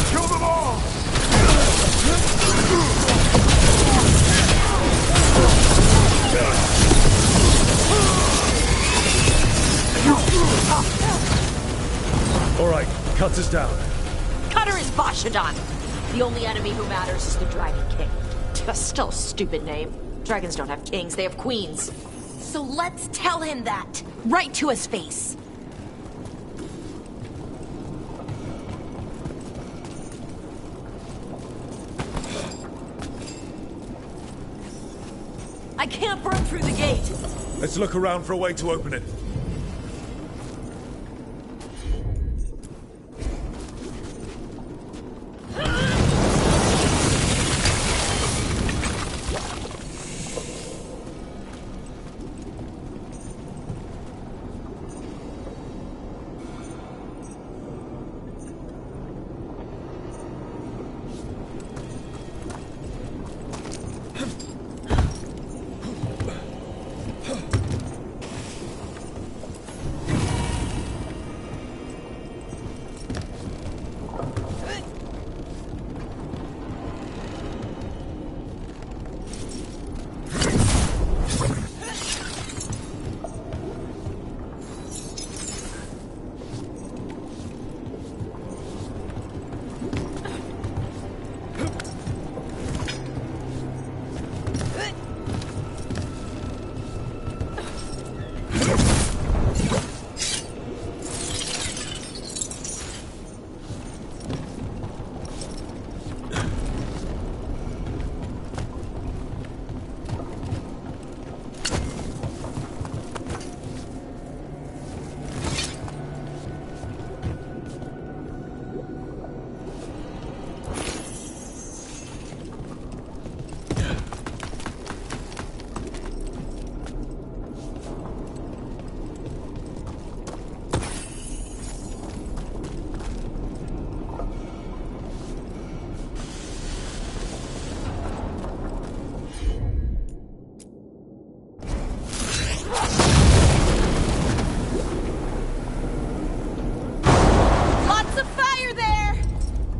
Kill them all! All right, cut us down. Cutter is Bashadon. The only enemy who matters is the Dragon King. Still a stupid name. Dragons don't have kings, they have queens. So let's tell him that. Right to his face. I can't burn through the gate. Let's look around for a way to open it.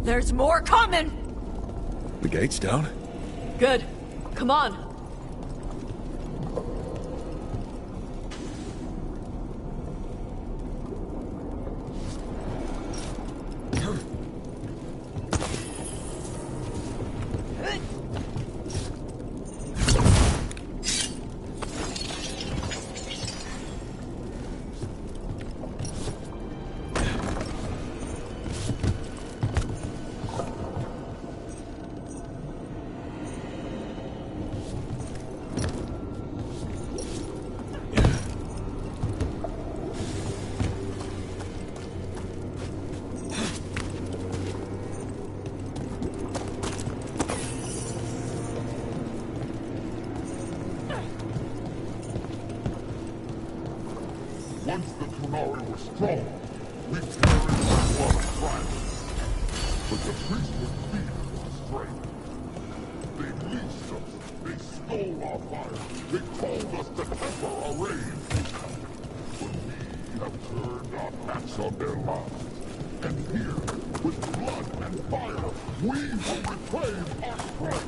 There's more coming! The gate's down. Good. Come on. Once the Kunari were strong, we carried the blood of France. But the priesthood feared the strength. They leased us, they stole our fire, they told us to temper our rage. But we have turned our backs on their lives. And here, with blood and fire, we will reclaim our strength.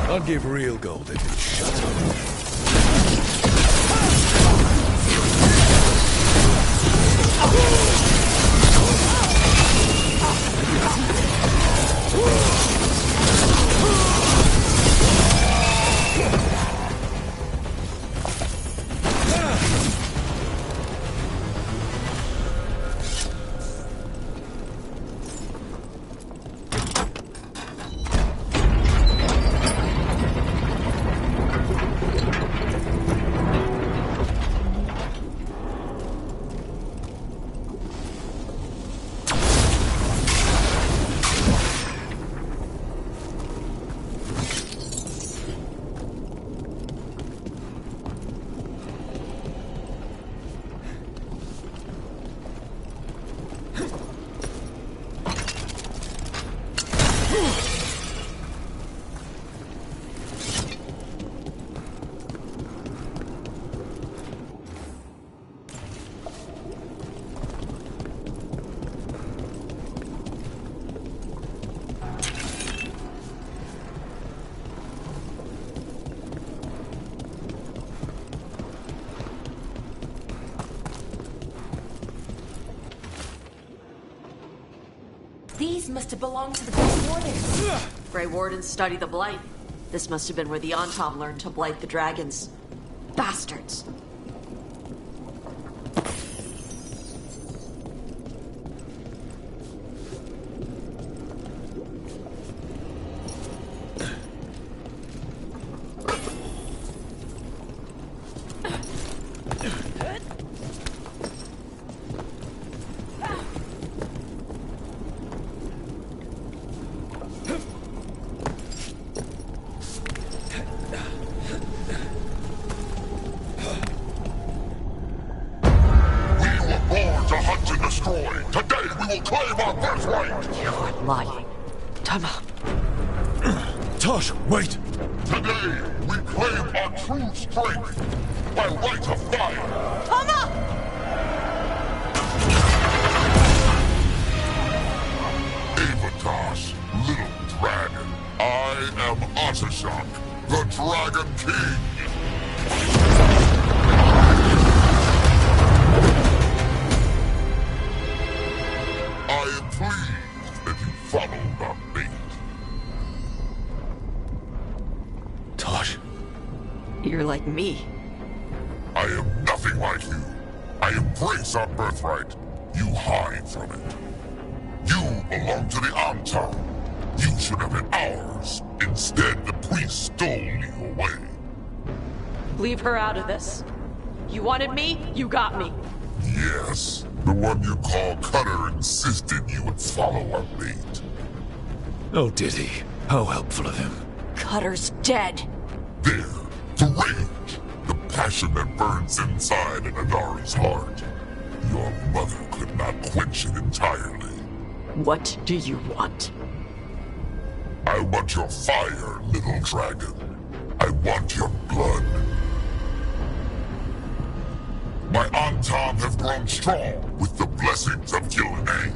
I'll give real gold if it's shut up. These must have belonged to the Grey Wardens. Grey Wardens study the Blight. This must have been where the Antam learned to blight the dragons. Bastards. Tosh, wait! Today, we claim our true strength by right of fire. Come up! Avatosh, little dragon. I am Atashok, the Dragon King. I am pleased that you followed our bait. Tosh. You're like me. I am nothing like you. I embrace our birthright. You hide from it. You belong to the Antam. You should have been ours. Instead, the priest stole you away. Leave her out of this. You wanted me, you got me. Yes, the one you call Cutter insisted you would follow our bait. Oh, did he? How helpful of him. Cutter's dead. There, the rage, the passion that burns inside an Anari's heart. Your mother could not quench it entirely. What do you want? I want your fire, little dragon. I want your blood. My Antam have grown strong with the blessings of Gillenane.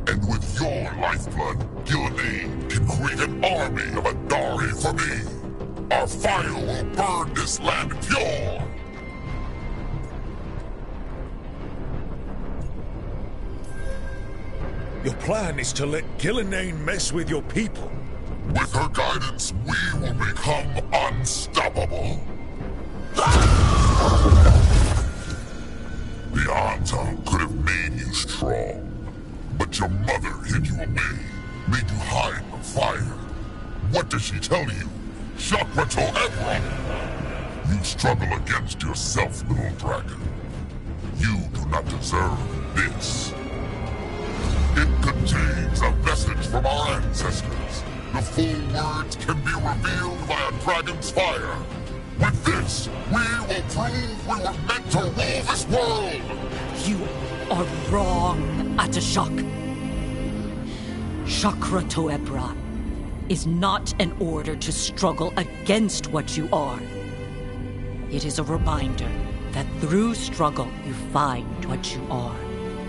And with your lifeblood, Gillenane can create an army of Andari for me. Our fire will burn this land pure. Your plan is to let Gillenane mess with your people. With her guidance, we will become unstoppable. The Antam could have made you strong, but your mother hid you away, made you hide the fire. What does she tell you? Shakrato Ebron! You struggle against yourself, little dragon. You do not deserve this. It contains a message from our ancestors. The full words can be revealed by a dragon's fire. With this, we will prove we were meant to rule this world! You are wrong, Atashok. Shakrato Ebra is not an order to struggle against what you are. It is a reminder that through struggle you find what you are.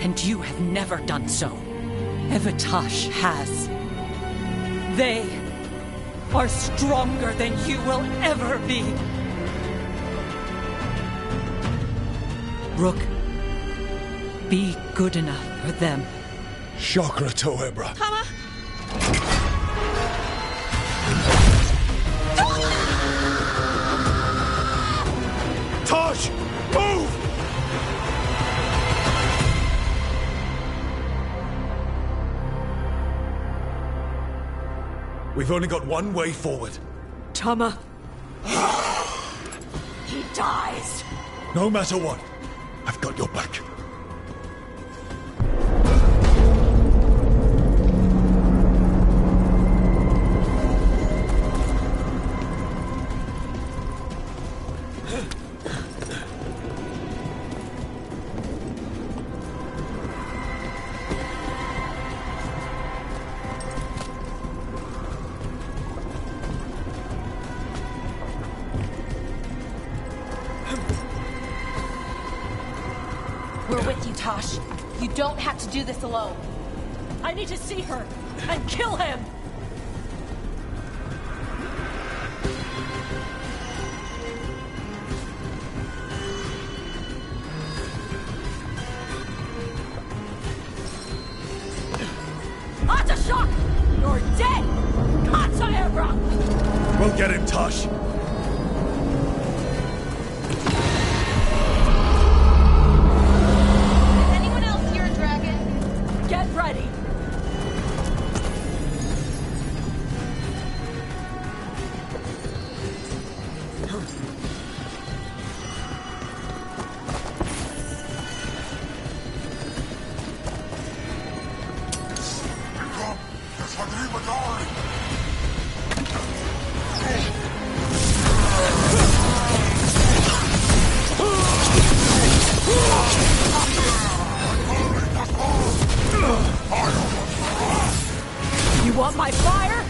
And you have never done so. Evatash has. They are stronger than you will ever be. Rook, be good enough for them. Chakra Toebra. Tama! Tosh! Move! We've only got one way forward. Tama. He dies. No matter what, I've got your back. We're with you, Tosh. You don't have to do this alone. I need to see her and kill him! Atashak! You're dead! Katsaebra! We'll get him, Tosh. Get ready! You want my fire?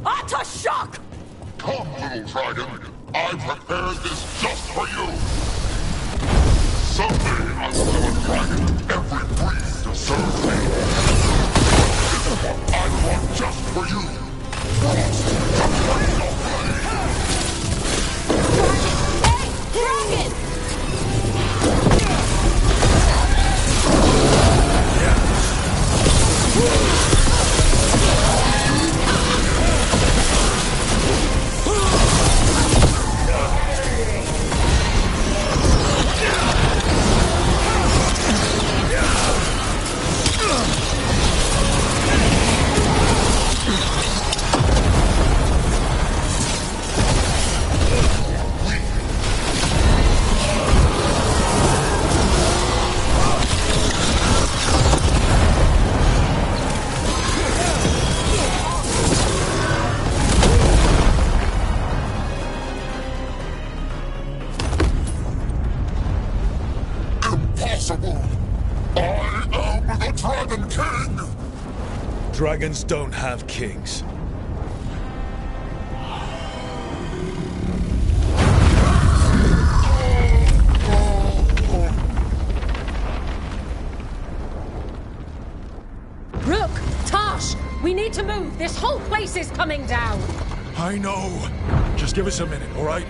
Atashak! Come, little dragon. I prepared this just for you. Someday I will have a dragon every breeze to serve me. This is what I want just for you. Frost, to bring your blade. Hey, dragon! Dragons don't have kings. Rook! Tosh! We need to move! This whole place is coming down! I know. Just give us a minute, all right?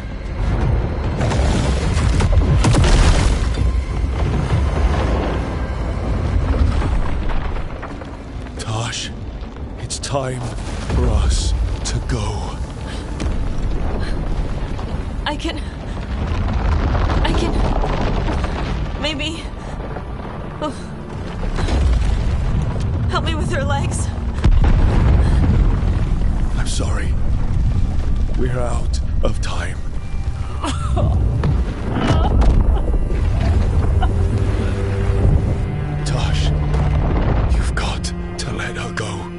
Tosh, it's time for us to go. I can... Maybe... Oh. Help me with her legs. I'm sorry. We're out of time. Tosh, you've got to let her go.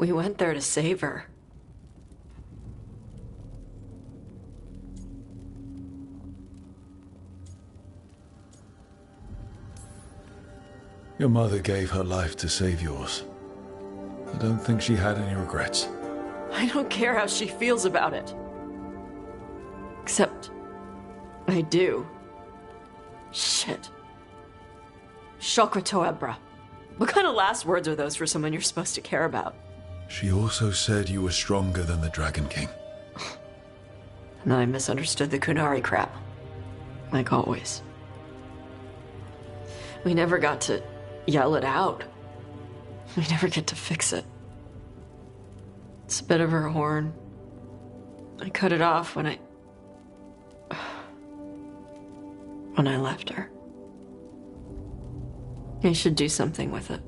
We went there to save her. Your mother gave her life to save yours. I don't think she had any regrets. I don't care how she feels about it. Except, I do. Shit. Shokrato Ebra. What kind of last words are those for someone you're supposed to care about? She also said you were stronger than the Dragon King. And then I misunderstood the Kunari crap. Like always. We never got to yell it out. We never get to fix it. It's a bit of her horn. I cut it off when I left her. I should do something with it.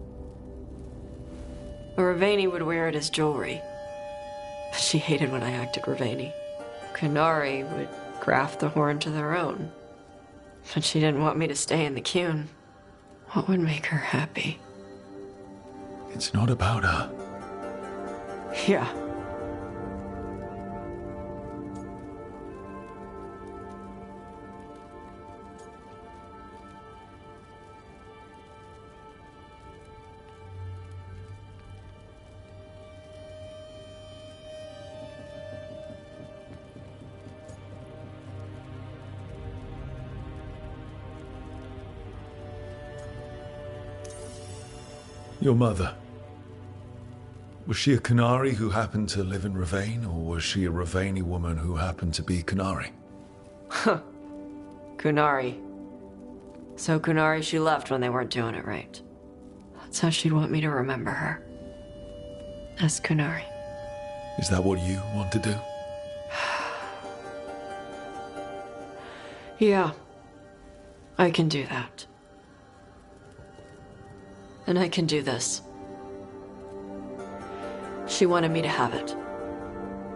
Ravani would wear it as jewelry. But she hated when I acted Ravani. Kunari would graft the horn to their own. But she didn't want me to stay in the Qun. What would make her happy? It's not about her. Yeah. Your mother. Was she a Kunari who happened to live in Ravane, or was she a Ravani woman who happened to be Kunari? Huh. Kunari. So Kunari she left when they weren't doing it right. That's how she'd want me to remember her. As Kunari. Is that what you want to do? Yeah. I can do that. And I can do this. She wanted me to have it.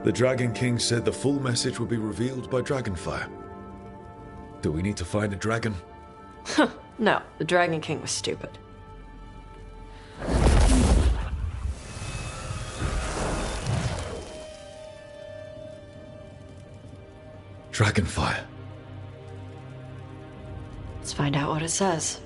The Dragon King said the full message would be revealed by Dragonfire. Do we need to find a dragon? No, the Dragon King was stupid. Dragonfire. Let's find out what it says.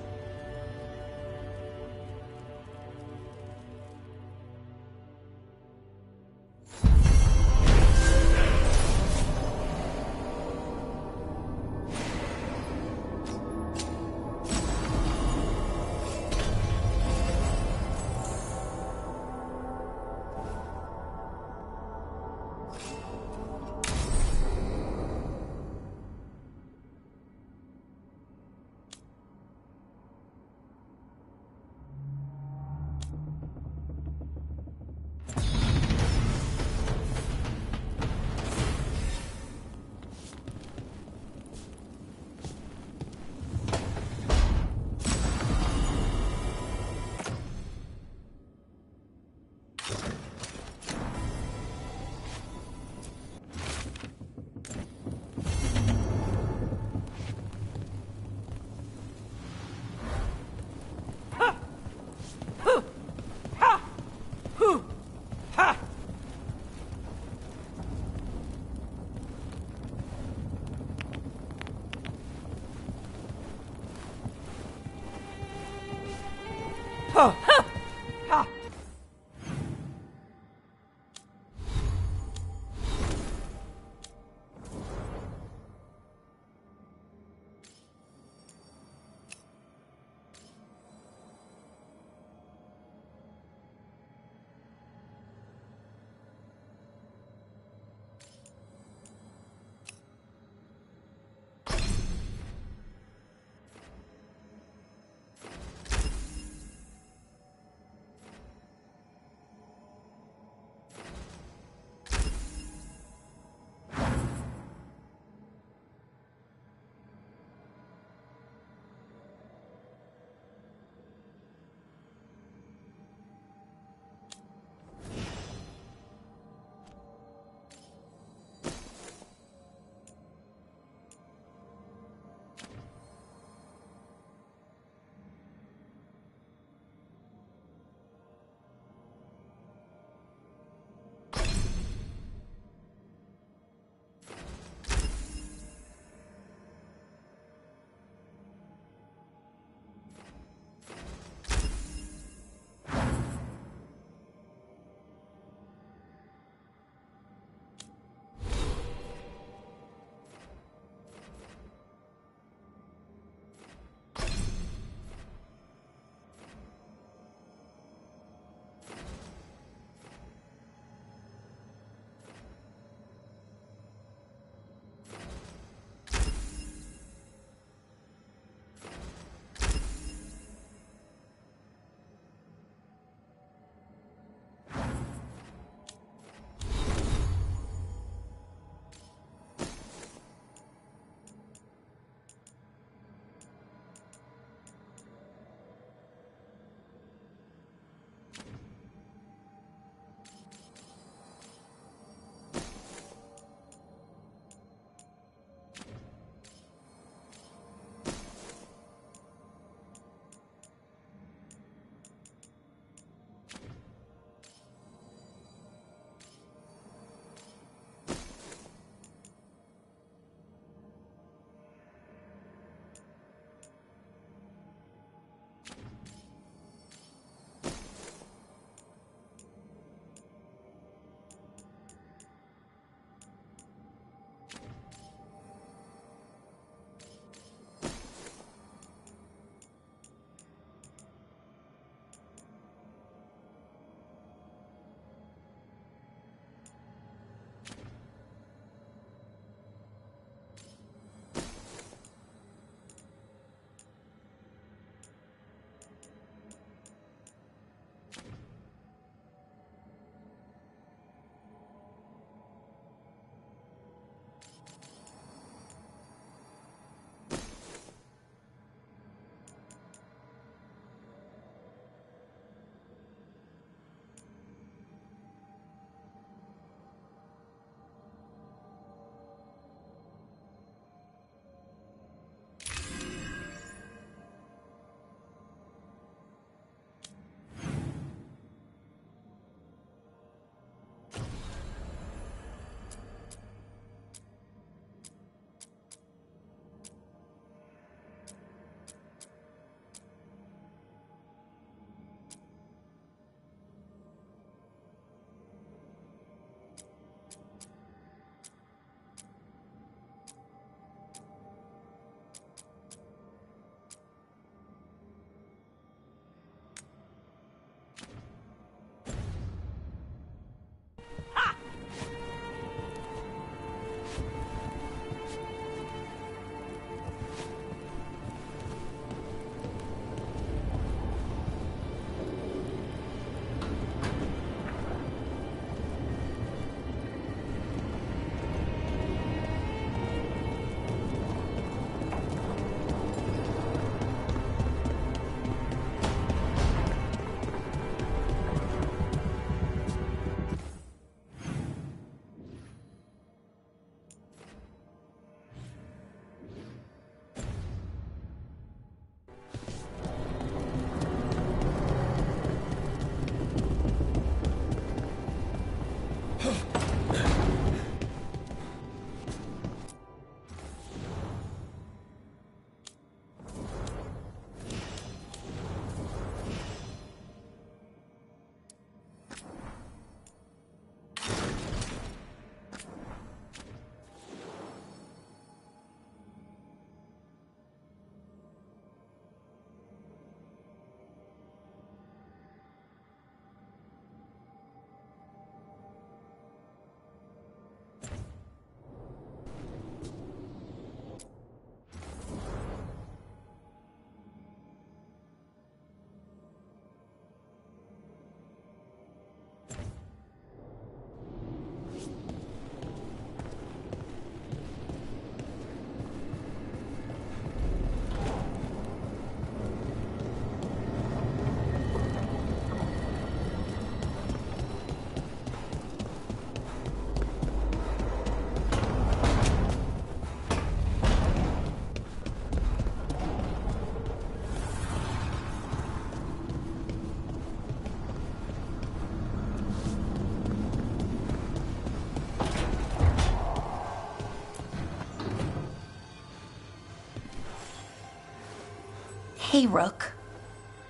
Hey, Rook.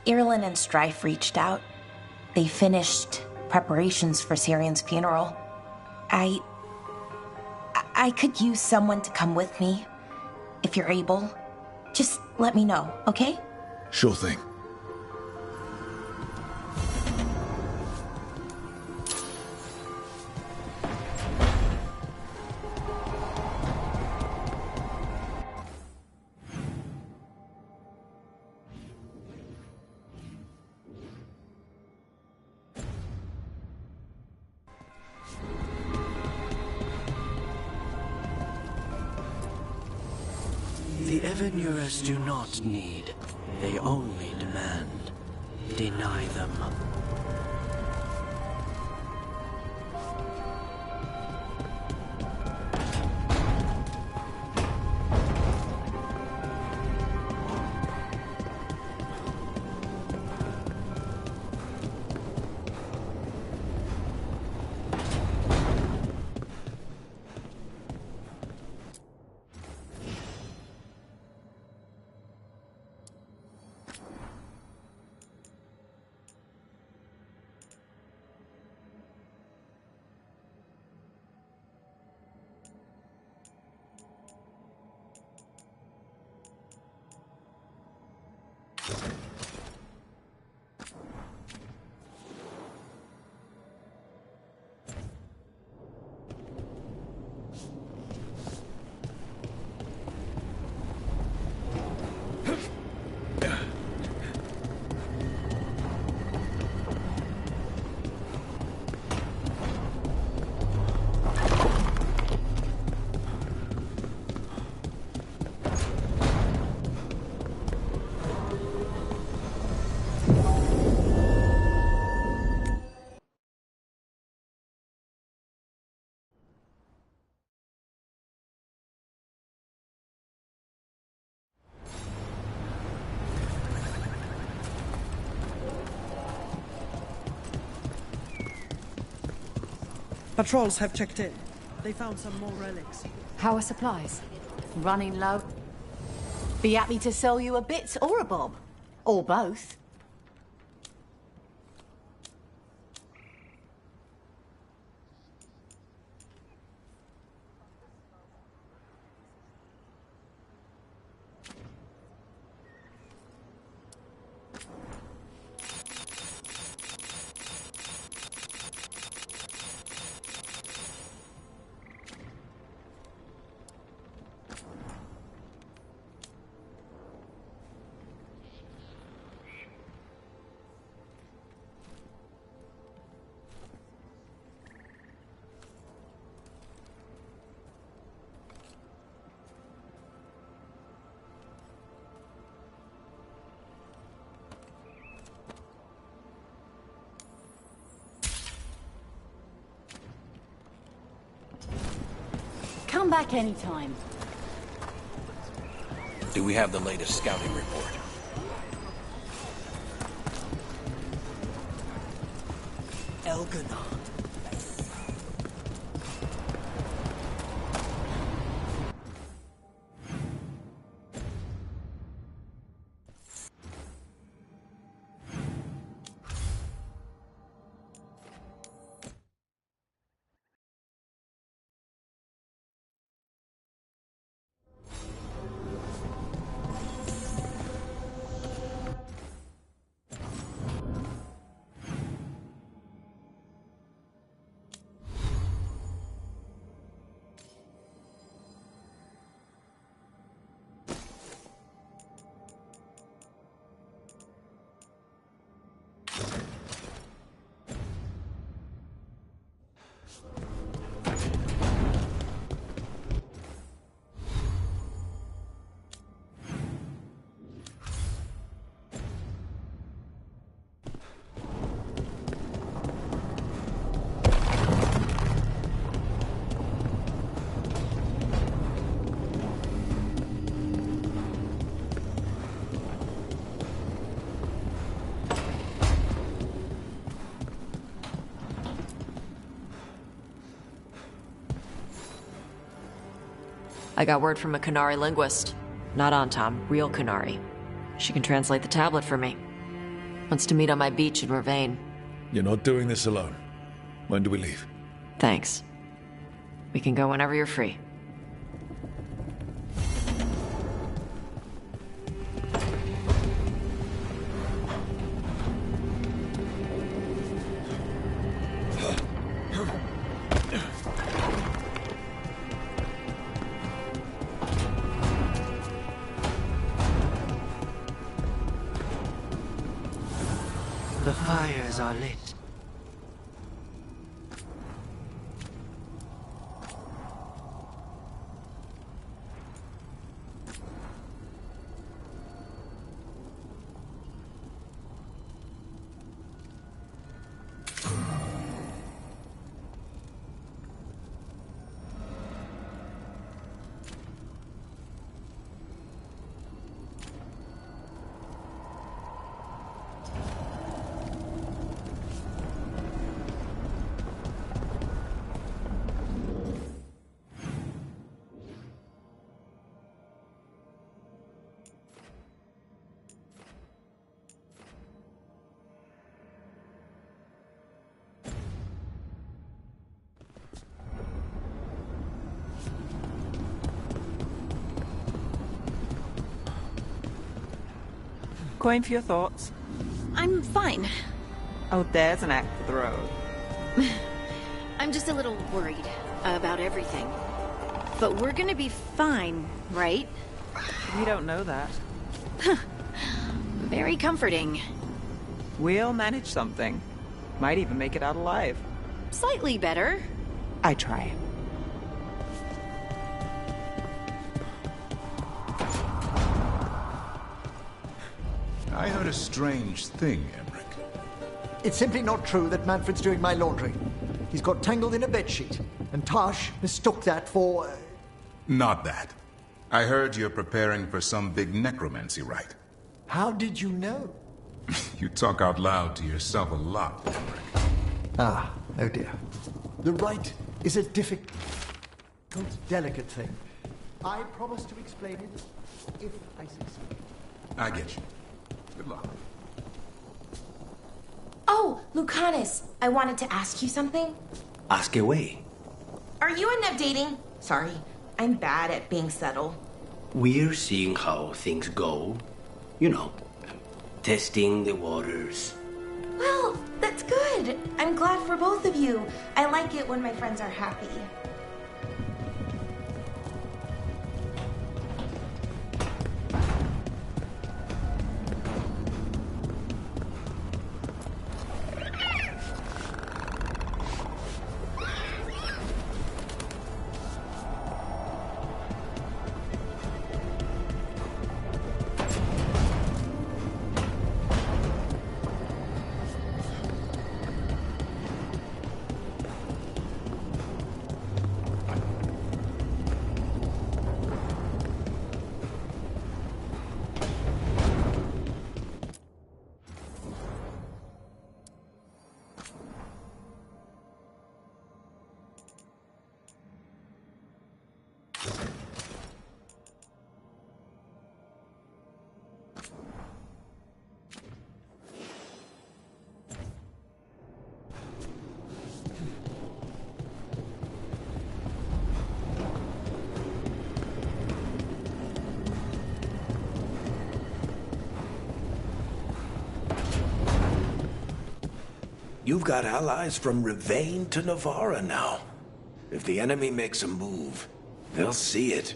Irulan and Strife reached out. They finished preparations for Syrion's funeral. I could use someone to come with me, if you're able. Just let me know, okay? Sure thing. The Evanurers do not need, they only demand. Deny them. Patrols have checked in. They found some more relics. How are supplies? Running low. Be happy to sell you a bit or a bob. Or both. Come back anytime. Do we have the latest scouting report? Elganon. I got word from a Qunari linguist. Not Antam, real Qunari. She can translate the tablet for me. Wants to meet on my beach in Ravane. You're not doing this alone. When do we leave? Thanks. We can go whenever you're free. The fires are lit. Coin for your thoughts. I'm fine. Oh, there's an act for the road. I'm just a little worried about everything. But we're gonna be fine, right? We don't know that. Very comforting. We'll manage something. Might even make it out alive. Slightly better. I try. I heard a strange thing, Emmerich. It's simply not true that Manfred's doing my laundry. He's got tangled in a bedsheet, and Tash mistook that for... Not that. I heard you're preparing for some big necromancy rite. How did you know? You talk out loud to yourself a lot, Emmerich. Ah, oh dear. The rite is a difficult, delicate thing. I promise to explain it if I succeed. I get you. Good luck. Oh, Lucanus, I wanted to ask you something. Ask away. Are you and Neb dating? Sorry, I'm bad at being subtle. We're seeing how things go. You know, testing the waters. Well, that's good. I'm glad for both of you. I like it when my friends are happy. You've got allies from Ravane to Navarra now. If the enemy makes a move, they'll see it.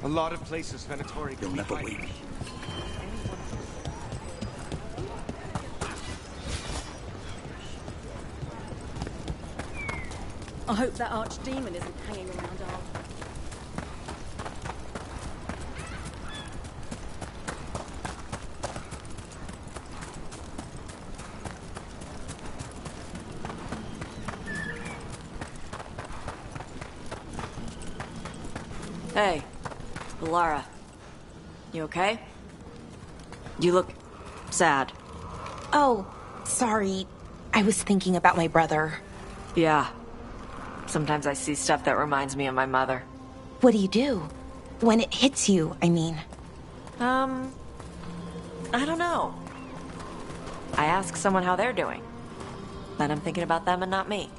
A lot of places Venatori can You'll never hide. wait. I hope that archdemon isn't hanging around our... Hey, Lara. You okay? You look sad. Oh, sorry. I was thinking about my brother. Yeah. Sometimes I see stuff that reminds me of my mother. What do you do? When it hits you, I mean. I don't know. I ask someone how they're doing. Then I'm thinking about them and not me.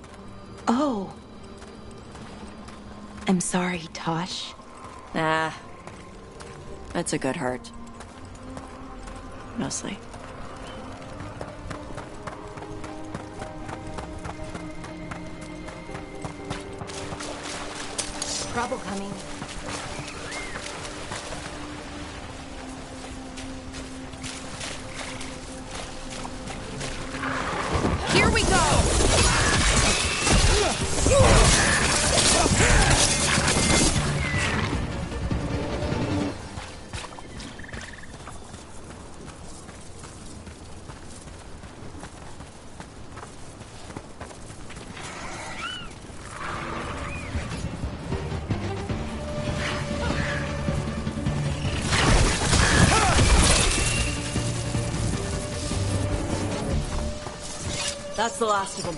Oh. I'm sorry, Tosh. Nah. It's a good hurt. Mostly. Trouble coming. Here we go! That's the last of them.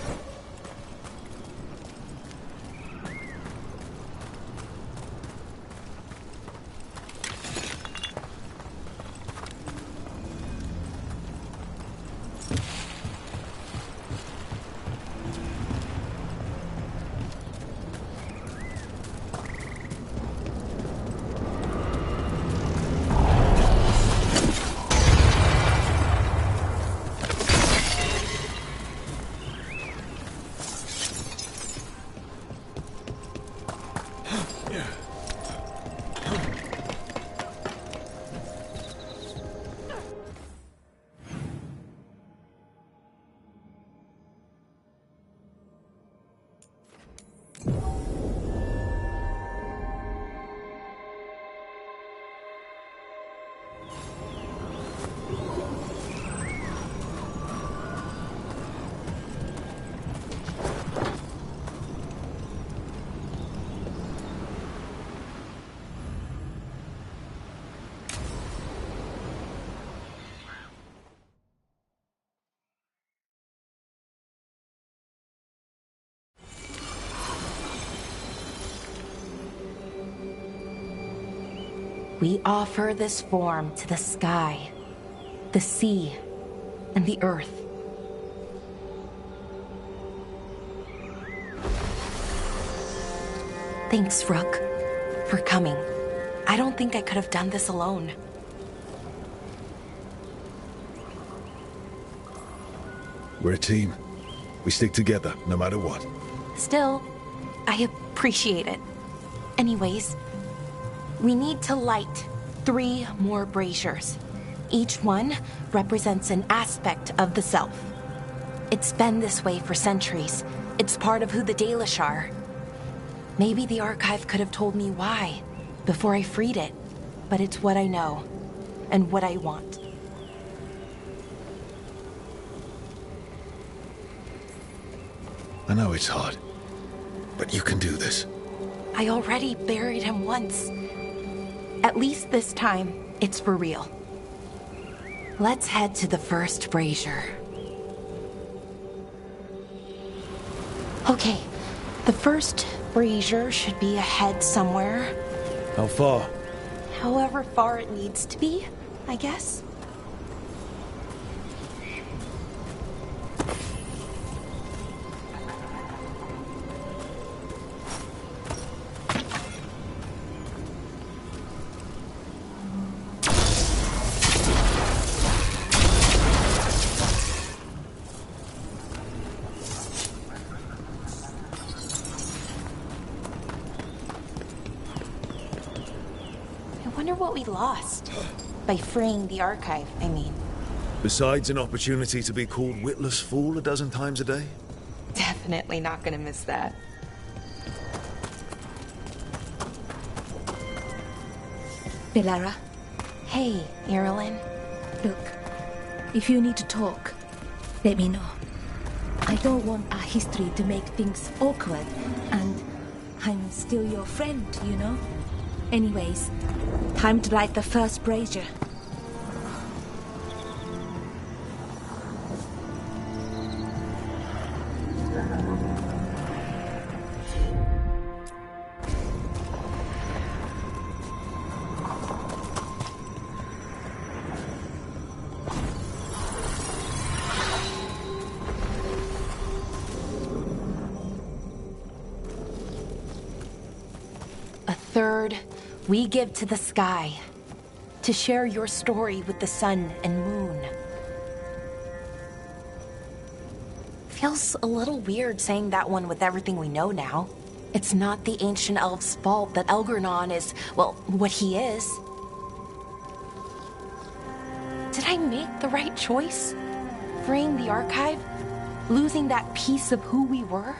We offer this form to the sky, the sea, and the earth. Thanks, Rook, for coming. I don't think I could have done this alone. We're a team. We stick together, no matter what. Still, I appreciate it. Anyways, we need to light 3 more braziers. Each one represents an aspect of the self. It's been this way for centuries. It's part of who the Dalish are. Maybe the archive could have told me why before I freed it, but it's what I know and what I want. I know it's hard, but you can do this. I already buried him once. At least this time, it's for real. Let's head to the first brazier. Okay, the first brazier should be ahead somewhere. How far? However far it needs to be, I guess. What we lost by freeing the archive, I mean. Besides an opportunity to be called witless fool a dozen times a day? Definitely not gonna miss that. Bellara. Hey, Irilyn. Look, if you need to talk, let me know. I don't want our history to make things awkward, and I'm still your friend, you know? Anyways, time to light the first brazier. Third, we give to the sky, to share your story with the sun and moon. Feels a little weird saying that one with everything we know now. It's not the ancient elf's fault that Elgar'nan is, well, what he is. Did I make the right choice? Freeing the archive? Losing that piece of who we were?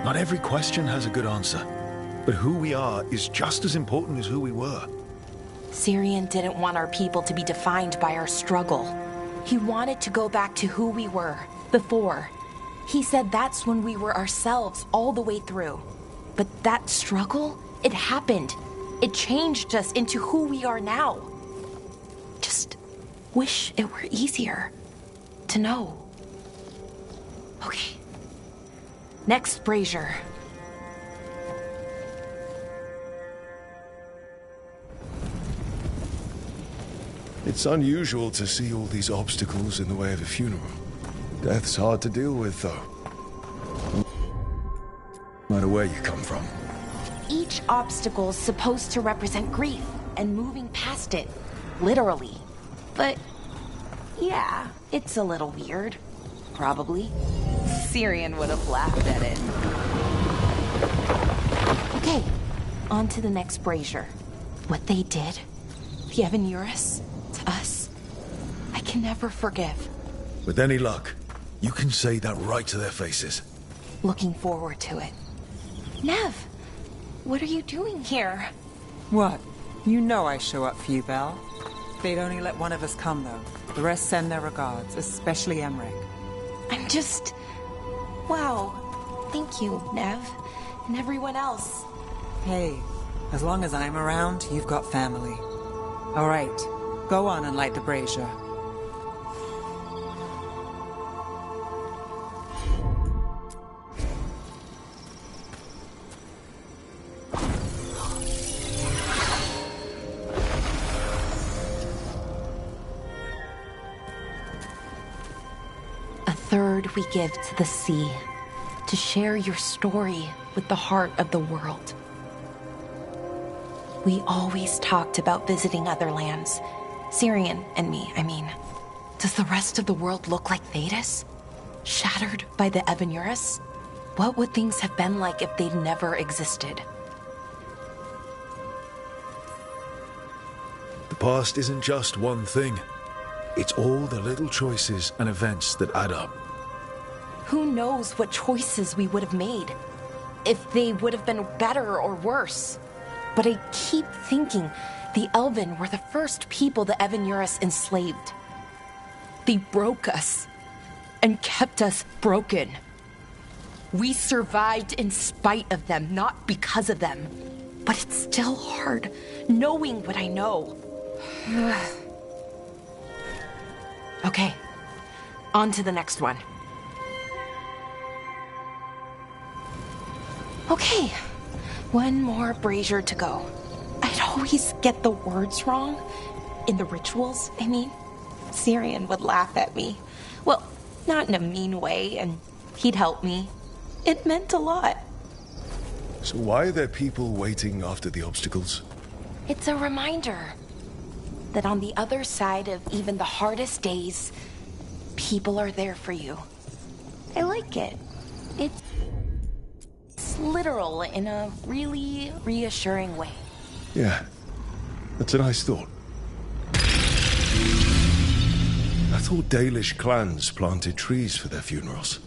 Not every question has a good answer, but who we are is just as important as who we were. Syrian didn't want our people to be defined by our struggle. He wanted to go back to who we were before. He said that's when we were ourselves all the way through. But that struggle, it happened. It changed us into who we are now. Just wish it were easier to know. Okay. Next brazier. It's unusual to see all these obstacles in the way of a funeral. Death's hard to deal with, though. No matter where you come from. Each obstacle's supposed to represent grief and moving past it, literally. But, yeah, it's a little weird. Probably. Syrian would have laughed at it. Okay, on to the next brazier. What they did, the Evan-Eurus, to us, I can never forgive. With any luck, you can say that right to their faces. Looking forward to it. Nev, what are you doing here? What? You know I show up for you, Belle. They'd only let one of us come, though. The rest send their regards, especially Emmerich. I'm just... Wow. Thank you, Nev. And everyone else. Hey, as long as I'm around, you've got family. All right, go on and light the brazier. Third, we give to the sea, to share your story with the heart of the world. We always talked about visiting other lands. Syrian and me, I mean. Does the rest of the world look like Thedas? Shattered by the Evan-Eurus? What would things have been like if they'd never existed? The past isn't just one thing. It's all the little choices and events that add up. Who knows what choices we would have made? If they would have been better or worse. But I keep thinking the Elven were the first people the Evan-Eurus enslaved. They broke us and kept us broken. We survived in spite of them, not because of them. But it's still hard knowing what I know. Okay, on to the next one. Okay, one more brazier to go. I'd always get the words wrong. In the rituals, I mean. Syrian would laugh at me. Well, not in a mean way, and he'd help me. It meant a lot. So why are there people waiting after the obstacles? It's a reminder that on the other side of even the hardest days, people are there for you. I like it. It's literal in a really reassuring way. Yeah, that's a nice thought. I thought Dalish clans planted trees for their funerals.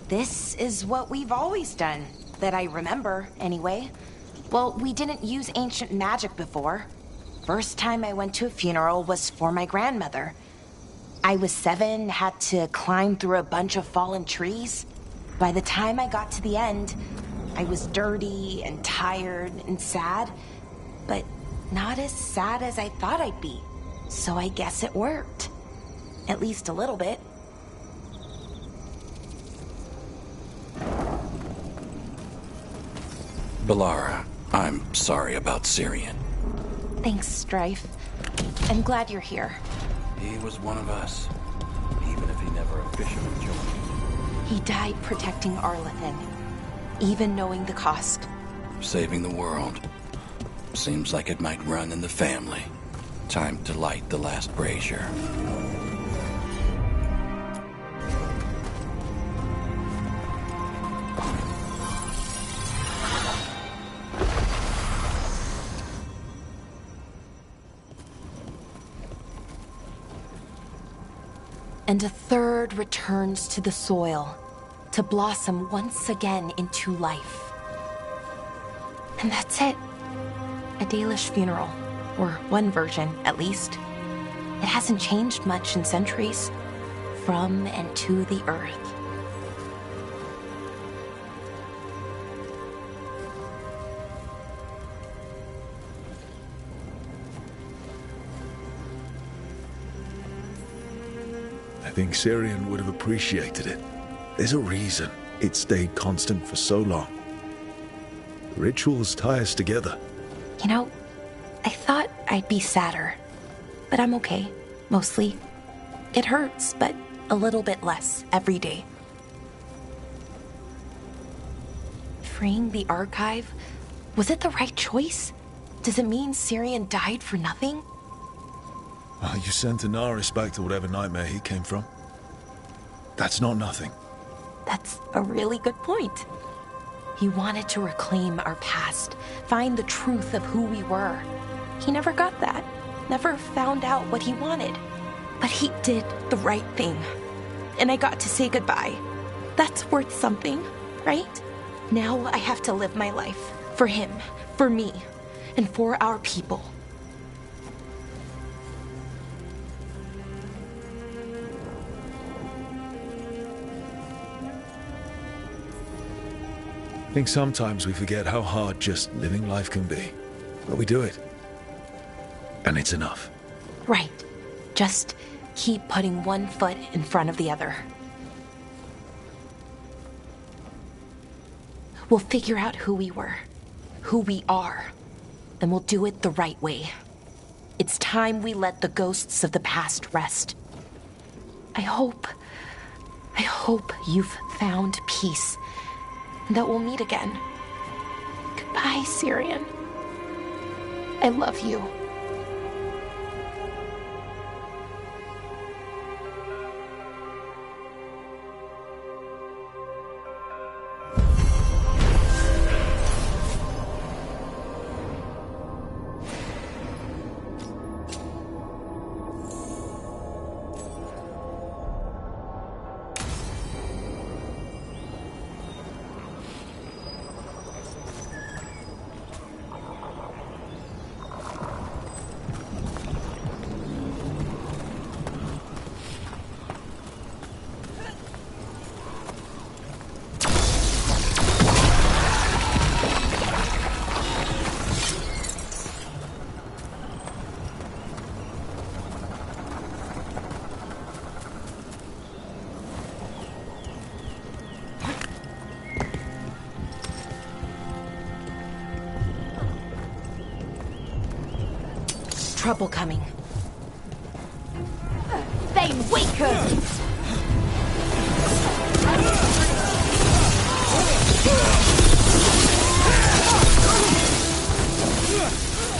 This is what we've always done, that I remember, anyway. Well, we didn't use ancient magic before. First time I went to a funeral was for my grandmother. I was 7, had to climb through a bunch of fallen trees. By the time I got to the end, I was dirty and tired and sad, but not as sad as I thought I'd be. So I guess it worked. At least a little bit. Balara, I'm sorry about Syrian. Thanks, Strife. I'm glad you're here. He was one of us, even if he never officially joined. He died protecting Arlathan, even knowing the cost. Saving the world. Seems like it might run in the family. Time to light the last brazier. And a third returns to the soil, to blossom once again into life. And that's it. A Dalish funeral, or one version, at least. It hasn't changed much in centuries, from and to the earth. I think Syrian would have appreciated it. There's a reason it stayed constant for so long. Rituals tie us together. You know, I thought I'd be sadder, but I'm okay, mostly. It hurts, but a little bit less every day. Freeing the archive, was it the right choice? Does it mean Syrian died for nothing? Well, you sent Anaris back to whatever nightmare he came from. That's not nothing. That's a really good point. He wanted to reclaim our past, find the truth of who we were. He never got that, never found out what he wanted. But he did the right thing. And I got to say goodbye. That's worth something, right? Now I have to live my life. For him, for me, and for our people. I think sometimes we forget how hard just living life can be. But we do it. And it's enough. Right. Just keep putting one foot in front of the other. We'll figure out who we were, who we are, and we'll do it the right way. It's time we let the ghosts of the past rest. I hope you've found peace, and that we'll meet again. Goodbye, Syrian. I love you. Trouble coming. Vailguard!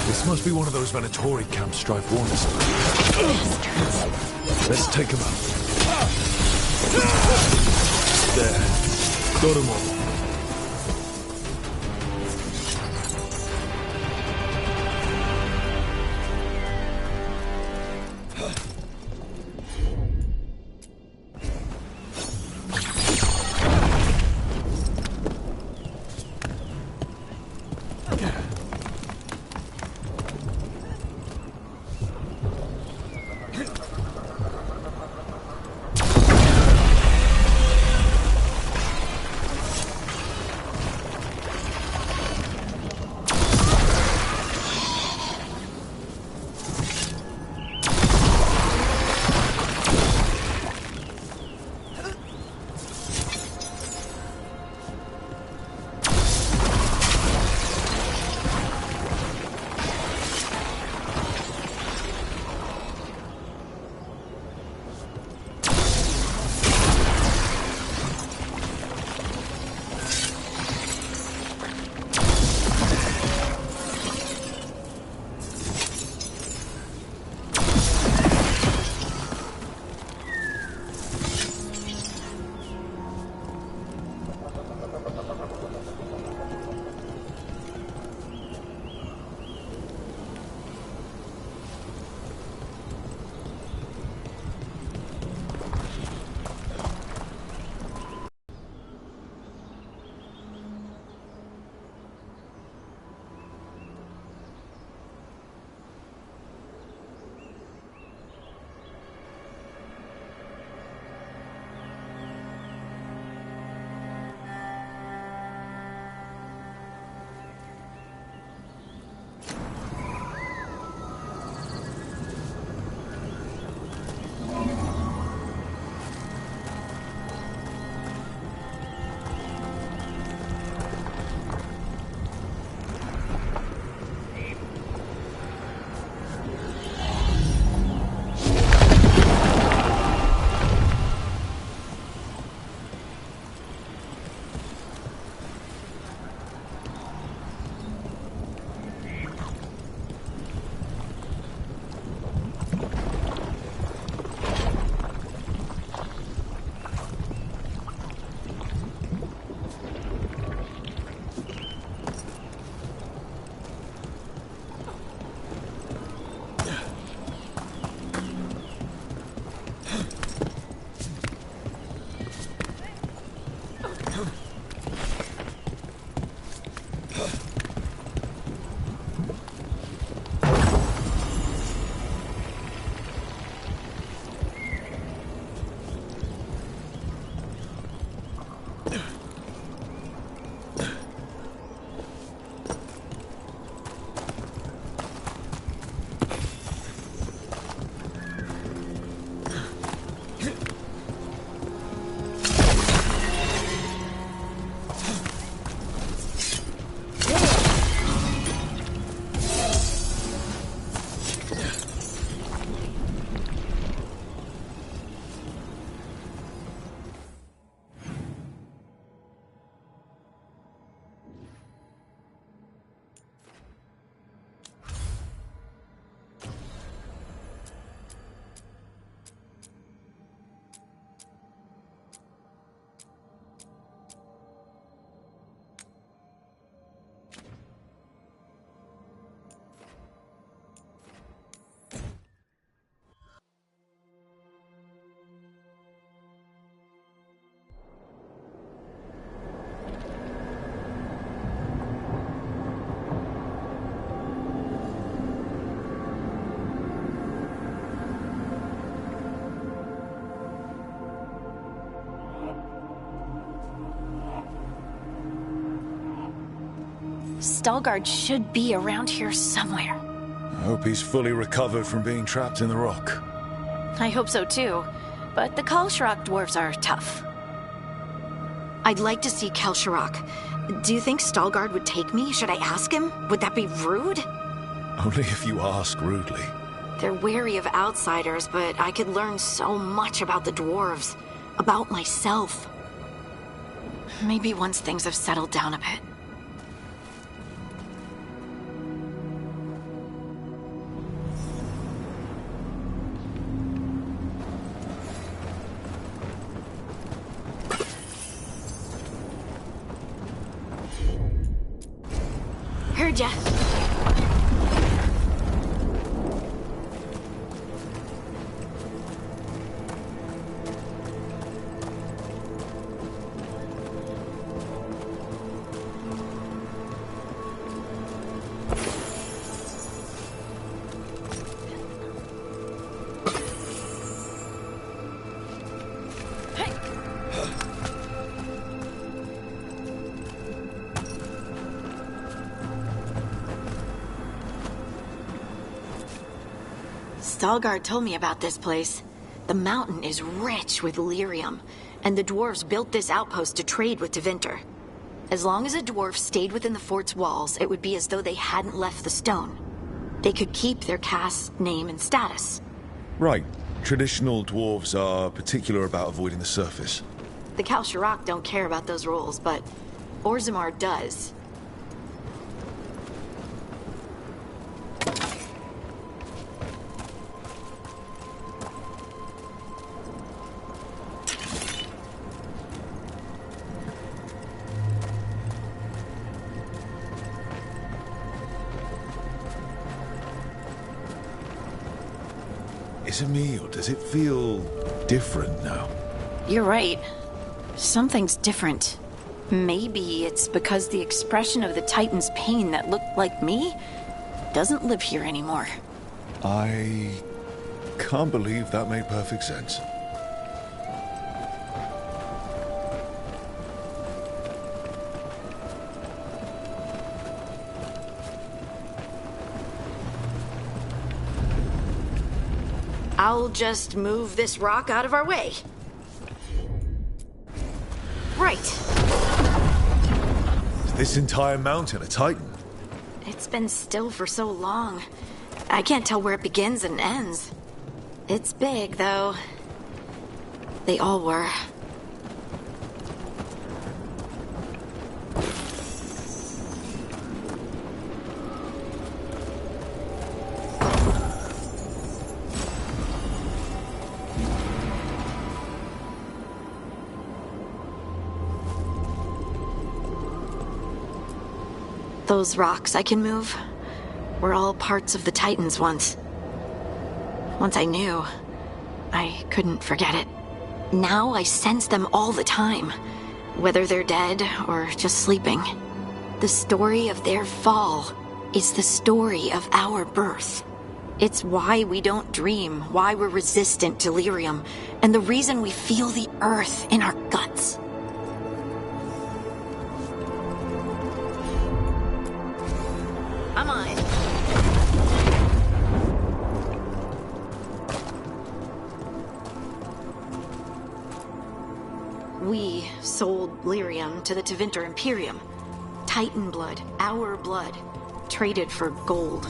This must be one of those Venatori camps Strife warned us about. Let's take him out. There. Got him all. Stalgard should be around here somewhere. I hope he's fully recovered from being trapped in the rock. I hope so too, but the Kalsharak dwarves are tough. I'd like to see Kalsharak. Do you think Stalgard would take me? Should I ask him? Would that be rude? Only if you ask rudely. They're wary of outsiders, but I could learn so much about the dwarves, about myself. Maybe once things have settled down a bit. Heard ya. Stalgard told me about this place. The mountain is rich with lyrium, and the dwarves built this outpost to trade with Tevinter. As long as a dwarf stayed within the fort's walls, it would be as though they hadn't left the stone. They could keep their caste, name, and status. Right. Traditional dwarves are particular about avoiding the surface. The Kalsharak don't care about those rules, but Orzammar does. Is it me, or does it feel different now? You're right. Something's different. Maybe it's because the expression of the Titan's pain that looked like me doesn't live here anymore. I can't believe that made perfect sense. I'll just move this rock out of our way. Right. Is this entire mountain a Titan? It's been still for so long. I can't tell where it begins and ends. It's big, though. They all were. Those rocks I can move were all parts of the Titans once. Once I knew, I couldn't forget it. Now I sense them all the time. whether they're dead or just sleeping. The story of their fall is the story of our birth. It's why we don't dream, why we're resistant to lyrium, and the reason we feel the earth in our guts. Come on. We sold lyrium to the Tevinter Imperium. Titan blood, our blood, traded for gold,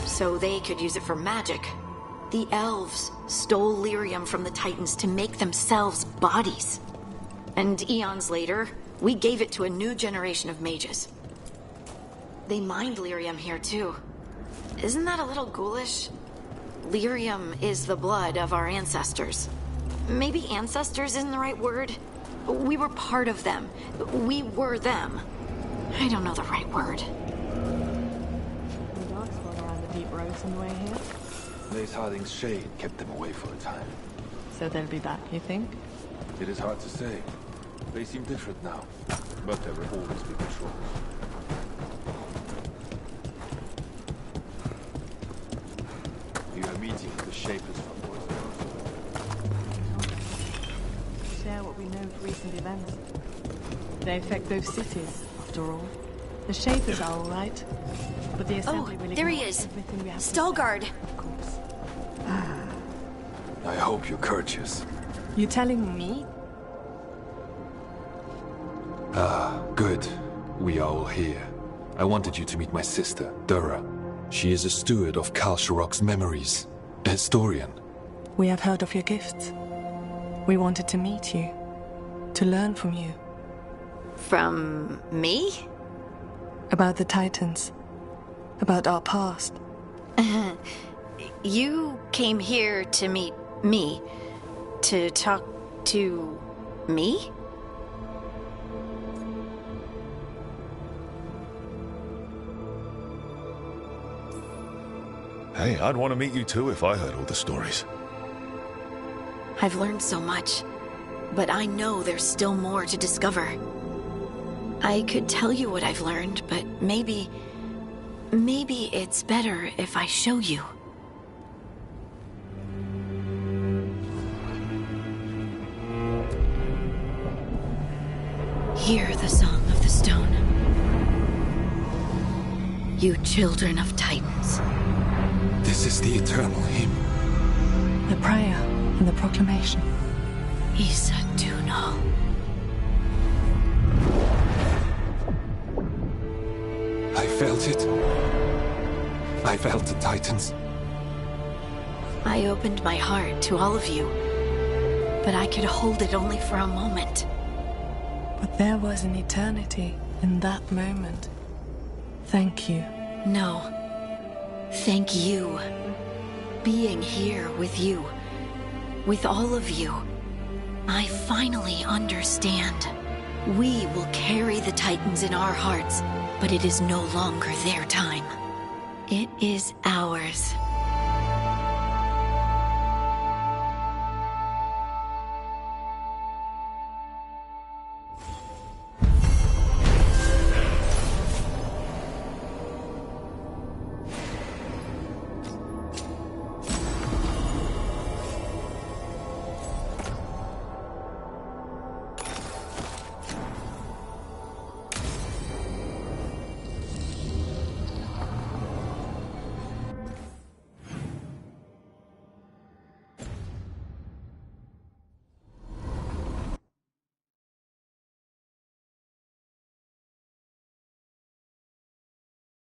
so they could use it for magic. The elves stole lyrium from the Titans to make themselves bodies. And eons later, we gave it to a new generation of mages. They mined lyrium here too. Isn't that a little ghoulish? Lyrium is the blood of our ancestors. Maybe ancestors isn't the right word. We were part of them. We were them. I don't know the right word. The dogs swung around the deep roads on the way here. Lace Harding's shade kept them away for a time. So they'll be back, you think? It is hard to say. They seem different now, but there will always be patrols. You are meeting the Shapers from Share what we know of recent events. They affect both cities, after all. The Shapers are all right, but the Assembly will there he ignore is. everything we have to Stalguard. say, of course. I hope you're courteous. You telling me? Ah, good. We are all here. I wanted you to meet my sister, Dura. She is a steward of Kal Sharok's memories. A historian. We have heard of your gifts. We wanted to meet you. To learn from you. From me? About the Titans. About our past. You came here to meet me. To talk to me? Hey, I'd want to meet you too if I heard all the stories. I've learned so much, but I know there's still more to discover. I could tell you what I've learned, but maybe it's better if I show you. Hear the song of the stone. You children of Titans. This is the eternal hymn. The prayer and the proclamation. Isa Tunal. I felt it. I felt the Titans. I opened my heart to all of you, but I could hold it only for a moment. But there was an eternity in that moment. Thank you. No. Thank you. Being here with you, with all of you, I finally understand. We will carry the Titans in our hearts, but it is no longer their time. It is ours.